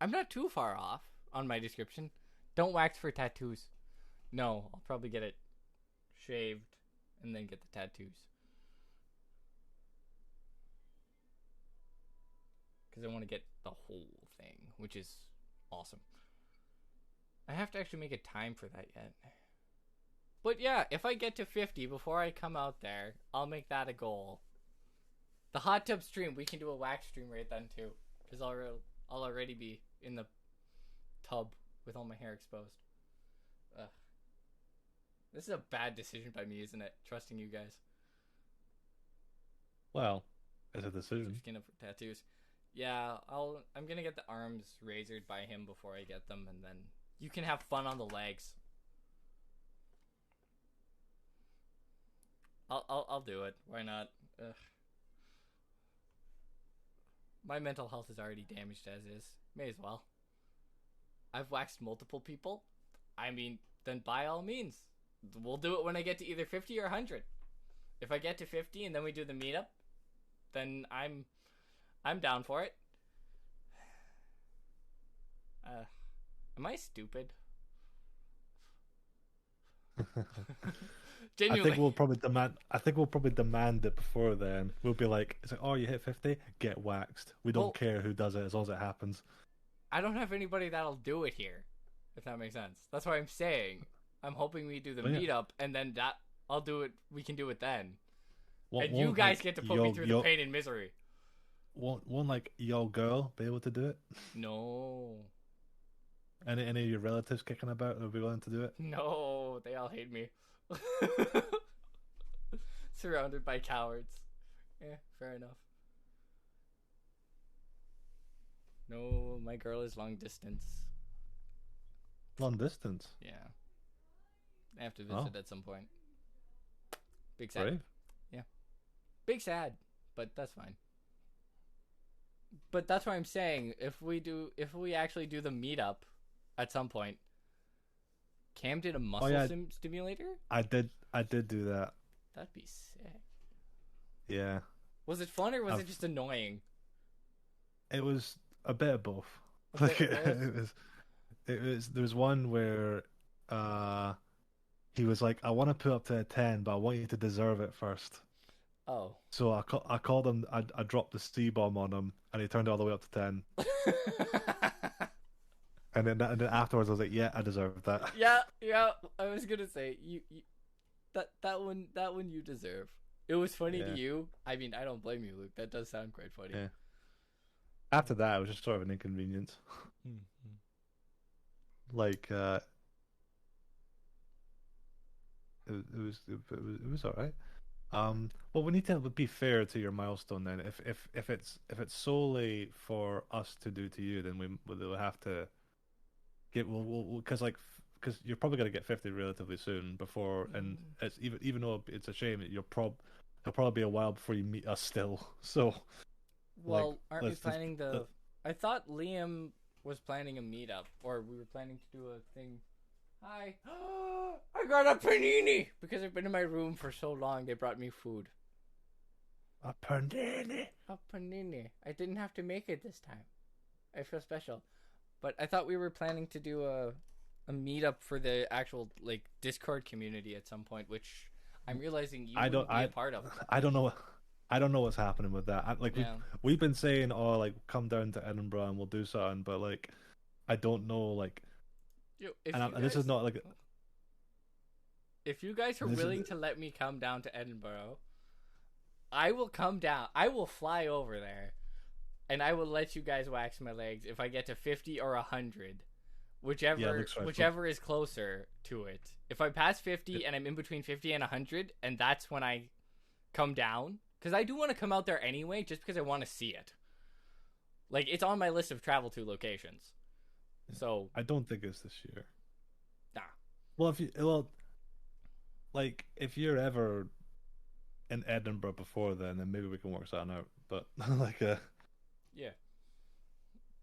I'm not too far off on my description. Don't wax for tattoos. No, I'll probably get it shaved and then get the tattoos. Because I want to get the whole thing, which is awesome. I have to actually make a time for that yet. But yeah, if I get to 50 before I come out there, I'll make that a goal. The hot tub stream, we can do a wax stream right then too. Because I'll already be in the tub with all my hair exposed. Ugh. This is a bad decision by me, isn't it? Trusting you guys. Well, it's a decision. Skin up for tattoos. Yeah, I'm gonna get the arms razored by him before I get them, and then you can have fun on the legs. I'll do it. Why not? Ugh. My mental health is already damaged as is. May as well. I've waxed multiple people. I mean, then by all means, we'll do it when I get to either 50 or 100. If I get to 50 and then we do the meetup, then I'm down for it. Am I stupid? Genuinely. I think we'll probably demand it before then. We'll be like, it's like, oh, you hit 50, get waxed. We don't care who does it as long as it happens. I don't have anybody that'll do it here, if that makes sense. That's why I'm saying I'm hoping we do the meetup, and then that I'll do it. We can do it then, and you guys get to put me through the pain and misery. Won't like your girl be able to do it? No. Any of your relatives kicking about will be willing to do it? No, they all hate me. Surrounded by cowards. Yeah, fair enough. No, my girl is long distance. Long distance? Yeah. I have to visit at some point. Big sad. Brave. Yeah. Big sad, but that's fine. But that's why I'm saying if we actually do the meetup at some point. Cam did a muscle stimulator? I did do that. That'd be sick. Yeah. Was it fun or was it just annoying? It was a bit of both. Like it was there was one where he was like, I want to put up to a 10, but I want you to deserve it first. Oh. So I called him, I dropped the C-bomb on him, and he turned it all the way up to 10. And then afterwards I was like, yeah, I deserve that. Yeah, I was gonna say you that one you deserve. It was funny to you. I mean, I don't blame you, Luke. That does sound quite funny. Yeah. After that, it was just sort of an inconvenience. Like, it was all right. Well, we need to be fair to your milestone then. If it's solely for us to do to you, then we'll have to get because you're probably gonna get 50 relatively soon before, and it's even though it's a shame, it'll probably be a while before you meet us still. So, well, aren't we planning I thought Liam was planning a meetup, or we were planning to do a thing. Hi. I got a panini! Because I've been in my room for so long, they brought me food. A panini? A panini. I didn't have to make it this time. I feel special. But I thought we were planning to do a meetup for the actual, like, Discord community at some point, which I'm realizing you wouldn't be a part of. I don't know what's happening with that. We've been saying, oh, like, come down to Edinburgh and we'll do something, but, like, I don't know, like... this is not like if you guys are willing to let me come down to Edinburgh, I will come down. I will fly over there, and I will let you guys wax my legs if I get to 50 or 100, whichever is closer to it. If I pass 50 and I'm in between 50 and 100, and that's when I come down, because I do want to come out there anyway, just because I want to see it. Like, it's on my list of travel to locations. So I don't think it's this year. Nah. Well, if you're ever in Edinburgh before then maybe we can work something out. But yeah.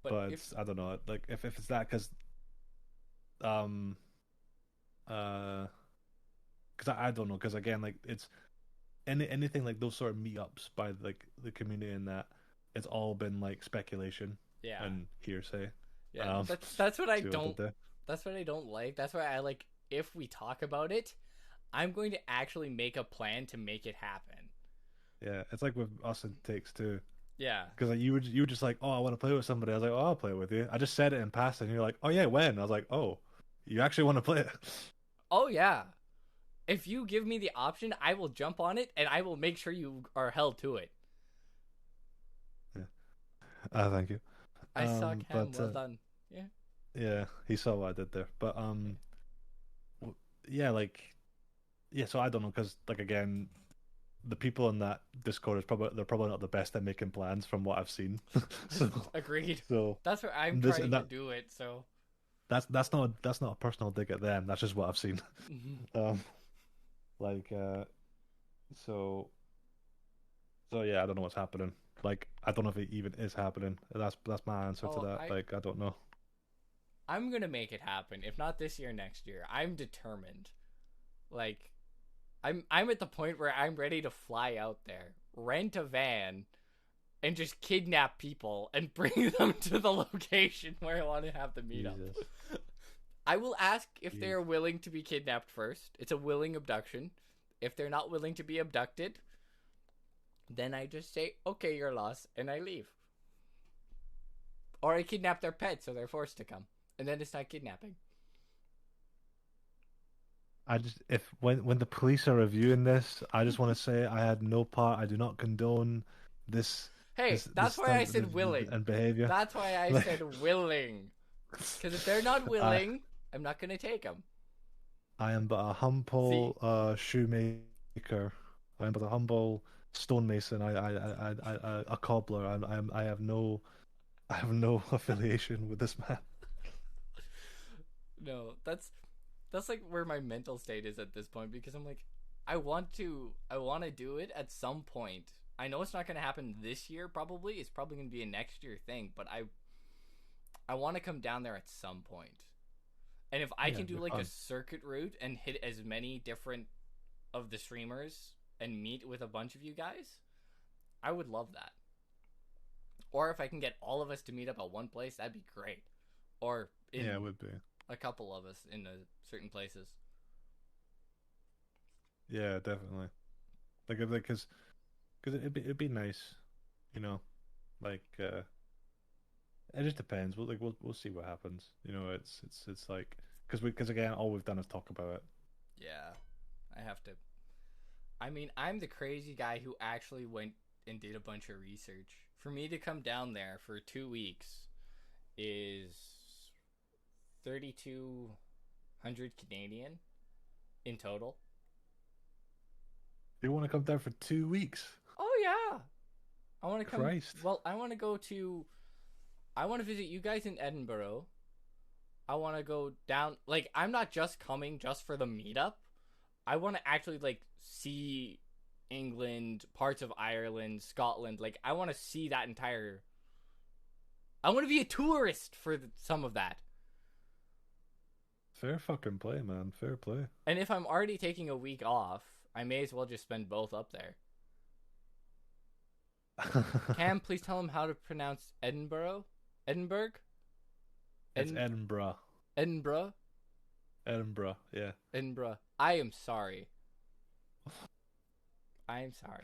But I don't know. Like if it's that because I don't know, because again, like it's anything like those sort of meetups by like the community and that, it's all been like speculation Yeah. and hearsay. Yeah. That's what I see what I don't. did there? That's what I don't like. That's why I like. If we talk about it, I'm going to actually make a plan to make it happen. Yeah, it's like with us and Takes Two. Yeah. Because like you were just like, oh, I want to play with somebody. I was like, oh, I'll play with you. I just said it in passing. And you're like, oh yeah, when? I was like, oh, you actually want to play it? Oh yeah. If you give me the option, I will jump on it and I will make sure you are held to it. Yeah. Thank you. I suck, Ham. Well done. Yeah. Yeah, he saw what I did there. But yeah, like, yeah. So I don't know, because like again, the people in that Discord they're probably not the best at making plans from what I've seen. So agreed. So that's what I'm trying to do it. So that's not a personal dig at them. That's just what I've seen. So yeah, I don't know what's happening. Like, I don't know if it even is happening. That's my answer to that. Like, I don't know. I'm gonna make it happen. If not this year, next year. I'm determined. Like, I'm at the point where I'm ready to fly out there, rent a van, and just kidnap people and bring them to the location where I want to have the meetup. I will ask if they are willing to be kidnapped first. It's a willing abduction. If they're not willing to be abducted, then I just say, okay, you're lost, and I leave. Or I kidnap their pet, so they're forced to come. And then it's not kidnapping. When the police are reviewing this, I just want to say I had no part. I do not condone this. Hey, that's why I said willing. And behavior. That's why I said willing. Because if they're not willing, I'm not going to take them. I am but a humble shoemaker. I am but a humble stonemason. I a cobbler. I have no affiliation with this man. No, that's like where my mental state is at this point, because I'm like, I want to do it at some point. I know it's not going to happen this year, probably. It's probably going to be a next year thing, but I want to come down there at some point. And if I can do like a circuit route and hit as many different of the streamers and meet with a bunch of you guys, I would love that. Or if I can get all of us to meet up at one place, that'd be great. Or it would be a couple of us in certain places. Yeah, definitely. Because it'd be nice, you know. Like, it just depends. We'll see what happens. You know, it's like, because again, all we've done is talk about it. Yeah, I have to. I mean, I'm the crazy guy who actually went and did a bunch of research. For me to come down there for 2 weeks is 3,200 Canadian in total. You want to come down for 2 weeks? Oh yeah, I want to come. Christ. Well, I want to visit you guys in Edinburgh. I want to go down. Like, I'm not just coming just for the meetup. I want to actually like see England, parts of Ireland, Scotland. Like, I want to see that entire. I want to be a tourist for some of that. Fair fucking play, man. Fair play. And if I'm already taking a week off, I may as well just spend both up there. Cam, please tell him how to pronounce Edinburgh. Edinburgh? It's Edinburgh. Edinburgh? Edinburgh, yeah. Edinburgh. I am sorry. I am sorry.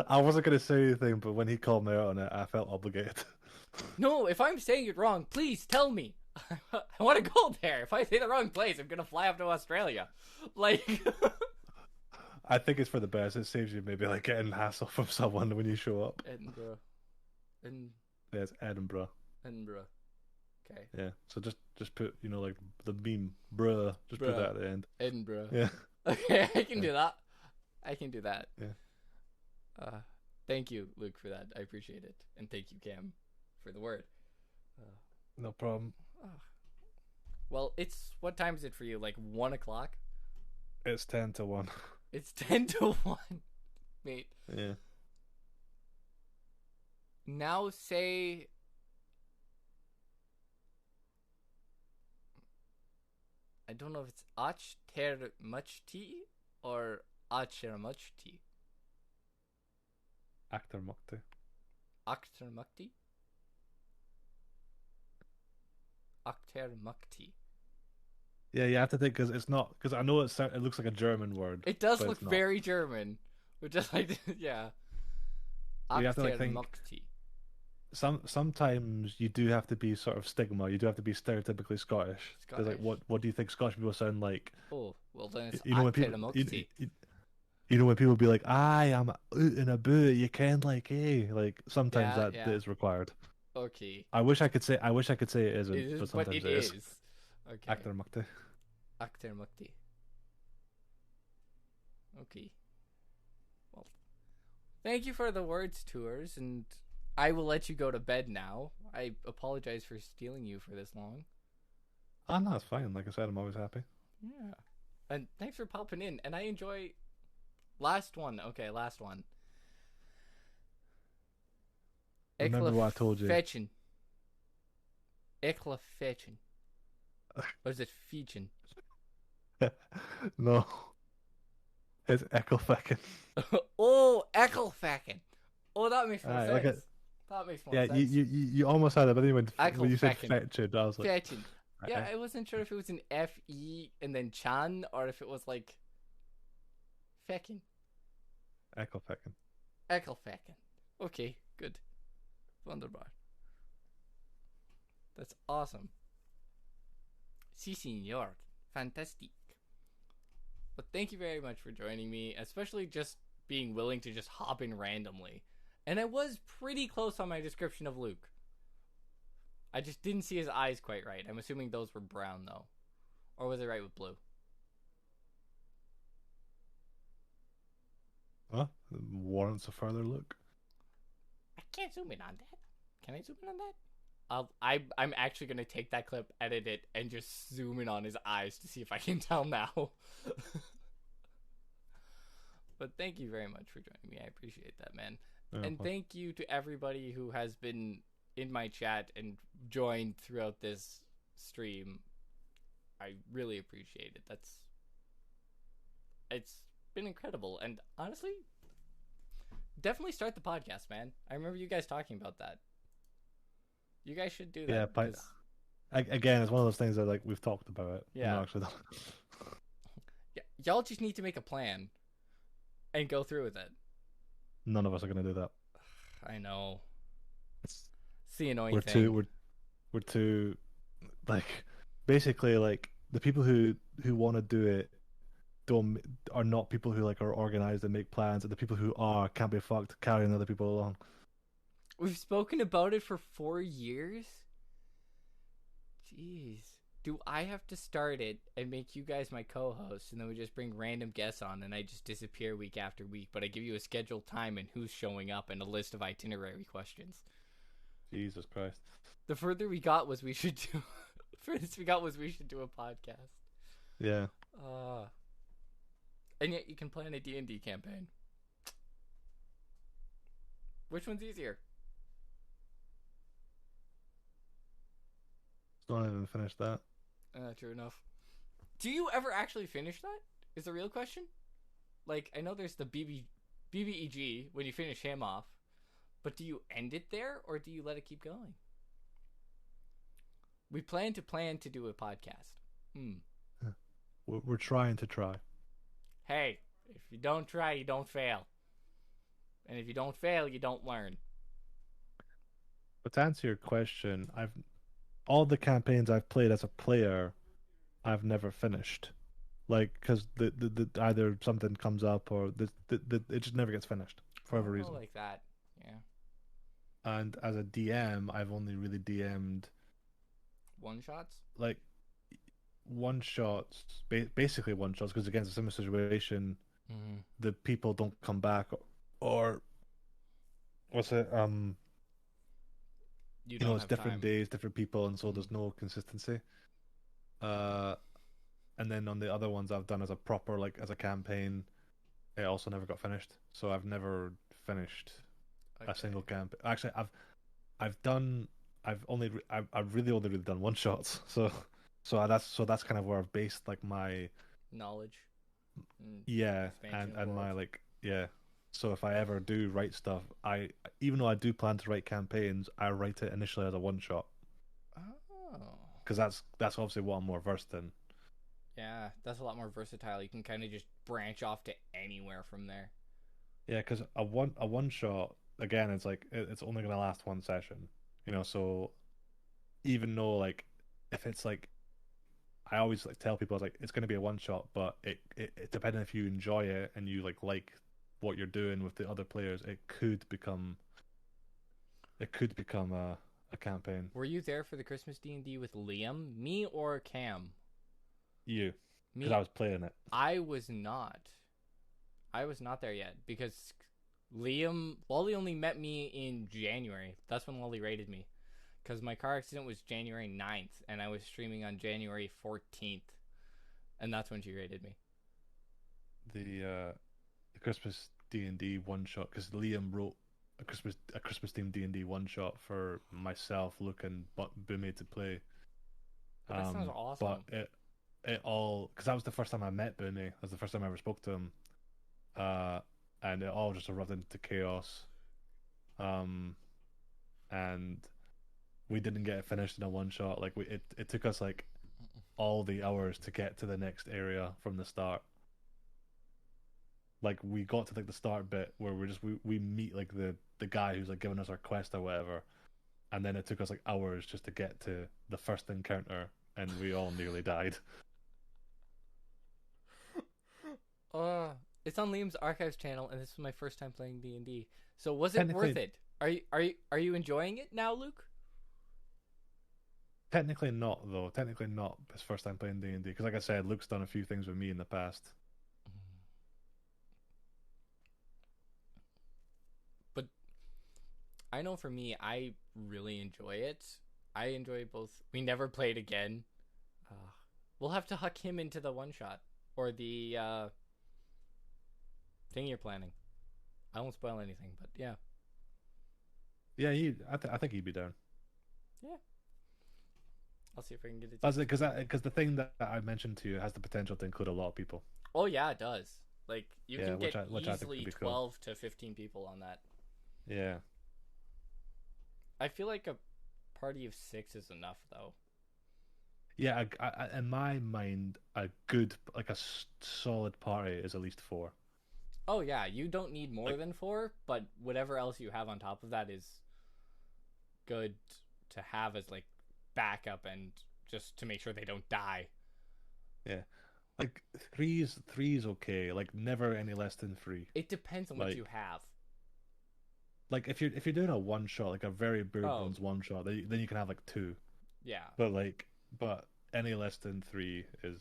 I wasn't going to say anything, but when he called me out on it, I felt obligated. No, if I'm saying it wrong, please tell me. I want to go there. If I say the wrong place, I'm going to fly up to Australia. Like... I think it's for the best. It saves you maybe like getting hassle from someone when you show up. Edinburgh. Yeah, it's Edinburgh. Edinburgh. Okay. Yeah. So just put, you know, like the beam, bruh. Just put that at the end. Edinburgh. Yeah. Okay, I can do that. I can do that. Yeah. Thank you, Luke, for that. I appreciate it, and thank you, Cam, for the word. No problem. Well, what time is it for you? Like 1 o'clock? It's 10 to 1. It's 10 to 1, mate. Yeah. Now say... I don't know if it's Ach ter much tea or Acher much tea. Achtermukti. Achtermukti? Achtermukti. Yeah, you have to think because it's not because I know it looks like a German word. It does but look it's not. very German, which is like yeah. You have to like think. Achtermukti. Sometimes you do have to be sort of stigma. You do have to be stereotypically Scottish. Because like, what do you think Scottish people sound like? Oh, well then it's You know when people Achtermukti. you know when people be like, "I am out and about," you can like, "Hey," like sometimes that is required. Okay. I wish I could say it isn't, It is, but sometimes it is. Okay. Achtermukti. Achtermukti. Okay. Well, thank you for the words, Tours, and I will let you go to bed now. I apologize for stealing you for this long. Oh, no, it's fine. Like I said, I'm always happy. Yeah. And thanks for popping in. And I enjoy... Last one. Okay, last one. Remember what I told you. Fetching. Fetching. Or is it Feechin? No. It's Eckelfecken. Oh, Eckelfecken. Oh, that makes more sense. Like that makes more sense. You almost had it, but then when you said fetching, I was like... Fetching. Yeah, I wasn't sure if it was an F-E and then Chan, or if it was like... Feckin. Eckelfecken. Eckelfecken. Okay, good. Wunderbar. That's awesome. Si, senor. Fantastic. But thank you very much for joining me, especially just being willing to just hop in randomly. And I was pretty close on my description of Luke. I just didn't see his eyes quite right. I'm assuming those were brown, though. Or was I right with blue? Huh? Warrants a further look. I can't zoom in on that. Can I zoom in on that? I'm actually going to take that clip, edit it, and just zoom in on his eyes to see if I can tell now. But thank you very much for joining me. I appreciate that, man. Yeah, and thank you to everybody who has been in my chat and joined throughout this stream. I really appreciate it. It's been incredible. And honestly, definitely start the podcast, man. I remember you guys talking about that. You guys should do that. Yeah, but again, it's one of those things that like we've talked about it. Yeah. Actually, yeah, y'all just need to make a plan and go through with it. None of us are gonna do that. I know. It's the annoying we're thing. We're too like basically like the people who want to do it are not people who like are organized and make plans, and the people who are can't be fucked carrying other people along. We've spoken about it for 4 years? Jeez. Do I have to start it and make you guys my co-hosts, and then we just bring random guests on, and I just disappear week after week, but I give you a scheduled time and who's showing up and a list of itinerary questions? Jesus Christ. The further we got was we should do... furthest we got was we should do a podcast. Yeah. And yet you can plan a D&D campaign. Which one's easier? Still not even finished that. True enough. Do you ever actually finish that? Is the real question? Like, I know there's the BBEG when you finish him off, but do you end it there or do you let it keep going? We plan to do a podcast. We're trying to try. Hey, if you don't try, you don't fail. And if you don't fail, you don't learn. But to answer your question, all the campaigns I've played as a player, I've never finished. Like, because the either something comes up or it just never gets finished for whatever reason. Like that, yeah. And as a DM, I've only really DM'd one-shots? Like, one-shots, basically one-shots, because against a similar situation, the people don't come back, or what's it, you know, it's different days, different people, and so there's no consistency. And then on the other ones I've done as a proper, like, as a campaign, it also never got finished. So I've never finished a single campaign. Actually, I've really only done one-shots. So that's kind of where I've based, like, my knowledge. Yeah, and my, like, yeah. So if I ever do write stuff, even though I do plan to write campaigns, I write it initially as a one shot. Oh. Because that's obviously what I'm more versed in. Yeah, that's a lot more versatile. You can kind of just branch off to anywhere from there. Yeah, because a one shot again, it's like it's only gonna last one session, So even though like if it's like I always like tell people like it's gonna be a one shot, but it depending if you enjoy it and you like what you're doing with the other players, it could become a campaign. Were you there for the Christmas D&D with Liam, me, or Cam? You, Me. because I was playing it. I was not. I was not there yet because Wally only met me in January. That's when Wally raided me. Because my car accident was January 9th, and I was streaming on January 14th. And that's when she raided me. The Christmas D&D one shot, because Liam wrote a Christmas themed D&D one shot for myself, Luke, and Boomy to play. That sounds awesome. But it all, because that was the first time I met Boomy. That was the first time I ever spoke to him. And it all just erupted into chaos. And we didn't get it finished in a one shot. Like it took us like all the hours to get to the next area from the start. Like we got to like the start bit where we meet like the guy who's like giving us our quest or whatever, and then it took us like hours just to get to the first encounter, and we all nearly died. It's on Liam's Archives channel, and this was my first time playing D&D. So was it worth it? Are you enjoying it now, Luke? Technically not, though. Technically not his first time playing D&D, because like I said, Luke's done a few things with me in the past. But I know for me, I really enjoy it. I enjoy both. We never played again. We'll have to huck him into the one shot or the thing you're planning. I won't spoil anything, but yeah. Yeah, I think he'd be down. Yeah. I'll see if I can get it. That's it, because the thing that I mentioned to you has the potential to include a lot of people. Oh yeah, it does. Like you can get which I easily 12 to 15 people on that. Yeah. I feel like a party of 6 is enough, though. Yeah, in my mind, a good solid party is at least 4. Oh yeah, you don't need more than 4, but whatever else you have on top of that is good to have as like backup and just to make sure they don't die. Yeah, like three is okay. Like never any less than 3. It depends on what you have. Like if you're doing a one shot, like a very bare bones one shot, then you can have like 2. Yeah. But any less than 3 is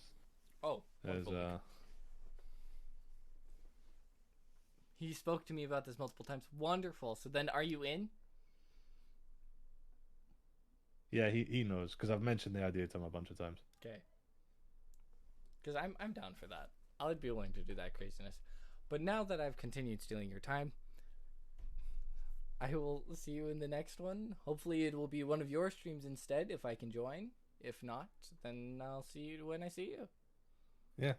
He spoke to me about this multiple times. Wonderful. So then, are you in? Yeah, he knows because I've mentioned the idea to him a bunch of times. Okay. Because I'm down for that. I'd be willing to do that craziness. But now that I've continued stealing your time, I will see you in the next one. Hopefully it will be one of your streams instead if I can join. If not, then I'll see you when I see you. Yeah.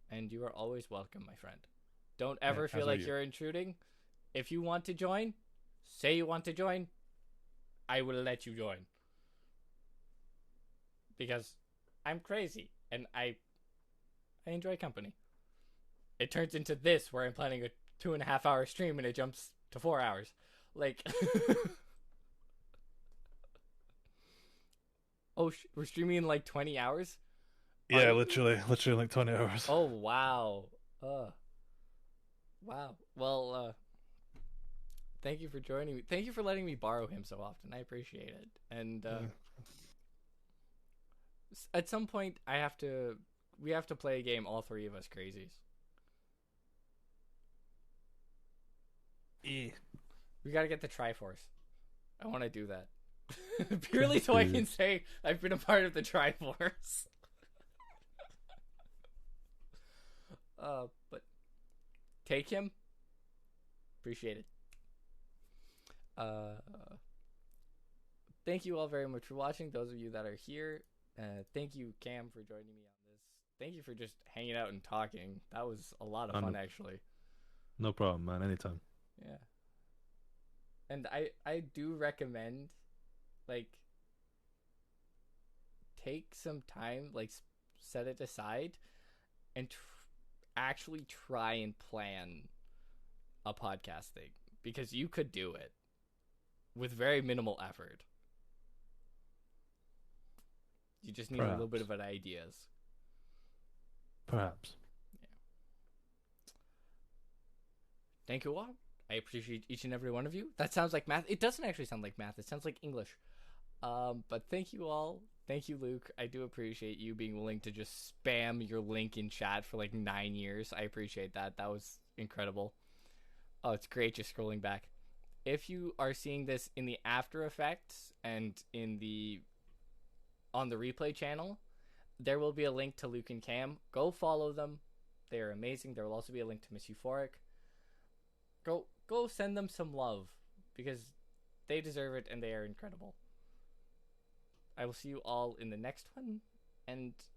And you are always welcome, my friend. Don't ever feel like you're intruding. If you want to join, say you want to join. I will let you join. Because I'm crazy and I enjoy company. It turns into this where I'm planning a 2.5 hour stream and it jumps to 4 hours. Like, oh, we're streaming in like 20 hours? Yeah, literally like 20 hours. Oh, wow. Wow. Well, thank you for joining me. Thank you for letting me borrow him so often. I appreciate it. And at some point, we have to play a game, all 3 of us crazies. Yeah. We gotta get the Triforce. I want to do that. Purely so I can say I've been a part of the Triforce. But take him. Appreciate it. Thank you all very much for watching. Those of you that are here, thank you, Cam, for joining me on this. Thank you for just hanging out and talking. That was a lot of fun, actually. No problem, man. Anytime. Yeah. And I do recommend, like, take some time, like, set it aside, and actually try and plan a podcast thing, because you could do it with very minimal effort. You just need a little bit of an ideas. Perhaps. Yeah. Thank you all. I appreciate each and every one of you. That sounds like math. It doesn't actually sound like math. It sounds like English. But thank you all. Thank you, Luke. I do appreciate you being willing to just spam your link in chat for like 9 years. I appreciate that. That was incredible. Oh, it's great just scrolling back. If you are seeing this in the After Effects and on the replay channel, there will be a link to Luke and Cam. Go follow them. They are amazing. There will also be a link to MissEuphoric. Go send them some love, because they deserve it and they are incredible. I will see you all in the next one, and